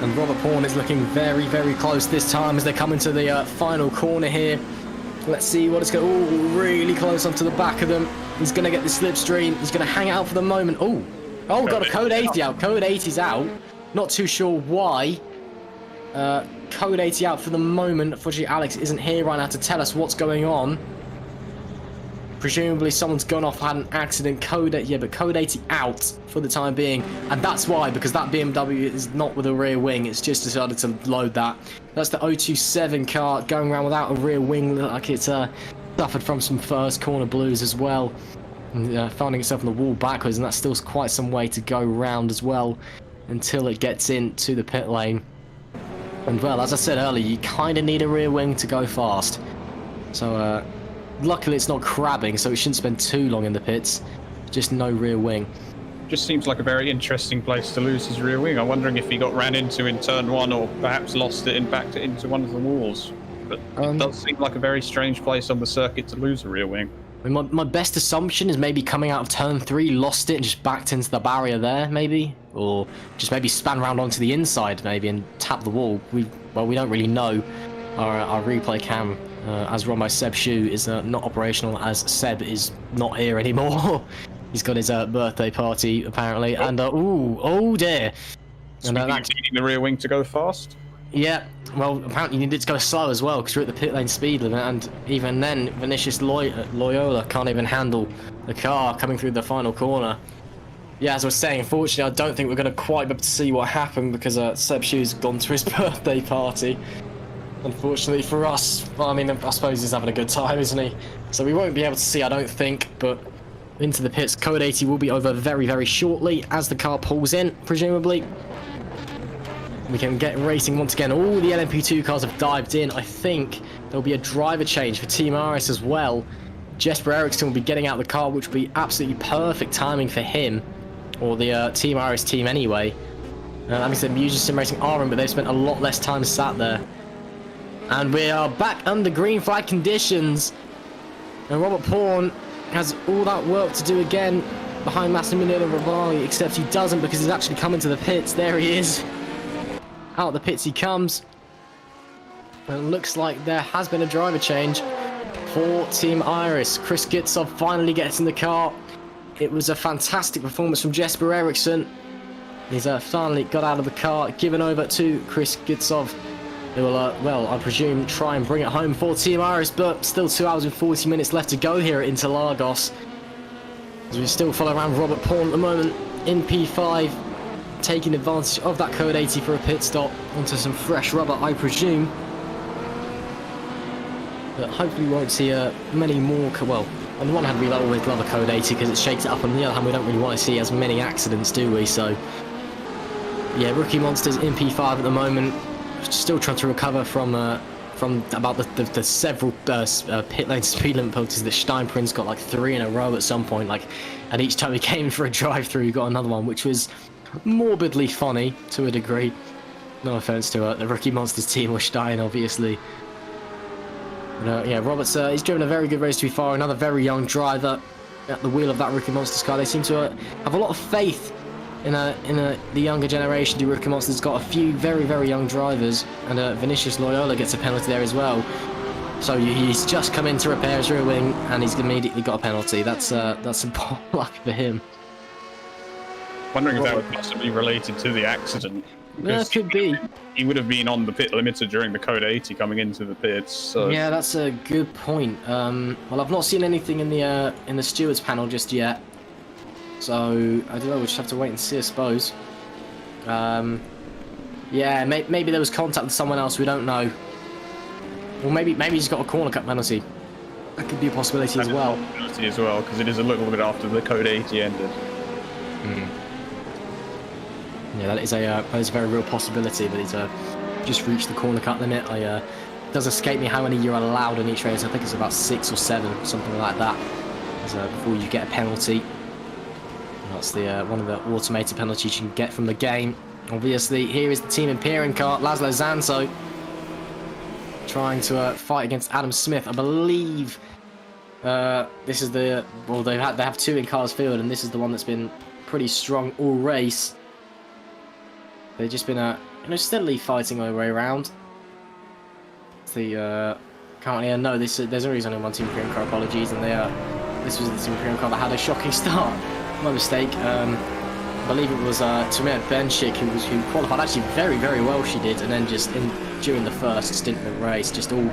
And Robert Pawn is looking very, very close this time as they come into the final corner here. Let's see what it's going. Oh, really close onto the back of them. He's going to get the slipstream. He's going to hang out for the moment. Oh, got a code 80 out. Code 80's out. Not too sure why. Code 80 out for the moment. Unfortunately, Alex isn't here right now to tell us what's going on. Presumably someone's gone off, had an accident. Code 80, yeah, but Code 80 out for the time being, and that's why, because that BMW is not with a rear wing. It's just decided to load that. That's the 027 car going around without a rear wing. Look like it's suffered from some first corner blues as well, and finding itself on the wall backwards, and that's still quite some way to go round as well until it gets into the pit lane. And well, as I said earlier, you kind of need a rear wing to go fast. So luckily it's not crabbing, so it shouldn't spend too long in the pits. Just no rear wing. Just seems like a very interesting place to lose his rear wing. I'm wondering if he got ran into in turn 1 or perhaps lost it and backed it into one of the walls. But it does seem like a very strange place on the circuit to lose a rear wing. I mean, my best assumption is maybe coming out of turn 3, lost it and just backed into the barrier there, maybe? Or just maybe span round onto the inside, maybe, and tap the wall. We don't really know. Our replay cam, as run by Seb Schou, is not operational, as Seb is not here anymore. He's got his birthday party, apparently, and oh dear. And that's needing the rear wing to go fast? Yeah, well, apparently you need it to go slow as well, because you're at the pit lane speed limit, and even then, Vinicius Loyola can't even handle the car coming through the final corner. Yeah, as I was saying, unfortunately, I don't think we're going to quite be able to see what happened, because Seb Schou's gone to his birthday party. Unfortunately for us, well, I mean, I suppose he's having a good time, isn't he? So we won't be able to see, I don't think, but into the pits, Code 80 will be over very, very shortly as the car pulls in, presumably. We can get racing once again. All the LMP2 cars have dived in. I think there'll be a driver change for Team RS as well. Jesper Eriksson will be getting out of the car, which will be absolutely perfect timing for him, or the Team RS team anyway. I mean, Musa Sim Racing are in, but they've spent a lot less time sat there. And we are back under green flag conditions. And Robert Pawn has all that work to do again behind Massimiliano Rivalli, except he doesn't, because he's actually coming to the pits. There he is. Out of the pits he comes. And it looks like there has been a driver change for Team Iris. Chris Gitsov finally gets in the car. It was a fantastic performance from Jesper Eriksson. He's finally got out of the car, given over to Chris Gitsov, who will, well, I presume, try and bring it home for Team Iris, but still 2 hours and 40 minutes left to go here at Interlagos. As we still follow around Robert Pawn at the moment in P5, taking advantage of that Code 80 for a pit stop onto some fresh rubber, I presume. But hopefully we won't see many more, well, on the one hand we always love a Code 80 because it shakes it up, on the other hand we don't really want to see as many accidents, do we? So, yeah, Rookie Monsters in P5 at the moment, still trying to recover from about the several pit lane speed limit penalties that Steinprinz got, like 3 in a row at some point, like, and each time he came in for a drive-through he got another one, which was morbidly funny to a degree. No offense to the Rookie Monsters team or Stein, obviously. But, yeah, Roberts, he's driven a very good race to be far. Another very young driver at the wheel of that Rookie Monsters car. They seem to have a lot of faith in the younger generation. The Rookie Monsters got a few very, very young drivers, and Vinicius Loyola gets a penalty there as well. So he's just come in to repair his rear wing, and he's immediately got a penalty. That's some poor luck for him. Wondering if that was possibly related to the accident. Yeah, it could be. He would have been on the pit limiter during the Code 80 coming into the pits. So. Yeah, that's a good point. Well, I've not seen anything in the stewards panel just yet, so I don't know. We'll just have to wait and see, I suppose. Yeah, maybe there was contact with someone else. We don't know. Or maybe he's got a corner cut penalty. That could be a possibility as well. Possibility as well, because it is a little bit after the Code 80 ended. Yeah, that is a very real possibility, but he's just reached the corner cut limit. It does escape me how many you're allowed in each race. I think it's about 6 or 7, something like that. before you get a penalty. And that's the one of the automated penalties you can get from the game. Obviously, here is the Team Imperium car, Laszlo Zanto, trying to fight against Adam Smith. I believe this is the, well, they have two in cars field, and this is the one that's been pretty strong all race. They've just been steadily fighting their way around. The currently no, there's always only one Team Imperium car. Apologies, and this was the Team Imperium car that had a shocking start. My mistake. I believe it was Tamir Benchik who qualified actually very, very well. She did, and then just during the first stint of the race, just all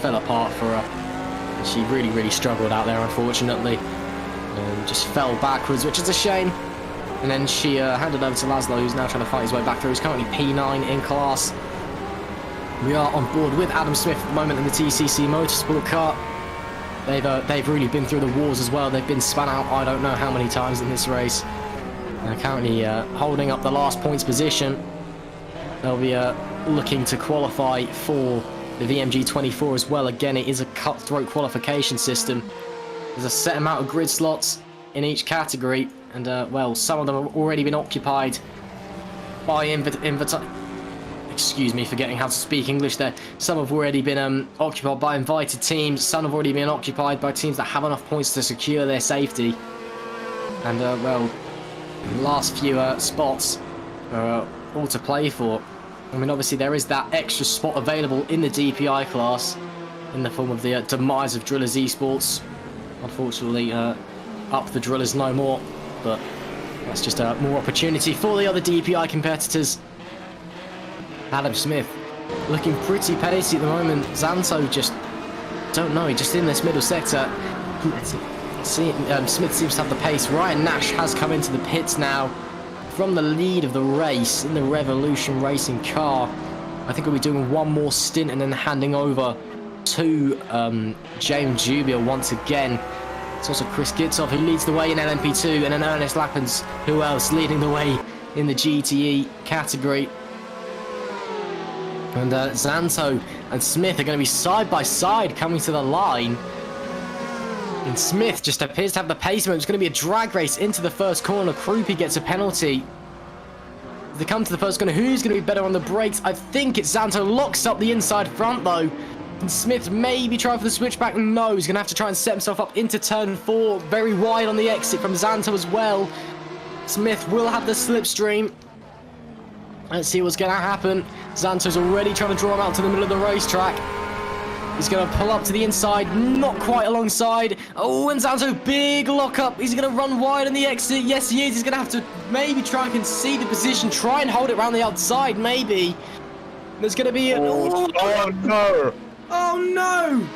fell apart for her. And she really, really struggled out there, unfortunately, and just fell backwards, which is a shame. And then she handed over to Laszlo, who's now trying to fight his way back through. He's currently P9 in class. We are on board with Adam Smith at the moment in the TCC Motorsport car. They've really been through the wars as well. They've been spun out I don't know how many times in this race. They're currently holding up the last points position. They'll be looking to qualify for the VMG 24 as well. Again, it is a cutthroat qualification system. There's a set amount of grid slots in each category, and well, some of them have already been occupied by excuse me for getting how to speak English there. Some have already been occupied by invited teams. Some have already been occupied by teams that have enough points to secure their safety. And well, the last few spots are all to play for. I mean, obviously there is that extra spot available in the DPI class in the form of the demise of Drillers Esports. Unfortunately, up the Drillers no more, but that's just more opportunity for the other DPI competitors. Adam Smith looking pretty pacey at the moment. Zanto just, don't know, just in this middle sector. Smith seems to have the pace. Ryan Nash has come into the pits now from the lead of the race in the Revolution Racing car. I think we'll be doing one more stint and then handing over to James Jubia once again. It's also Chris Gitzoff who leads the way in LMP2, and then Ernest Lappens, who else, leading the way in the GTE category. And Zanto and Smith are going to be side by side coming to the line. And Smith just appears to have the pace. It's going to be a drag race into the first corner. Krupi gets a penalty. They come to the first corner. Who's going to be better on the brakes? I think it's Zanto. Locks up the inside front though. And Smith maybe try for the switchback. No, he's going to have to try and set himself up into turn 4. Very wide on the exit from Zanto as well. Smith will have the slipstream. Let's see what's going to happen. Zanto's already trying to draw him out to the middle of the racetrack. He's going to pull up to the inside, not quite alongside. Oh, and Zanto, big lockup. He's going to run wide on the exit. Yes, he is. He's going to have to maybe try and concede the position. Try and hold it around the outside, maybe. There's going to be an... Oh, no. Oh, no.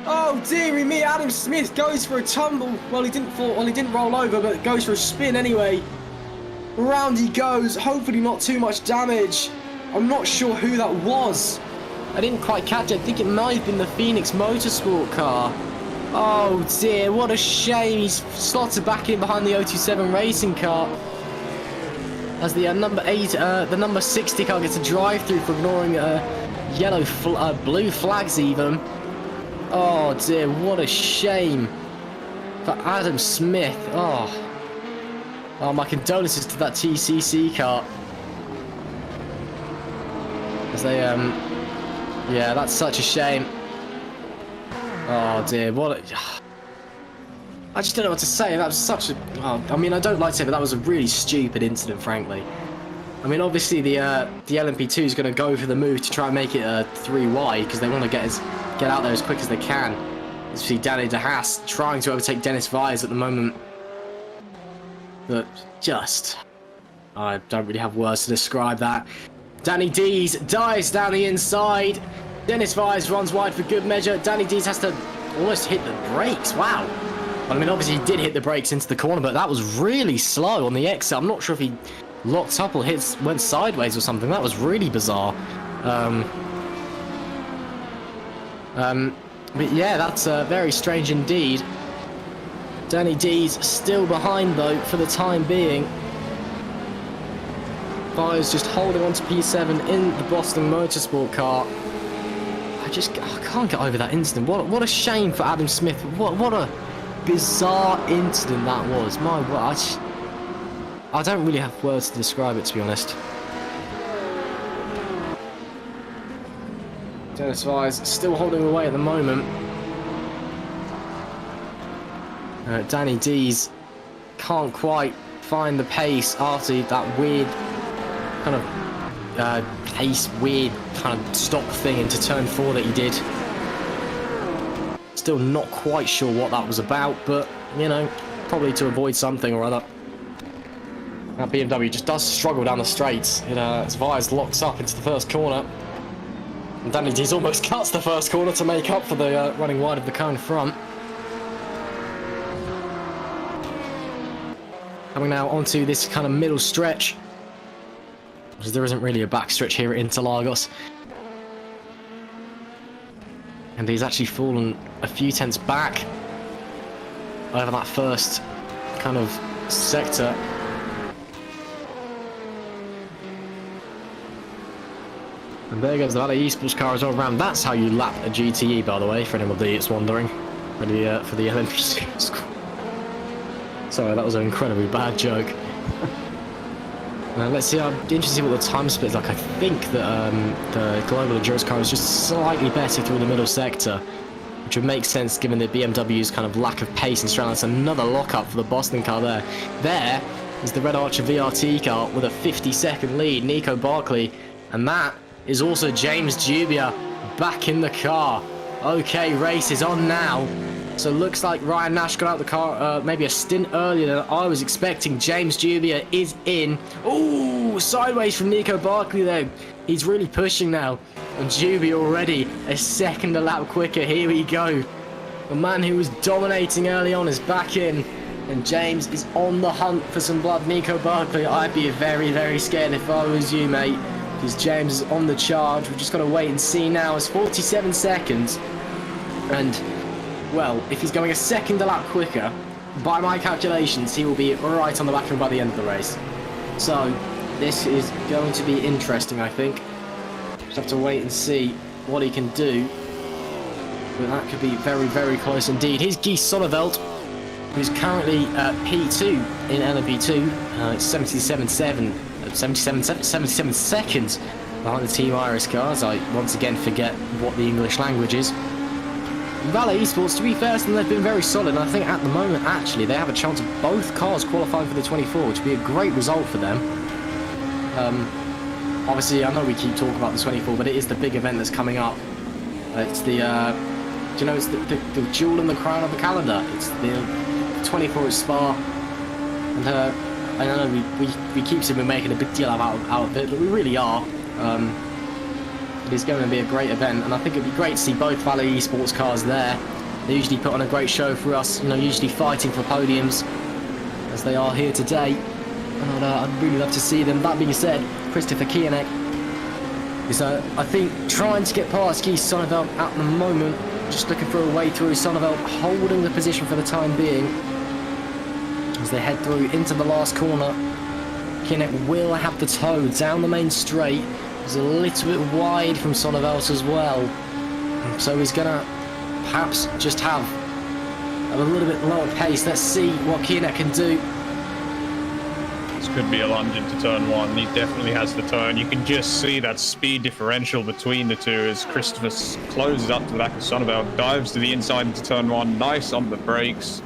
Oh, dearie me. Adam Smith goes for a tumble. Well, he didn't fall. Well, he didn't roll over, but goes for a spin anyway. Round he goes. Hopefully not too much damage. I'm not sure who that was. I didn't quite catch it. I think it might have been the Phoenix Motorsport car. Oh dear, what a shame. He's slotted back in behind the 027 racing car. As the the number 60 car gets a drive-through for ignoring blue flags even. Oh dear, what a shame for Adam Smith. Oh, my condolences to that TCC car. As they yeah, that's such a shame. Oh dear, what a... I just don't know what to say. That was such a... Oh, I mean, I don't like to say, but that was a really stupid incident, frankly. I mean, obviously the LMP2 is going to go for the move to try and make it 3 wide because they want to get out there as quick as they can. You see Danny De Haas trying to overtake Dennis Vyers at the moment. But just... I don't really have words to describe that. Danny Dees dives down the inside. Dennis Vyers runs wide for good measure. Danny Dees has to almost hit the brakes. Wow. Well, I mean, obviously he did hit the brakes into the corner, but that was really slow on the exit. I'm not sure if he locked up or went sideways or something. That was really bizarre. But yeah, that's very strange indeed. Danny Dees still behind though for the time being. Vyers just holding on to P7 in the Boston Motorsport car. I can't get over that incident. What a shame for Adam Smith. What bizarre incident that was. My word. I don't really have words to describe it, to be honest. Dennis Vries still holding away at the moment. Danny Dees can't quite find the pace after that weird kind of pace, weird kind of stop thing into turn 4 that he did. Still not quite sure what that was about, but, you know, probably to avoid something or other. That BMW just does struggle down the straights. As Vires locks up into the first corner. And Danny Dees almost cuts the first corner to make up for the running wide of the car in front. Coming now onto this kind of middle stretch, because there isn't really a back stretch here at Interlagos. And he's actually fallen a few tenths back over that first kind of sector. And there goes the Valley Esports car as well around. That's how you lap a GTE, by the way, for anyone that's wondering. For the LMP2. Sorry, that was an incredibly bad joke. Let's see, I'm interested to see what the time split is like. I think that the Global Endurance car is just slightly better through the middle sector, which would make sense given the BMW's kind of lack of pace and strength. That's another lockup for the Boston car there. There is the Red Archer VRT car with a 50-second lead, Nico Barkley, and that is also James Dubia back in the car. Okay, race is on now. So looks like Ryan Nash got out the car maybe a stint earlier than I was expecting. James Dubia is in. Ooh, sideways from Nico Barkley there. He's really pushing now. And Dubia already a second a lap quicker. Here we go. The man who was dominating early on is back in. And James is on the hunt for some blood. Nico Barkley, I'd be very, very scared if I was you, mate. Because James is on the charge. We've just got to wait and see now. It's 47 seconds. And, well, if he's going a second a lap quicker, by my calculations, he will be right on the back of him by the end of the race. So, this is going to be interesting, I think. Just have to wait and see what he can do. But that could be very, very close indeed. Here's Guy Sonneveld, who's currently P2 in LMP2. It's 77 seconds behind the Team Iris cars. I once again forget what the English language is. Valet Esports, to be fair to them, they've been very solid, and I think at the moment, actually, they have a chance of both cars qualifying for the 24, which would be a great result for them. Obviously, I know we keep talking about the 24, but it is the big event that's coming up. It's the, it's the jewel in the crown of the calendar. It's the 24 at Spa, and I know we keep saying we're making a big deal out of it, but we really are. It is going to be a great event, and I think it'd be great to see both Valet Esports cars there. They usually put on a great show for us, usually fighting for podiums, as they are here today. And I'd really love to see them. That being said, Christopher Kianek is, I think, trying to get past Guy Sonneveld at the moment. Just looking for a way through. Sonneveld holding the position for the time being as they head through into the last corner. Kianek will have the toe down the main straight. He's a little bit wide from Sonneveld as well, so he's going to perhaps just have a little bit lower pace. Let's see what Kianek can do. This could be a lunge into turn 1. He definitely has the turn. You can just see that speed differential between the two as Christopher closes up to the back of Sonneveld, dives to the inside into turn 1. Nice on the brakes.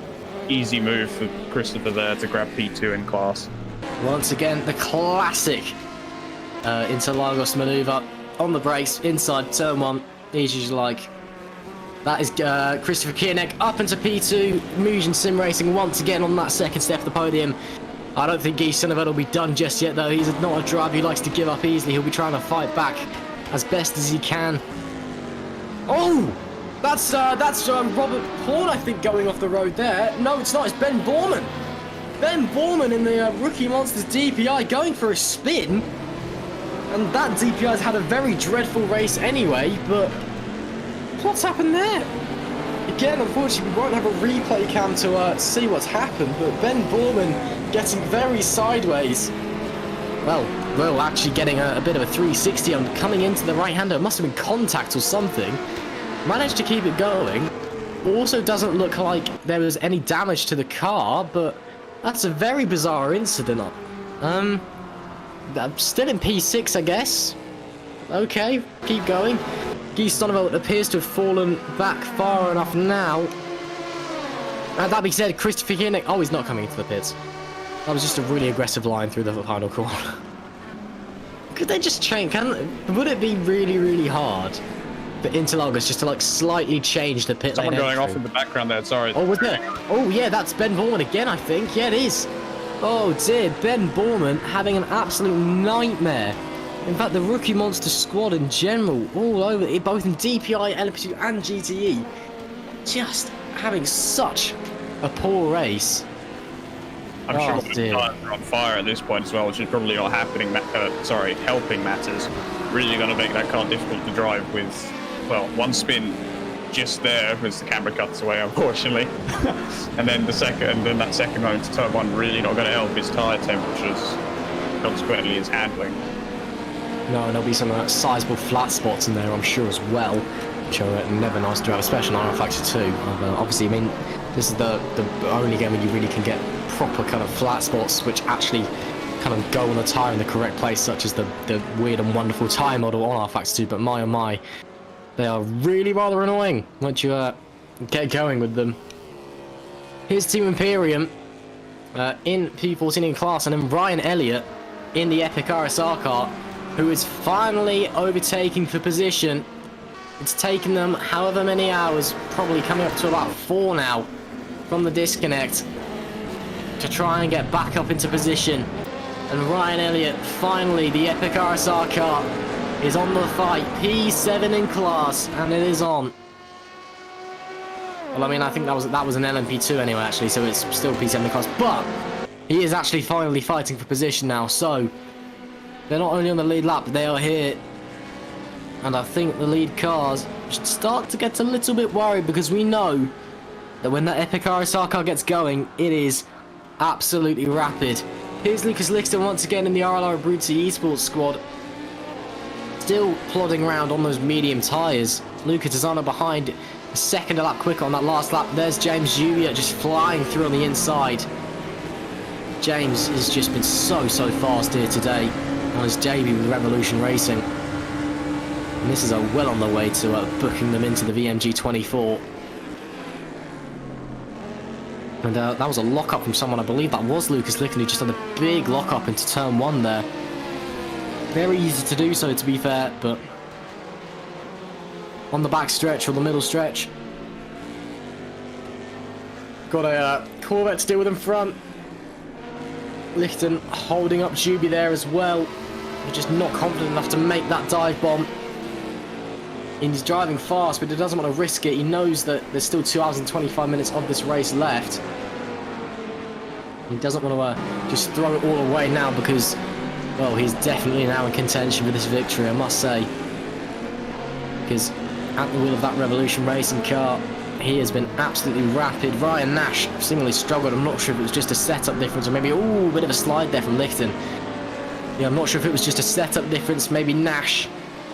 Easy move for Christopher there to grab P2 in class. Once again, the classic Interlagos maneuver on the brakes inside turn 1. He's just like, that is Christopher Kianek up into P2. Mugen Sim Racing once again on that second step of the podium. I don't think Guy Sonneveld will be done just yet though. He's not a driver who likes to give up easily. He'll be trying to fight back as best as he can. Oh, that's Robert Horn, I think, going off the road there. No, it's not. It's Ben Borman. Ben Borman in the Rookie Monsters DPI going for a spin. And that DPI has had a very dreadful race anyway, but what's happened there? Again, unfortunately, we won't have a replay cam to see what's happened, but Ben Borman getting very sideways. Well, Will actually getting a bit of a 360 on coming into the right-hander. It must have been contact or something. Managed to keep it going. also doesn't look like there was any damage to the car, but that's a very bizarre incident. I'm still in P6, I guess. Okay, keep going. Guy Stoneveld appears to have fallen back far enough now. And that being said, Christopher Hinnick... Oh, he's not coming into the pits. That was just a really aggressive line through the final corner. Could they just change... Would it be really, really hard for Interlagos just to, like, slightly change the pit lane Someone going entry? off in the background there, sorry. Oh, was there? Oh, yeah, that's Ben Borman again, I think. Yeah, it is. Oh, dear. Ben Borman having an absolute nightmare. In fact, the Rookie Monster squad in general, all over it, both in DPI, LMP2 and GTE, just having such a poor race. I'm sure the tires are on fire at this point as well, which is probably not happening. Helping matters. Really going to make that car difficult to drive with. Well, one spin just there as the camera cuts away, unfortunately, and then that second going to turn one really not going to help his tire temperatures. Consequently, his handling. No, and there'll be some sizable flat spots in there, I'm sure, as well, which are never nice to have, especially on rFactor 2. Obviously, I mean, this is the only game where you really can get proper kind of flat spots, which actually kind of go on the tyre in the correct place, such as the weird and wonderful tyre model on rFactor 2, but my oh my, they are really rather annoying once you get going with them. Here's Team Imperium in P14 in class, and then Ryan Elliott in the Epic RSR car, who is finally overtaking for position. It's taken them however many hours, probably coming up to about 4 now, from the disconnect, to try and get back up into position. And Ryan Elliott, finally, the Epic RSR car, is on the fight. P7 in class, and it is on. Well, I mean, I think that was an LMP2 anyway, actually, so it's still P7 in class, but he is actually finally fighting for position now, so they're not only on the lead lap, but they are here. And I think the lead cars should start to get a little bit worried, because we know that when that Epic RSR car gets going, it is absolutely rapid. Here's Lucas Lichten once again in the RLR Abruzzi Esports squad, still plodding around on those medium tyres. Luca Tizano behind, a second a lap quicker on that last lap. There's James Julia just flying through on the inside. James has just been so fast here today on his debut with Revolution Racing. And this is well on the way to booking them into the VMG 24. And that was a lock-up from someone, I believe that was Lucas Lichten, who just had a big lock-up into turn 1 there. Very easy to do so, to be fair, but on the back stretch or the middle stretch, got a Corvette to deal with in front. Lichten holding up Juby there as well. He's just not confident enough to make that dive bomb. And he's driving fast, but he doesn't want to risk it. He knows that there's still 2 hours and 25 minutes of this race left. He doesn't want to just throw it all away now, because, well, he's definitely now in contention for this victory, I must say. Because at the wheel of that Revolution Racing car, he has been absolutely rapid. Ryan Nash seemingly struggled. I'm not sure if it was just a setup difference, or maybe, ooh, a bit of a slide there from Lichten. Yeah, I'm not sure if it was just a setup difference. Maybe Nash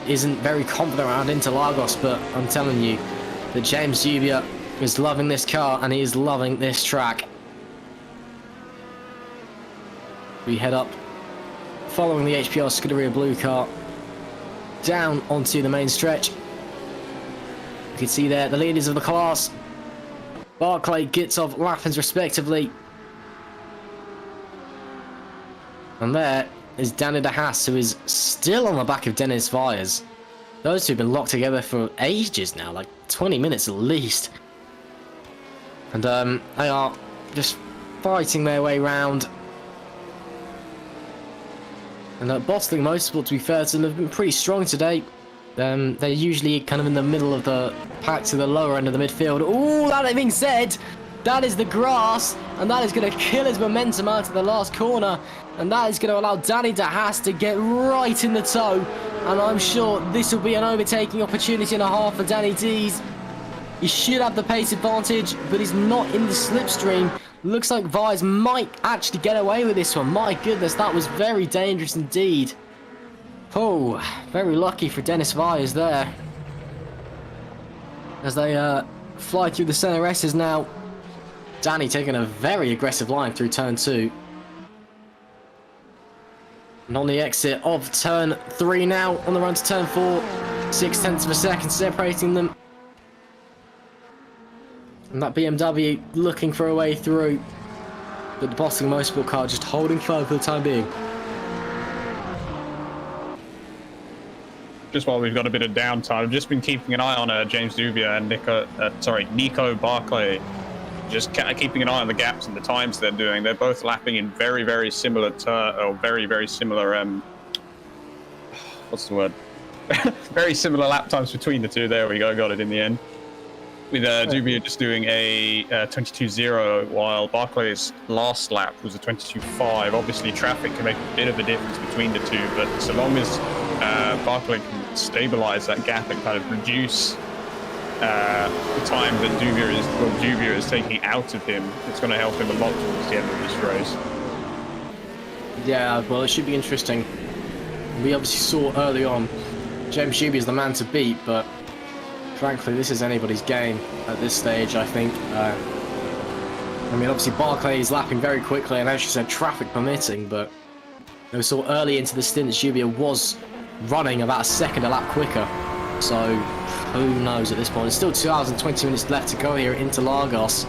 isn't very confident around Interlagos, but I'm telling you that James Julia is loving this car, and he is loving this track. We head up, following the HPR Scuderia Blue car, down onto the main stretch. You can see there the leaders of the class, Barclay, Gitzov, Laffins respectively. And there is Danny De Haas, who is still on the back of Dennis Vyers. Those two have been locked together for ages now, like 20 minutes at least. And they are just fighting their way round. And Bottling Motorsport, to be fair to them, have been pretty strong today. They're usually kind of in the middle of the pack to the lower end of the midfield. Ooh, that being said, that is the grass, and that is going to kill his momentum out of the last corner. And that is going to allow Danny De Haas to get right in the toe. And I'm sure this will be an overtaking opportunity and a half for Danny D's. He should have the pace advantage, but he's not in the slipstream. Looks like Vyers might actually get away with this one. My goodness, that was very dangerous indeed. Oh, very lucky for Dennis Vyers there, as they fly through the center S's now. Danny taking a very aggressive line through turn 2. And on the exit of turn 3 now, on the run to turn 4, 0.6 of a second separating them. And that BMW looking for a way through, but the Boston Motorsport car just holding firm for the time being. Just while we've got a bit of downtime, I've just been keeping an eye on James Dubia and Nico Barclay. Just keeping an eye on the gaps and the times they're doing. They're both lapping in very, very similar very similar what's the word? Very similar lap times between the two. There we go, got it in the end. With Dubia just doing a 22.0, while Barclay's last lap was a 22.5. Obviously, traffic can make a bit of a difference between the two, but so long as Barclay can stabilize that gap and kind of reduce the time that Dubia is taking out of him, it's going to help him a lot towards the end of this race. Yeah, well, it should be interesting. We obviously saw early on James Dubia is the man to beat, but frankly, this is anybody's game at this stage, I think. I mean, obviously, Barclay is lapping very quickly, and as you said, traffic permitting, but we saw early into the stint that Dubia was running about a second a lap quicker. So, who knows at this point? There's still 2 hours and 20 minutes left to go here at Interlagos.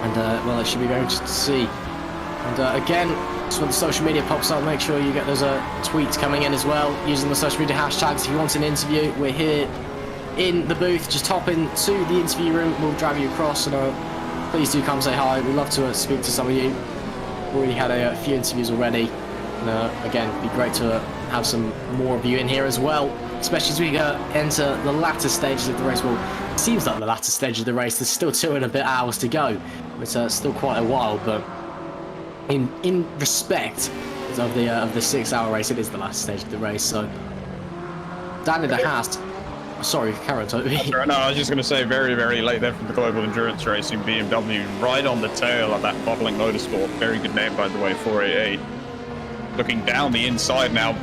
And, well, it should be very interesting to see. And, again, just when the social media pops up, make sure you get those tweets coming in as well, using the social media hashtags. If you want an interview, we're here in the booth. Just hop into the interview room, we'll drive you across, and please do come say hi. We'd love to speak to some of you. We've already had a few interviews already. And, again, it'd be great to have some more of you in here as well, especially as we enter the latter stages of the race. Well, it seems like the latter stage of the race. There's still 2 and a bit hours to go. It's still quite a while, but in respect of the 6-hour race, it is the last stage of the race. So, Danny the Haas. Sorry, Karen, Toby. No, I was just going to say very, very late there from the Global Endurance Racing BMW, right on the tail of that Bottling Motorsport. Very good name, by the way, 488. Looking down the inside now.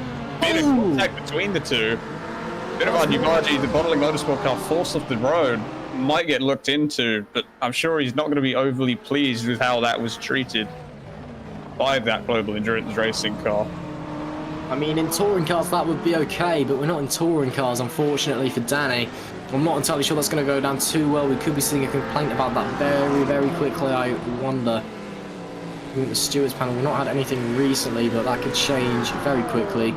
Bit of contact between the two. Bit of Ardubardi, the Bottling Motorsport car forced off the road. Might get looked into, but I'm sure he's not going to be overly pleased with how that was treated by that Global Endurance Racing car. I mean, in touring cars that would be okay, but we're not in touring cars, unfortunately, for Danny. I'm not entirely sure that's going to go down too well. We could be seeing a complaint about that very, very quickly, I wonder. I think the stewards panel, we've not had anything recently, but that could change very quickly.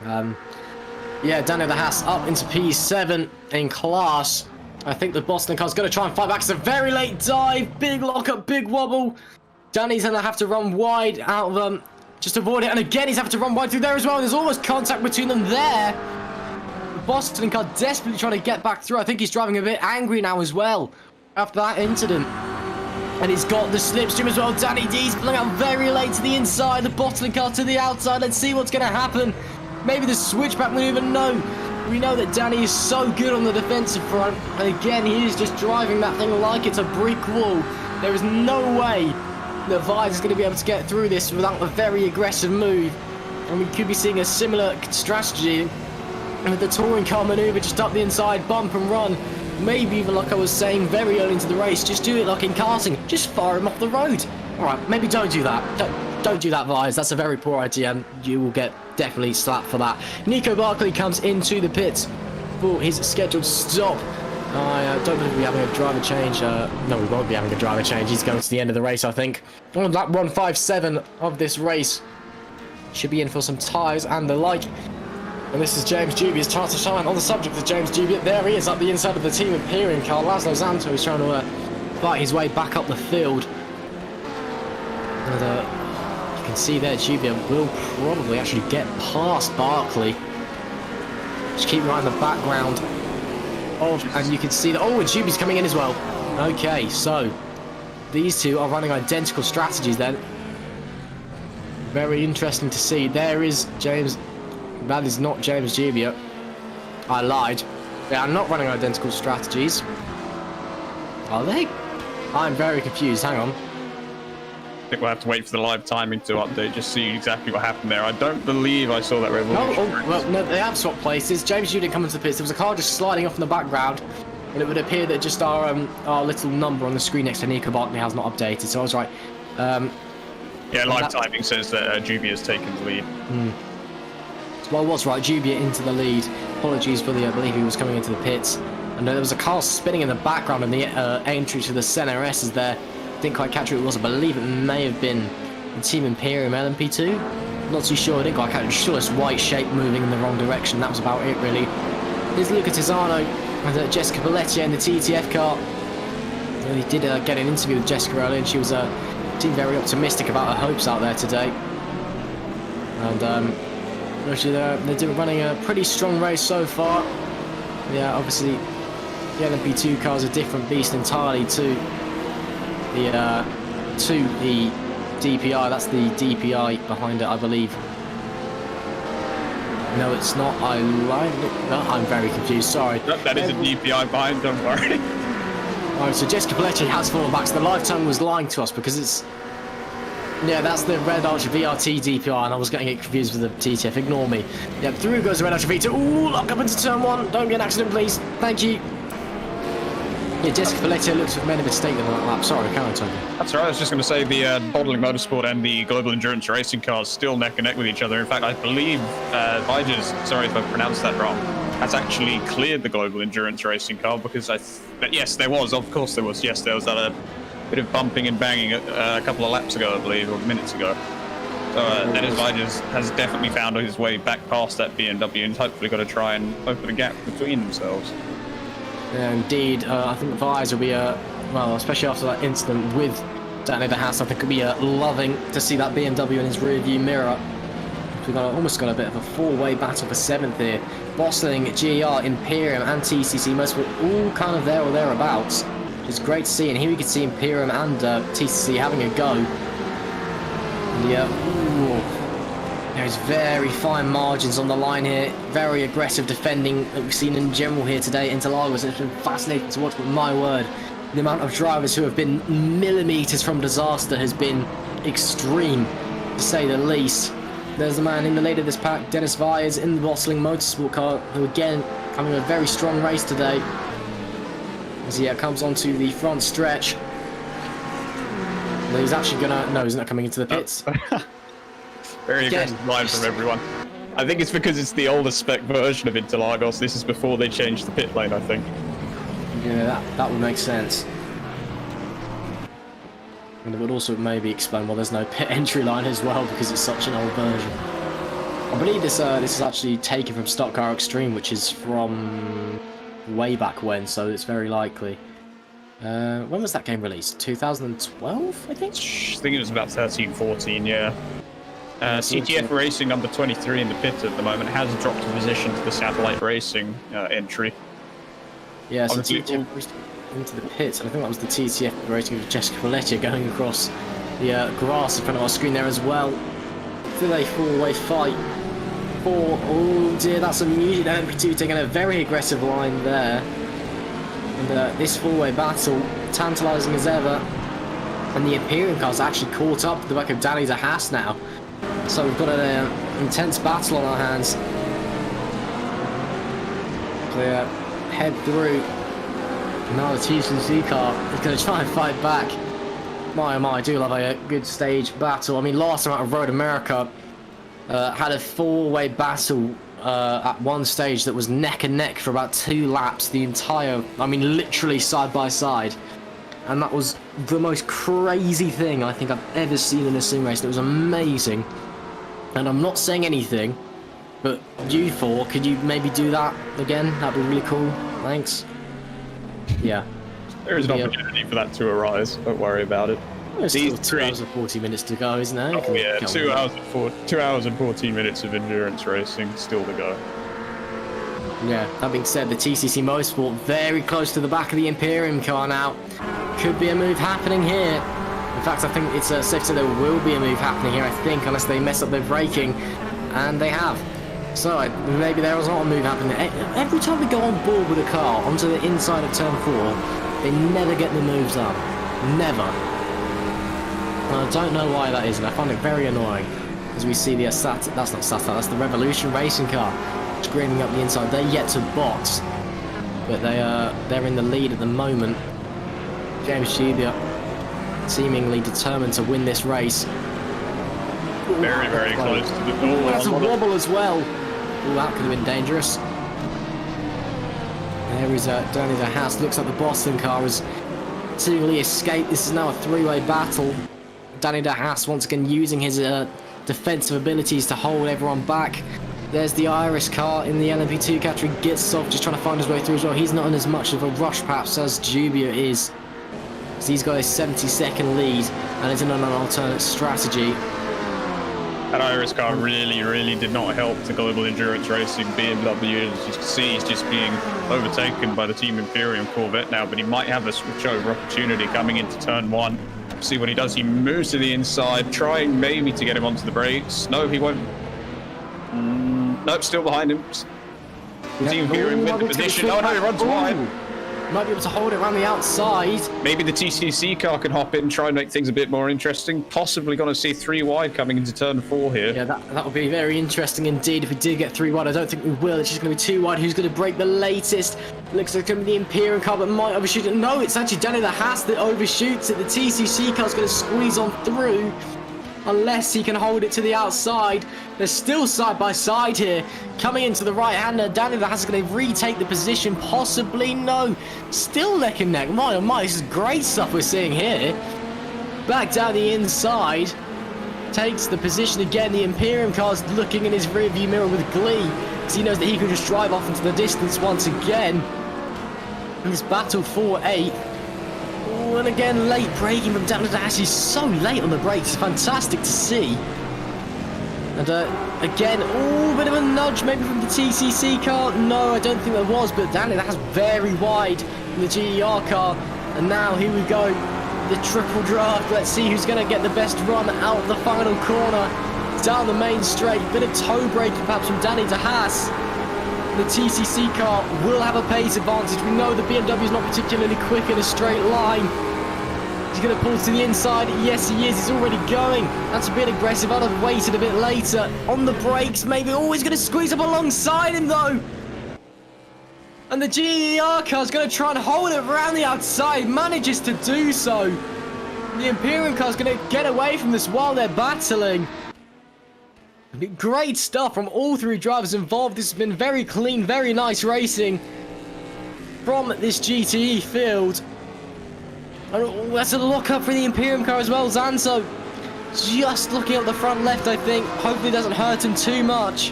Yeah, Danny the Haas up into P7 in class. I think the Boston car's going to try and fight back. It's a very late dive, big lockup, big wobble. Danny's going to have to run wide out of just avoid it, and again he's having to run wide through there as well. There's almost contact between them there. The Boston car desperately trying to get back through. I think he's driving a bit angry now as well after that incident. And he's got the slipstream as well. Danny D's pulling out very late to the inside, the Boston car to the outside. Let's see what's going to happen. Maybe the switchback maneuver. No. We know that Danny is so good on the defensive front, and again he is just driving that thing like it's a brick wall. There is no way that Vise is going to be able to get through this without a very aggressive move, and we could be seeing a similar strategy with the touring car maneuver, just up the inside, bump and run. Maybe even like I was saying very early into the race, just do it like in karting, just fire him off the road. Alright, maybe don't do that. Don't do that, Vise. That's a very poor idea, and you will get definitely slapped for that. Nico Barclay comes into the pits for his scheduled stop. I don't believe we're having a driver change. No, we won't be having a driver change. He's going to the end of the race, I think. On lap 157 of this race. Should be in for some tyres and the like. And this is James Dubia's chance to shine. On the subject of James Dubia, there he is up the inside of the team Imperium car. Laszlo Zanto is trying to fight his way back up the field. And you can see there, Dubia will probably actually get past Barclay. Just keep right in the background. And you can see that, and Dubia's coming in as well. Okay, so these two are running identical strategies then. Very interesting to see. There is James. That is not James Dubia. I lied. They are not running identical strategies. Are they? I'm very confused. Hang on. I think we'll have to wait for the live timing to update, just see exactly what happened there. I don't believe I saw that revolution. Well, no, they have swapped places. James Dubia didn't come into the pits. There was a car just sliding off in the background. and it would appear that just our little number on the screen next to Nico Bartley has not updated. So I was right. Yeah, live timing says that Jubia's taken the lead. Well, I was right. Jubia into the lead. Apologies for the, I believe he was coming into the pits. And there was a car spinning in the background, and the entry to the CNRS is there. Didn't quite catch who it was. I believe it may have been the Team Imperium LMP2. Not too sure. I didn't quite catch it. Just saw this white shape moving in the wrong direction. That was about it, really. Here's Luca Tisano and Jessica Pelletier in the TTF car. And he did get an interview with Jessica earlier, and she was seemed very optimistic about her hopes out there today. And actually, they're running a pretty strong race so far. Yeah, obviously, the LMP2 car is a different beast entirely to the DPI. That's the DPI behind it, I believe. No, it's not. I'm very confused. Sorry. That is a DPI behind. Don't worry. Alright, so Jessica Pelletier has fallen back. So the live time was lying to us because it's. Yeah, that's the Red Archer VRT DPI, and I was getting it confused with the TTF. Ignore me. Yep, through goes the Red Archer V2. Ooh, lock up into turn 1. Don't get an accident, please. Thank you. Yeah, Jessica Pelletier looks to have made a mistake in that lap. Sorry, carry on, Toby. That's all right. I was just going to say the Bottling Motorsport and the Global Endurance Racing cars still neck and neck with each other. In fact, I believe Vigers, sorry if I pronounced that wrong, has actually cleared the Global Endurance Racing car because yes, there was. Of course there was. Yes, there was that bit of bumping and banging a couple of laps ago, I believe, or minutes ago. So Dennis Vigers has definitely found his way back past that BMW and hopefully got to try and open a gap between themselves. Yeah, indeed. I think Vise will be, well, especially after that incident with Danny de Haas, I think he'll be loving to see that BMW in his rearview mirror. We've almost got a bit of a four-way battle for 7th here. Bossling, GR, Imperium and TCC Motorsport all kind of there or thereabouts. It's great to see, and here we can see Imperium and TCC having a go. Yeah, there's very fine margins on the line here. Very aggressive defending that we've seen in general here today at Interlagos. It's been fascinating to watch, but my word, the amount of drivers who have been millimetres from disaster has been extreme, to say the least. There's the man in the lead of this pack, Dennis Vyers in the Bossling Motorsport car, who again having a very strong race today. As he comes onto the front stretch. He's actually gonna... No, he's not coming into the pits. Very aggressive line from everyone. I think it's because it's the older spec version of Interlagos. This is before they changed the pit lane, I think. Yeah, that would make sense. And it would also maybe explain why there's no pit entry line as well, because it's such an old version. I believe this is actually taken from Stock Car Extreme, which is from way back when, so it's very likely. When was that game released? 2012, I think? I think it was about 13, 14, yeah. CTF Racing number 23 in the pit at the moment has dropped a position to the Satellite Racing entry. Yeah, so TTF into the pits, and I think that was the TTF Racing with Jessica Pelletier going across the grass in front of our screen there as well. Do they four-way fight? Oh dear, that's a music. LMP2 taking a very aggressive line there. And this four-way battle, tantalising as ever. And the Imperium car's actually caught up to the back of Danny de Haas now. So we've got an intense battle on our hands. They head through. Now the TCC car is going to try and fight back. My oh my, I do love a good stage battle. I mean, last time out of Road America, had a four-way battle at one stage that was neck and neck for about 2 laps, the entire, I mean literally side by side, and that was the most crazy thing I think I've ever seen in a sim race. It was amazing, and I'm not saying anything, but you four, could you maybe do that again? That'd be really cool. Thanks. Yeah. There is an opportunity for that to arise, don't worry about it. There's still 2 hours and 40 minutes to go, isn't there? Oh yeah, 2 hours and 14 minutes of endurance racing still to go. Yeah, that being said, the TCC Motorsport very close to the back of the Imperium car now. Could be a move happening here. In fact, I think it's safe to say there will be a move happening here, I think, unless they mess up their braking. And they have. So maybe there was not a move happening. Every time we go on board with a car onto the inside of turn 4, they never get the moves up. Never. I don't know why that is, and I find it very annoying. As we see the that's not SATA, that's the Revolution racing car. Screaming up the inside. They're yet to box. but they're in the lead at the moment. James Schubert seemingly determined to win this race. Very, very close to the goal. That's a wobble as well. Oh, that could have been dangerous. There is Danny de Haas. Looks like the Boston car has seemingly escaped. This is now a three-way battle. Danny de Haas once again using his defensive abilities to hold everyone back. There's the Irish car in the LMP2 category. Gets off, just trying to find his way through as well. He's not in as much of a rush perhaps as Jubia is. So he's got a 70-second lead and is in on an alternate strategy. That Irish car really did not help the global endurance racing. BMW, as you can see, he's just being overtaken by the Team Imperium Corvette now, but he might have a switchover opportunity coming into turn 1. See what he does. He moves to the inside, trying maybe to get him onto the brakes. No, he won't. Nope, still behind him. Team Imperium win the position. Oh no, he runs wide. Might be able to hold it around the outside. Maybe the TCC car can hop in and try and make things a bit more interesting. Possibly going to see 3 wide coming into turn 4 here. Yeah, that would be very interesting indeed if we did get 3 wide. I don't think we will. It's just going to be 2 wide. Who's going to break the latest? Looks like it's going to be the Imperial car, but might overshoot it. No, it's actually Danny de Haas that overshoots it. The TCC car's going to squeeze on through. Unless he can hold it to the outside. They're still side by side here. Coming into the right-hander, Danny de Haas is going to retake the position. Possibly, no. Still neck and neck. My oh my, this is great stuff we're seeing here. Back down the inside. Takes the position again. The Imperium car's looking in his rearview mirror with glee, because he knows that he can just drive off into the distance once again. In this battle for 8th. And again, late braking from Danny de Haas. He's so late on the brakes. It's fantastic to see. And again, bit of a nudge maybe from the TCC car. No, I don't think there was, but Danny de Haas very wide in the GER car. And now here we go, the triple draft. Let's see who's going to get the best run out of the final corner. Down the main straight, bit of toe braking perhaps from Danny de Haas. The TCC car will have a pace advantage. We know the BMW is not particularly quick in a straight line. He's going to pull to the inside. Yes, he is. He's already going. That's a bit aggressive. I'd have waited a bit later. On the brakes, maybe. Oh, he's going to squeeze up alongside him, though. And the GER car is going to try and hold it around the outside. Manages to do so. The Imperium car is going to get away from this while they're battling. Great stuff from all 3 drivers involved. This has been very clean, very nice racing from this GTE field. And that's a lock-up for the Imperium car as well. Zanso just looking at the front left, I think. Hopefully it doesn't hurt him too much.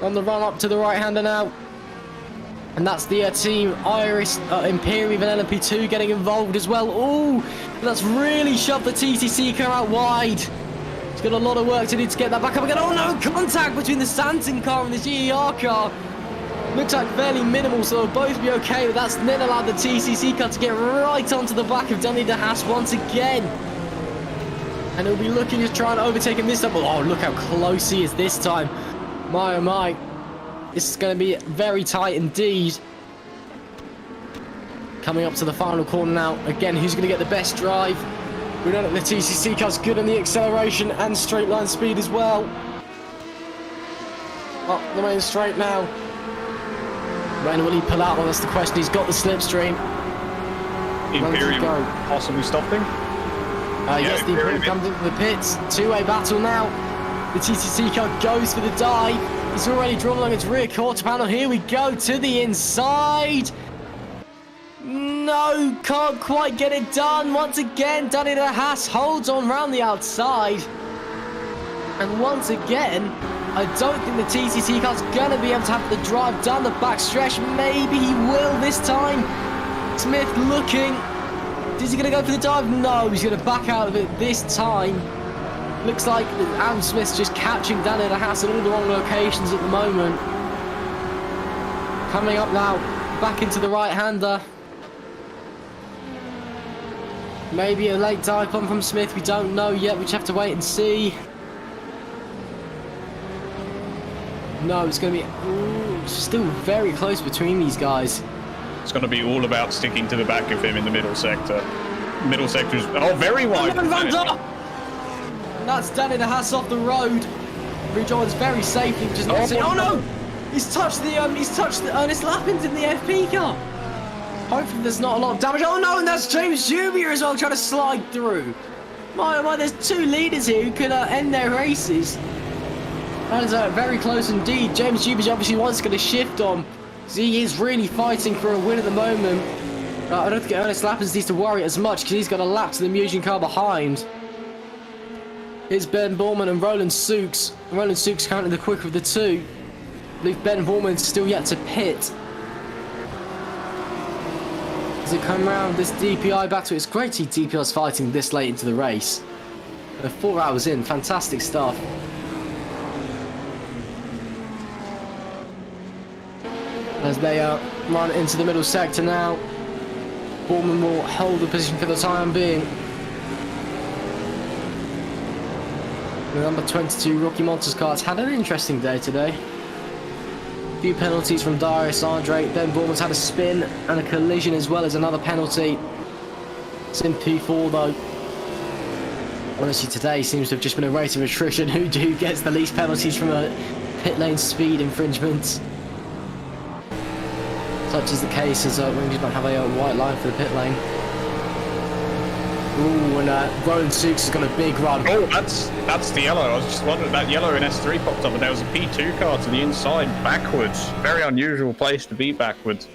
On the run-up to the right-hander now. And that's the Team Irish Imperium and LMP2 getting involved as well. Oh, that's really shoved the TCC car out wide. He's got a lot of work to do to get that back up again. Oh no, contact between the Sanford car and the GER car. Looks like fairly minimal, so they'll both be okay, but that's then allowed the TCC car to get right onto the back of Danny de Haas once again. And he'll be looking to try and overtake him this time. Oh, look how close he is this time. My oh my. This is going to be very tight indeed. Coming up to the final corner now. Again, who's going to get the best drive? We know that the TCC car's good on the acceleration and straight line speed as well. Up the main straight now. When will he pull out? Well, that's the question. He's got the slipstream. Imperium possibly stopping? Yes, the Imperium comes into the pits. 2-way battle now. The TCC car goes for the dive. He's already drawn along its rear quarter panel. Here we go to the inside. No, can't quite get it done. Once again, Danny de Haas holds on round the outside. And once again, I don't think the TCC car's going to be able to have the drive down the back stretch. Maybe he will this time. Smith looking. Is he going to go for the dive? No, he's going to back out of it this time. Looks like Adam Smith's just catching Danny de Haas in all the wrong locations at the moment. Coming up now, back into the right-hander. Maybe a late dive bomb from Smith, we don't know yet, we just have to wait and see. No, it's going to be still very close between these guys. It's going to be all about sticking to the back of him in the middle sector. Middle sector is very wide. And that's Danny de Haas off the road. Rejoins very safely, which is not. Oh no! He's touched the Ernest Lappins in the FP car. Hopefully there's not a lot of damage. Oh no, and that's James Jubier as well trying to slide through. My, there's two leaders here who could end their races. That is very close indeed. James Jubier obviously wants to shift on. So he is really fighting for a win at the moment. I don't think Ernest Lappins needs to worry as much because he's got a lap to the Mugen car behind. Here's Ben Borman and Roland Sukes. Roland Sukes currently the quicker of the two. I believe Ben Borman's still yet to pit. As it come around this DPI battle, it's great to see DPI's fighting this late into the race. They're 4 hours in, fantastic stuff. As they run into the middle sector now, Borman will hold the position for the time being. The number 22 Rocky Monsters car has had an interesting day today. A few penalties from Darius Andre. Ben Borman's had a spin and a collision as well as another penalty. It's in P4 though. Honestly, today seems to have just been a race of attrition. Who gets the least penalties from a pit lane speed infringement? Such is the case as Wings might have a white line for the pit lane. Ooh, and Roland Sukes has got a big run. Oh, that's the yellow. I was just wondering, that yellow in S3 popped up and there was a P2 car to the inside, backwards. Very unusual place to be backwards.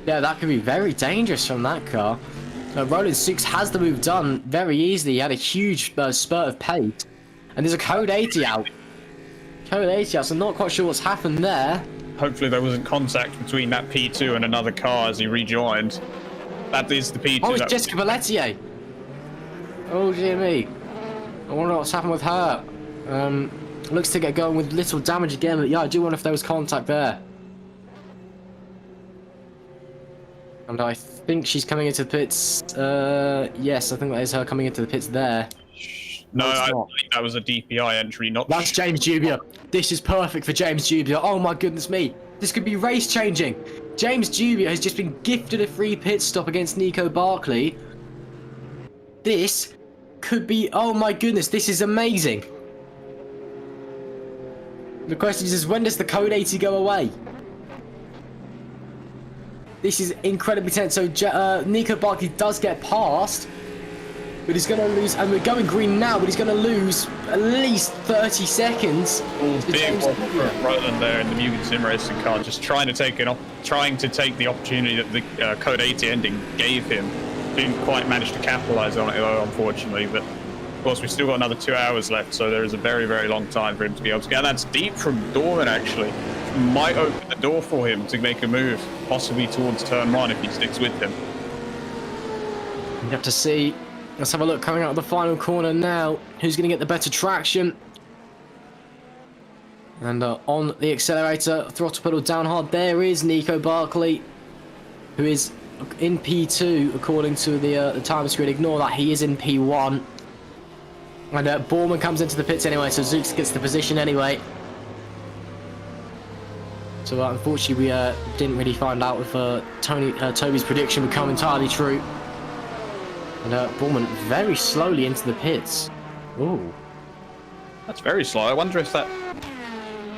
Yeah, that could be very dangerous from that car. Roland Sukes has the move done very easily. He had a huge spurt of pace. And there's a code 80 out. Code 80 out, so I'm not quite sure what's happened there. Hopefully there wasn't contact between that P2 and another car as he rejoined. That is the P2. Oh, it's Jessica Pelletier. Oh dear me. I wonder what's happened with her. Looks to get going with little damage again, but yeah, I do wonder if there was contact there. And I think she's coming into the pits. Yes, I think that is her coming into the pits there. No, I think that was a DPI entry, not... That's James Jubier. This is perfect for James Jubier. Oh my goodness me. This could be race changing. James Jubier has just been gifted a free pit stop against Nico Barkley. This could be... Oh my goodness, this is amazing. The question is when does the code 80 go away? This is incredibly tense. So Nico Barkley does get past, but he's going to lose, and we're going green now, but he's going to lose at least 30 seconds. Big one for Roland there in the Mugen Sim Racing car, just trying to take the opportunity that the code 80 ending gave him. Didn't quite manage to capitalize on it though, unfortunately, but of course we've still got another 2 hours left, so there is a very, very long time for him to be able to get. And that's deep from Dorman actually. Might open the door for him to make a move, possibly towards turn 1 if he sticks with him. You have to see. Let's have a look coming out of the final corner now. Who's going to get the better traction? And on the accelerator, throttle pedal down hard. There is Nico Barkley, who is in P2 according to the time screen. Ignore that, he is in P1. And Borman comes into the pits anyway, so Zooks gets the position anyway. So unfortunately we didn't really find out if Toby's prediction would come entirely true. And Borman very slowly into the pits. Ooh. That's very slow. I wonder if that...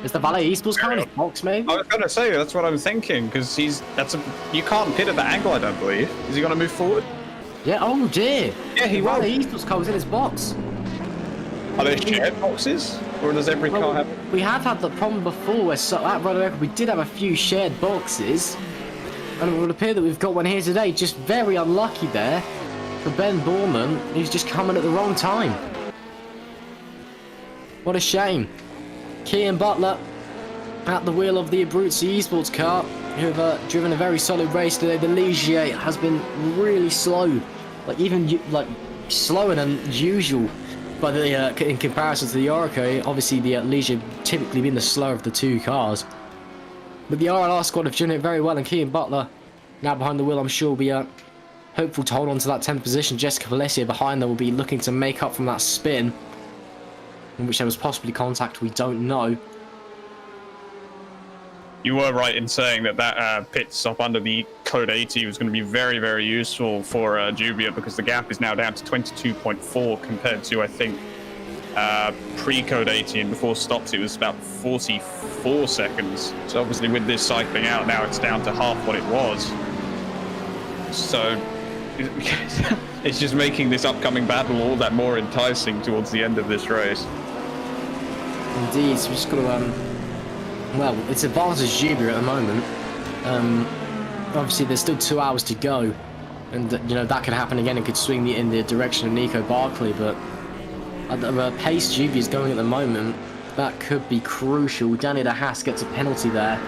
Is the Valet Esports car in his box, maybe? I was going to say, that's what I'm thinking, because you can't pit at that angle, I don't believe. Is he going to move forward? Yeah, oh dear. Yeah, he the will. Valet Esports car was in his box. Are there shared boxes? Or does every car have... We have had the problem before where at Vrolijk we did have a few shared boxes. And it would appear that we've got one here today. Just very unlucky there for Ben Borman, who's just coming at the wrong time. What a shame. Kian Butler at the wheel of the Abruzzi Esports car, who have driven a very solid race today. The Ligier has been really slow, like slower than usual. But in comparison to the Oracle, obviously the Ligier typically been the slower of the two cars. But the RLR squad have driven it very well, and Kian Butler now behind the wheel, I'm sure will be hopeful to hold on to that 10th position. Jessica Pelletier behind them will be looking to make up from that spin, in which there was possibly contact, we don't know. You were right in saying that pit stop under the code 80 was going to be very, very useful for Jubier, because the gap is now down to 22.4 compared to, I think, pre-code 18 before stops it was about 44 seconds. So obviously with this cycling out now it's down to half what it was. So it's just making this upcoming battle all that more enticing towards the end of this race. Indeed, so we've just got to, well, it's advantage Jubia at the moment. Obviously, there's still 2 hours to go, and you know that could happen again. It could swing in the direction of Nico Barkley, but at the pace Jubia is going at the moment, that could be crucial. Daniel Haas gets a penalty there.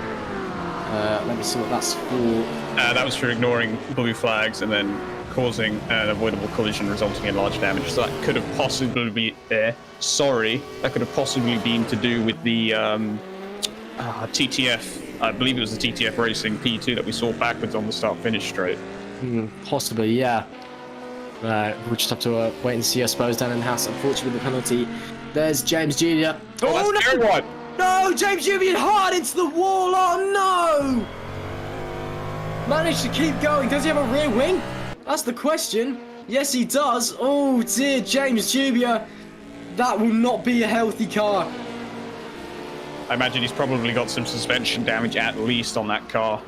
Let me see what that's for. That was for ignoring blue flags and then causing an avoidable collision resulting in large damage. So that could have possibly been that could have possibly been to do with the TTF. I believe it was the TTF Racing P2 that we saw backwards on the start-finish straight. Possibly, yeah. We'll just have to wait and see, I suppose. Dan Haas, unfortunately, with the penalty. There's James Jr. Oh, that's no! One. No, James Jr. hard into the wall. Oh no! Managed to keep going. Does he have a rear wing? That's the question. Yes, he does. Oh dear, James Jr. That will not be a healthy car. I imagine he's probably got some suspension damage at least on that car.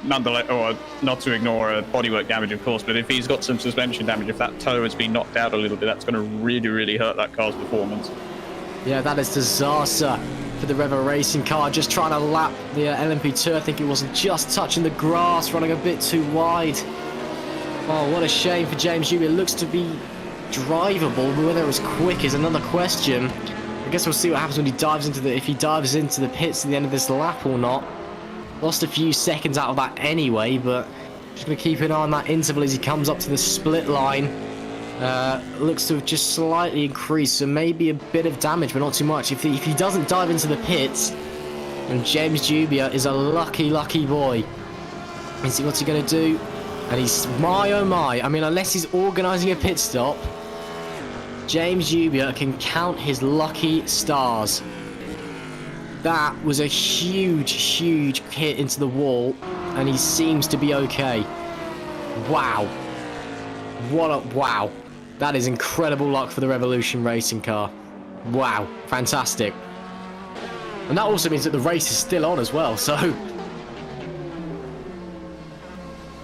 Nonetheless, or not to ignore bodywork damage, of course, but if he's got some suspension damage, if that toe has been knocked out a little bit, that's going to really, really hurt that car's performance. Yeah, that is disaster for the Revo Racing car. Just trying to lap the LMP2. I think it wasn't just touching the grass, running a bit too wide. Oh, what a shame for James Jr. It looks to be drivable, but whether it was quick is another question. I guess we'll see what happens when he dives into the, if he dives into the pits at the end of this lap or not. Lost a few seconds out of that anyway, but just going to keep an eye on that interval as he comes up to the split line. Looks to have just slightly increased, so maybe a bit of damage, but not too much. If he doesn't dive into the pits, then James Jubia is a lucky, lucky boy. Let's see what's he going to do. And he's, my oh my, I mean, unless he's organising a pit stop, James Jubia can count his lucky stars. That was a huge, huge hit into the wall, and he seems to be okay. Wow. Wow. That is incredible luck for the Revolution racing car. Wow. Fantastic. And that also means that the race is still on as well, so...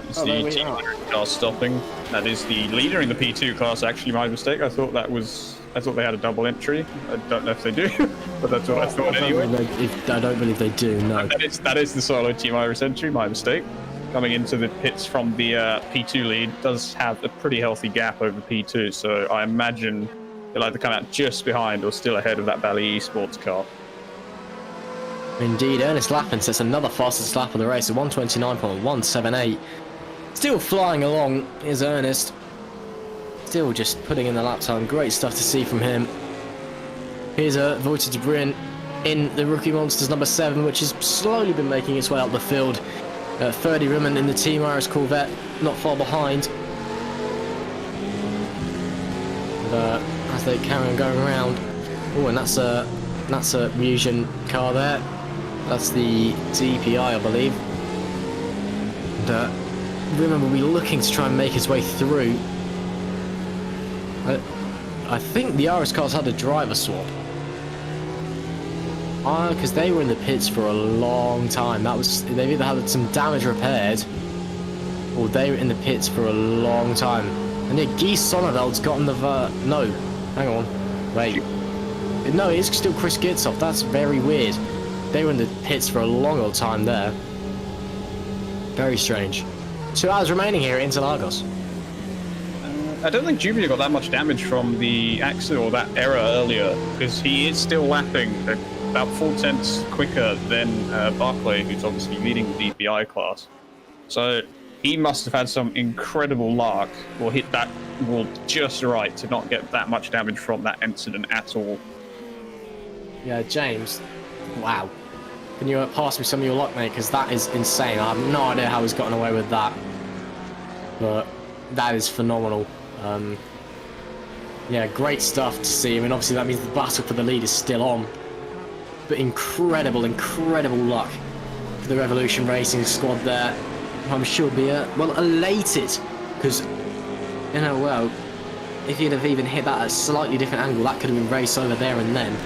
It's the team car stopping. That is the leader in the P2 class, actually, my mistake. I thought they had a double entry. I don't know if they do, but that's what I thought anyway. I don't believe they do, no. That is the solo Team Iris entry, my mistake. Coming into the pits from the P2 lead does have a pretty healthy gap over P2, so I imagine they'll either come out just behind or still ahead of that Bally Esports car. Indeed, Ernest Lappin sets another fastest lap of the race at 129.178. Still flying along is Ernest. Still just putting in the lap time. Great stuff to see from him. Here's Wojciech de Bruyn in the Rookie Monsters number 7, which has slowly been making its way up the field. Ferdy Rimmen in the Team Iris Corvette, not far behind. And, as they carry on going around. Oh, and that's a Musion car there. That's the DPI, I believe. And Rimmen will be looking to try and make his way through. I think the RS cars had a driver swap. Because they were in the pits for a long time. They've either had some damage repaired, or they were in the pits for a long time. And yeah, Guy Sonneveld's gotten the no, hang on, wait. No, it is still Chris Gitzoff. That's very weird. They were in the pits for a long old time there. Very strange. 2 hours remaining here at Interlagos. I don't think Jubia got that much damage from the accident or that error earlier, because he is still lapping about 4 tenths quicker than Barclay, who's obviously leading the DPI class. So he must have had some incredible luck, or hit that wall just right to not get that much damage from that incident at all. Yeah, James, wow. Can you pass me some of your luck, mate? Because that is insane. I have no idea how he's gotten away with that. But that is phenomenal. Yeah, great stuff to see. I mean, obviously that means the battle for the lead is still on. But incredible, incredible luck for the Revolution Racing squad there. I'm sure be, well, elated. Because, you know, well, if he'd have even hit that at a slightly different angle, that could have been race over there and then.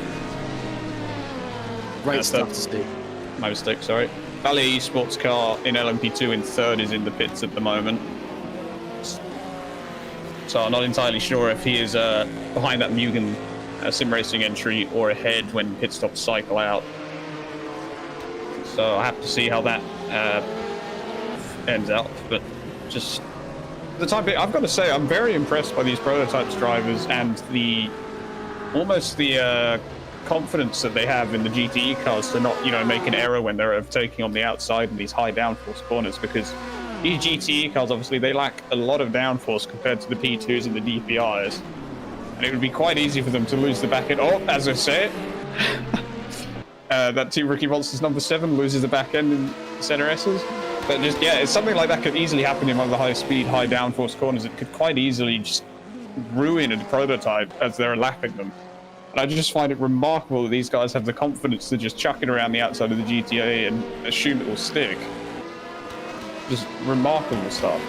Great stuff to see. My mistake, sorry. Valley Esports car in LMP2 in third is in the pits at the moment. So I'm not entirely sure if he is behind that Mugen sim racing entry or ahead when pit stops cycle out. So I have to see how that ends out. But just for the time being, I've got to say I'm very impressed by these prototypes drivers and the confidence that they have in the GTE cars to not, make an error when they're overtaking on the outside in these high downforce corners, because these GTE cars, obviously, they lack a lot of downforce compared to the P2s and the DPIs. And it would be quite easy for them to lose the back end. Oh, as I say it, that Team Rookie Monsters number 7 loses the back end in center S's. But just, yeah, it's something like that could easily happen in one of the high speed, high downforce corners. It could quite easily just ruin a prototype as they're lapping them. And I just find it remarkable that these guys have the confidence to just chuck it around the outside of the GTA and assume it will stick. Just remarkable stuff.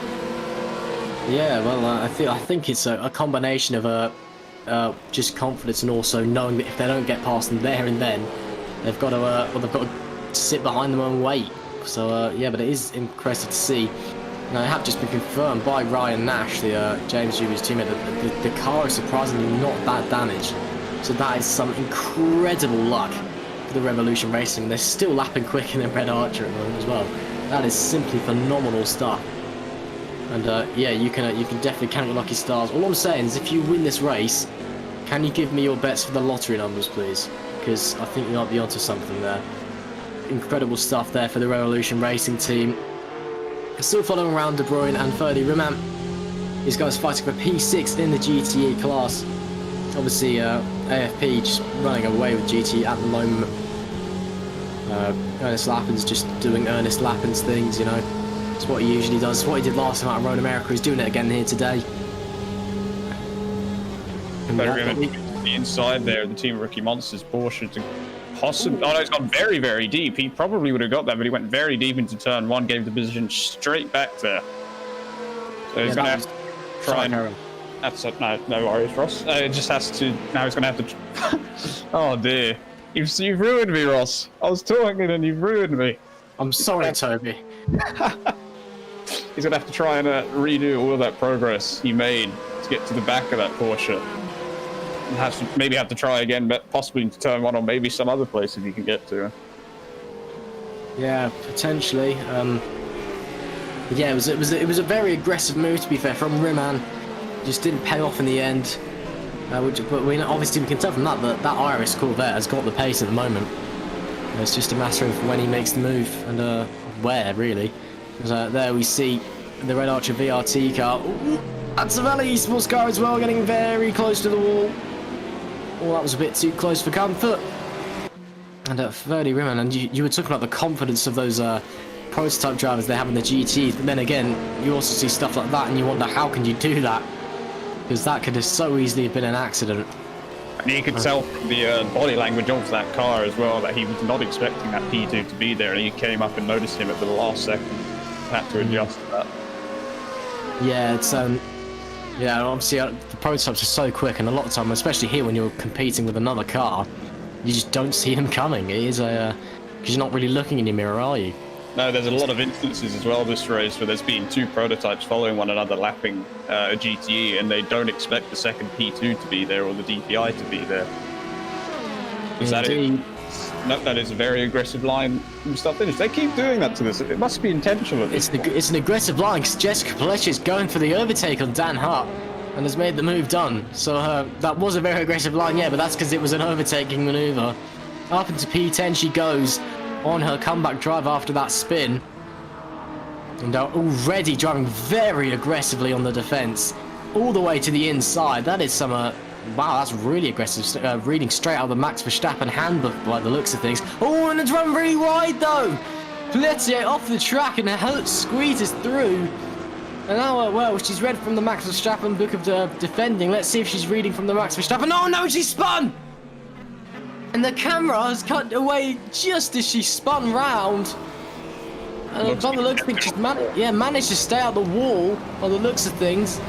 Yeah, well, I think it's a combination of just confidence and also knowing that if they don't get past them there and then, they've got to sit behind them and wait. So yeah, but it is impressive to see. Now, it have just been confirmed by Ryan Nash, the James Juby's teammate, that the car is surprisingly not that damaged. So that is some incredible luck for the Revolution Racing. They're still lapping quicker than Red Archer at the moment as well. That is simply phenomenal stuff. And yeah, you can definitely count your lucky stars. All I'm saying is, if you win this race, can you give me your bets for the lottery numbers, please? Because I think you might be onto something there. Incredible stuff there for the Revolution Racing team. Still following around De Bruyne and Ferdy Riman. These guys fighting for P6 in the GTE class. Obviously, AFP just running away with GTE at the moment. Ernest Lappin's just doing Ernest Lappin's things, It's what he usually does. It's what he did last time out in Road America. He's doing it again here today. The inside there, the Team Rookie Monsters Porsche to possibly... Oh no, it's gone very, very deep. He probably would have got that, but he went very deep into turn 1, gave the position straight back there. So he's going to have to try and... That's no worries, Ross. It just has to... Now he's going to have to... Oh dear. You've ruined me, Ross. I was talking and you've ruined me. I'm sorry, Toby. He's going to have to try and redo all of that progress he made to get to the back of that Porsche. And maybe have to try again, but possibly into turn 1 or maybe some other place if you can get to. Yeah, potentially. Yeah, it was a very aggressive move, to be fair, from Riman. Just didn't pay off in the end. But obviously we can tell from that Iris Corvette has got the pace at the moment. It's just a matter of when he makes the move and where, really. There we see the Red Archer VRT car. Ooh, that's a Valley Esports car as well, getting very close to the wall. Oh, that was a bit too close for comfort. And Ferdy Riman, and you were talking about the confidence of those prototype drivers they have in the GTs, but then again, you also see stuff like that and you wonder, how can you do that? Because that could have so easily have been an accident. And you could tell from the body language of that car as well that he was not expecting that P2 to be there, and he came up and noticed him at the last second. Had to adjust to that. Yeah, it's yeah, obviously the prototypes are so quick, and a lot of time, especially here when you're competing with another car, you just don't see them coming. It is because you're not really looking in your mirror, are you? No, there's a lot of instances as well this race where there's been 2 prototypes following one another lapping a GTE, and they don't expect the second P2 to be there or the DPI to be there. That is a very aggressive line from start finish. They keep doing that to this. It must be intentional. It's an aggressive line because Jessica Paletti is going for the overtake on Dan Hart and has made the move done. So that was a very aggressive line, yeah, but that's because it was an overtaking maneuver. Up into P10 she goes on her comeback drive after that spin. And already driving very aggressively on the defense, all the way to the inside. That is some... wow, that's really aggressive. Reading straight out of the Max Verstappen handbook by the looks of things. Oh, and it's run really wide though. Paletti off the track and squeezes through. And now, well, she's read from the Max Verstappen book of defending. Let's see if she's reading from the Max Verstappen. Oh no, she spun! And the camera has cut away just as she spun round. And by the looks of things, she's managed to stay out the wall by the looks of things.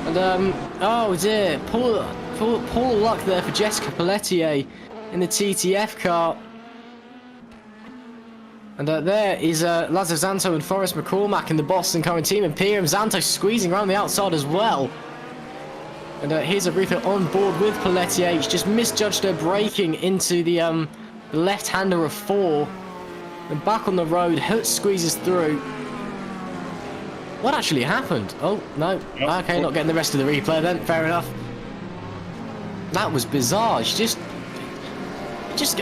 And oh dear, poor luck there for Jessica Pelletier in the TTF car. And there is Lazo Zanto and Forrest McCormack in the Boston current team. Imperium Zanto squeezing around the outside as well. And here's Aretha on board with Pelletier. He's just misjudged her braking into the left-hander of 4. And back on the road, Hurt squeezes through. What actually happened? Oh, no. Okay, not getting the rest of the replay then. Fair enough. That was bizarre. She just,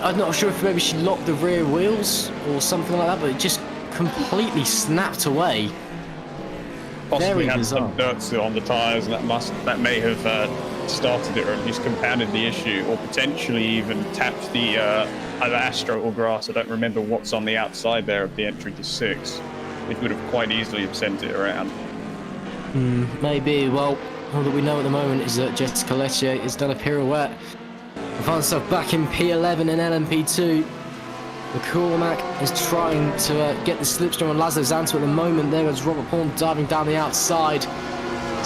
I'm not sure if maybe she locked the rear wheels or something like that, but it just completely snapped away. Possibly had some dirt still on the tyres, and that may have started it, or at least compounded the issue, or potentially even tapped the either Astro or grass. I don't remember what's on the outside there of the entry to 6, which would have quite easily have sent it around. Maybe. Well, all that we know at the moment is that Jessica Pelletier has done a pirouette and finds herself back in P11 and LMP2. McCormack is trying to get the slipstream on Laszlo Zanto at the moment. There goes Robert Horn diving down the outside.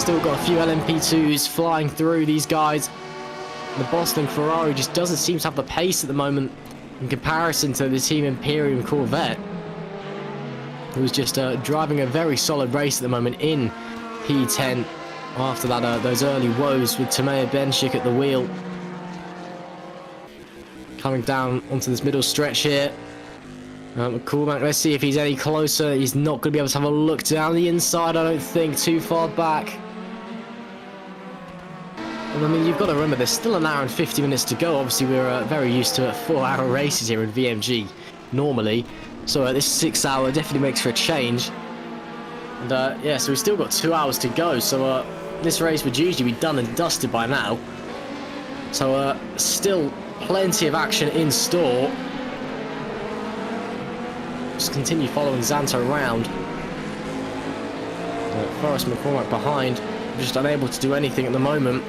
Still got a few LMP2s flying through these guys. The Boston Ferrari just doesn't seem to have the pace at the moment in comparison to the Team Imperium Corvette, who's just driving a very solid race at the moment in P10 after that those early woes with Tamea Benchik at the wheel. Coming down onto this middle stretch here. McCormack, let's see if he's any closer. He's not going to be able to have a look down the inside, I don't think, too far back. And I mean, you've got to remember, there's still an hour and 50 minutes to go. Obviously, we're very used to 4-hour races here in VMG, normally. So this 6 hour definitely makes for a change. And yeah, so we've still got 2 hours to go. So this race would usually be done and dusted by now. So still plenty of action in store. Just continue following Zanto around. Forrest McCormack behind, just unable to do anything at the moment.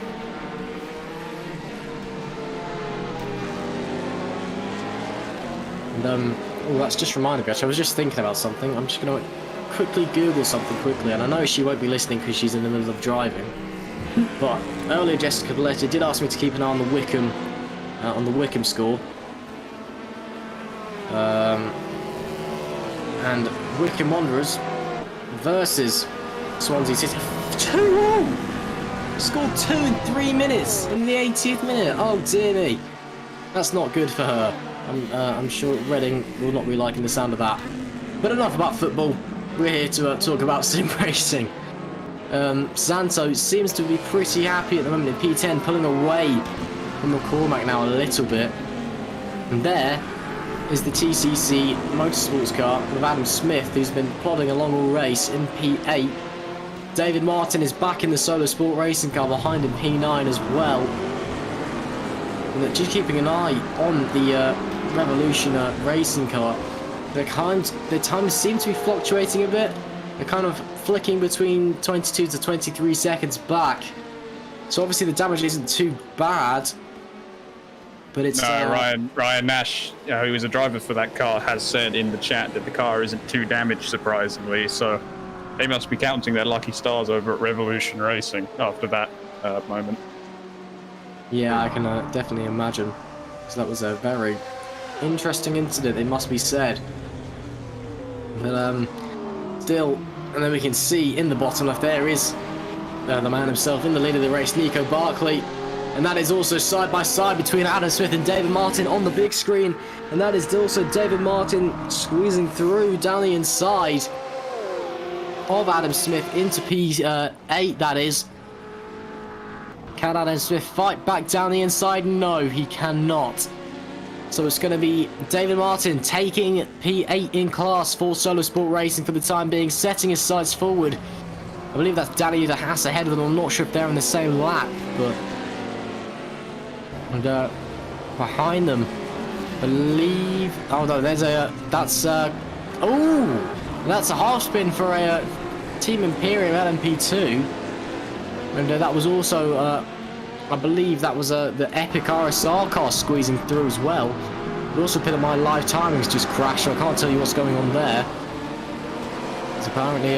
And oh, that's just reminded me. Actually, I was just thinking about something. I'm just going to quickly Google something quickly, and I know she won't be listening because she's in the middle of driving. But earlier, Jessica Pelletier did ask me to keep an eye on the Wickham score. And Wickham Wanderers versus Swansea City 2-1. Scored 2 in 3 minutes in the 80th minute. Oh dear me, that's not good for her. I'm sure Reading will not be liking the sound of that. But enough about football. We're here to talk about sim racing. Zanto seems to be pretty happy at the moment in P10, pulling away from McCormack now a little bit. And there is the TCC Motorsports car with Adam Smith, who's been plodding along all race in P8. David Martin is back in the Solo Sport racing car behind in P9 as well. And just keeping an eye on the Revolution racing car. The times seem to be fluctuating a bit. They're kind of flicking between 22 to 23 seconds back. So obviously the damage isn't too bad. But it's Ryan Nash, who was a driver for that car, has said in the chat that the car isn't too damaged, surprisingly. So they must be counting their lucky stars over at Revolution Racing after that moment. Yeah, I can definitely imagine. So that was a very interesting incident, it must be said. But still, and then we can see in the bottom left there is the man himself in the lead of the race, Nico Barkley. And that is also side by side between Adam Smith and David Martin on the big screen. And that is also David Martin squeezing through down the inside of Adam Smith into P8, that is. Can Adam Smith fight back down the inside? No, he cannot. So it's going to be David Martin taking P8 in class for Solo Sport Racing for the time being, setting his sights forward. I believe that's Danny the Haas ahead of them. I'm not sure if they're in the same lap, but... And behind them, I believe... Oh no, there's a... That's oh! That's a half spin for a Team Imperium LMP2. And that was also... I believe that was the Epic RSR car squeezing through as well. But also put that my live timings just crashed, so I can't tell you what's going on there. It's apparently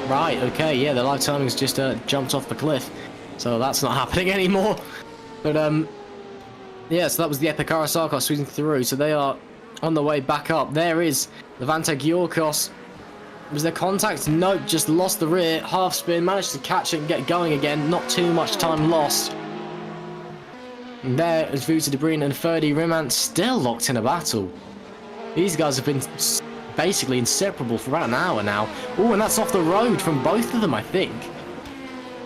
Right, okay, yeah, the live timing's just jumped off the cliff. So that's not happening anymore. But, yeah, so that was the Epic RSR car squeezing through. So they are on the way back up. There is Levante Giorgos. Was there contact? Nope, just lost the rear. Half spin, managed to catch it and get going again. Not too much time lost. And there is Vuta de Bruyne and Ferdy Rimant still locked in a battle. These guys have been basically inseparable for about an hour now. Oh, and that's off the road from both of them, I think.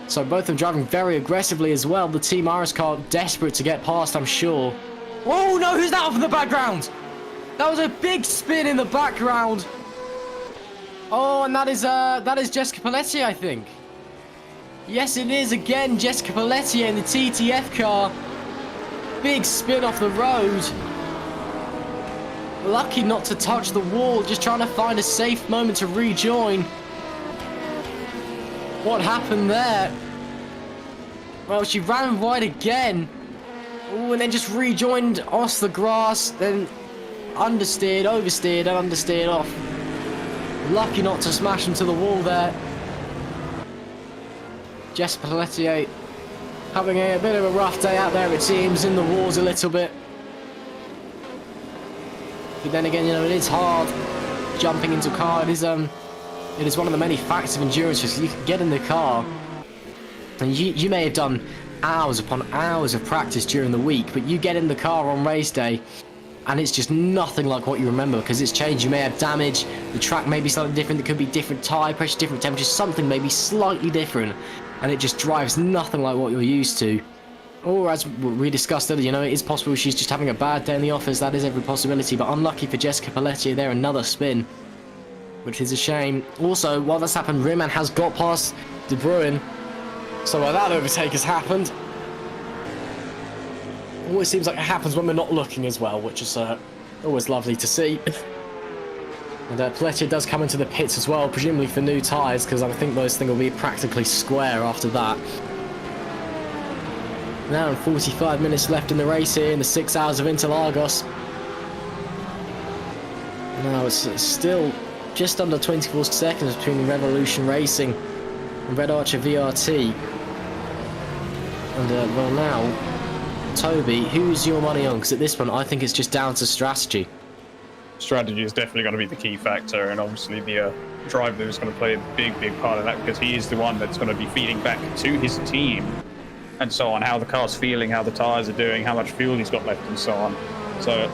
So both of them driving very aggressively as well. The Team Iris car desperate to get past, I'm sure. Oh no, who's that off in the background? That was a big spin in the background. Oh, and that is Jessica Pelletier, I think. Yes, it is again Jessica Pelletier in the TTF car. Big spin off the road. Lucky not to touch the wall, just trying to find a safe moment to rejoin. What happened there? Well, she ran wide again. Ooh, and then just rejoined off the grass, then understeered, oversteered, and understeered off. Lucky not to smash into the wall there. Jess Pelletier having a bit of a rough day out there, it seems, in the walls a little bit. But then again, you know, it is hard jumping into a car. It is one of the many facts of endurance. So you can get in the car, and you may have done hours upon hours of practice during the week, but you get in the car on race day, and it's just nothing like what you remember because it's changed. You may have damage, the track may be slightly different, there could be different tyre pressure, different temperatures, something may be slightly different, and it just drives nothing like what you're used to. Or as we discussed earlier, you know, it is possible she's just having a bad day in the office. That is every possibility, but unlucky for Jessica Pelletier there, another spin, which is a shame. Also, while that's happened, Rimman has got past De Bruyne, so while that overtake has happened, always seems like it happens when we're not looking as well, which is always lovely to see. And Pelletier does come into the pits as well, presumably for new tyres, because I think those things will be practically square after that. Now 45 minutes left in the race here in the 6 hours of Interlagos. Now it's still just under 24 seconds between Revolution Racing and Red Archer VRT. And well now, Toby, who's your money on? Because at this point I think it's just down to strategy. Strategy is definitely going to be the key factor, and obviously the driver is going to play a big part of that because he is the one that's going to be feeding back to his team and so on, how the car's feeling, how the tyres are doing, how much fuel he's got left and so on. So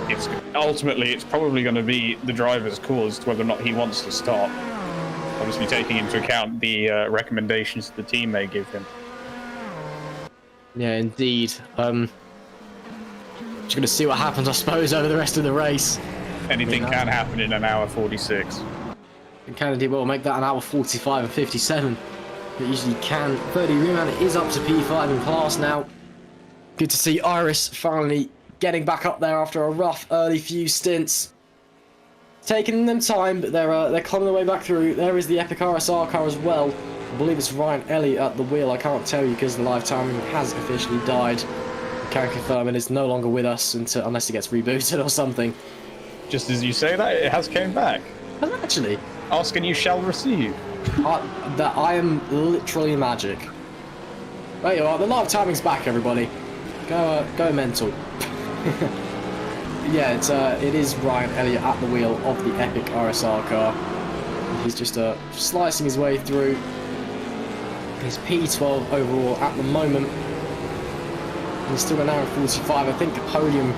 it's ultimately, it's probably going to be the driver's call as to whether or not he wants to stop. Obviously taking into account the recommendations the team may give him. Yeah, indeed. Just going to see what happens, I suppose, over the rest of the race. Anything can happen in an hour 46. And Kennedy will make that an hour 45 and 57. But usually can. 30 Rimman is up to P5 in class now. Good to see Iris finally getting back up there after a rough early few stints. Taking them time, but they're climbing their way back through. There is the Epic RSR car as well. I believe it's Ryan Elliott at the wheel. I can't tell you because the live timing has officially died. I can confirm it is no longer with us unless it gets rebooted or something. Just as you say that, it has came back. But actually, ask and you shall receive. I am literally magic. There you are. The live timing's back, everybody. Go mental. Yeah, it is Ryan Elliott at the wheel of the Epic RSR car. He's just slicing his way through. He's P12 overall at the moment. He's still an hour 45. I think a podium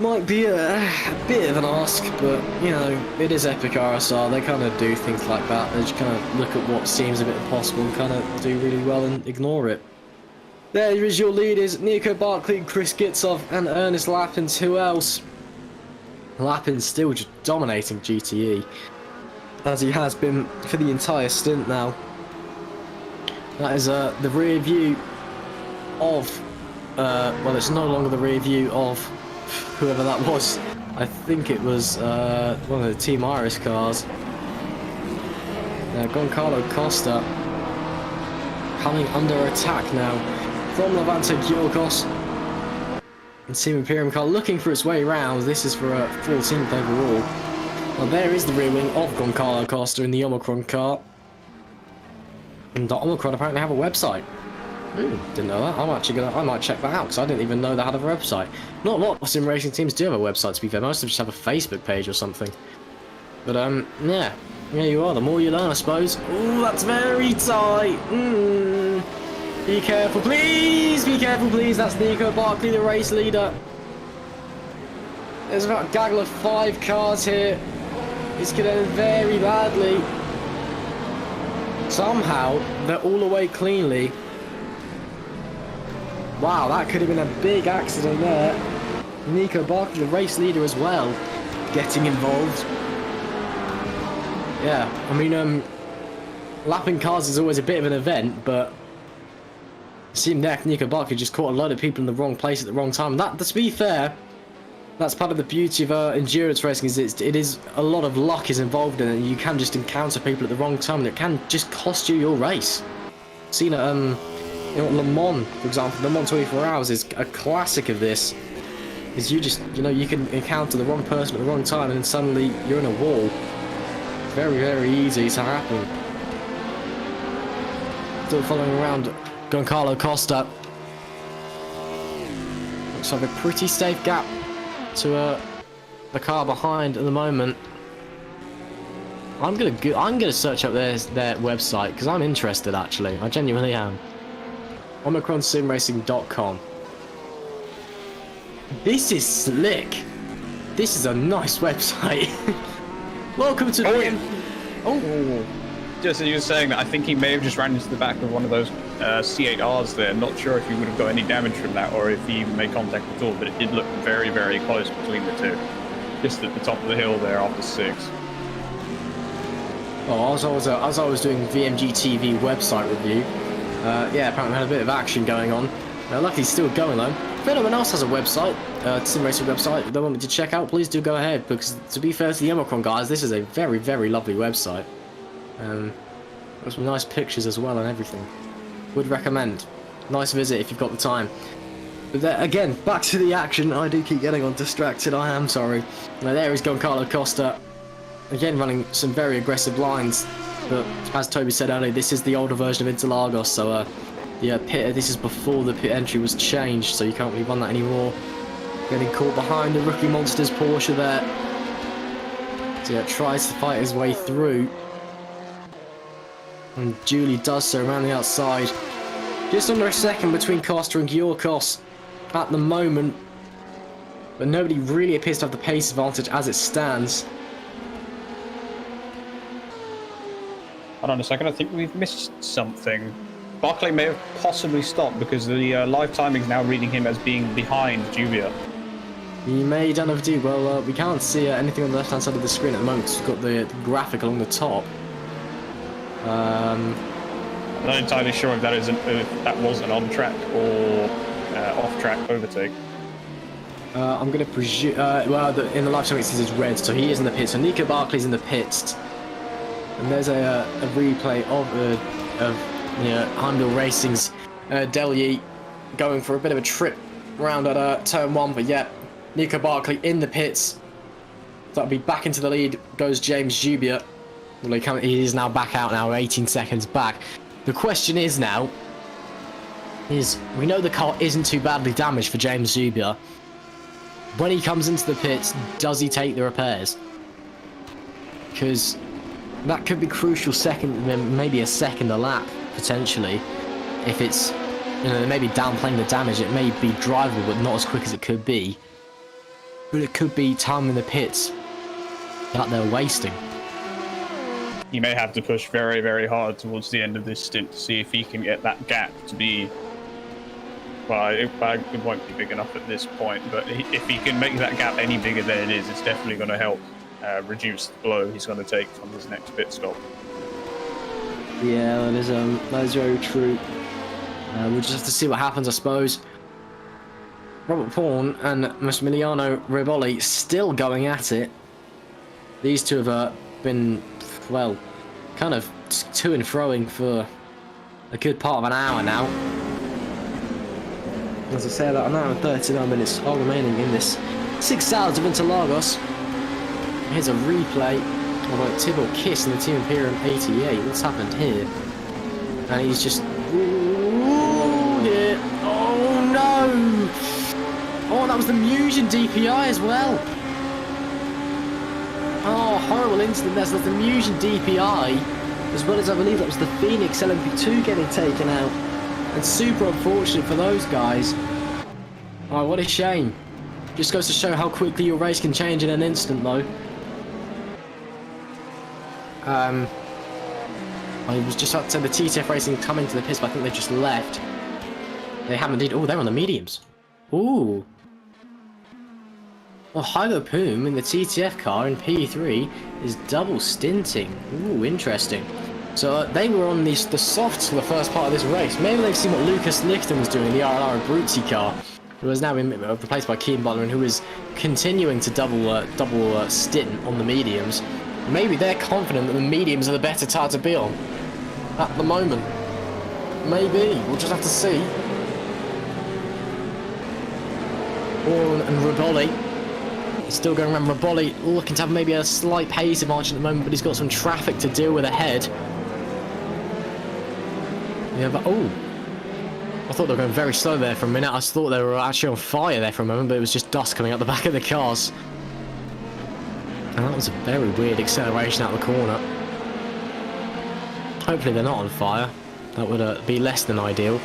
might be a bit of an ask, but you know, it is Epic RSR. They kind of do things like that. They just kind of look at what seems a bit impossible and kind of do really well and ignore it. There is your leaders, Nico Barkley, Chris Gitsov and Ernest Lappins. Who else? Lappins still just dominating GTE, as he has been for the entire stint now. That is the rear view of, well, it's no longer the rear view of whoever that was. I think it was one of the Team Iris cars. Goncalo Costa coming under attack now from Levante Giorgos. And Team Imperium car looking for its way round. This is for 14th overall. Well, there is the rear wing of Goncalo Costa in the Omicron car. And the Omicron apparently have a website. Didn't know that. I might check that out because I didn't even know they had a website. Not a lot of sim racing teams do have a website, to be fair. Most of them just have a Facebook page or something. But yeah, there you are. The more you learn, I suppose. Ooh, that's very tight. Be careful, please. Be careful, please. That's Nico Barkley, the race leader. There's about a gaggle of 5 cars here. It's going to end very badly. Somehow, they're all away cleanly. Wow, that could have been a big accident there. Nico Barkley, the race leader as well, getting involved. Yeah, I mean, lapping cars is always a bit of an event, but it seemed there Nico Barkley just caught a load of people in the wrong place at the wrong time. That, to be fair, that's part of the beauty of endurance racing, is it is a lot of luck is involved in it. You can just encounter people at the wrong time and it can just cost you your race. Seen at Le Mans, for example, Le Mans 24 Hours is a classic of this. Is you just, you can encounter the wrong person at the wrong time and then suddenly you're in a wall. It's very, very easy to happen. Still following around Goncalo Costa. Looks like a pretty safe gap to the car behind at the moment. I'm gonna search up their website because I'm interested, actually. I genuinely am. OmicronSimRacing.com. This is slick. This is a nice website. Welcome to Just as you were saying that, I think he may have just ran into the back of one of those C8Rs there. Not sure if he would have got any damage from that or if he even made contact at all, but it did look very, very close between the two. Just at the top of the hill there after 6. Oh, as I was doing VMG TV website review, yeah, apparently we had a bit of action going on. Luckily it's still going though. If anyone else has a website, sim racing website they want me to check out, please do go ahead, because to be fair to the Omicron guys, this is a very, very lovely website. Got some nice pictures as well and everything. Would recommend. Nice visit if you've got the time. But there, again, back to the action. I do keep getting on distracted, I am sorry. Now there is Goncalo Costa. Again running some very aggressive lines. But as Toby said earlier, this is the older version of Interlagos, so this is before the pit entry was changed, so you can't really run that anymore. Getting caught behind the rookie monster's Porsche there. So yeah, tries to fight his way through. And Julie does so around the outside. Just under a second between Costa and Giorgos at the moment. But nobody really appears to have the pace advantage as it stands. Hold on a second, I think we've missed something. Barkley may have possibly stopped because the live timing is now reading him as being behind Jubia. He may done have do. Well, we can't see anything on the left-hand side of the screen at the moment. It's got the graphic along the top. I'm not entirely sure if that was an on-track or off-track overtake. I'm going to presume... well, in the live stream it says it's red, so he is in the pits. So Nico Barkley's in the pits. And there's a replay of Heimdall Racing's Delye going for a bit of a trip round at turn 1. But yeah, Nico Barkley in the pits. That'll be back into the lead. Goes James Jubia. Well, he is now back out now, 18 seconds back. The question is now, we know the car isn't too badly damaged for James Jubia. When he comes into the pits, does he take the repairs? Because that could be crucial maybe a second a lap, potentially. If it's, maybe downplaying the damage, it may be drivable, but not as quick as it could be. But it could be time in the pits that they're wasting. He may have to push very, very hard towards the end of this stint to see if he can get that gap to be... Well, it won't be big enough at this point, but if he can make that gap any bigger than it is, it's definitely going to help reduce the blow he's going to take from his next pit stop. Yeah, that is very true. We'll just have to see what happens, I suppose. Robert Pawn and Massimiliano Riboli still going at it. These two have been, well, kind of to and froing for a good part of an hour now. As I say, about an hour and 39 minutes are remaining in this 6 hours of Interlagos. Here's a replay of a Tibble kiss in the Team Imperium 88. What's happened here? And he's just... Ooh, yeah. Oh no! Oh, that was the Musion DPI as well. Oh, horrible incident there. So that's the Musion DPI, as well as I believe that was the Phoenix LMP2 getting taken out. And super unfortunate for those guys. Oh, what a shame. Just goes to show how quickly your race can change in an instant, though. I was just about to say the TTF Racing coming to the pits, but I think they just left. They have indeed. Oh, they're on the mediums. Ooh. Well, Hygo Poom in the TTF car in P3 is double stinting. Ooh, interesting. So they were on the softs for the first part of this race. Maybe they've seen what Lucas Lichten was doing in the RLR Abruzzi car, who has now been replaced by Keane Butler, and who is continuing to double stint on the mediums. Maybe they're confident that the mediums are the better tire to be on at the moment. Maybe. We'll just have to see. Orlan and Raboli still going around. Raboli looking to have maybe a slight pace advantage at the moment, but he's got some traffic to deal with ahead. Yeah, but oh, I thought they were going very slow there for a minute. I thought they were actually on fire there for a moment, but it was just dust coming out the back of the cars. And that was a very weird acceleration out of the corner. Hopefully they're not on fire. That would be less than ideal.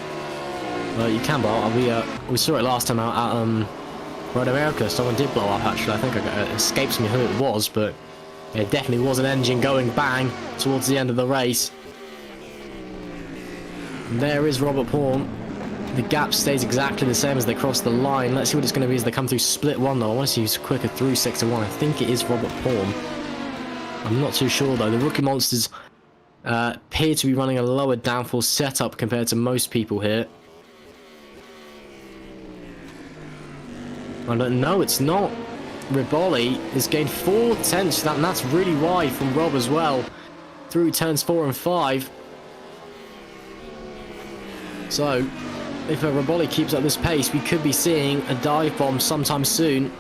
You can blow up. We saw it last time out at Road America. Someone did blow up actually. I think it escapes me who it was, but it definitely was an engine going bang towards the end of the race. And there is Robert Pawn. The gap stays exactly the same as they cross the line. Let's see what it's going to be as they come through split one though. I want to see who's quicker through sector one. I think it is Robert Pawn. I'm not too sure though. The rookie monsters appear to be running a lower downforce setup compared to most people here. I don't know, it's not. Riboli has gained 4 tenths, and that's really wide from Rob as well, through turns 4 and 5. So, if Riboli keeps up this pace, we could be seeing a dive bomb sometime soon.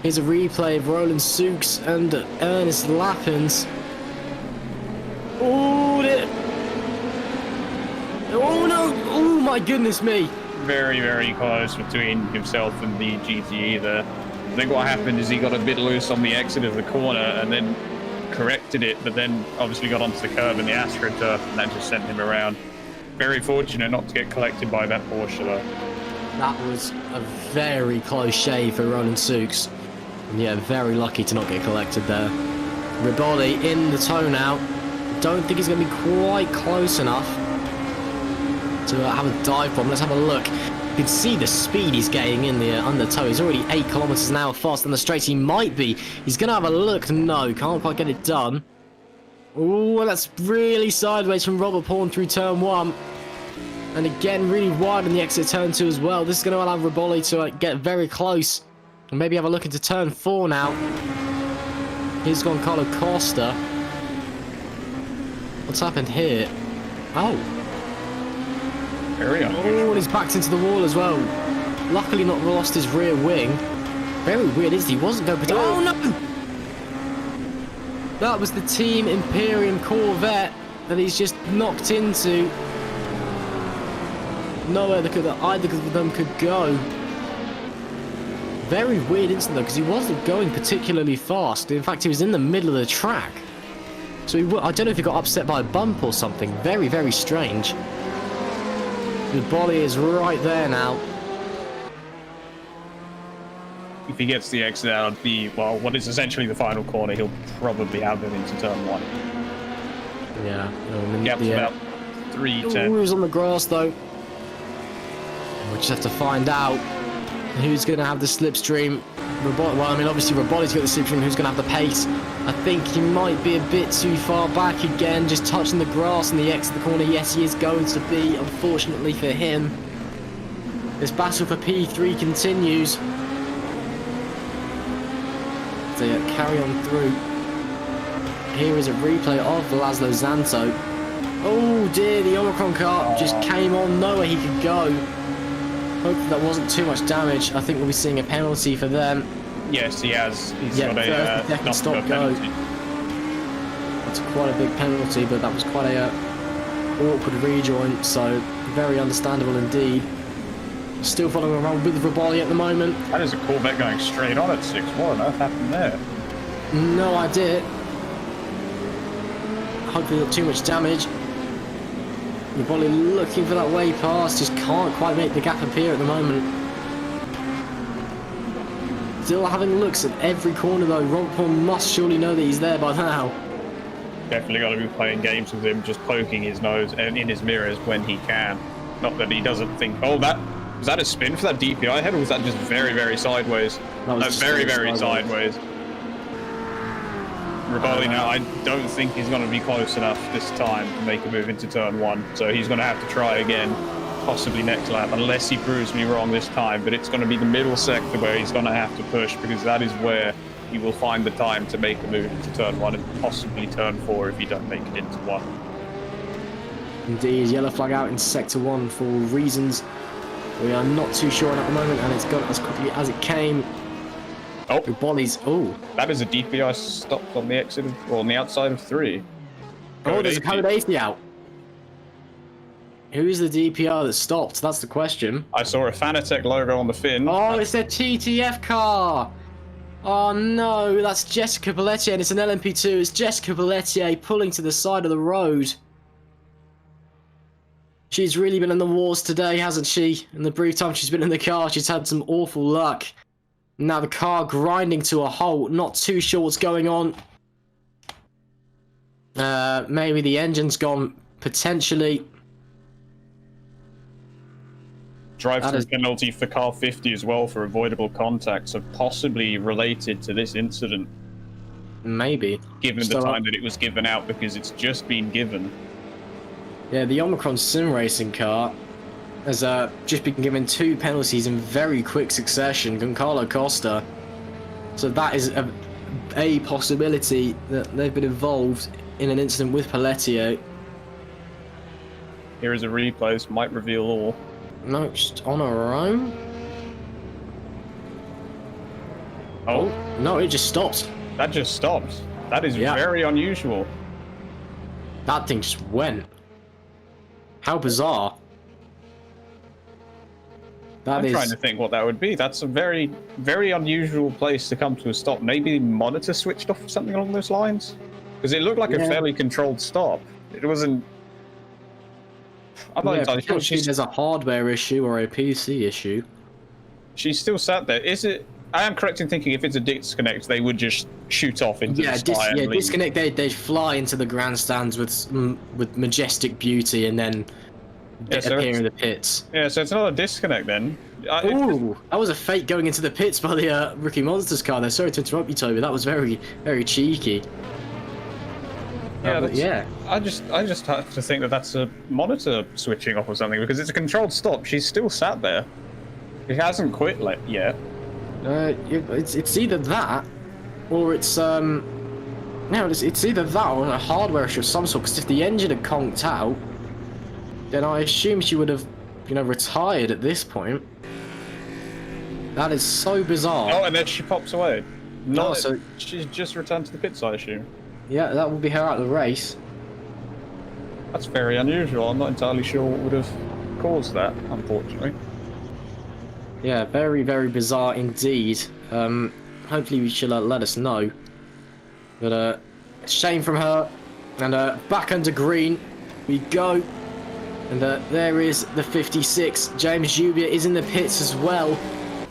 Here's a replay of Roland Sooks and Ernest Lappins. Oh, oh no! Oh my goodness me! Very, very close between himself and the GTE there. I think what happened is he got a bit loose on the exit of the corner and then corrected it, but then obviously got onto the curb in the AstroTurf, and that just sent him around. Very fortunate not to get collected by that Porsche though. That was a very close shave for Roland Sooks. And yeah, very lucky to not get collected there. Riboli in the tow now. Don't think he's going to be quite close enough to have a dive bomb. Let's have a look. You can see the speed he's getting in the undertow. He's already 8 kilometers an hour faster than the straight. He might be. He's going to have a look. No, can't quite get it done. Oh, that's really sideways from Robert Pawn through turn 1. And again, really wide on the exit turn 2 as well. This is going to allow Riboli to get very close. And maybe have a look into turn 4 now. Here's gone Carlo Costa. What's happened here? Oh. Very unusual. Oh, and he's backed into the wall as well. Luckily not lost his rear wing. Very weird, isn't he? He wasn't going... Oh, no! That was the Team Imperium Corvette that he's just knocked into. Nowhere that either of them could go. Very weird incident though, because he wasn't going particularly fast. In fact, he was in the middle of the track. So I don't know if he got upset by a bump or something. Very, very strange. The body is right there now. If he gets the exit out of the, well, what is essentially the final corner, he'll probably have it into turn 1. Yeah. Gap's about 3 Oh, he tenths. was on the grass though. We'll just have to find out who's going to have the slipstream. Well, I mean, obviously Roboli's got the slipstream. Who's going to have the pace? I think he might be a bit too far back again, just touching the grass in the exit of the corner. Yes, he is going to be, unfortunately for him. This battle for P3 continues. They carry on through. Here is a replay of Laszlo Zanto. Oh dear, the Omicron car just came on, nowhere he could go. Hopefully that wasn't too much damage. I think we'll be seeing a penalty for them. Yes, he has. He's Yeah, got 30 a second stop number go. penalty. That's quite a big penalty, but that was quite a awkward rejoin, so very understandable indeed. Still following around with Vrolijk at the moment. That is a Corvette going straight on at 6. What on earth happened there? No idea. Hopefully not too much damage. Vrolijk looking for that way past, just can't quite make the gap appear at the moment. Still having looks at every corner though. Rompon must surely know that he's there by now. Definitely got to be playing games with him, just poking his nose in his mirrors when he can. Not that he doesn't think, oh, was that a spin for that DPI head, or was that just very, very sideways? That was just very, very sideways. Riboli now, I don't think he's going to be close enough this time to make a move into turn 1, so he's going to have to try again, possibly next lap, unless he proves me wrong this time. But it's going to be the middle sector where he's going to have to push, because that is where he will find the time to make a move into turn 1 and possibly turn 4 if you don't make it into 1. Indeed, yellow flag out in sector 1 for reasons we are not too sure on at the moment, and it's gone as quickly as it came. Oh, Bolly's. Oh, that is a DPI stop on the exit of, or on the outside of 3. oh, there's a code 80 out. Who is the DPR that stopped? That's the question. I saw a Fanatec logo on the fin. Oh, it's a TTF car. Oh no, that's Jessica Pelletier, and it's an LMP2. It's Jessica Pelletier pulling to the side of the road. She's really been in the wars today, hasn't she? In the brief time she's been in the car, she's had some awful luck. Now the car grinding to a halt, not too sure what's going on. Maybe the engine's gone, potentially. Drive-through penalty for car 50 as well for avoidable contact, so possibly related to this incident. Maybe. Given the time that it was given out, because it's just been given. Yeah, the Omicron sim racing car has just been given 2 penalties in very quick succession. Giancarlo Costa. So that is a possibility that they've been involved in an incident with Pelletier. Here is a replay, this might reveal all. No, just on her own. Oh, No, it just stopped. that just stopped. That is very unusual. That thing just went. How bizarre. I'm trying to think what that would be. That's a very, very unusual place to come to a stop. Maybe the monitor switched off or something along those lines? Because it looked like a fairly controlled stop. It wasn't... I'm not entirely sure. There's a hardware issue or a PC issue. She's still sat there. Is it... I am correct in thinking if it's a disconnect, they would just shoot off into the sky and leave. Disconnect. They fly into the grandstands with majestic beauty and then appear in the pits. Yeah, so it's not a disconnect then. Ooh, that was a fake going into the pits by the Rookie Monsters car there. Sorry to interrupt you, Toby. That was very, very cheeky. Yeah, I just have to think that that's a monitor switching off or something, because it's a controlled stop. She's still sat there. She hasn't quit yet. It's either that, or it's it's either that or a hardware issue of some sort. Because if the engine had conked out, then I assume she would have, retired at this point. That is so bizarre. Oh, and then she pops away. No, so she's just returned to the pits, I assume. Yeah, that will be her out of the race. That's very unusual. I'm not entirely sure what would have caused that, unfortunately. Yeah, very, very bizarre indeed. Hopefully she'll let us know. But shame from her. And back under green we go. And there is the 56. James Jubia is in the pits as well.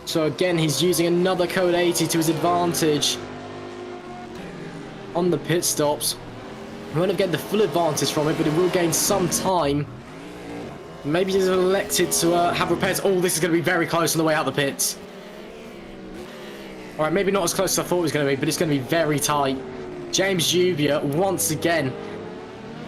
So again, he's using another code 80 to his advantage on the pit stops. He won't get the full advantage from it, but he will gain some time. Maybe he's elected to have repairs. Oh, this is going to be very close on the way out the pits. Alright, maybe not as close as I thought it was going to be, but it's going to be very tight. James Jubia, once again.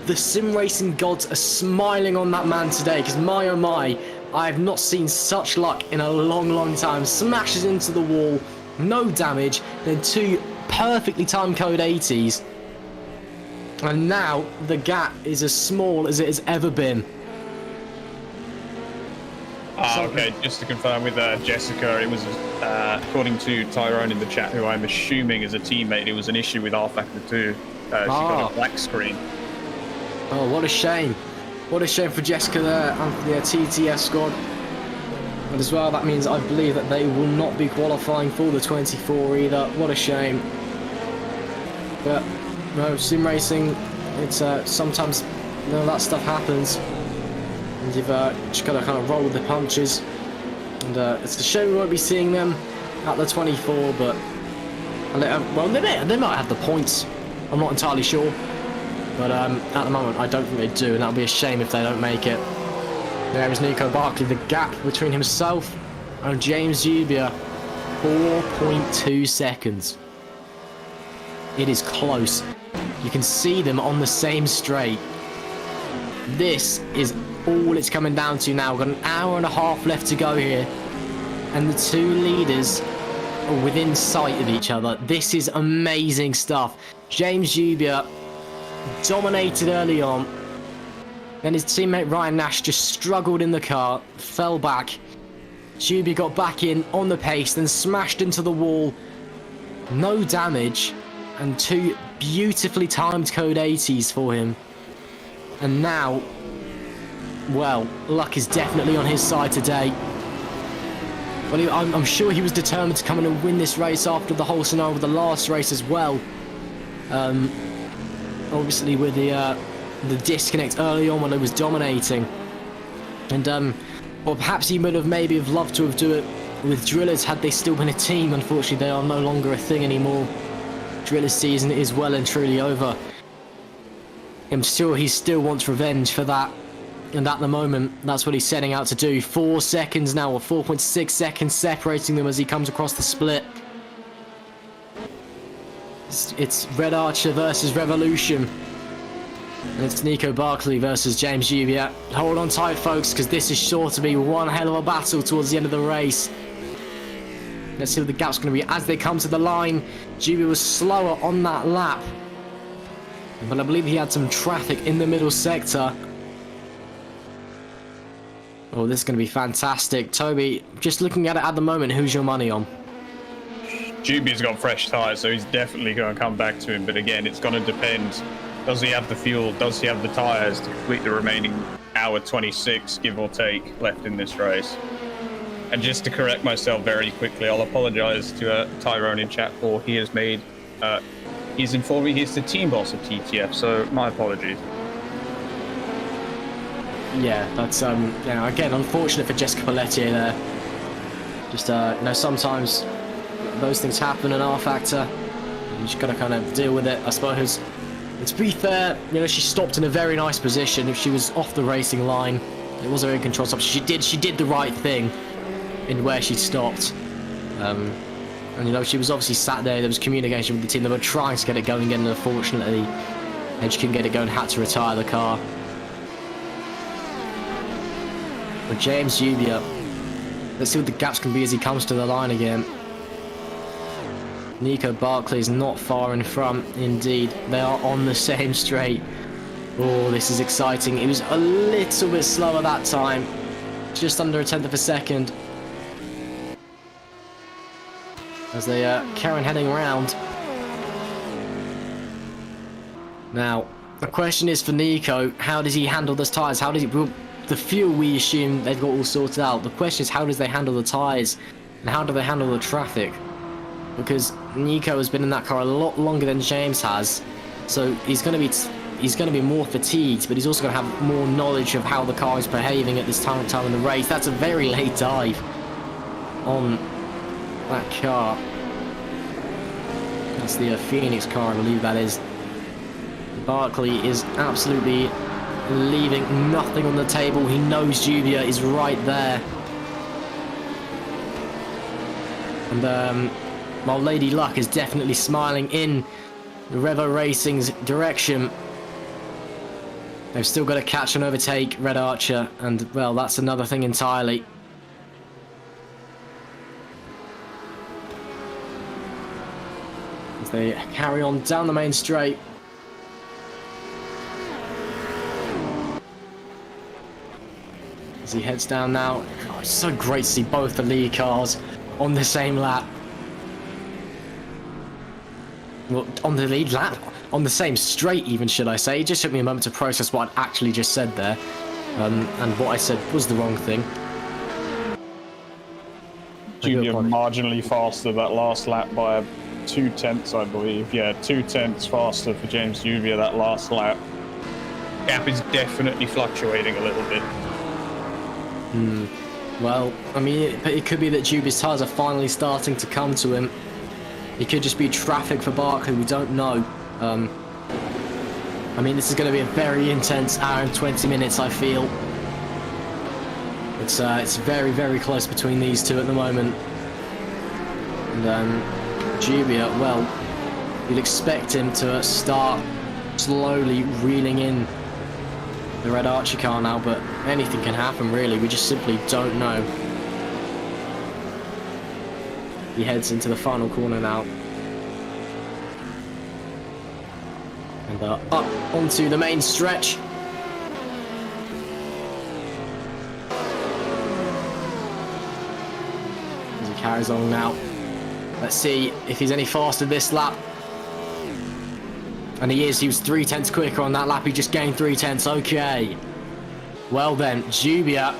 The sim racing gods are smiling on that man today, because my oh my, I have not seen such luck in a long, long time. Smashes into the wall, no damage, then 2 perfectly timed code 80s. And now the gap is as small as it has ever been. Okay, just to confirm with Jessica, it was, according to Tyrone in the chat, who I'm assuming is a teammate, it was an issue with rFactor 2. She got a black screen. Oh, what a shame. What a shame for Jessica there and for the TTS squad. And as well, that means I believe that they will not be qualifying for the 24 either. What a shame. But, no, sim racing, it's sometimes, you know, that stuff happens. And you've just got to kind of roll with the punches. And it's a shame we won't be seeing them at the 24, but... well, they might have the points. I'm not entirely sure. But at the moment, I don't think they do, and that'll be a shame if they don't make it. There is Nico Barkley. The gap between himself and James Jubia, 4.2 seconds. It is close. You can see them on the same straight. This is all it's coming down to now. We've got an hour and a half left to go here, and the two leaders are within sight of each other. This is amazing stuff. James Jubia dominated early on, then his teammate Ryan Nash just struggled in the car, fell back. Jubia got back in on the pace, then smashed into the wall. No damage, and two beautifully timed code 80s for him. And now, well, luck is definitely on his side today. Well, I'm sure he was determined to come in and win this race after the whole scenario with the last race as well. Obviously with the disconnect early on when he was dominating. And, well, perhaps he would have maybe have loved to have do it with Drillers had they still been a team. Unfortunately, they are no longer a thing anymore. Drillers season is well and truly over. I'm sure he still wants revenge for that. And at the moment, that's what he's setting out to do. 4 seconds now, or 4.6 seconds separating them as he comes across the split. It's Red Archer versus Revolution. And it's Nico Barkley versus James Jubia. Hold on tight, folks, because this is sure to be one hell of a battle towards the end of the race. Let's see what the gap's going to be as they come to the line. Jubia was slower on that lap, but I believe he had some traffic in the middle sector. Oh, this is going to be fantastic. Toby, just looking at it at the moment, who's your money on? Jubia's got fresh tyres, so he's definitely going to come back to him. But again, it's going to depend. Does he have the fuel? Does he have the tyres to complete the remaining hour 26, give or take, left in this race? And just to correct myself very quickly, I'll apologise to Tyrone in chat for he has made... he's informed me he's the team boss of TTF, so my apologies. Yeah, that's, you know, again, unfortunate for Jessica Pelletier there. Just, you know, sometimes those things happen in rFactor. You just gotta kind of deal with it, I suppose. And to be fair, you know, she stopped in a very nice position. If she was off the racing line, it was her own control stop. She did the right thing in where she stopped. And, you know, she was obviously sat there. There was communication with the team. They were trying to get it going again, and unfortunately, she couldn't get it going, had to retire the car. But James Jubia, let's see what the gaps can be as he comes to the line again. Nico Barkley is not far in front, indeed. They are on the same straight. Oh, this is exciting. It was a little bit slower that time. Just under a tenth of a second. As they carry on heading around. Now, the question is for Nico, how does he handle those tyres? How does he... Well, the fuel, we assume they've got all sorted out. The question is, how does they handle the tyres? And how do they handle the traffic? Because Nico has been in that car a lot longer than James has. So he's going to be more fatigued, but he's also going to have more knowledge of how the car is behaving at this time in the race. That's a very late dive on that car. That's the Phoenix car, I believe that is. Barkley is absolutely leaving nothing on the table. He knows Jubia is right there. And while Lady Luck is definitely smiling in Revo Racing's direction, they've still got to catch and overtake Red Archer, and, well, that's another thing entirely. As they carry on down the main straight. As he heads down now, it's so great to see both the lead cars on the same lap. Well, on the lead lap? On the same straight even, should I say. It just took me a moment to process what I'd actually just said there. And what I said was the wrong thing. Junior marginally faster that last lap by 2/10, I believe. Yeah, 2/10 faster for James Jubia that last lap. Gap is definitely fluctuating a little bit. Well, I mean, it could be that Jubia's tyres are finally starting to come to him. It could just be traffic for Barkley, we don't know. I mean, this is going to be a very intense hour and 20 minutes, I feel. It's very, very close between these two at the moment. And Jubia, well, you'd expect him to start slowly reeling in the Red Archer car now, but anything can happen, really. We just simply don't know. He heads into the final corner now. And up onto the main stretch. As he carries on now. Let's see if he's any faster this lap. And he is. He was 3/10 quicker on that lap. He just gained 3/10. Okay. Well then, Jubia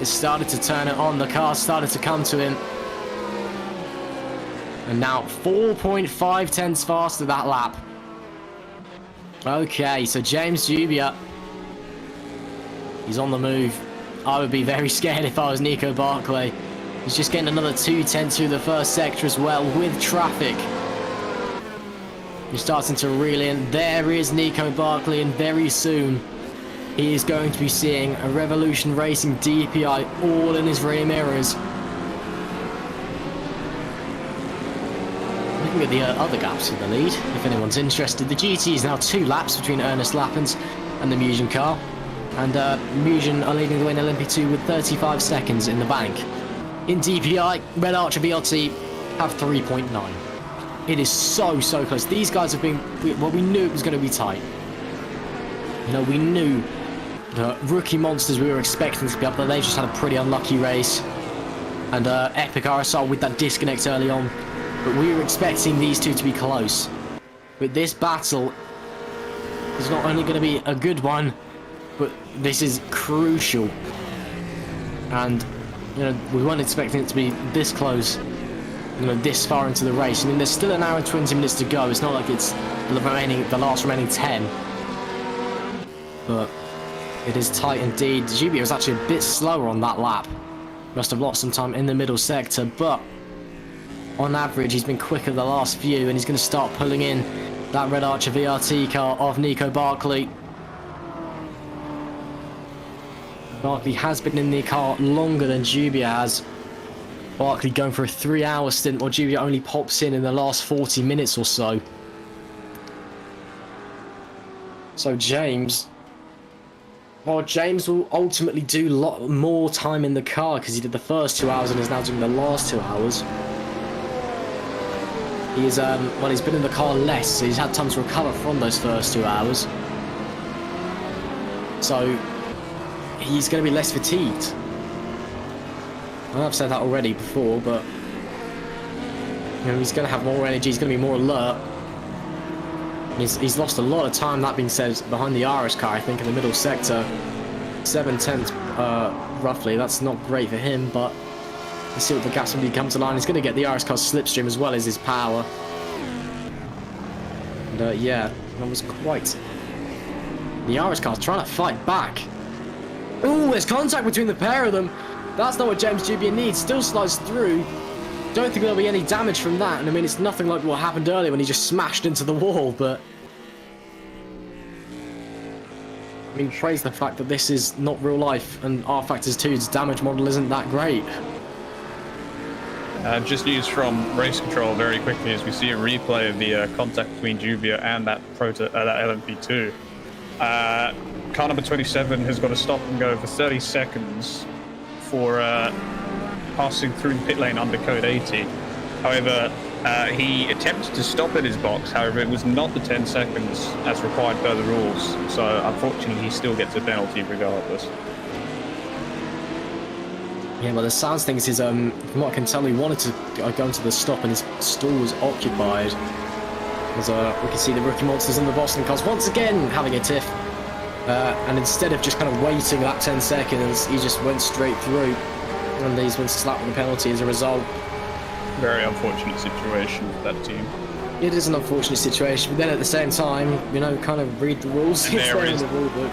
has started to turn it on. The car started to come to him. And now 4.5 tenths faster that lap. Okay, so James Jubia, he's on the move. I would be very scared if I was Nico Barclay. He's just getting another 2/10 through the first sector as well with traffic. He's starting to reel in. There is Nico Barclay, and very soon he is going to be seeing a Revolution Racing DPI all in his rear mirrors. Looking at the other gaps in the lead, if anyone's interested, the GT is now 2 laps between Ernest Lappens and the Mugen car, and Mugen are leading the way in LMP2 with 35 seconds in the bank. In DPI, Red Archer VRT have 3.9. It is so close. These guys have been, well, we knew it was going to be tight. You know, we knew the rookie monsters we were expecting to be up there. They just had a pretty unlucky race. And Epic RSR with that disconnect early on. But we were expecting these two to be close. But this battle is not only going to be a good one, but this is crucial. And, you know, we weren't expecting it to be this close, you know, this far into the race. I mean, there's still an hour and 20 minutes to go. It's not like it's the last remaining 10. But it is tight indeed. Jubia was actually a bit slower on that lap. Must have lost some time in the middle sector, but on average, he's been quicker the last few, and he's going to start pulling in that Red Archer VRT car of Nico Barclay. Barclay has been in the car longer than Jubia has. Barclay going for a 3-hour stint, while Jubia only pops in the last 40 minutes or so. So James will ultimately do a lot more time in the car because he did the first 2 hours and is now doing the last 2 hours. He is, well, he's been in the car less, so he's had time to recover from those first 2 hours. So he's going to be less fatigued. I know I've said that already before, but you know, he's going to have more energy, he's going to be more alert. He's lost a lot of time, that being said, behind the RS car, I think, in the middle sector. 7/10, roughly. That's not great for him, but let's see what the gaps when he comes to line. He's going to get the RS car's slipstream as well as his power. And, yeah, that was quite... The RS car's trying to fight back. Ooh, there's contact between the pair of them. That's not what James Jubia needs. Still slides through. Don't think there'll be any damage from that. And I mean, it's nothing like what happened earlier when he just smashed into the wall, but... I mean, praise the fact that this is not real life, and rFactor 2's damage model isn't that great. Just news from race control very quickly as we see a replay of the contact between Jubia and that LMP2. Car number 27 has got to stop and go for 30 seconds for passing through the pit lane under code 80. However, he attempted to stop at his box. However, it was not the 10 seconds as required per the rules. So unfortunately, he still gets a penalty regardless. Yeah, well, the sounds things is, from what I can tell, he wanted to go into the stop and his stall was occupied. As we can see the rookie monsters in the Boston cars once again having a tiff. And instead of just kind of waiting that 10 seconds, he just went straight through. And he's been slapped with a penalty as a result. Very unfortunate situation for that team. It is an unfortunate situation, but then at the same time, you know, kind of read the rules. And there in is- the rule book.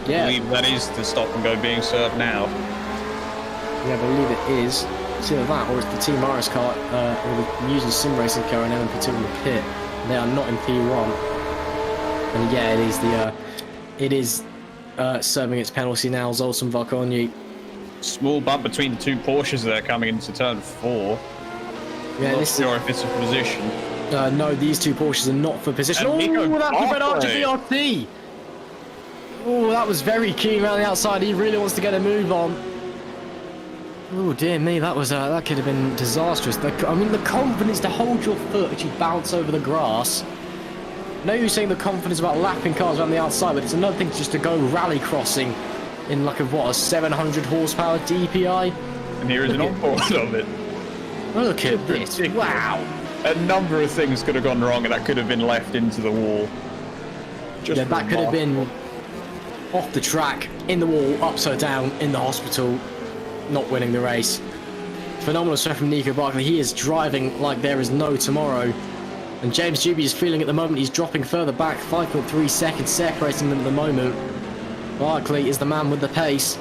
I Yeah. believe that is the stop and go being served now. Yeah, I believe it is. It's either that or it's the Team Iris car, or the usual sim racing car in LMP2 in the pit. They are not in P1. And yeah, it is serving its penalty now. Zoltan Varkonyi. Small bump between the two Porsches there coming into turn 4. Yeah, Not this sure if it's a position. no, these two Porsches are not for position. And Nico Oh, that's the Red Archer Barclay. VRT. Oh, that was very keen around the outside. He really wants to get a move on. Oh dear me, that could have been disastrous. I mean, the confidence to hold your foot as you bounce over the grass. I know you're saying the confidence about lapping cars around the outside, but it's another thing just to go rally crossing in like a 700 horsepower DPI. And here is an onboard of it. Look at this! Ridiculous. Wow. A number of things could have gone wrong, and that could have been left into the wall. Just Yeah, that could have been off the track, in the wall, upside down, in the hospital, not winning the race. Phenomenal stuff from Nico Barclay. He is driving like there is no tomorrow. And James Juby is feeling at the moment he's dropping further back, 5.3 seconds separating them at the moment. Barclay is the man with the pace.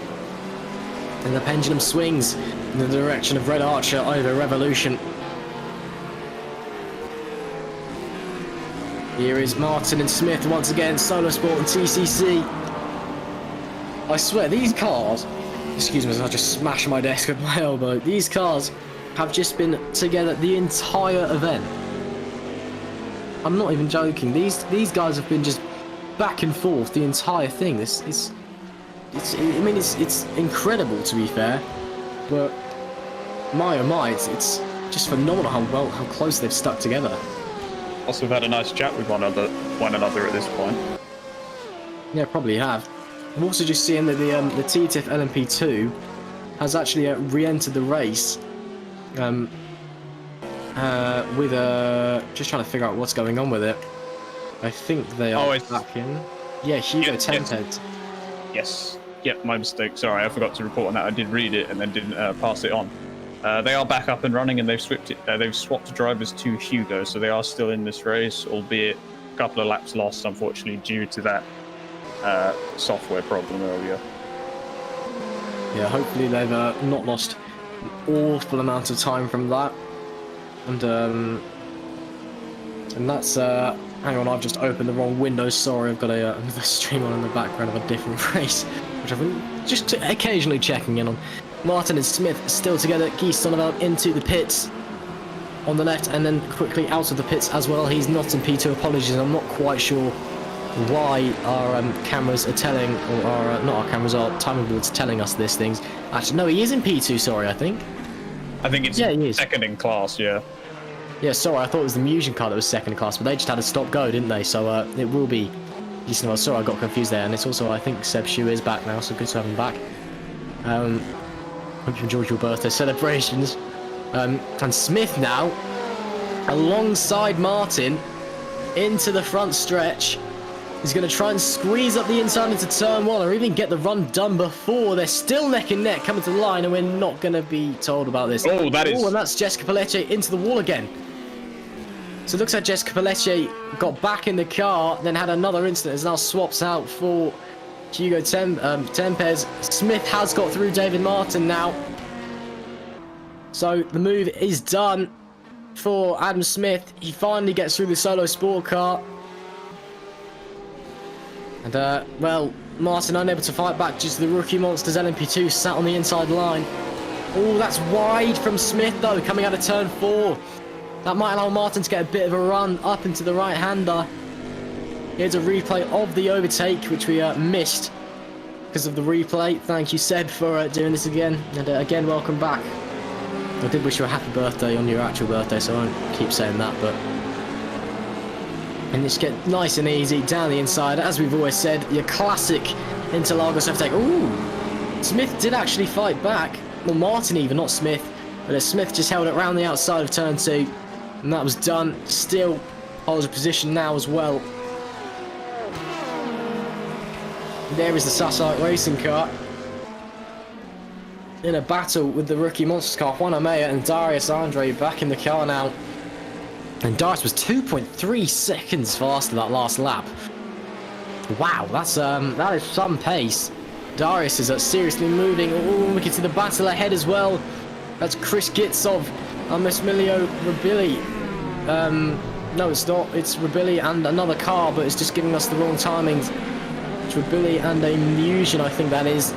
And the pendulum swings in the direction of Red Archer over Revolution. Here is Martin and Smith once again, Solo Sport and TCC. I swear, these cars, excuse me as I just smashed my desk with my elbow, these cars have just been together the entire event. I'm not even joking, these guys have been just back and forth the entire thing. It's incredible to be fair, but my oh my, it's just phenomenal how close they've stuck together. Also had a nice chat with one another at this point. Yeah, probably have. I'm also just seeing that the TTIF LMP2 has actually re-entered the race. With just trying to figure out what's going on with it. I think they are back in. Yeah, Hugo Tempest. Yes. Yep, my mistake. Sorry, I forgot to report on that. I did read it and then didn't pass it on. They are back up and running, and they've swapped drivers to Hugo, so they are still in this race, albeit a couple of laps lost, unfortunately, due to that software problem earlier. Yeah, hopefully they've not lost an awful amount of time from that. And that's hang on, I've just opened the wrong window. Sorry, I've got another stream on in the background of a different race, which I've been just occasionally checking in on. Martin and Smith still together. Guy Sonneveld into the pits on the left, and then quickly out of the pits as well. He's not in P2. Apologies, I'm not quite sure why our cameras are telling, or our not our cameras, our timing boards telling us these things. Actually, no, he is in P2. Sorry, I think it's he is. second in class, yeah. Yeah, sorry, I thought it was the Musion car that was second class, but they just had a stop go, didn't they? So it will be decent. Well, sorry, I got confused there, and it's also, I think Seb Schou is back now, so good to have him back. Hope you enjoyed your birthday celebrations. And Smith now, alongside Martin, into the front stretch. He's going to try and squeeze up the inside into turn 1, or even get the run done before. They're still neck and neck coming to the line, and we're not going to be told about this. Oh, that is... Oh, and that's Jessica Pelletier into the wall again. So it looks like Jessica Pelletier got back in the car, then had another incident, as now swaps out for Hugo Tempest. Smith has got through David Martin now. So the move is done for Adam Smith. He finally gets through the solo sport car. And, well, Martin unable to fight back just to the rookie monsters. LMP2 sat on the inside line. Oh, that's wide from Smith, though, coming out of turn 4. That might allow Martin to get a bit of a run up into the right-hander. Here's a replay of the overtake, which we missed because of the replay. Thank you, Seb, for doing this again. And again, welcome back. I did wish you a happy birthday on your actual birthday, so I won't keep saying that, but... And just get nice and easy down the inside. As we've always said, your classic Interlagos overtake. Ooh! Smith did actually fight back. well, Martin even, not Smith. But Smith just held it around the outside of turn 2. And that was done. Still holds a position now as well. There is the Sassite racing car. In a battle with the rookie Monsters car, Juan Amaya and Darius Andre back in the car now. And Darius was 2.3 seconds faster that last lap. Wow, that is some pace. Darius is seriously moving. Oh, we can see the battle ahead as well. That's Chris Gitsov and Massimilio Rabilli. No, it's not. It's Rabilli and another car, but it's just giving us the wrong timings. It's Rabilli and a Musion, I think that is.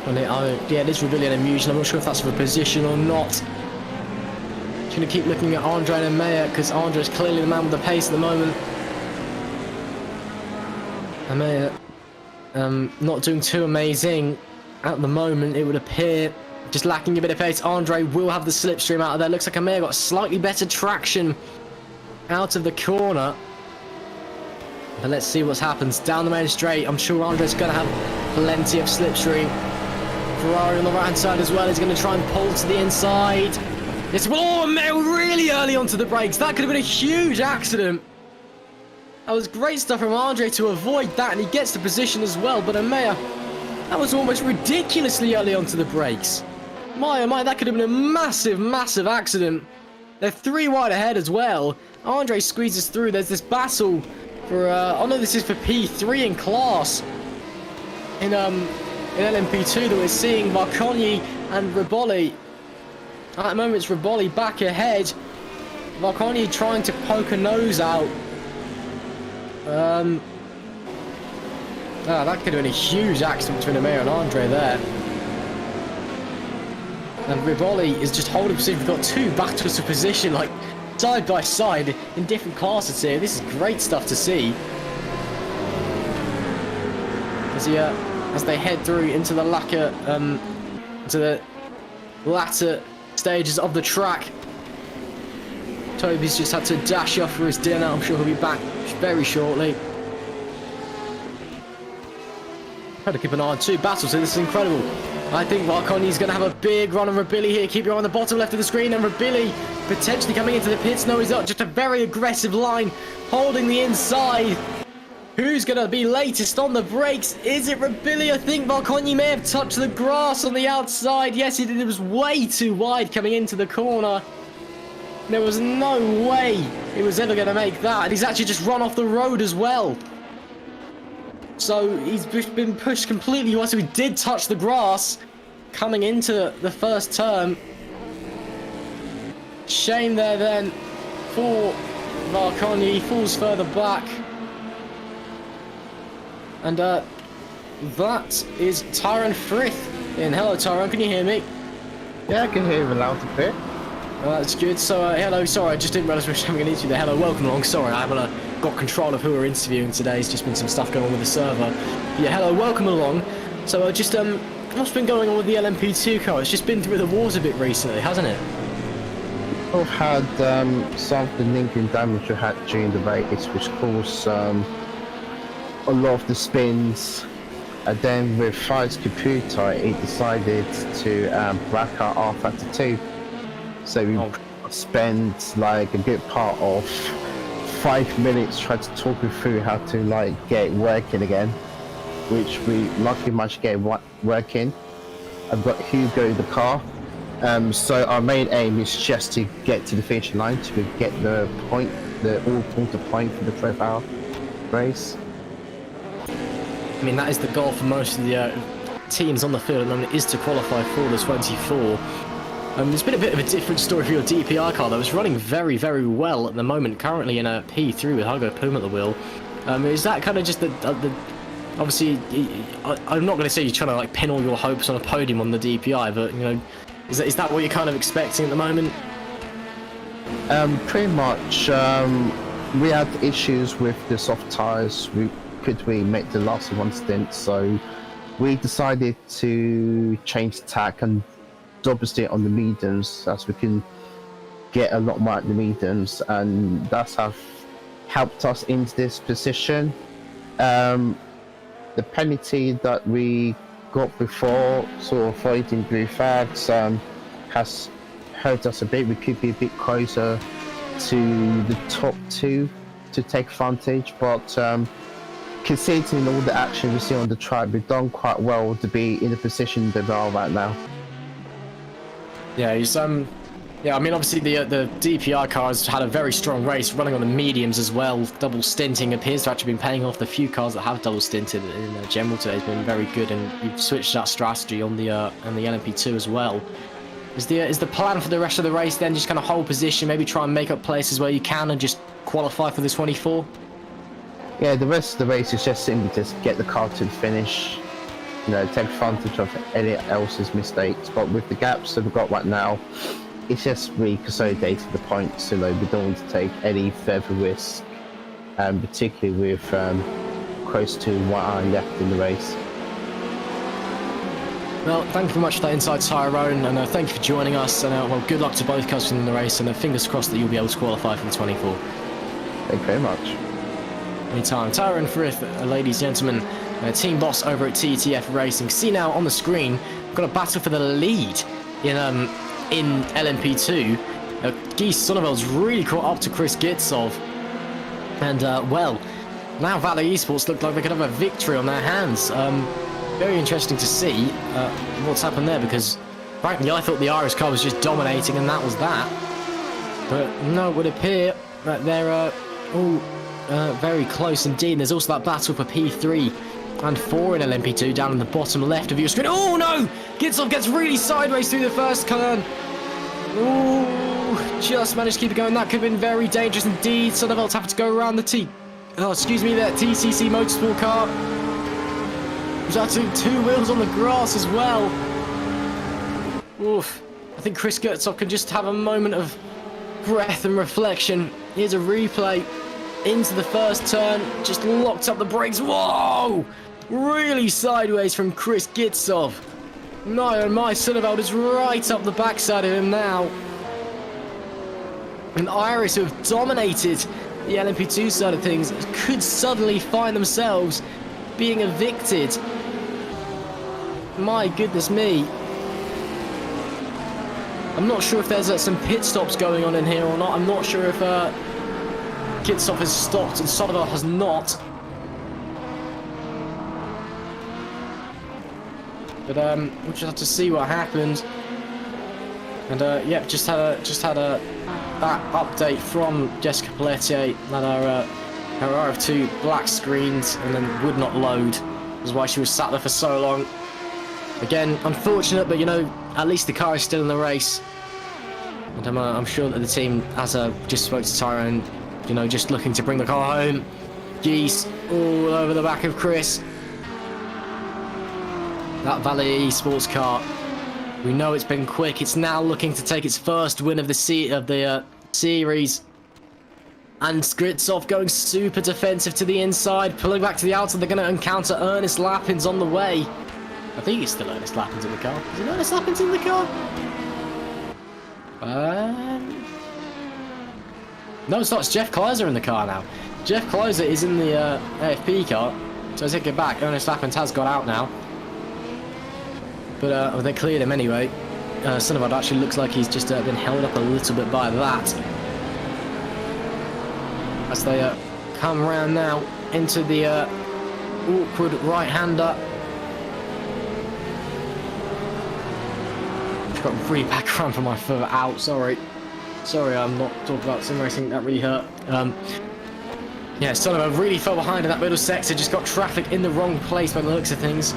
Yeah, it is Rabilli and a Musion. I'm not sure if that's for a position or not. Just going to keep looking at Andre and Amaya, because Andre is clearly the man with the pace at the moment. Amaya not doing too amazing at the moment, it would appear. Just lacking a bit of pace. Andre will have the slipstream out of there. Looks like Amaya got slightly better traction out of the corner. But let's see what happens. Down the main straight, I'm sure Andre's going to have plenty of slipstream. Ferrari on the right hand side as well is going to try and pull to the inside. It's Amaya really early onto the brakes. That could have been a huge accident. That was great stuff from Andre to avoid that, and he gets the position as well. But Amaya, that was almost ridiculously early onto the brakes. My, that could have been a massive, massive accident. They're 3 wide ahead as well. Andre squeezes through. There's this battle for, oh no, this is for P3 in class. In LMP2 that we're seeing Marconi and Riboli. At the moment, it's Riboli back ahead. Marconi trying to poke a nose out. That could have been a huge accident between Amaya and Andre there. And Riboli is just holding position. We've got 2 battles of position, like side by side in different classes here. This is great stuff to see. As they head through into the latter stages of the track. Toby's just had to dash off for his dinner. I'm sure he'll be back very shortly. Try to keep an eye on 2 battles here. This is incredible. I think Marconi's going to have a big run on Rabilli here. Keep your eye on the bottom left of the screen. And Rabilli potentially coming into the pits. No, he's not. Just a very aggressive line holding the inside. Who's going to be latest on the brakes? Is it Rabilli? I think Marconi may have touched the grass on the outside. Yes, he did. It was way too wide coming into the corner. There was no way he was ever going to make that. And he's actually just run off the road as well. So he's been pushed completely wide. So he did touch the grass coming into the first turn. Shame there then for Marconi. He falls further back. And that is Tyrone Frith in. Hello Tyrone, can you hear me? Yeah, I can hear you loud and clear. That's good. So, hello, sorry, I just didn't realise we were having an interview there. Hello, welcome along. Sorry, I haven't got control of who we're interviewing today. There's just been some stuff going on with the server. Yeah, hello, welcome along. So, what's been going on with the LMP2 car? It's just been through the wars a bit recently, hasn't it? We've had some of the linking damage we had during the race, which caused a lot of the spins. And then with Fire's computer, it decided to black out rFactor 2. So we spent like a good part of 5 minutes trying to talk you through how to like get it working again, which we luckily managed to get working. I've got Hugo in the car. So our main aim is just to get to the finish line to get the point, the all-important point for the 12-hour race. I mean, that is the goal for most of the teams on the field at the moment, is to qualify for the 24. It's been a bit of a different story for your DPI car, though. It's running very, very well at the moment, currently in a P3 with Hugo Puma at the wheel. Is that kind of just the obviously, I'm not going to say you're trying to like pin all your hopes on a podium on the DPI, but, you know, is that what you're kind of expecting at the moment? Pretty much. We had issues with the soft tyres. Could we make the last one stint? So we decided to change tack and double stick on the mediums, as we can get a lot more at the mediums, and that's have helped us into this position. The penalty that we got before, sort of avoiding blue flags, has hurt us a bit. We could be a bit closer to the top 2 to take advantage, but considering all the action we see on the track, we've done quite well to be in the position they are right now. Yeah, he's yeah, I mean, obviously the DPI car has had a very strong race, running on the mediums as well. Double stinting appears to actually been paying off. The few cars that have double stinted in general today has been very good, and you've switched that strategy on the LMP2 as well. Is the plan for the rest of the race then just kind of hold position, maybe try and make up places where you can, and just qualify for the 24? Yeah, the rest of the race is just simply just get the car to the finish, you know, take advantage of anyone else's mistakes. But with the gaps that we've got right now, it's just really consolidated the points, so we don't want to take any further risk, particularly with close to 1 hour left in the race. Well, thank you very much for that insight, Tyrone, and thank you for joining us. And well, good luck to both cars in the race, and fingers crossed that you'll be able to qualify for the 24. Thank you very much. Anytime. Tyrone Frith, ladies and gentlemen, team boss over at TTF Racing. See now on the screen, we've got a battle for the lead in LMP2. Guy Sonneveld's really caught up to Chris Gitsov, and well, now Valley Esports look like they could have a victory on their hands. Very interesting to see what's happened there, because frankly I thought the Irish car was just dominating and that was that, but no, it would appear that they're all very close indeed. There's also that battle for P3 and 4 in LMP2 down in the bottom left of your screen. Oh no! Gitsov gets really sideways through the first turn. Oh, just managed to keep it going. That could have been very dangerous indeed. Sonneveld's having to go around the that TCC Motorsport car. He's actually 2 wheels on the grass as well. Oof. I think Chris Gitsov can just have a moment of breath and reflection. Here's a replay into the first turn. Just locked up the brakes. Whoa! Really sideways from Chris Gitsov. No, my Sonneveld is right up the backside of him now. And Iris, who have dominated the LMP2 side of things, could suddenly find themselves being evicted. My goodness me. I'm not sure if there's some pit stops going on in here or not. I'm not sure if Gitsov has stopped and Sonneveld has not. But we'll just have to see what happened. And yeah, just had a that update from Jessica Pelletier that her RF2 black screened and then would not load. That's why she was sat there for so long. Again, unfortunate, but you know, at least the car is still in the race. And I'm sure that the team, as I just spoke to Tyrone, you know, just looking to bring the car home. Geese all over the back of Chris. That Valley Esports car, we know it's been quick. It's now looking to take its first win of the series. And Gitsov going super defensive to the inside, pulling back to the outside. They're going to encounter Ernest Lappins on the way. I think it's still Ernest Lappins in the car. Is it Ernest Lappins in the car? No, it's not. It's Jeff Kleiser in the car now. Jeff Kleiser is in the AFP car. So I take it back. Ernest Lappins has got out now. But they cleared him anyway. Sonneveld actually looks like he's just been held up a little bit by that. As they come around now into the awkward right-hander. Got really bad cramp on my foot. Out. Sorry, I'm not talking about sim racing. That really hurt. Yeah, Sonneveld really fell behind in that middle sector. Just got traffic in the wrong place by the looks of things.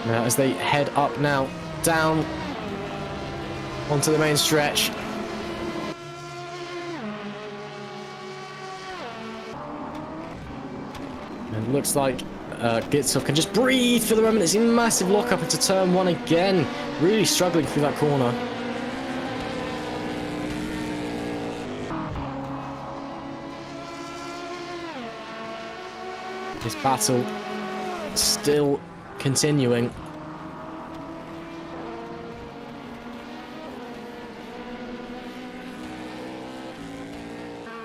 Now, as they head up now, down onto the main stretch. And it looks like Gitsov can just breathe for the moment. It's a massive lock-up into turn 1 again. Really struggling through that corner. This battle still continuing.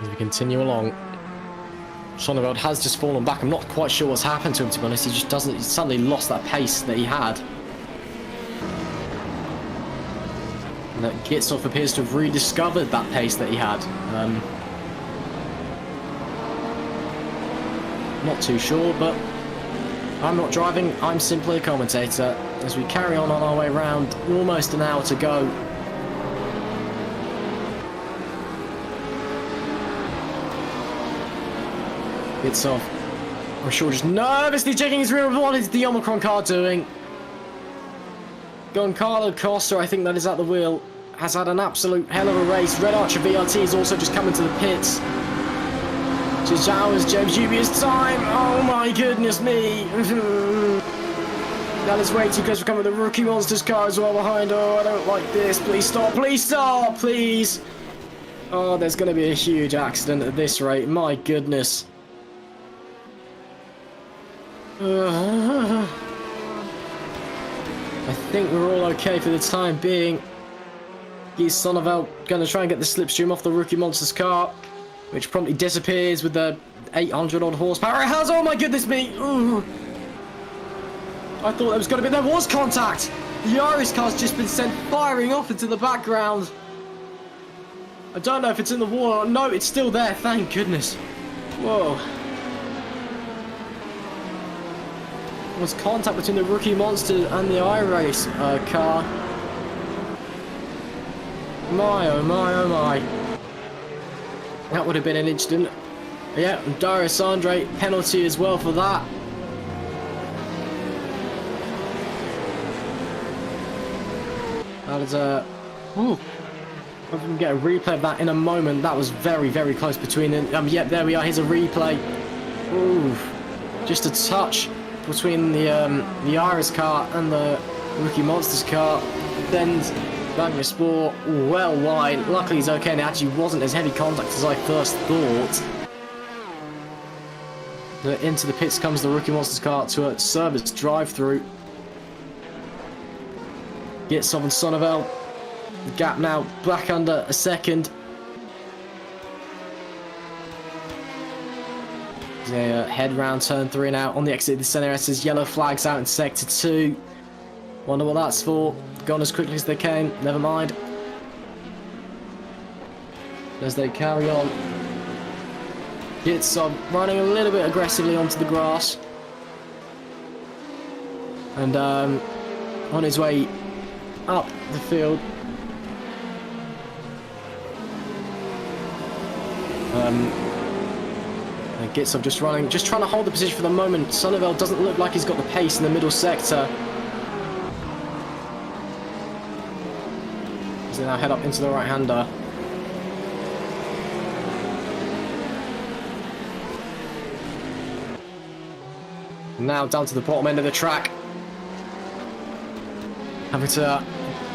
As we continue along. Sonneveld has just fallen back. I'm not quite sure what's happened to him, to be honest. He just doesn't, he suddenly lost that pace that he had. And that Gitsoff appears to have rediscovered that pace that he had. Not too sure, but I'm not driving, I'm simply a commentator. As we carry on our way round, almost an hour to go. Gitsoff, I'm sure, just nervously checking his rear. What is the Omicron car doing? Goncalo Costa, I think that is at the wheel, has had an absolute hell of a race. Red Archer VRT is also just coming to the pits. Schou is James Dubious time. Oh my goodness me. That is way too close for coming. The Rookie Monsters car as well behind. Oh, I don't like this. Please stop. Please stop. Please. Oh, there's going to be a huge accident at this rate. My goodness. I think we're all okay for the time being. He's Sonneveld going to try and get the slipstream off the Rookie Monsters car, which promptly disappears with the 800 odd horsepower it has. Oh my goodness me! Ooh. I thought there was going to be... There was contact! The Yaris car's just been sent firing off into the background. I don't know if it's in the wall. No, it's still there. Thank goodness. Whoa. There was contact between the Rookie Monster and the iRace car. My, oh my, oh my. That would have been an incident. Yeah, and Darius Andre, penalty as well for that. That is a... Ooh. I can get a replay of that in a moment. That was very, very close between them. Yep, there we are. Here's a replay. Ooh. Just a touch between the Iris car and the Rookie Monsters car. Then Magna Sport well wide. Luckily he's okay, and it actually wasn't as heavy contact as I first thought. Into the pits comes the Rookie Monsters car to a service drive-through. Gitsoff and Sonneveld. The gap now back under a second. They head round turn 3 now on the exit of the center. It says yellow flags out in sector 2. Wonder what that's for. Gone as quickly as they came. Never mind. As they carry on. Gitsoff running a little bit aggressively onto the grass. And on his way up the field. Gitsoff just running, just trying to hold the position for the moment. Sonneveld doesn't look like he's got the pace in the middle sector. As they now head up into the right-hander. Now down to the bottom end of the track. Having to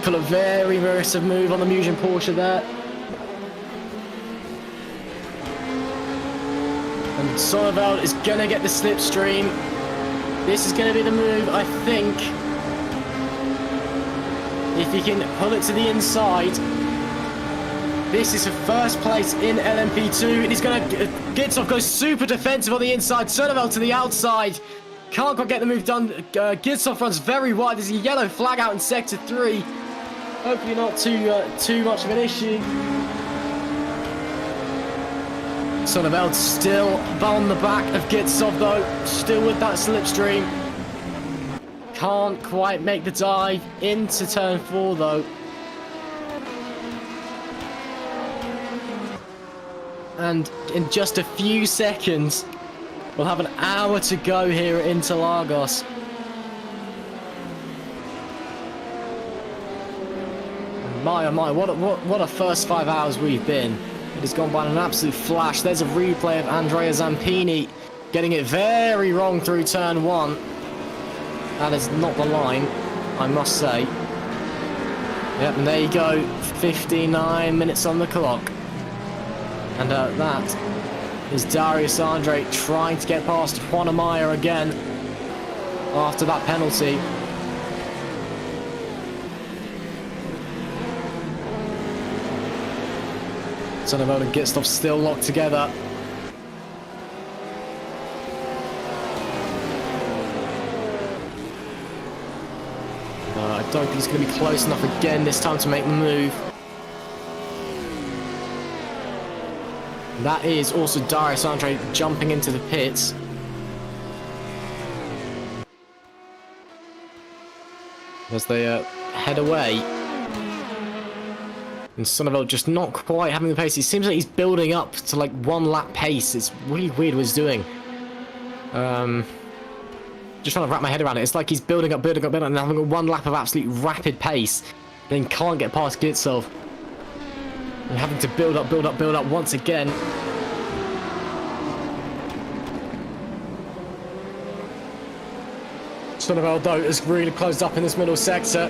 pull a very aggressive move on the Mugen Porsche there. And Sonneveld is going to get the slipstream. This is going to be the move, I think. If he can pull it to the inside. This is for first place in LMP2. And he's going to... Gitsoff goes super defensive on the inside. Sonneveld to the outside. Can't quite get the move done. Gitsoff runs very wide. There's a yellow flag out in sector 3. Hopefully not too much of an issue. Sonneveld still on the back of Gitsoff though, still with that slipstream. Can't quite make the dive into turn 4 though. And in just a few seconds, we'll have an hour to go here at Interlagos. My oh my, what a first 5 hours we've been. It has gone by in an absolute flash. There's a replay of Andrea Zampini getting it very wrong through turn 1. That is not the line, I must say. Yep, and there you go. 59 minutes on the clock. And that is Darius Andre trying to get past Juan Amaya again after that penalty. Sonneveld and Gitsoff still locked together. I don't think he's going to be close enough again this time to make the move. That is also Darius Andre jumping into the pits. As they head away. And Sanford just not quite having the pace. He seems like he's building up to like 1 lap pace. It's really weird what he's doing. Just trying to wrap my head around it. It's like he's building up, and having 1 lap of absolute rapid pace. Then can't get past Gitsov. And having to build up once again. Sanford though is really closed up in this middle sector.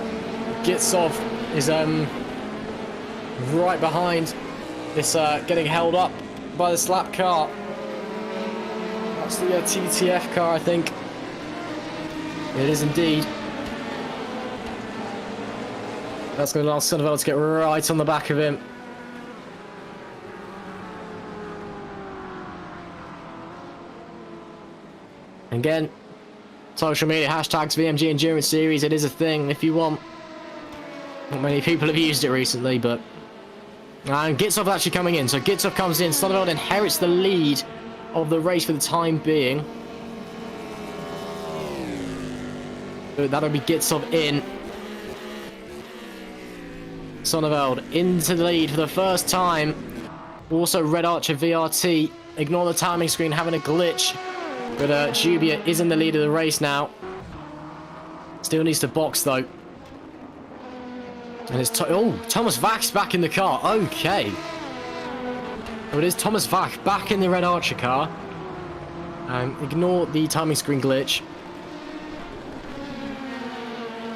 Gitsov is right behind this, getting held up by the slap car. That's the TTF car, I think. It is indeed. That's going to allow Sanford to get right on the back of him. Again, social media hashtags VMG Endurance Series. It is a thing if you want. Not many people have used it recently, but... And Gitsov actually coming in. So Gitsov comes in. Sanford inherits the lead of the race for the time being. So that'll be Gitsov in. Sanford into the lead for the first time. Also Red Archer VRT. Ignore the timing screen having a glitch. But Jubia is in the lead of the race now. Still needs to box though. And it's Thomas Vack's back in the car. Okay. Oh, it is Thomas Vack back in the Red Archer car. Ignore the timing screen glitch.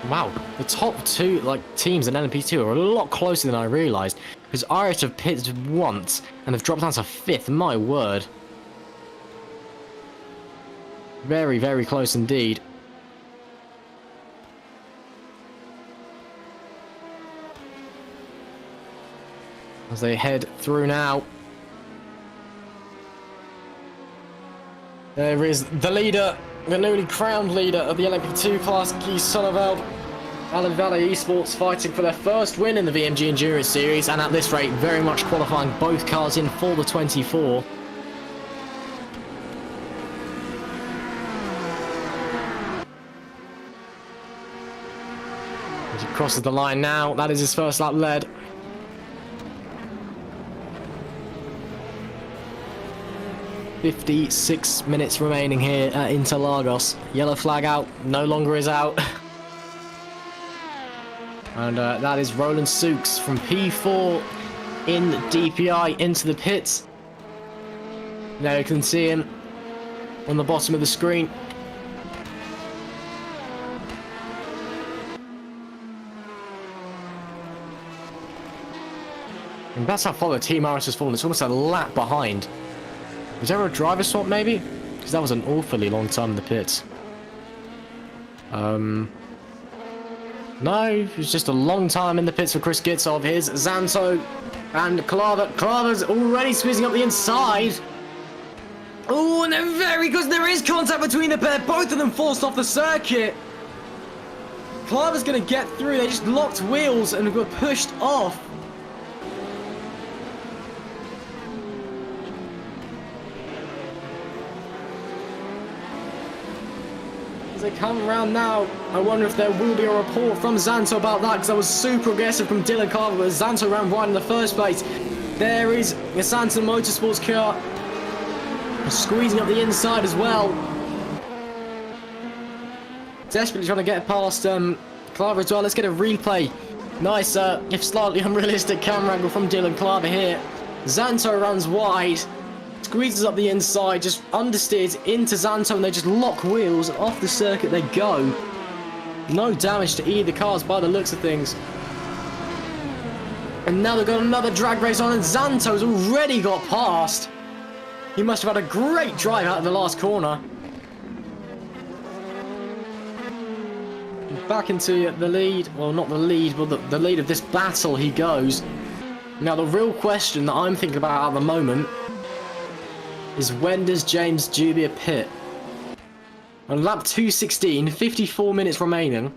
Wow, the top 2 teams in LMP2 are a lot closer than I realised. Because Irish have pitted once and have dropped down to 5th. My word. Very, very close indeed. As they head through now. There is the leader, the newly crowned leader of the LMP2 class, Guy Sonneveld. Alan Valley Esports fighting for their first win in the VMG Endurance Series, and at this rate, very much qualifying both cars in for the 24. As he crosses the line now, that is his first lap led. "56 minutes remaining here at Interlagos. Yellow flag out, no longer is out." And that is Roland Sukes from P4 in DPI into the pits. Now you can see him on the bottom of the screen. And that's how far the Team RS has fallen. It's almost a lap behind. Was there a driver swap maybe? Because that was an awfully long time in the pits. No, it was just a long time in the pits for Chris Gitsov. Here's Zanto and Klaver. Klaver's already squeezing up the inside. Oh, and they're very close. There is contact between the pair. Both of them forced off the circuit. Klaver's going to get through. They just locked wheels and got pushed off. As they come around now, I wonder if there will be a report from Zanto about that, because that was super aggressive from Dylan Carver, but Zanto ran wide in the first place. There is the Sanford Motorsports car squeezing up the inside as well. Desperately trying to get past Claver as well. Let's get a replay. Nice, if slightly unrealistic camera angle from Dylan Claver here. Zanto runs wide. Squeezes up the inside, just understeers into Zanto, and they just lock wheels, and off the circuit they go. No damage to either cars by the looks of things. And now they've got another drag race on, and Zanto's already got past. He must have had a great drive out of the last corner. Back into the lead, well, not the lead, but the lead of this battle he goes. Now the real question that I'm thinking about at the moment is, when does James Jubia pit? On lap 216, 54 minutes remaining.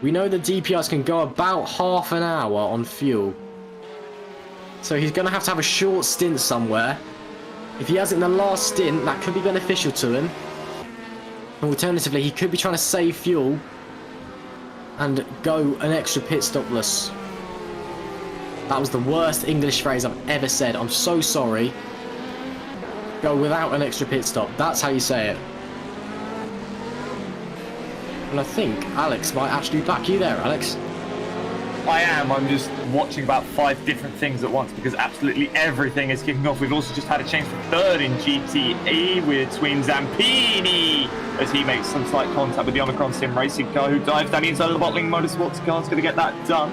We know the DPRs can go about half an hour on fuel. So he's going to have a short stint somewhere. If he has it in the last stint, that could be beneficial to him. Alternatively, he could be trying to save fuel and go an extra pit stopless. That was the worst English phrase I've ever said. I'm so sorry. Go without an extra pit stop. That's how you say it. And I think Alex might actually back you there, Alex. I am. I'm just watching about 5 different things at once because absolutely everything is kicking off. We've also just had a change for third in GTE with Twin Zampini as he makes some slight contact with the Omicron Sim Racing car who dives down the inside of the Bottling Motorsports car. Is going to get that done.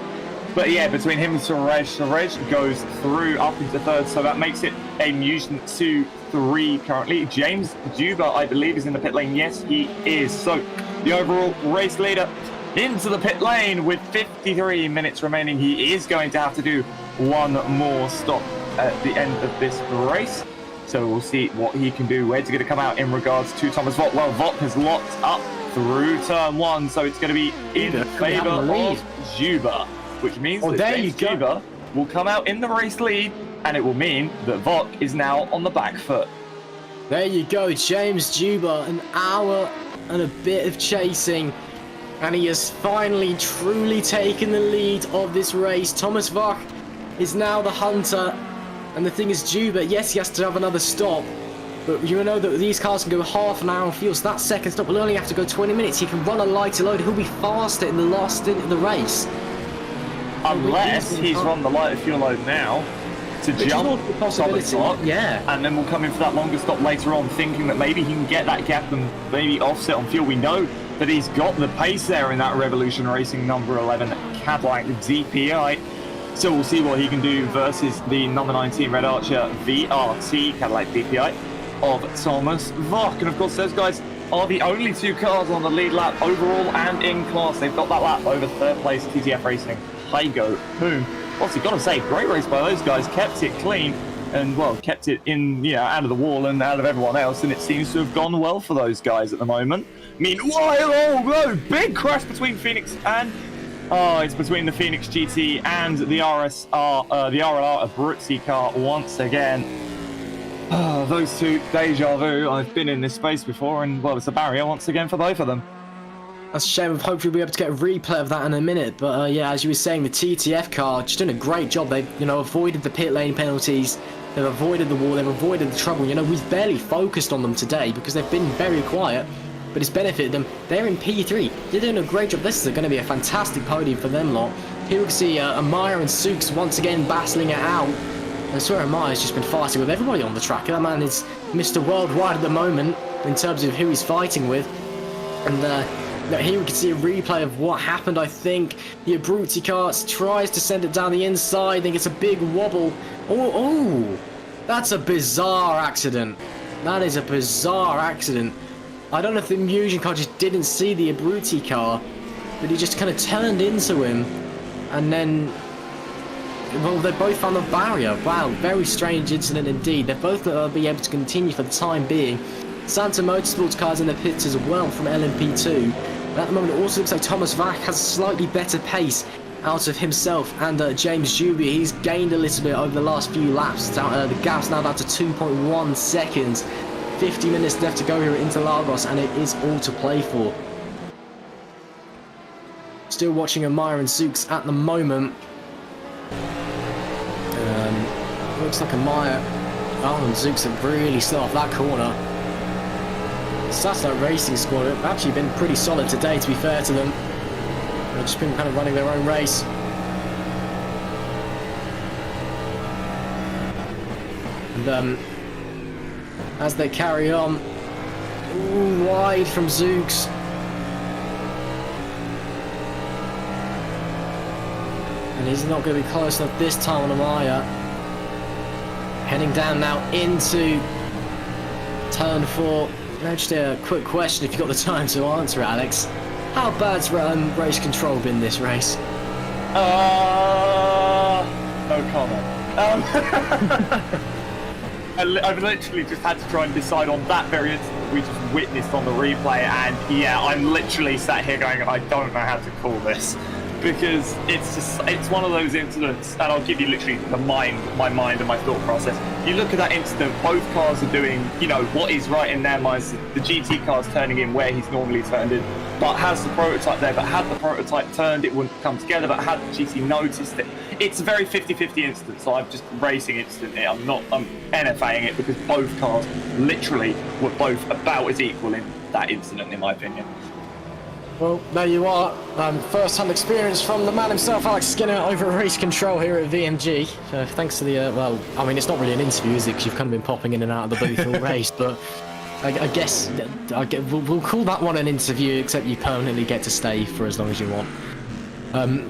But yeah, between him and Suresh goes through up into third, so that makes it a mutant 2-3 currently. James Juba, I believe, is in the pit lane. Yes, he is. So the overall race leader into the pit lane with 53 minutes remaining. He is going to have to do one more stop at the end of this race. So we'll see what he can do. Where's he going to come out in regards to Thomas Vok? Well, Vok has locked up through turn 1, so it's going to be in favour of Juba, which means that James Juba will come out in the race lead, and it will mean that Vok is now on the back foot. There you go, James Juba, an hour and a bit of chasing. And he has finally truly taken the lead of this race. Thomas Vok is now the hunter. And the thing is, Juba, yes, he has to have another stop. But you know that these cars can go half an hour on fuel. So that second stop will only have to go 20 minutes. He can run a lighter load. He'll be faster in the last stint of the race. Unless he's run the lighter fuel load now to jump Thomas Vok. Yeah. And then we'll come in for that longer stop later on, thinking that maybe he can get that gap and maybe offset on fuel. We know that he's got the pace there in that Revolution Racing number 11 Cadillac DPI. So we'll see what he can do versus the number 19 Red Archer VRT Cadillac DPI of Thomas Vok. And of course, those guys are the only 2 cars on the lead lap overall and in class. They've got that lap over third place TTF Racing. Hygo, whom, obviously, got to say, great race by those guys. Kept it clean and, well, kept it in, out of the wall and out of everyone else. And it seems to have gone well for those guys at the moment. Meanwhile, big crash between Phoenix and it's between the Phoenix GT and the RLR Abruzzi car once again. Those two, deja vu. I've been in this space before, and well, it's a barrier once again for both of them. That's a shame. Hopefully we'll be able to get a replay of that in a minute. But yeah, as you were saying, the TTF car just doing a great job. They've avoided the pit lane penalties. They've avoided the wall. They've avoided the trouble. We've barely focused on them today because they've been very quiet. But it's benefited them. They're in P3. They're doing a great job. This is going to be a fantastic podium for them lot. Here we can see Amaya and Sukes once again battling it out. I swear Amaya's just been fighting with everybody on the track. That man is Mr. Worldwide at the moment in terms of who he's fighting with. And here we can see a replay of what happened, I think. The Abruzzi car tries to send it down the inside. I think it's a big wobble. Oh, that's a bizarre accident. That is a bizarre accident. I don't know if the Musion car just didn't see the Abruzzi car, but he just kind of turned into him, and then, well, they both found the barrier. Wow, very strange incident indeed. They're both going to be able to continue for the time being. Santa Motorsports cars in the pits as well from LMP2. And at the moment, it also looks like Thomas Vok has a slightly better pace out of himself and James Juby. He's gained a little bit over the last few laps. The gap's now down to 2.1 seconds. 50 minutes left to go here at Interlagos, and it is all to play for. Still watching Amaya and Sukes at the moment. Looks like Amaya and Sukes have really set off that corner. Satellite Racing squad have actually been pretty solid today, to be fair to them. They've just been kind of running their own race. And as they carry on, wide from Zooks. And he's not going to be close enough this time on Amaya. Heading down now into turn 4. Now just a quick question, if you've got the time to answer it, Alex. How bad's race control been this race? No comment. I've literally just had to try and decide on that very instant we just witnessed on the replay, and yeah, I'm literally sat here going, I don't know how to call this, because it's one of those incidents, and I'll give you literally my mind and my thought process. You look at that incident, both cars are doing, what is right in their minds. The GT car's turning in where he's normally turned in, but has the prototype there, but had the prototype turned, it wouldn't come together, but had the GT noticed it. It's a very 50-50 instance, so I'm just racing instantly. I'm NFAing it, because both cars literally were both about as equal in that incident, in my opinion. Well, there you are. First-hand experience from the man himself, Alex Skinner, over race control here at VMG. Thanks to the, it's not really an interview, is it? Because you've kind of been popping in and out of the booth all race, but I guess we'll call that one an interview, except you permanently get to stay for as long as you want.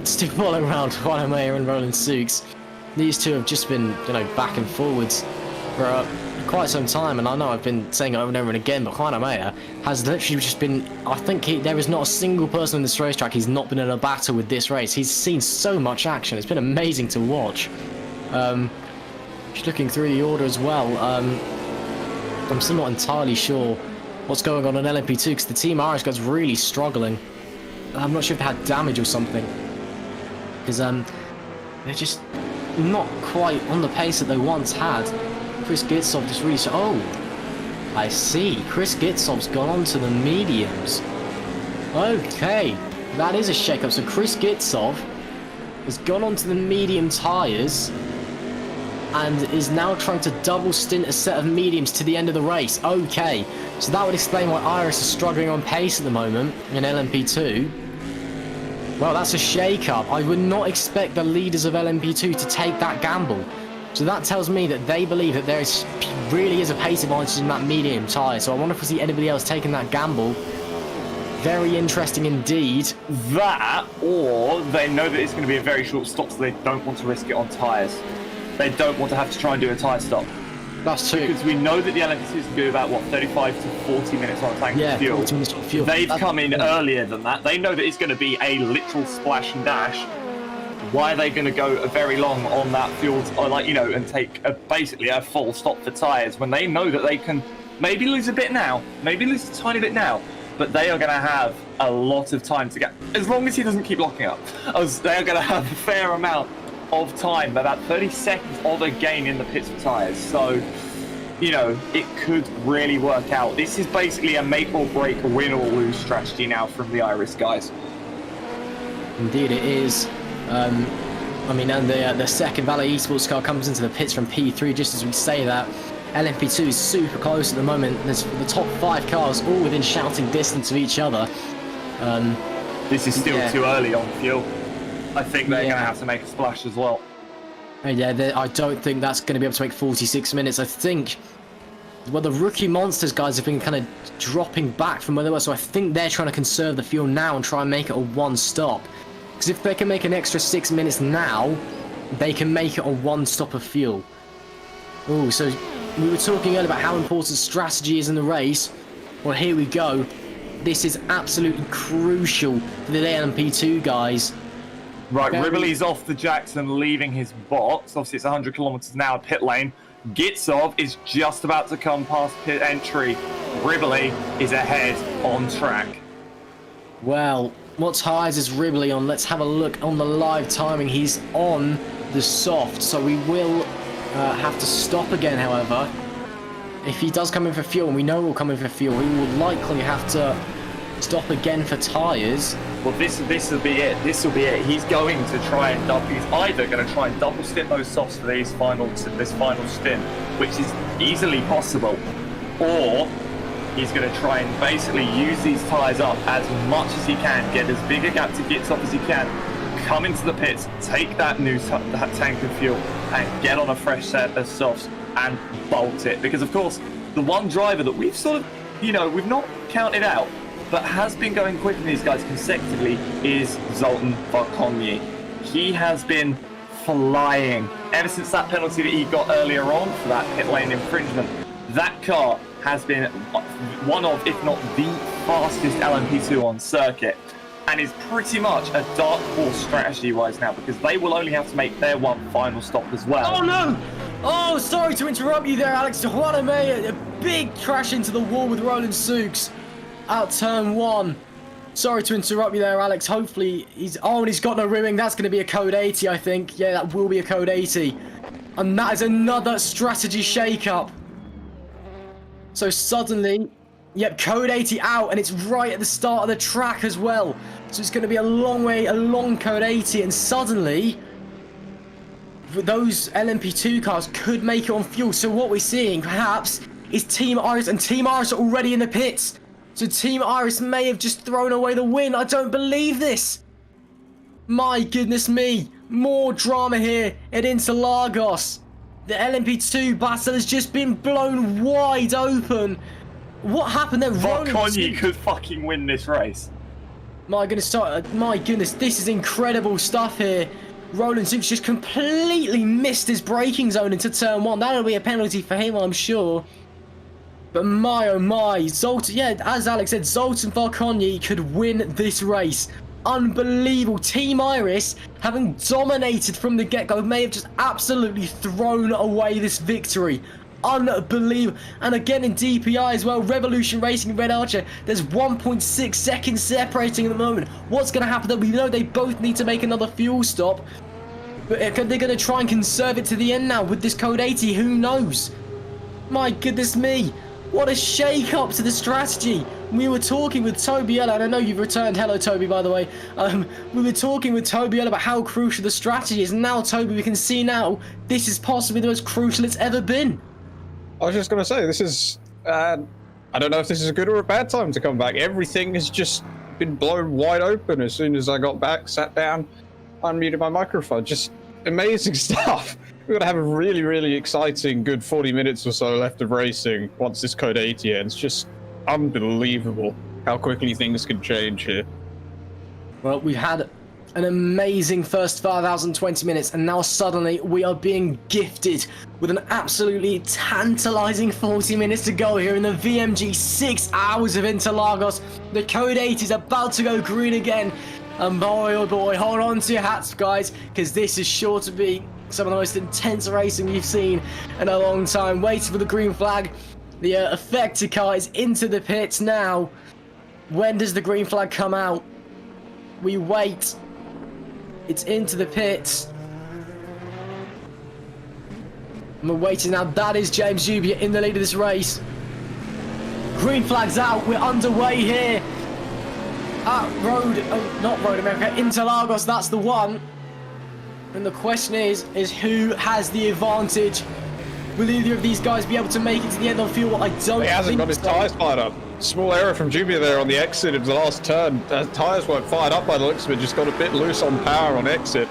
Still following around Juan Mayer and Roland Sukes. These two have just been, back and forwards for quite some time, and I know I've been saying it over and over and again, but Juan Mayer has literally just been, I think there is not a single person in this racetrack he's not been in a battle with this race. He's seen so much action. It's been amazing to watch. Just looking through the order as well, I'm still not entirely sure what's going on in LMP2, because the Team Irish guy's really struggling. I'm not sure if they had damage or something, because they're just not quite on the pace that they once had. Chris Gitsov just really... Oh, I see. Chris Gitsov's gone on to the mediums. Okay, that is a shake-up. So Chris Gitsov has gone on to the medium tyres and is now trying to double stint a set of mediums to the end of the race. Okay, so that would explain why Iris is struggling on pace at the moment in LMP2. Well, that's a shake-up. I would not expect the leaders of LMP2 to take that gamble. So that tells me that they believe that there really is a pace advantage in that medium tyre. So I wonder if we see anybody else taking that gamble. Very interesting indeed. That, or they know that it's going to be a very short stop, so they don't want to risk it on tyres. They don't want to have to try and do a tyre stop. That's true. Because we know that the LMP2s can do about, 35 to 40 minutes on a tank of fuel. 40 minutes on fuel. They've come in earlier than that. They know that it's going to be a literal splash and dash. Why are they going to go very long on that fuel, and take basically a full stop for tyres when they know that they can maybe lose a bit now, maybe lose a tiny bit now, but they are going to have a lot of time to get, as long as he doesn't keep locking up, as they are going to have a fair amount of time, about 30 seconds of a gain in the pits for tyres. So, it could really work out. This is basically a make or break, win or lose strategy now from the Irish guys. Indeed it is. And the second Valley Esports car comes into the pits from P3 just as we say that. LMP2 is super close at the moment. There's the top 5 cars all within shouting distance of each other. This is still too early on fuel. I think they're going to have to make a splash as well. I don't think that's going to be able to make 46 minutes. I think, the rookie monsters guys have been kind of dropping back from where they were, so I think they're trying to conserve the fuel now and try and make it a one stop. Because if they can make an extra 6 minutes now, they can make it a one stop of fuel. Oh, so we were talking earlier about how important strategy is in the race. Well, here we go. This is absolutely crucial for the LMP2 guys. Right, Ribbley's off the Jackson, leaving his box. Obviously, it's 100 kilometers an hour pit lane. Gitsov is just about to come past pit entry. Ribbley is ahead on track. Well, what tyres is Ribbley on? Let's have a look on the live timing. He's on the soft, so we will have to stop again, however. If he does come in for fuel, and we know he'll come in for fuel, we will likely have to stop again for tyres. Well, this will be it. This will be it. He's going to try and double. He's either going to try and double stint those softs for this final stint, which is easily possible, or he's going to try and basically use these tyres up as much as he can, get as big a gap to Gitsov as he can, come into the pits, take that that tank of fuel, and get on a fresh set of softs and bolt it. Because of course, the one driver that we've sort of, we've not counted out, but has been going quick in these guys consecutively is Zoltan Varkonyi. He has been flying ever since that penalty that he got earlier on for that pit lane infringement. That car has been one of, if not the fastest LMP2 on circuit, and is pretty much a dark horse strategy-wise now, because they will only have to make their one final stop as well. Oh no! Oh, sorry to interrupt you there, Alex. Juana May, a big crash into the wall with Roland Sukes out turn 1. Sorry to interrupt you there, Alex. Hopefully he's... Oh, and he's got no rimming. That's going to be a code 80, I think. Yeah, that will be a code 80. And that is another strategy shake-up. So suddenly... Yep, code 80 out, and it's right at the start of the track as well. So it's going to be a long way, a long code 80, and suddenly... those LMP2 cars could make it on fuel. So what we're seeing, perhaps, is Team Iris, and Team Iris are already in the pits. So Team Iris may have just thrown away the win. I don't believe this. My goodness me. More drama here at Interlagos. The LMP2 battle has just been blown wide open. What happened there? Kanye could fucking win this race. My goodness, this is incredible stuff here. Roland Sukes just completely missed his braking zone into turn 1. That'll be a penalty for him, I'm sure. But my oh my, Zoltan, yeah, as Alex said, Zoltan Varkonyi could win this race. Unbelievable. Team Iris, having dominated from the get-go, may have just absolutely thrown away this victory. Unbelievable. And again in DPI as well, Revolution Racing and Red Archer, there's 1.6 seconds separating at the moment. What's going to happen? That we know they both need to make another fuel stop, but they're going to try and conserve it to the end now with this code 80. Who knows? My goodness me, what a shake up to the strategy. We were talking with Toby, and I know you've returned. Hello Toby, by the way. We were talking with Toby about how crucial the strategy is. Now Toby, we can see now this is possibly the most crucial it's ever been. I was just going to say, this is, I don't know if this is a good or a bad time to come back. Everything has just been blown wide open as soon as I got back, sat down, unmuted my microphone. Just amazing stuff. We're going to have a really, really exciting good 40 minutes or so left of racing once this code 80 ends. Just unbelievable how quickly things can change here. Well, we've had an amazing first 5,020 minutes, and now suddenly we are being gifted with an absolutely tantalizing 40 minutes to go here in the VMG 6 hours of Interlagos. The code 8 is about to go green again, and boy oh boy, hold on to your hats guys, because this is sure to be some of the most intense racing we've seen in a long time. Waiting for the green flag. The effector car is into the pits now. When does the green flag come out? We wait. It's into the pits. And we're waiting now. That is James Jubia in the lead of this race. Green flag's out. We're underway here. Not Road America, Interlagos, that's the one. And the question is who has the advantage? Will either of these guys be able to make it to the end on fuel? I don't think He hasn't got his so. tyres fired up. Small error from Jubia there on the exit of the last turn. Tyres weren't fired up by the looks of it, just got a bit loose on power on exit.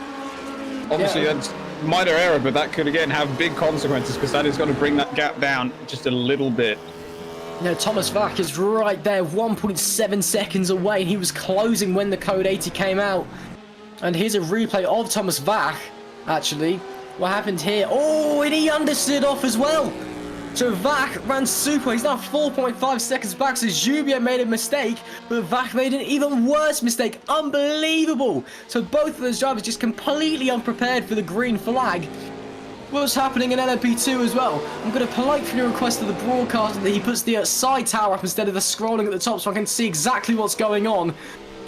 Obviously that's minor error, but that could again have big consequences because that is going to bring that gap down just a little bit. No, Thomas Vac is right there, 1.7 seconds away. He was closing when the code 80 came out. And here's a replay of Thomas Vac, actually. What happened here? Oh, and he understood off as well. So Vac ran super. He's now 4.5 seconds back. So Jubia made a mistake, but Vac made an even worse mistake. Unbelievable. So both of those drivers just completely unprepared for the green flag. What's happening in LMP2 as well? I'm going to politely request of the broadcaster that he puts the side tower up instead of the scrolling at the top so I can see exactly what's going on.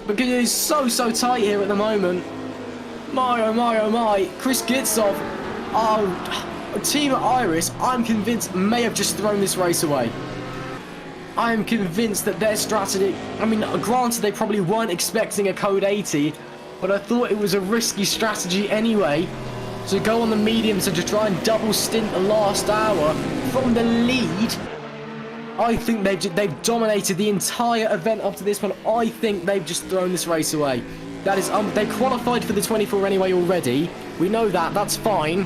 Because it is so tight here at the moment. My oh my oh my. Chris Gitsov. Oh, Team Iris, I'm convinced, may have just thrown this race away. I am convinced that their strategy... I mean, granted, they probably weren't expecting a code 80, but I thought it was a risky strategy anyway. So go on the mediums and just try and double stint the last hour from the lead. I think they've dominated the entire event up to this point. I think they've just thrown this race away. That is, they qualified for the 24 anyway already. We know that, that's fine.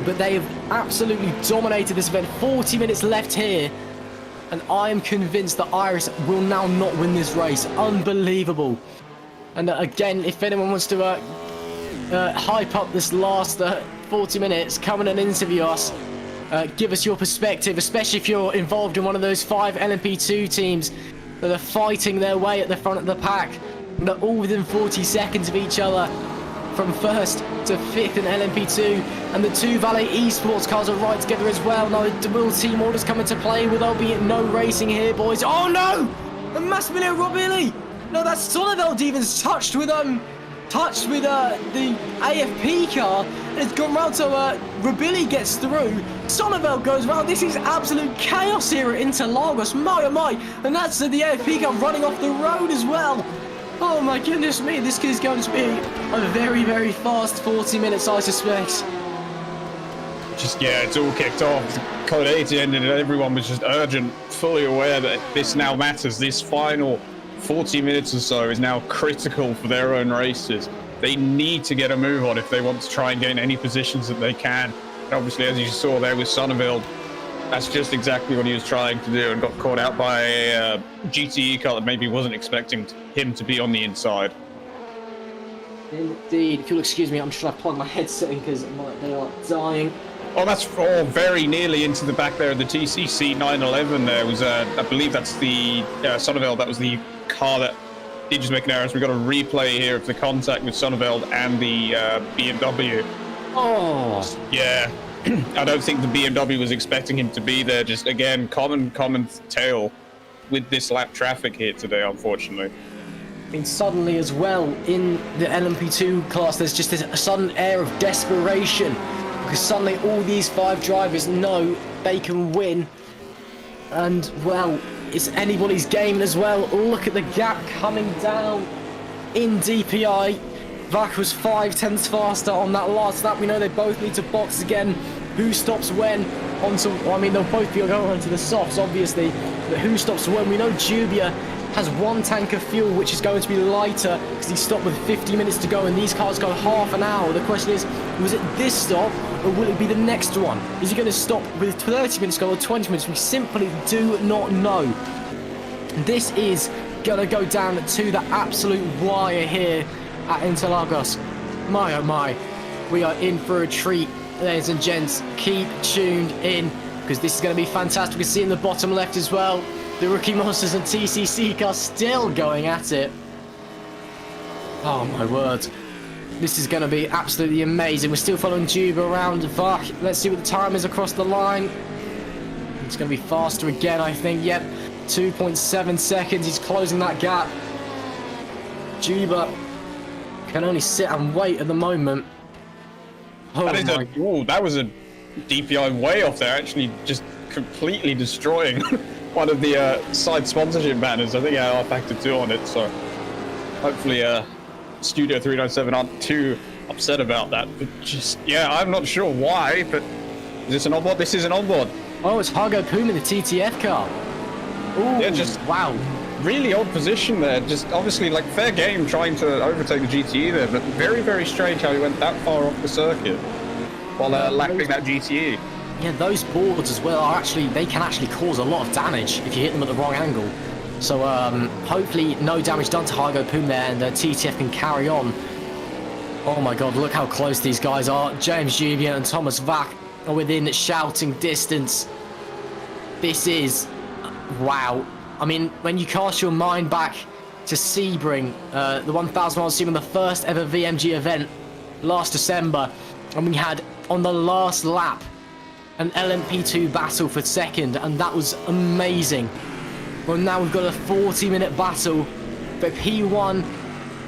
But they have absolutely dominated this event. 40 minutes left here. And I am convinced that Iris will now not win this race. Unbelievable. And again, if anyone wants to hype up this last 40 minutes, come in and interview us. Give us your perspective, especially if you're involved in one of those 5 LMP2 teams that are fighting their way at the front of the pack. They're all within 40 seconds of each other. from first to fifth in LMP2, and the two Valet Esports cars are right together as well. Now the will team orders come into play, with albeit no racing here, boys. Oh no! The Massimiliano Robili! No, that's Sonneveld even's touched with the AFP car, and it's gone round, so Robili gets through. Sonneveld goes round. This is absolute chaos here at Interlagos. My oh my! And that's the AFP car running off the road as well. Oh my goodness me, this is going to be a very, very fast 40 minutes, I suspect. Just, yeah, it's all kicked off. Code 80 ended and everyone was just urgent, fully aware that this now matters. This final 40 minutes or so is now critical for their own races. They need to get a move on if they want to try and gain any positions that they can. And obviously, as you saw there with Sonneveld, that's just exactly what he was trying to do, and got caught out by a GTE car that maybe wasn't expecting him to be on the inside. Indeed. If you'll excuse me, I'm just trying to plug my headset in because they are dying. Oh, that's all very nearly into the back there of the TCC 911 there. Was, I believe that's the Sonneveld. That was the car that did just make an error. So we've got a replay here of the contact with Sonneveld and the BMW. Oh. Yeah. I don't think the BMW was expecting him to be there. Just, again, common tale with this lap traffic here today, unfortunately. I mean, suddenly as well, in the LMP2 class, there's just this sudden air of desperation, because suddenly all these 5 drivers know they can win. And, well, it's anybody's game as well. Look at the gap coming down in DPI. Vak was 5/10 faster on that last lap. We know they both need to box again. Who stops when? I mean, they'll both be going on to the softs, obviously. But who stops when? We know Jubia has 1 tank of fuel, which is going to be lighter because he stopped with 50 minutes to go, and these cars go half an hour. The question is, was it this stop, or will it be the next one? Is he going to stop with 30 minutes to go or 20 minutes? We simply do not know. This is going to go down to the absolute wire here at Interlagos. My oh my, we are in for a treat, ladies and gents. Keep tuned in, because this is going to be fantastic. We can see in the bottom left as well, the Rookie Monsters and TCC car still going at it. Oh my word, this is going to be absolutely amazing. We're still following Juba around. Let's see what the time is across the line. It's going to be faster again, I think. Yep, 2.7 seconds. He's closing that gap. Juba can only sit and wait at the moment. Oh, that was a DPI way off there, actually just completely destroying one of the side sponsorship banners. I think it had rFactor 2 on it, so hopefully Studio 397 aren't too upset about that. But just, yeah, I'm not sure why, but is this an onboard? This is an onboard. Oh, it's Hargo Puma, the TTF car. Ooh, yeah, just wow. Really odd position there. Just obviously like fair game trying to overtake the GTE there, but very, very strange how he went that far off the circuit while lapping that GTE. Yeah, those boards as well are they can actually cause a lot of damage if you hit them at the wrong angle. So hopefully no damage done to Hargo Puma there, and TTF can carry on. Oh my god, look how close these guys are. James Jubian and Thomas Vak are within shouting distance. This is wow. I mean, when you cast your mind back to Sebring, the 1,000 mile Sebring, the first ever VMG event last December, and we had on the last lap an LMP2 battle for second, and that was amazing. Well, now we've got a 40-minute battle for P1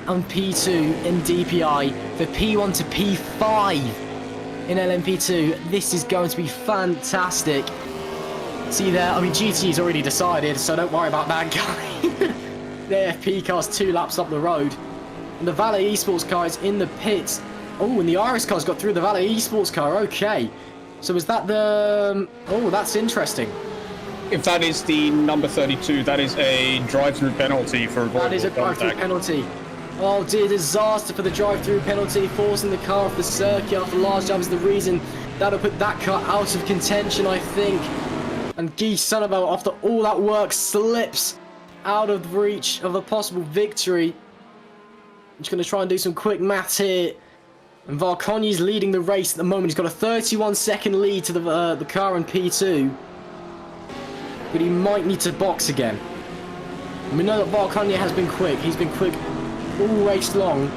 and P2 in DPI, for P1 to P5 in LMP2. This is going to be fantastic. See there, I mean, GT's already decided, so don't worry about that guy. The AFP car's 2 laps up the road. And the Valet Esports car is in the pits. Oh, and the Iris car's got through the Valet Esports car, okay. So is that the... Oh, that's interesting. If that is the number 32, that is a drive-through penalty for avoidable That is a drive-through penalty. Oh dear, disaster for the drive-through penalty, forcing the car off the circuit after large jump is the reason. That'll put that car out of contention, I think. And Guy Sonneveld, after all that work, slips out of reach of a possible victory. I'm just going to try and do some quick maths here. And Varkonyi's leading the race at the moment. He's got a 31-second lead to the car in P2. But he might need to box again. And we know that Varkonyi has been quick. He's been quick all race long.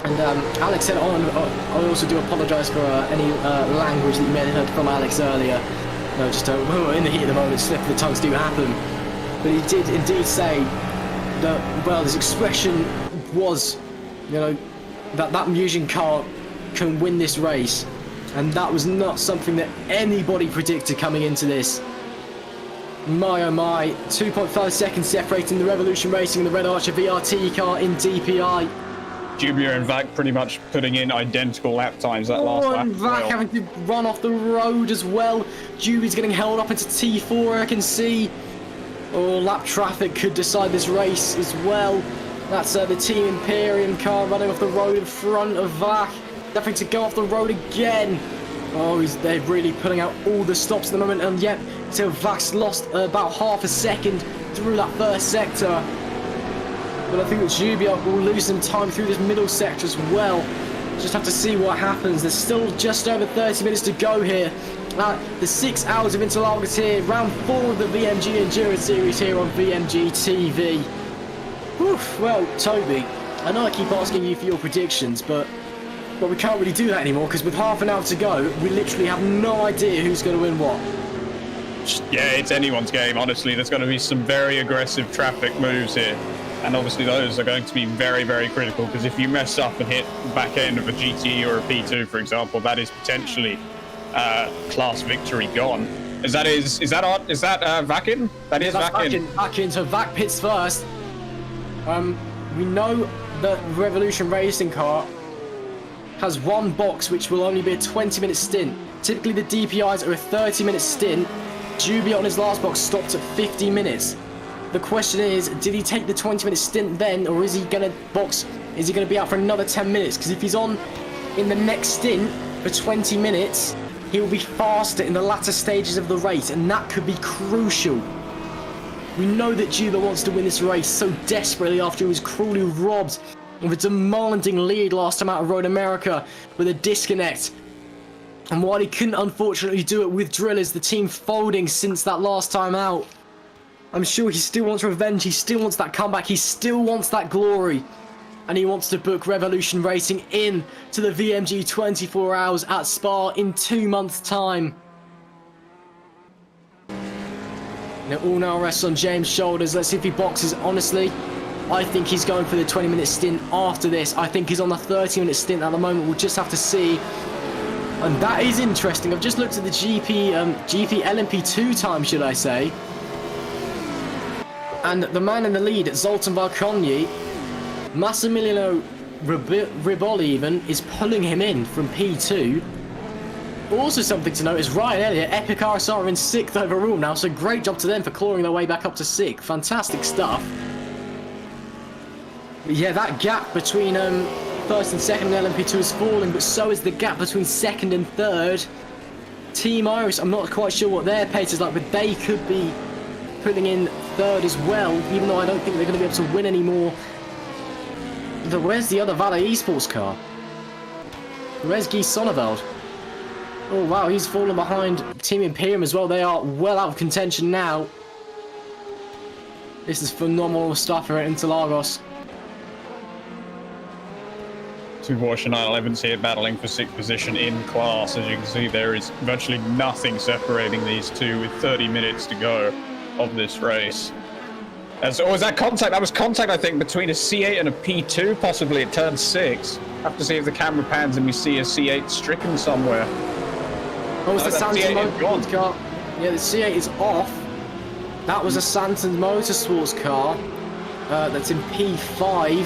And Alex said, I also do apologise for any language that you may have heard from Alex earlier. No, just in the heat of the moment, slip of the tongues do happen. But he did indeed say that, well, his expression was, you know, that Mugen car can win this race. And that was not something that anybody predicted coming into this. My oh my, 2.5 seconds separating the Revolution Racing and the Red Archer VRT car in DPI. Jubia and Vac pretty much putting in identical lap times that last lap. And Vac having to run off the road as well. Jubia's getting held up into T4, I can see. Oh, lap traffic could decide this race as well. That's the Team Imperium car running off the road in front of Vac. Having to go off the road again. Oh, they're really putting out all the stops at the moment, and yet, so Vac's lost about half a second through that first sector. But I think that Jubia will lose some time through this middle sector as well. Just have to see what happens. There's still just over 30 minutes to go here. The 6 hours of Interlagos here, round 4 of the VMG Endurance Series here on VMG TV. Oof, well, Toby, I know I keep asking you for your predictions, but we can't really do that anymore because with half an hour to go, we literally have no idea who's going to win what. Yeah, it's anyone's game, honestly. There's going to be some very aggressive traffic moves here. And obviously those are going to be very, very critical because if you mess up and hit the back end of a GT or a P2, for example, that is potentially class victory gone. Is that Vakin? That is Vakin. Vakin, so Vac pits first. We know that Revolution Racing car has one box which will only be a 20-minute stint. Typically the DPIs are a 30-minute stint. Jubia on his last box stopped at 50 minutes. The question is, did he take the 20-minute stint then, or is he going to be out for another 10 minutes? Because if he's on in the next stint for 20 minutes, he will be faster in the latter stages of the race, and that could be crucial. We know that Jubia wants to win this race so desperately after he was cruelly robbed of a demanding lead last time out of Road America with a disconnect. And while he couldn't unfortunately do it with drillers, the team folding since that last time out, I'm sure he still wants revenge, he still wants that comeback, he still wants that glory. And he wants to book Revolution Racing in to the VMG 24 Hours at Spa in 2 months' time. Now all now rests on James' shoulders. Let's see if he boxes. Honestly, I think he's going for the 20-minute stint after this. I think he's on the 30-minute stint at the moment. We'll just have to see. And that is interesting. I've just looked at the GP LMP2 time, should I say. And the man in the lead, Zoltan Valkonyi, Massimiliano Riboli even, is pulling him in from P2. Also something to note is Ryan Elliott, Epic RSR are in 6th overall now, so great job to them for clawing their way back up to 6th. Fantastic stuff. But yeah, that gap between first and second in LMP2 is falling, but so is the gap between second and third. Team Iris, I'm not quite sure what their pace is like, but they could be putting in third as well, even though I don't think they're going to be able to win anymore. Where's the other Valle Esports car? Where's Guy Sonneveld? Oh wow, he's fallen behind Team Imperium as well. They are well out of contention now. This is phenomenal stuff here at Interlagos. Two Porsche 911s here battling for 6th position in class. As you can see, there is virtually nothing separating these two with 30 minutes to go of this race. So was that contact? That was contact, I think, between a C8 and a P2, possibly at turn 6. Have to see if the camera pans and we see a C8 stricken somewhere. Oh, it's the Sanford Motorsports car. Yeah, the C8 is off. That was a Sanford Motorsports car. That's in P5.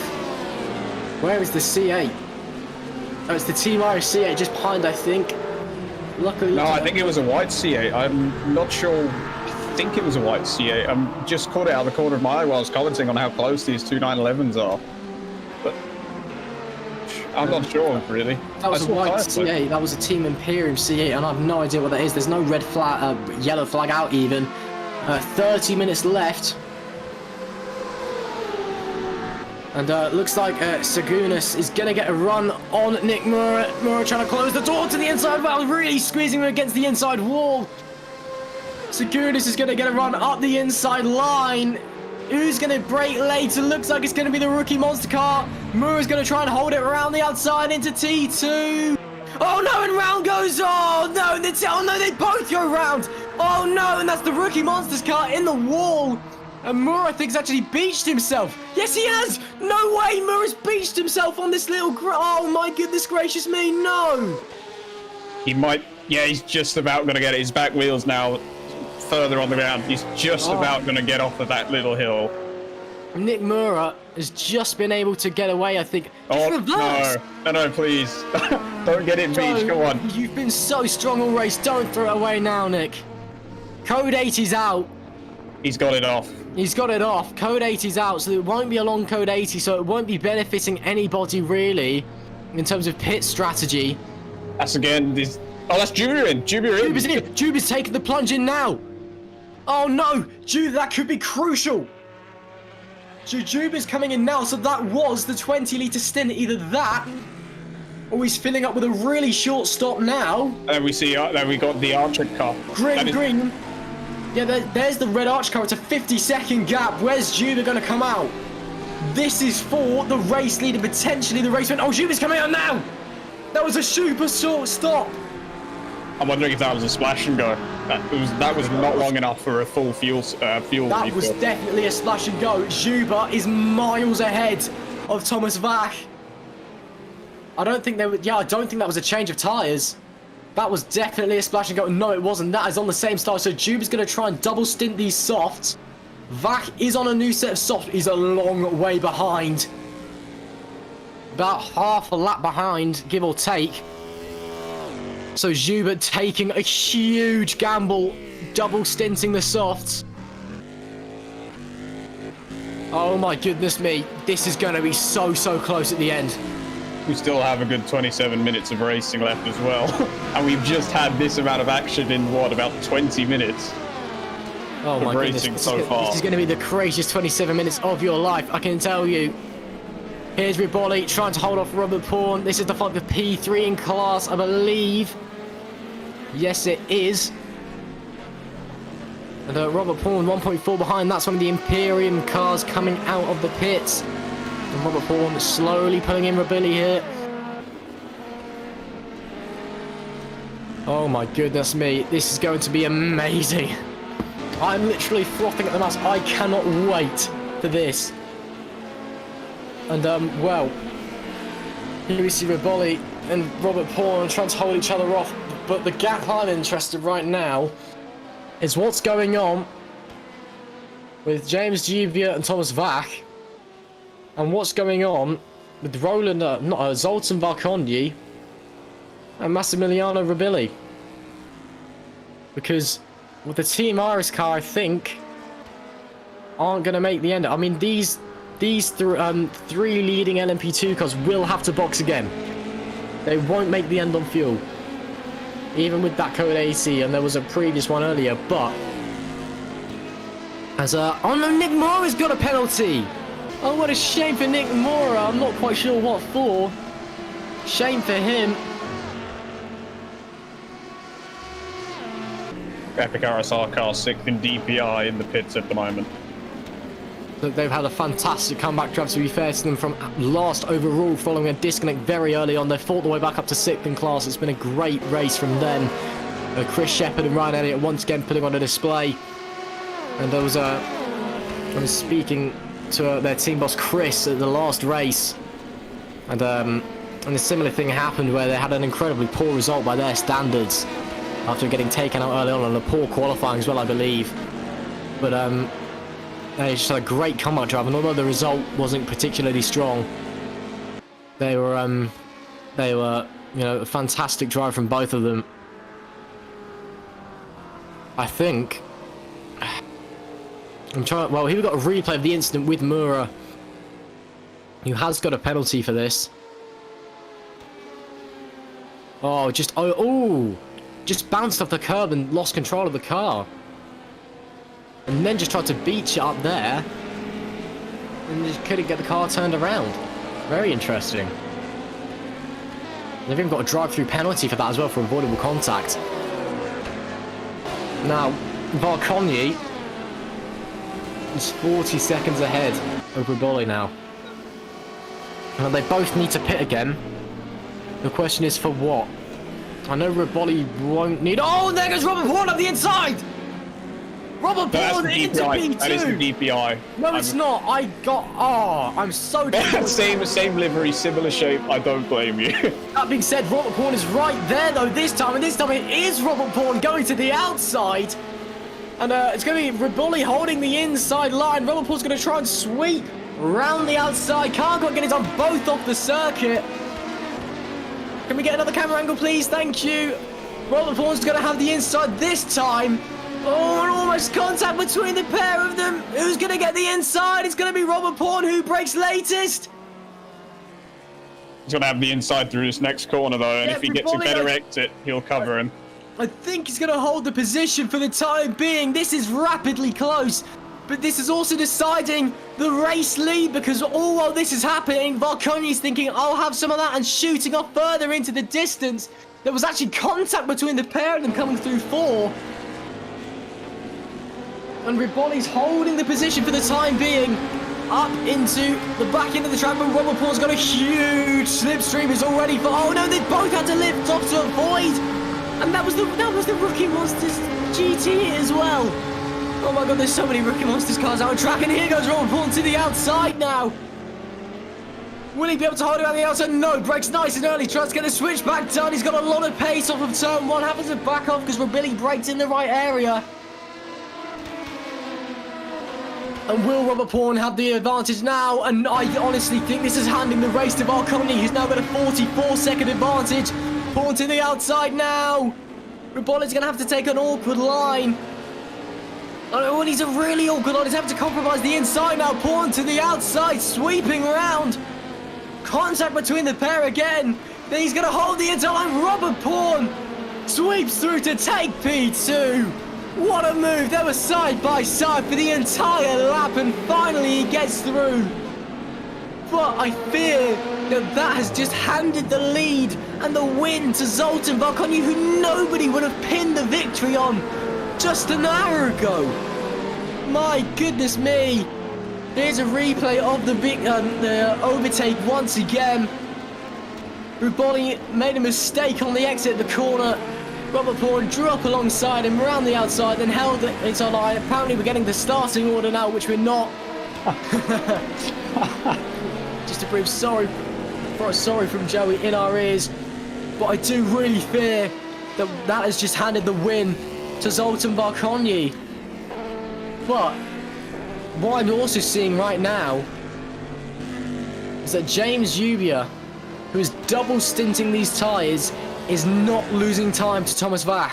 Where is the C8? Oh, it's the Team Irish C8 just behind, I think. Luckily. No, I think it was a white C8. I'm not sure. I think it was a white C8. I'm just caught it out of the corner of my eye while I was commenting on how close these two 911s are. But I'm not sure, really. That was a white C8. That was a Team Imperium C8, and I have no idea what that is. There's no red flag, yellow flag out even. 30 minutes left. And looks like Sagunas is going to get a run on Nick Mura. Mura trying to close the door to the inside wall, really squeezing him against the inside wall. Sagunas is going to get a run up the inside line. Who's going to brake later? Looks like it's going to be the rookie monster car. Mura's going to try and hold it around the outside into T2. Oh no, and round goes. Oh no, they both go round. Oh no, and that's the rookie monsters car in the wall. And Mura, I think, has actually beached himself. Yes, he has. No way, Mura's beached himself on this little. Oh my goodness gracious me, no. He might. Yeah, he's just about going to get it. His back wheel's now further on the ground. He's just about going to get off of that little hill. Nick Mura has just been able to get away, I think. Oh, no, please. Don't get it beached, come on. You've been so strong all race. Don't throw it away now, Nick. Code 80's out. He's got it off. He's got it off. Code 80's out, so it won't be a long Code 80, so it won't be benefiting anybody, really, in terms of pit strategy. That's again, this... Oh, that's Jubirin. Jubi's in here. Jubi's taking the plunge in now. Oh, no. That could be crucial. Jubi's coming in now, so that was the 20-litre stint. Either that, or he's filling up with a really short stop now. And we see, then we got the Archer car. Green. Yeah, there's the red Arch car. It's a 50-second gap. Where's Juba going to come out? This is for the race leader, potentially the race win. Oh, Jubi's coming out now. That was a super short stop. I'm wondering if that was a splash and go. That was not long enough for a full fuel That refill. was definitely a splash and go. Juba is miles ahead of Thomas Vach. I don't think that was a change of tyres. That was definitely a splash and go. No, it wasn't. That is on the same style. So Juba's going to try and double stint these softs. Vach is on a new set of softs. He's a long way behind. About half a lap behind, give or take. So Juba taking a huge gamble, double stinting the softs. Oh my goodness me. This is going to be so close at the end. We still have a good 27 minutes of racing left as well. And we've just had this amount of action in, what, about 20 minutes oh my of racing so far. This is going to be the craziest 27 minutes of your life, I can tell you. Here's Riboli trying to hold off Robert Pawn. This is the P3 in class, I believe. Yes, it is. And Robert Pawn 1.4 behind. That's one of the Imperium cars coming out of the pits. And Robert Pawn slowly pulling in Riboli here. Oh my goodness me. This is going to be amazing. I'm literally frothing at the mouth. I cannot wait for this. And, well, here we see Riboli and Robert Pawn trying to hold each other off. But the gap I'm interested right now is what's going on with James Giubia and Thomas Vach. And what's going on with Roland, Zoltan Varkonyi and Massimiliano Riboli. Because with the Team Iris car, I think, aren't going to make the end. I mean, these three leading LMP2 cars will have to box again. They won't make the end on fuel. Even with that Code 80, and there was a previous one earlier, but... oh no, Nick Mora's got a penalty! Oh, what a shame for Nick Mora. I'm not quite sure what for. Shame for him. Epic RSR car 6th in DPI in the pits at the moment. They've had a fantastic comeback drive, to be fair to them, from last overall following a disconnect very early on. They fought their way back up to 6th in class. It's been a great race from them. Chris Shepherd and Ryan Elliott once again putting on a display. And there was I was speaking to their team boss Chris at the last race. And a similar thing happened where they had an incredibly poor result by their standards after getting taken out early on and a poor qualifying as well, I believe. But they just had a great comeback drive, and although the result wasn't particularly strong, they were you know, a fantastic drive from both of them. I think well, here we've got a replay of the incident with Mura, who has got a penalty for this. Oh, just bounced off the curb and lost control of the car. And then just tried to beach it up there. And just couldn't get the car turned around. Very interesting. They've even got a drive-through penalty for that as well, for avoidable contact. Now, Varkonyi is 40 seconds ahead of Riboli now. Well, they both need to pit again. The question is for what? I know Riboli won't need... Oh, there goes Robert Vaughan up the inside! Robert Vaughan into P2! That is the DPI. No, it's not. I got... Oh, I'm so... same livery, similar shape. I don't blame you. That being said, Robert Vaughan is right there, though, this time. And this time it is Robert Vaughan going to the outside. And it's going to be Riboli holding the inside line. Robert Vaughan's going to try and sweep round the outside. Can't quite get it on both off the circuit. Can we get another camera angle, please? Thank you. Robert Vaughan's going to have the inside this time. Oh, and almost contact between the pair of them. Who's going to get the inside? It's going to be Robert Vaughan who breaks latest. He's going to have the inside through this next corner, though, and if he gets a better exit, he'll cover him. I think he's going to hold the position for the time being. This is rapidly close, but this is also deciding the race lead, because all while this is happening, Varconi's thinking, I'll have some of that, and shooting off further into the distance. There was actually contact between the pair of them coming through 4. And Riboli's holding the position for the time being. Up into the back end of the track, but Robert Vaughan's got a huge slipstream. Is already for... Oh no, they both had to lift off to avoid. And that was the Rookie Monsters GT as well. Oh my god, there's so many Rookie Monsters cars out on track, and here goes Robert Vaughan to the outside now. Will he be able to hold it on the outside? No, brakes nice and early, tries to get the switch back done. He's got a lot of pace off of turn 1, happens to back off because Riboli brakes in the right area. And will Robert Vaughan have the advantage now? And I honestly think this is handing the race to Varconi, who's now got a 44-second advantage. Vaughan to the outside now. Riboli's going to have to take an awkward line. Oh, and he's a really awkward line. He's having to compromise the inside now. Vaughan to the outside, sweeping round. Contact between the pair again. Then he's going to hold the inside line. Robert Vaughan sweeps through to take P2. What a move. They were side by side for the entire lap, and finally he gets through. But I fear that has just handed the lead and the win to Zoltan Varconi, who nobody would have pinned the victory on just an hour ago. My goodness me. Here's a replay of the overtake once again. Riboli made a mistake on the exit of the corner. Robert Vaughan drew up alongside him, around the outside, then held it into line. Apparently we're getting the starting order now, which we're not. Just to prove sorry from Joey in our ears. But I do really fear that has just handed the win to Zoltan Varconi. But what I'm also seeing right now is that James Ubia, who is double stinting these tyres, is not losing time to Thomas Vach.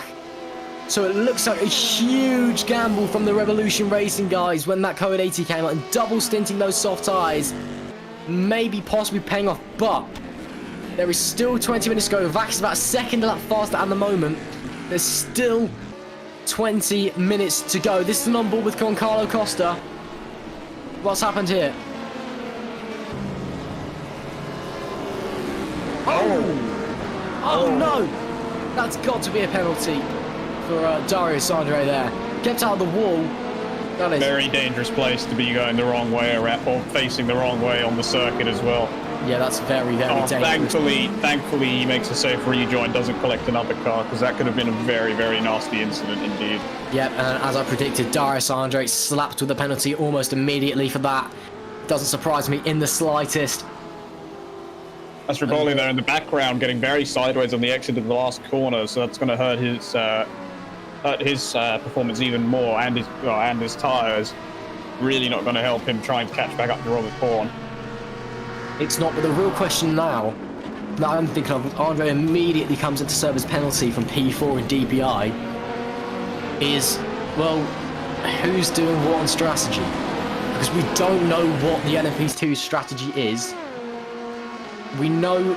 So it looks like a huge gamble from the Revolution Racing guys when that Code 80 came out, and double stinting those soft tyres, maybe possibly paying off. But there is still 20 minutes to go. Vach is about a second lap faster at the moment. There's still 20 minutes to go. This is an on board with Giancarlo Costa. What's happened here? Oh no! That's got to be a penalty for Darius Andre there. Kept out of the wall. That is very dangerous place to be going the wrong way around, or facing the wrong way on the circuit as well. Yeah, that's very, very dangerous. Thankfully, he makes a safe rejoin, doesn't collect another car, because that could have been a very, very nasty incident indeed. Yep, and as I predicted, Darius Andre slapped with the penalty almost immediately for that. Doesn't surprise me in the slightest. That's Riboli there in the background, getting very sideways on the exit of the last corner, so that's going to hurt his performance even more, and his tyres. Really not going to help him trying to catch back up to Robert Vaughan. It's not, but the real question now that I'm thinking of, Andre immediately comes in to serve his penalty from P4 and DPI, is, well, who's doing what on strategy? Because we don't know what the LMP2 strategy is. We know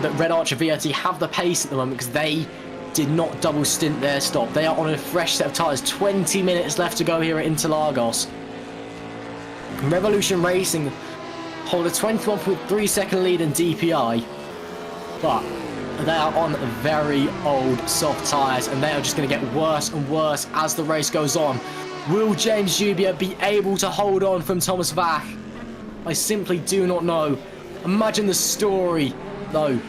that Red Archer VRT have the pace at the moment because they did not double stint their stop. They are on a fresh set of tyres. 20 minutes left to go here at Interlagos. Revolution Racing hold a 21.3 second lead in DPI, but they are on very old soft tyres, and they are just going to get worse and worse as the race goes on. Will James Ubia be able to hold on from Thomas Vach? I simply do not know. Imagine the story, though.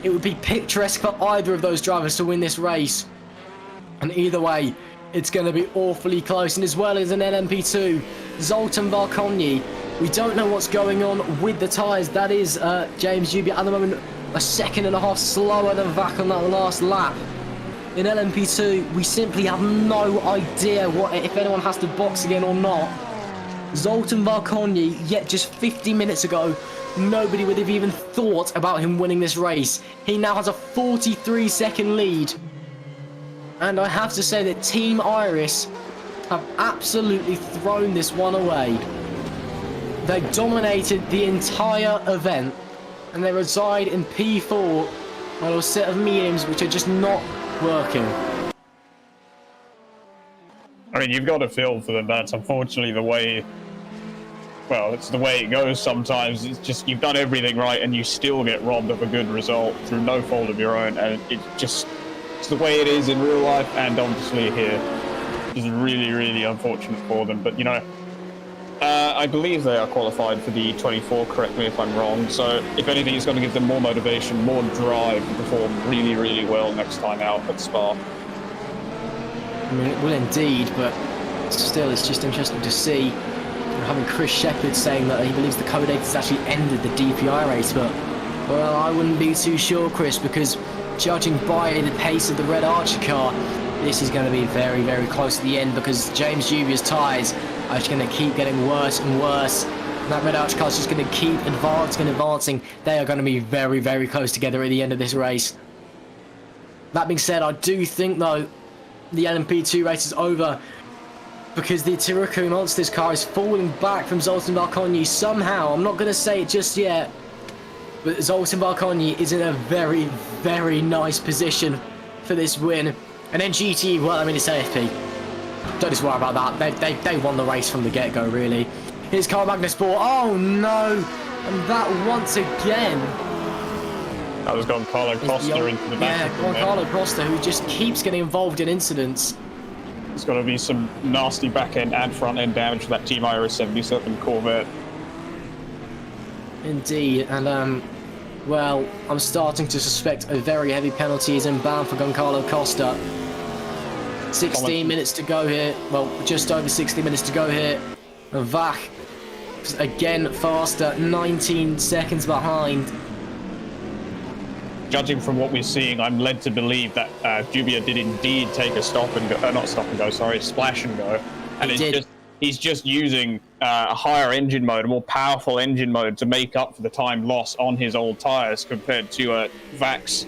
It would be picturesque for either of those drivers to win this race. And either way, it's going to be awfully close. And as well as an LMP2, Zoltan Varkonyi, we don't know what's going on with the tyres. That is James Juby at the moment, a 1.5 seconds slower than Vak on that last lap. In LMP2, we simply have no idea if anyone has to box again or not. Zoltan Varkonyi, yet just 50 minutes ago, nobody would have even thought about him winning this race. He now has a 43-second lead. And I have to say that Team Iris have absolutely thrown this one away. They dominated the entire event, and they reside in P4 on a set of mediums which are just not working. I mean, you've got to feel for them. That's unfortunately the way. Well, it's the way it goes sometimes. It's just you've done everything right, and you still get robbed of a good result through no fault of your own, and it's the way it is in real life, and obviously here. It's really, really unfortunate for them. But you know, I believe they are qualified for the 24. Correct me if I'm wrong. So, if anything, it's going to give them more motivation, more drive to perform really, really well next time out at Spa. I mean, it will indeed, but still, it's just interesting to see. We're having Chris Shepherd saying that he believes the Code 8 has actually ended the DPI race, but, well, I wouldn't be too sure, Chris, because judging by the pace of the Red Archer car, this is going to be very, very close to the end, because James Jubia's tyres are just going to keep getting worse and worse. And that Red Archer car is just going to keep advancing. They are going to be very, very close together at the end of this race. That being said, I do think, though, the LMP2 race is over, because the Tiruku Monsters car is falling back from Zoltan Varkonyi somehow. I'm not going to say it just yet, but Zoltan Varkonyi is in a very, very nice position for this win. And then GT, well, I mean, it's AFP. Don't just worry about that. They won the race from the get-go, really. Here's Carl Magnus Ball. Oh, no. And that once again. That was Goncalo Costa into the back. Yeah, Goncalo Costa, who just keeps getting involved in incidents. There's got to be some nasty back-end and front-end damage for that Team Iris 77 Corvette. Indeed, and well, I'm starting to suspect a very heavy penalty is inbound for Goncalo Costa. 16 minutes to go here. Well, just over 60 minutes to go here. And Vach, again faster, 19 seconds behind. Judging from what we're seeing, I'm led to believe that Jubia did indeed take a stop and go, not stop and go, sorry, splash and go. And he's just using a higher engine mode, a more powerful engine mode to make up for the time lost on his old tyres compared to Vac's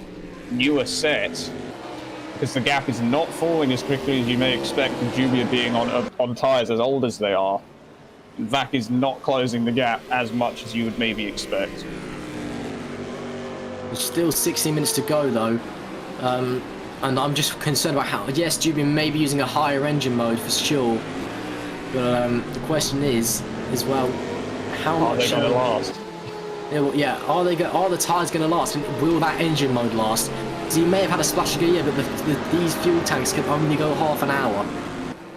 newer set. Because the gap is not falling as quickly as you may expect with Jubia being on tyres as old as they are. Vac is not closing the gap as much as you would maybe expect. There's still 60 minutes to go, though. And I'm just concerned about how... Yes, Jubia may be using a higher engine mode for sure. But the question is, as well, how much... Are they going to last? Yeah, are the tyres going to last? And will that engine mode last? Because he may have had a splash of gear, but these fuel tanks can only go half an hour.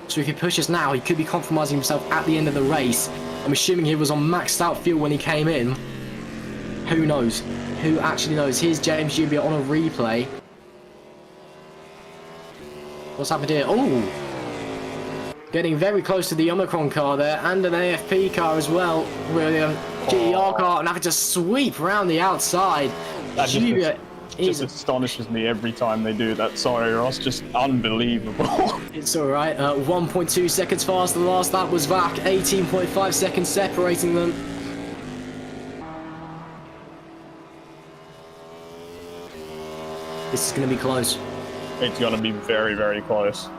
So if he pushes now, he could be compromising himself at the end of the race. I'm assuming he was on maxed out fuel when he came in. Who knows? Who actually knows? Here's James Jubia on a replay. What's happened here? Oh! Getting very close to the Omicron car there, and an AFP car as well, with a GER car, and having to sweep around the outside. That just astonishes me every time they do that. Sorry, Ross, just unbelievable. It's alright. 1.2 seconds faster than last. That was Vac. 18.5 seconds separating them. This is going to be close. It's going to be very, very close.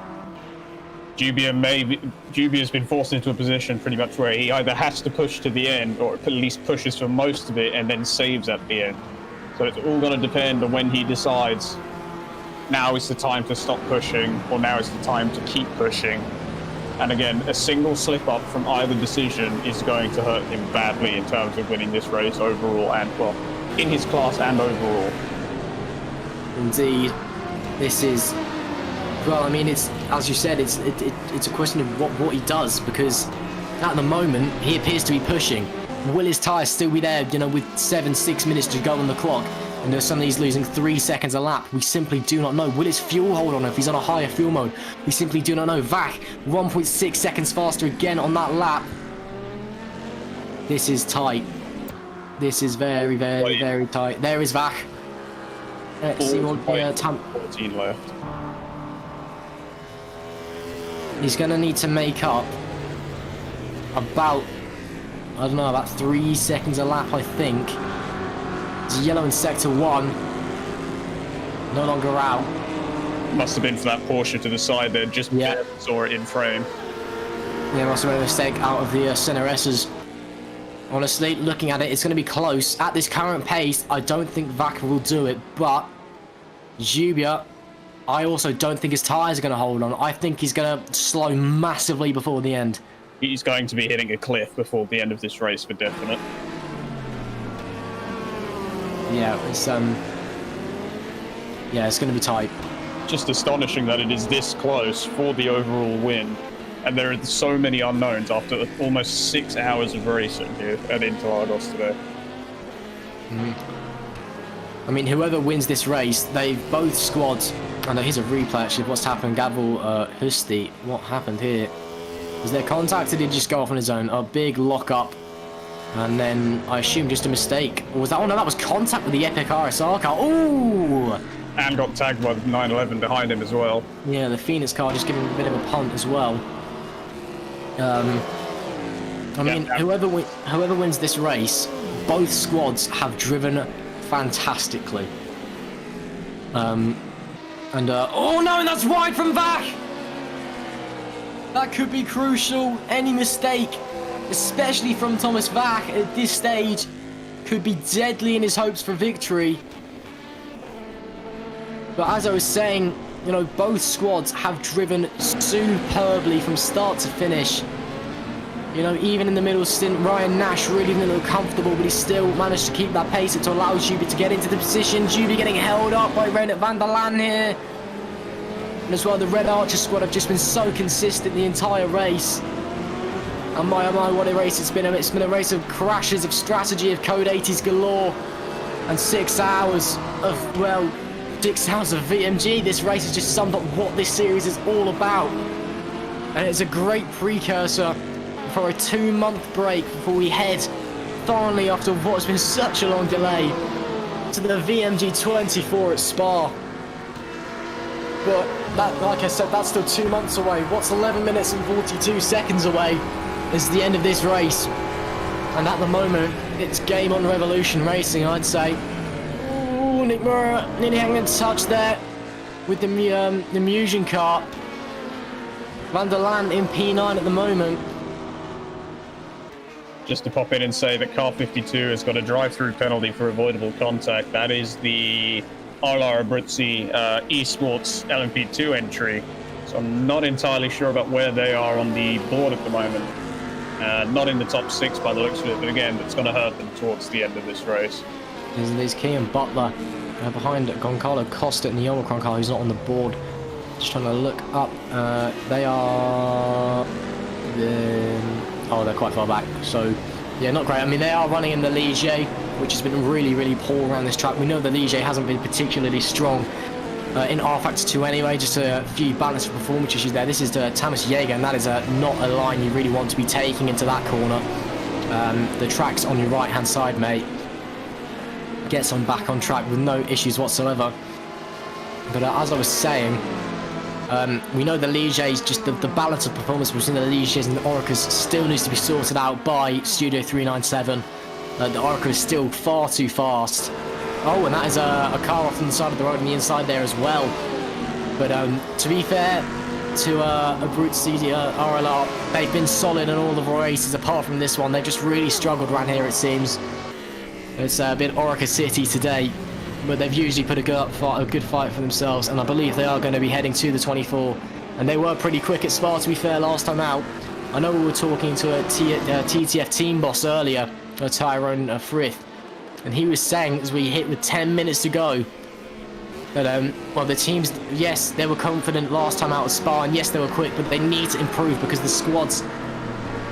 Jubia's been forced into a position pretty much where he either has to push to the end or at least pushes for most of it and then saves at the end. So it's all going to depend on when he decides now is the time to stop pushing or now is the time to keep pushing. And again, a single slip up from either decision is going to hurt him badly in terms of winning this race overall and, well, in his class and overall. Indeed. This is... Well, I mean, it's, as you said, it's a question of what he does, because at the moment he appears to be pushing. Will his tyres still be there, you know, with 6 minutes to go on the clock? And suddenly he's losing 3 seconds a lap. We simply do not know. Will his fuel hold on if he's on a higher fuel mode? We simply do not know. Vach, 1.6 seconds faster again on that lap. This is tight. This is very, very, very tight. There is Vach. Let's see what 14 left. He's going to need to make up about, I don't know, about 3 seconds a lap, I think. It's yellow in sector 1. No longer out. Must have been for that Porsche to the side there, just barely saw it in frame. Yeah, must have made a mistake out of the center S's. Honestly, looking at it, it's going to be close. At this current pace, I don't think Vach will do it, but Zubia, I also don't think his tyres are going to hold on. I think he's going to slow massively before the end. He's going to be hitting a cliff before the end of this race for definite. Yeah, it's going to be tight. Just astonishing that it is this close for the overall win. And there are so many unknowns after almost 6 hours of racing here at Interlagos today. I mean, whoever wins this race, both squads. I know here's a replay actually of what's happened. Gabriel Husti, what happened here? Was there contact or did he just go off on his own? A big lock up. And then I assume just a mistake. Or was that? Oh no, that was contact with the Epic RSR car. Ooh! And got tagged by the 911 behind him as well. Yeah, the Phoenix car just giving him a bit of a punt as well. I mean, whoever wins this race, both squads have driven fantastically. Oh no, and that's wide from Vach! That could be crucial. Any mistake, especially from Thomas Vach at this stage, could be deadly in his hopes for victory. But as I was saying, you know, both squads have driven superbly from start to finish. You know, even in the middle stint, Ryan Nash really didn't look comfortable, but he still managed to keep that pace to allow Juby to get into the position. Juby getting held up by Renat van der Laan here. And as well, the Red Archer squad have just been so consistent the entire race. And my, oh my, what a race it's been. It's been a race of crashes, of strategy, of code 80s galore. And 6 hours of, well, 6 hours of VMG. This race has just summed up what this series is all about. And it's a great precursor for a 2-month break before we head, finally after what's been such a long delay, to the VMG 24 at Spa. But that, like I said, that's still 2 months away. What's 11 minutes and 42 seconds away is the end of this race. And at the moment, it's game on Revolution Racing, I'd say. Ooh, Nick Murray nearly having a touch there with the Musion car. Van der Laan in P9 at the moment. Just to pop in and say that car 52 has got a drive-through penalty for avoidable contact. That is the Arlara Abruzzi eSports LMP2 entry. So I'm not entirely sure about where they are on the board at the moment. Not in the top 6 by the looks of it, but again, it's going to hurt them towards the end of this race. There's Key and Butler behind Goncalo Costa in the Omicron car, who's not on the board. Just trying to look up. They are... Oh, they're quite far back. So, yeah, not great. I mean, they are running in the Ligier, which has been really, really poor around this track. We know the Ligier hasn't been particularly strong in rFactor 2 anyway, just a few balance of performance issues there. This is Thomas Jaeger, and that is not a line you really want to be taking into that corner. The track's on your right-hand side, mate. Gets on back on track with no issues whatsoever. But as I was saying, we know the Ligiers, just the balance of performance between the Ligiers and the Orcas still needs to be sorted out by Studio 397. The Orca is still far too fast. Oh, and that is a car off on the side of the road on the inside there as well. But to be fair to Abruzzi RLR, they've been solid in all the races apart from this one. They've just really struggled around here, it seems. It's a bit Orca City today, but they've usually put a good fight for themselves, and I believe they are going to be heading to the 24. And they were pretty quick at Spa, to be fair, last time out. I know we were talking to a TTF team boss earlier, Tyrone Frith, and he was saying as we hit with 10 minutes to go that, well, the teams, yes, they were confident last time out at Spa, and yes, they were quick, but they need to improve because the squads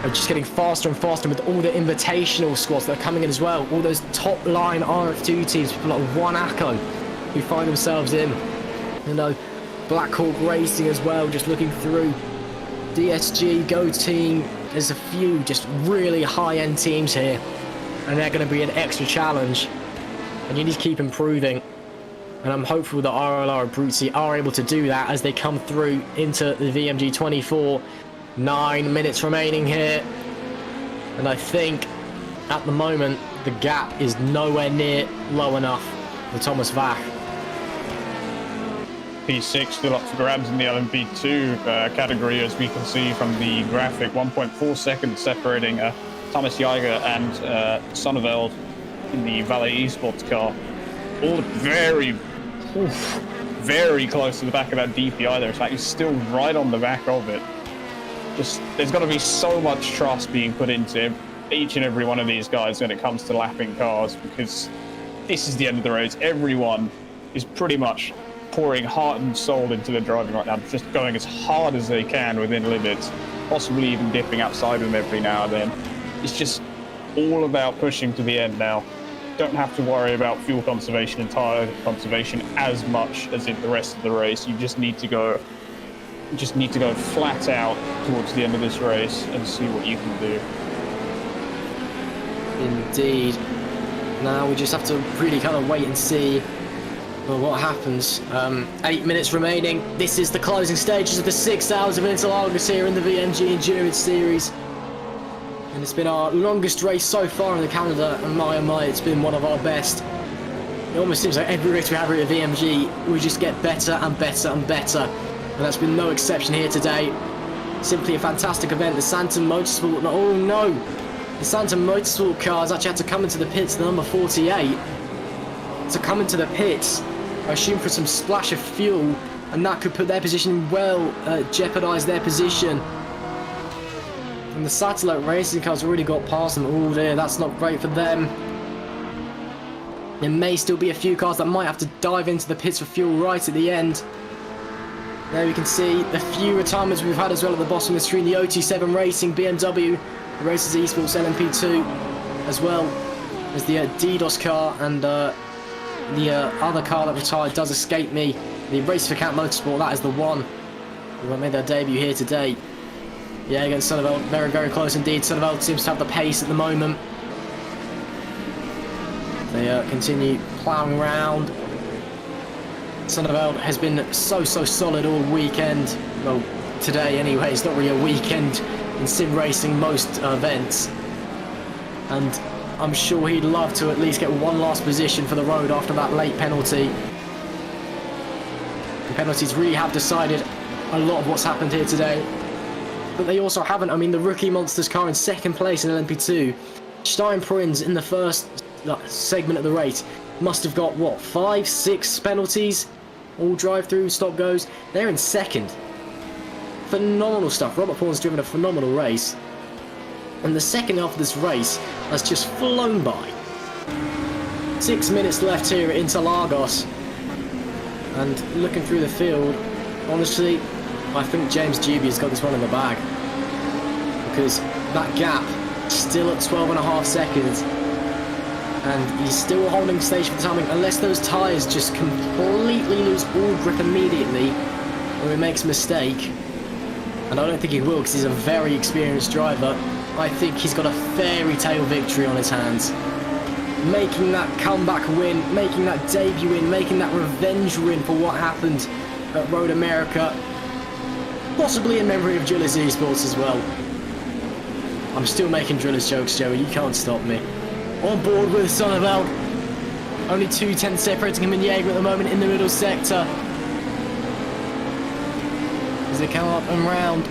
are just getting faster and faster with all the invitational squads that are coming in as well. All those top line RF2 teams, people like One Acco, who find themselves in, you know, Black Hawk Racing as well, just looking through. DSG, Go Team, there's a few just really high-end teams here, and they're going to be an extra challenge, and you need to keep improving. And I'm hopeful that RLR and Brutzi are able to do that as they come through into the VMG 24. 9 minutes remaining here, and I think at the moment the gap is nowhere near low enough for Thomas Vach. P6 still up for grabs in the LMP2 category, as we can see from the graphic. 1.4 seconds separating Thomas Jaeger and Sonneveld in the Valet Esports car. All very, very close to the back of that DPI there. In fact, he's still right on the back of it. Just, there's got to be so much trust being put into each and every one of these guys when it comes to lapping cars, because this is the end of the race. Everyone is pretty much pouring heart and soul into their driving right now, just going as hard as they can within limits, possibly even dipping outside them every now and then. It's just all about pushing to the end now. Don't have to worry about fuel conservation and tire conservation as much as in the rest of the race. You just need to go flat out towards the end of this race and see what you can do. Indeed. Now we just have to really kind of wait and see what happens. 8 minutes remaining. This is the closing stages of the 6 hours of Interlagos here in the VMG Endurance Series. And it's been our longest race so far in the calendar, and my oh my, it's been one of our best. It almost seems like every race we have here at VMG, we just get better and better and better. And that's been no exception here today. Simply a fantastic event. The Sanford Motorsport, oh no! The Sanford Motorsport cars actually had to come into the pits, the number 48, to come into the pits, I assume for some splash of fuel, and that could put their position well, jeopardise their position. And the satellite racing cars already got past them. Oh dear, that's not great for them. There may still be a few cars that might have to dive into the pits for fuel right at the end. There we can see the few retirements we've had as well at the bottom of the screen. The OT7 Racing BMW, the Racers Esports LMP2, as well as the DDoS car, and the other car that retired does escape me. The Race for Camp Motorsport, that is the one who made their debut here today. Yeah, against Sonneveld, very, very close indeed. Sonneveld seems to have the pace at the moment. They continue ploughing around. Sonneveld has been so solid all weekend. Well, today anyway. It's not really a weekend in sim racing most events. And I'm sure he'd love to at least get one last position for the road after that late penalty. The penalties really have decided a lot of what's happened here today. But they also haven't. I mean, the rookie Monsters car in second place in LMP2. Steinprins in the first segment of the race must have got, what, 5, 6 penalties? All drive-through, stop-goes. They're in second. Phenomenal stuff. Robert Paul's driven a phenomenal race. And the second half of this race has just flown by. 6 minutes left here at Interlagos. And looking through the field, honestly, I think James Juby's got this one in the bag. Because that gap still at 12.5 seconds. And he's still holding station for timing, unless those tyres just completely lose all grip immediately, or he makes a mistake. And I don't think he will, because he's a very experienced driver. I think he's got a fairy tale victory on his hands. Making that comeback win, making that debut win, making that revenge win for what happened at Road America. Possibly in memory of Julius Esports as well. I'm still making Drillers jokes, Joey, you can't stop me. On board with Sonneveld. Only 2 tenths separating him and Jaeger at the moment in the middle sector. As they come up and round.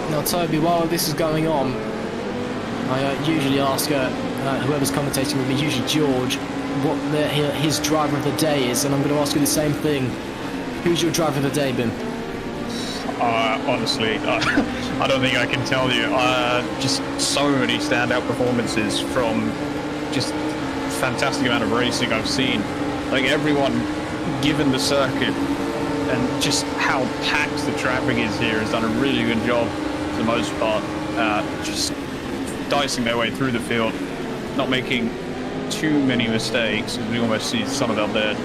Now Toby, while this is going on, I usually ask whoever's commentating with me, usually George, what his driver of the day is, and I'm going to ask you the same thing. Who's your driver of the day, Bim? Honestly, I don't think I can tell you. Just so many standout performances from just fantastic amount of racing I've seen. Like everyone, given the circuit and just how packed the traffic is here, has done a really good job for the most part. just dicing their way through the field, not making too many mistakes. We almost see Sonneveld there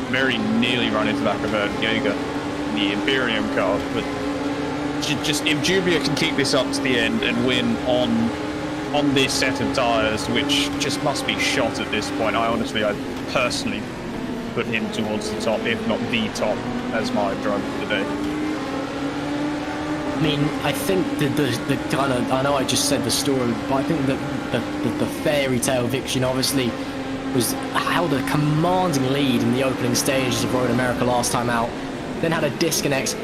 very nearly run into the back of Jaeger in the Imperium car. But just if Jubia can keep this up to the end and win on this set of tyres, which just must be shot at this point, I personally put him towards the top, if not the top, as my driver today. I mean, I think the kind of, I know I just said the story, but I think that the fairy tale victory obviously was held a commanding lead in the opening stages of Road America last time out, then had a disconnect,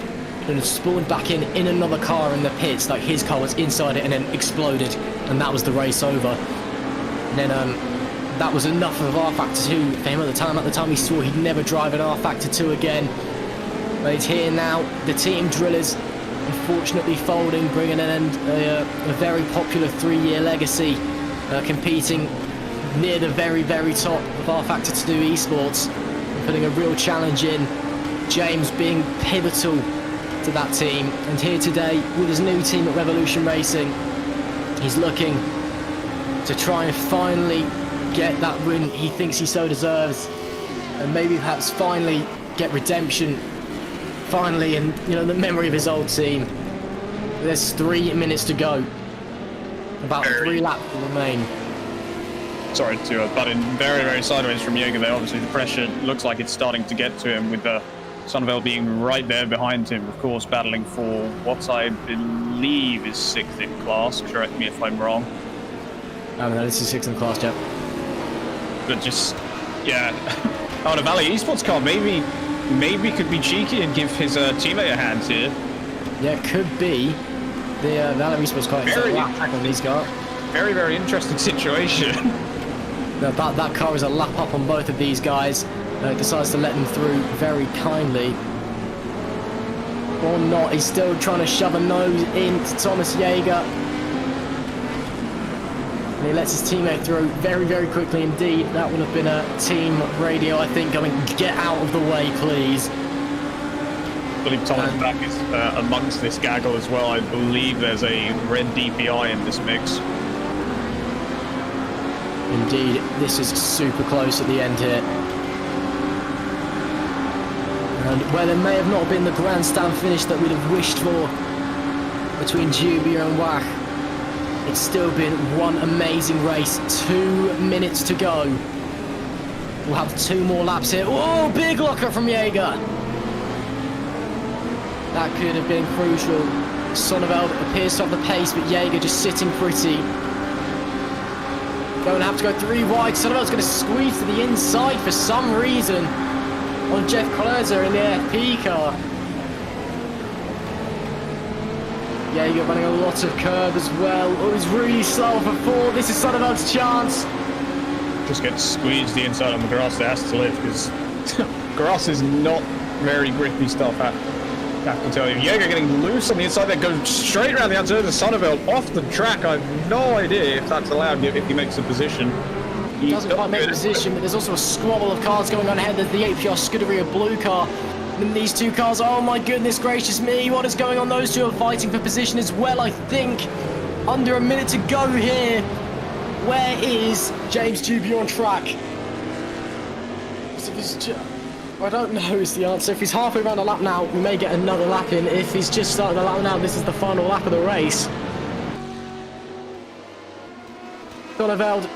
and spawned back in another car in the pits, like his car was inside it and then exploded, and that was the race over. And then that was enough of rFactor 2 for him at the time. At the time he swore he'd never drive an rFactor 2 again. But it's here now. The team drillers unfortunately folding, bringing an end a very popular 3-year legacy, competing near the very, very top of rFactor 2 esports, and putting a real challenge in. James being pivotal to that team, and here today with his new team at Revolution Racing, he's looking to try and finally get that win he thinks he so deserves, and maybe perhaps finally get redemption finally in, you know, the memory of his old team. There's 3 minutes to go, about 3 laps to remain. Sorry to butt in very, very sideways from Jaeger there. Obviously the pressure looks like it's starting to get to him, with Sonneveld being right there behind him, of course, battling for what I believe is 6th in class. Correct me if I'm wrong. No, this is 6th in class, Jeff. But just, yeah, the Valley Esports car maybe could be cheeky and give his teammate a hand here. Yeah, could be. The Valley Esports car is a lap back on these cars. Very, very interesting situation. No, that car is a lap up on both of these guys. Decides to let them through very kindly. Or not, he's still trying to shove a nose into Thomas Jaeger. And he lets his teammate through very, very quickly indeed. That would have been a team radio, I think, going, get out of the way, please. I believe Thomas back is amongst this gaggle as well. I believe there's a red DPI in this mix. Indeed, this is super close at the end here. And where there may have not been the grandstand finish that we'd have wished for between Jubia and Wach, it's still been one amazing race. 2 minutes to go. We'll have 2 more laps here. Oh, big locker from Jaeger. That could have been crucial. Sonneveld appears to have the pace, but Jaeger just sitting pretty. Going to have to go 3 wide. Sonneveld's going to squeeze to the inside for some reason on Jeff Klöser in the FP car. Jaeger running a lot of curve as well. Oh, he's really slow for 4. This is Sonneveld's chance. Just gets squeezed the inside on the grass. There has to live, because grass is not very grippy stuff. I have to tell you. Jaeger getting loose on the inside there, goes straight around the outside of Sonneveld off the track. I have no idea if that's allowed, if he makes a position. He doesn't quite make a position, but there's also a squabble of cars going on ahead. There's the APR Scuderia blue car. And these 2 cars, oh my goodness gracious me, what is going on? Those 2 are fighting for position as well, I think. Under a minute to go here. Where is James Jubia on track? I don't know is the answer. If he's halfway around a lap now, we may get another lap in. If he's just starting a lap now, this is the final lap of the race. Sonneveld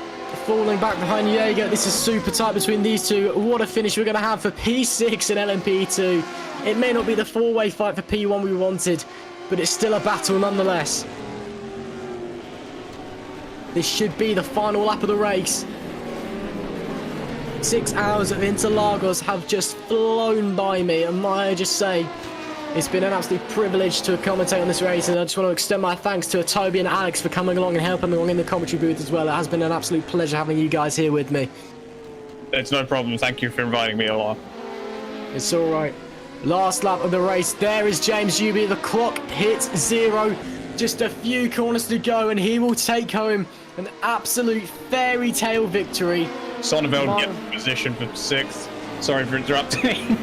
falling back behind Jaeger. This is super tight between these 2. What a finish we're going to have for P6 and LMP2. It may not be the 4-way fight for P1 we wanted, but it's still a battle nonetheless. This should be the final lap of the race. 6 hours of Interlagos have just flown by me, and may I just say, it's been an absolute privilege to commentate on this race, and I just want to extend my thanks to Toby and Alex for coming along and helping along in the commentary booth as well. It has been an absolute pleasure having you guys here with me. It's no problem. Thank you for inviting me along. It's all right. Last lap of the race. There is James Jubia. The clock hits 0. Just a few corners to go, and he will take home an absolute fairy tale victory. Sonneveld gets position for 6th. Sorry for interrupting.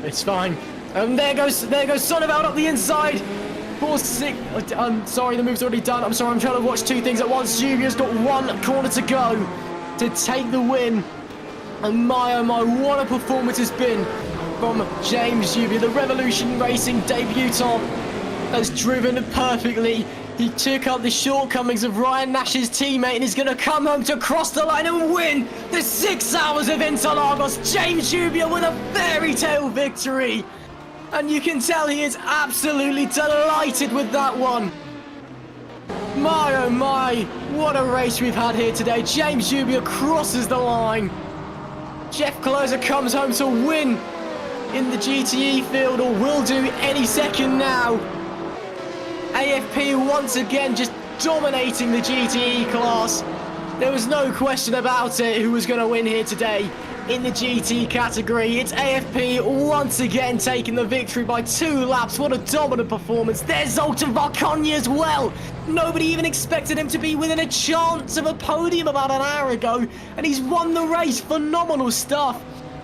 It's fine. And there goes Sonneveld up the inside. I'm sorry, the move's already done. I'm sorry, I'm trying to watch two things at once. Juvia's got one corner to go to take the win. And my oh my, what a performance it's been from James Juvia. The Revolution Racing debutant has driven perfectly. He took up the shortcomings of Ryan Nash's teammate and is going to come home to cross the line and win the 6 hours of Interlagos. James Juvia with a fairy tale victory. And you can tell he is absolutely delighted with that one. My oh my, what a race we've had here today. James Juvia crosses the line. Jeff Closer comes home to win in the GTE field, or will do any second now. AFP once again just dominating the GTE class. There was no question about it who was going to win here today in the GT category. It's AFP once again taking the victory by 2 laps. What a dominant performance. There's Zoltan Varkonyi as well. Nobody even expected him to be within a chance of a podium about an hour ago, and he's won the race. Phenomenal stuff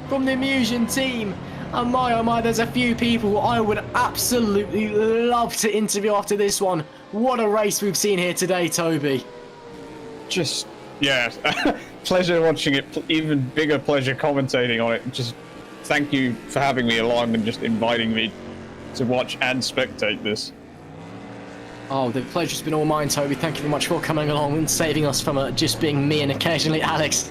from the Musion team. And my oh my, there's a few people I would absolutely love to interview after this one. What a race we've seen here today, Toby. Just, yeah, pleasure watching it, even bigger pleasure commentating on it. Just thank you for having me along and just inviting me to watch and spectate this. Oh, the pleasure's been all mine, Toby. Thank you very much for coming along and saving us from just being me and occasionally Alex.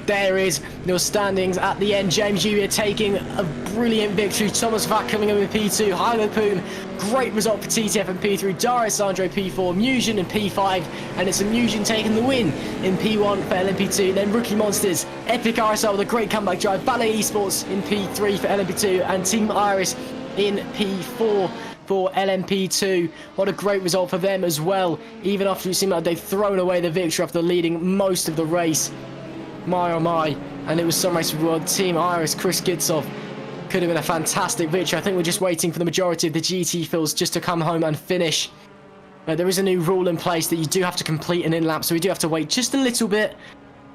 There is your standings at the end. James Juvia taking a brilliant victory. Thomas Vac coming in with P2. Highland Poom, great result for TTF and P3. Darius Sandro P4. Musion in P5. And it's a Musion taking the win in P1 for LMP2. Then Rookie Monsters, Epic RSL with a great comeback drive. Ballet Esports in P3 for LMP2. And Team Iris in P4 for LMP2. What a great result for them as well. Even after it seemed like they've thrown away the victory after leading most of the race. My oh my, and it was some race for World Team Iris. Chris Gitsoff could have been a fantastic victory. I think we're just waiting for the majority of the GT fields just to come home and finish. But there is a new rule in place that you do have to complete an in-lap, so we do have to wait just a little bit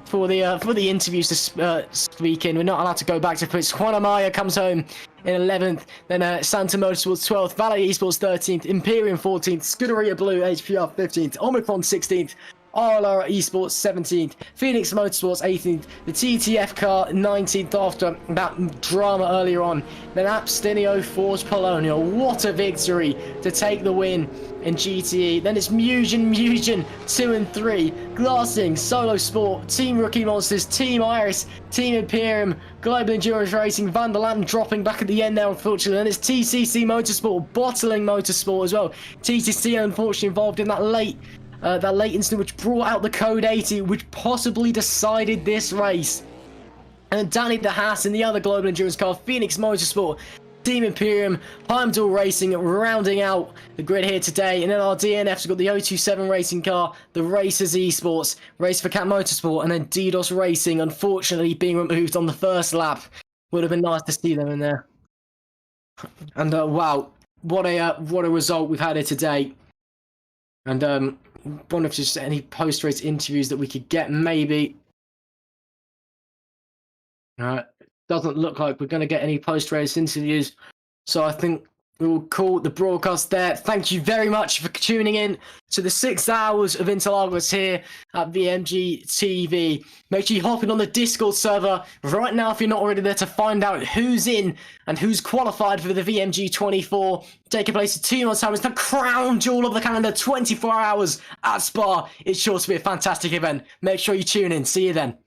for the interviews to speak in. We're not allowed to go back to pits. Juan Amaya comes home in 11th, then Santa Motorsports 12th, Valet Esports 13th, Imperium 14th, Scuderia Blue HPR 15th, Omicron 16th, RLR Esports 17th, Phoenix Motorsports 18th, the TTF car 19th after that drama earlier on, then Abstinio Force Polonia. What a victory to take the win in GTE. Then it's Musion 2 and 3, Glassing, Solo Sport, Team Rookie Monsters, Team Iris, Team Imperium, Global Endurance Racing, Van der Laan dropping back at the end there, unfortunately. Then it's TCC Motorsport, Bottling Motorsport as well. TCC unfortunately involved in that late incident which brought out the Code 80, which possibly decided this race. And Danny the Haas in the other Global Endurance car, Phoenix Motorsport, Team Imperium, Heimdall Racing rounding out the grid here today. And then our DNF's got the 027 Racing car, the Racers Esports, Race for Cat Motorsport, and then DDoS Racing, unfortunately being removed on the first lap. Would have been nice to see them in there. And wow, what a result we've had here today. And wonder if there's any post-race interviews that we could get, maybe. Doesn't look like we're going to get any post-race interviews, so I think we will call the broadcast there. Thank you very much for tuning in to the 6 hours of Interlagos here at VMG TV. Make sure you hop in on the Discord server right now if you're not already there to find out who's in and who's qualified for the VMG 24. Taking place in 2 months' time. It's the crown jewel of the calendar, 24 hours at Spa. It's sure to be a fantastic event. Make sure you tune in. See you then.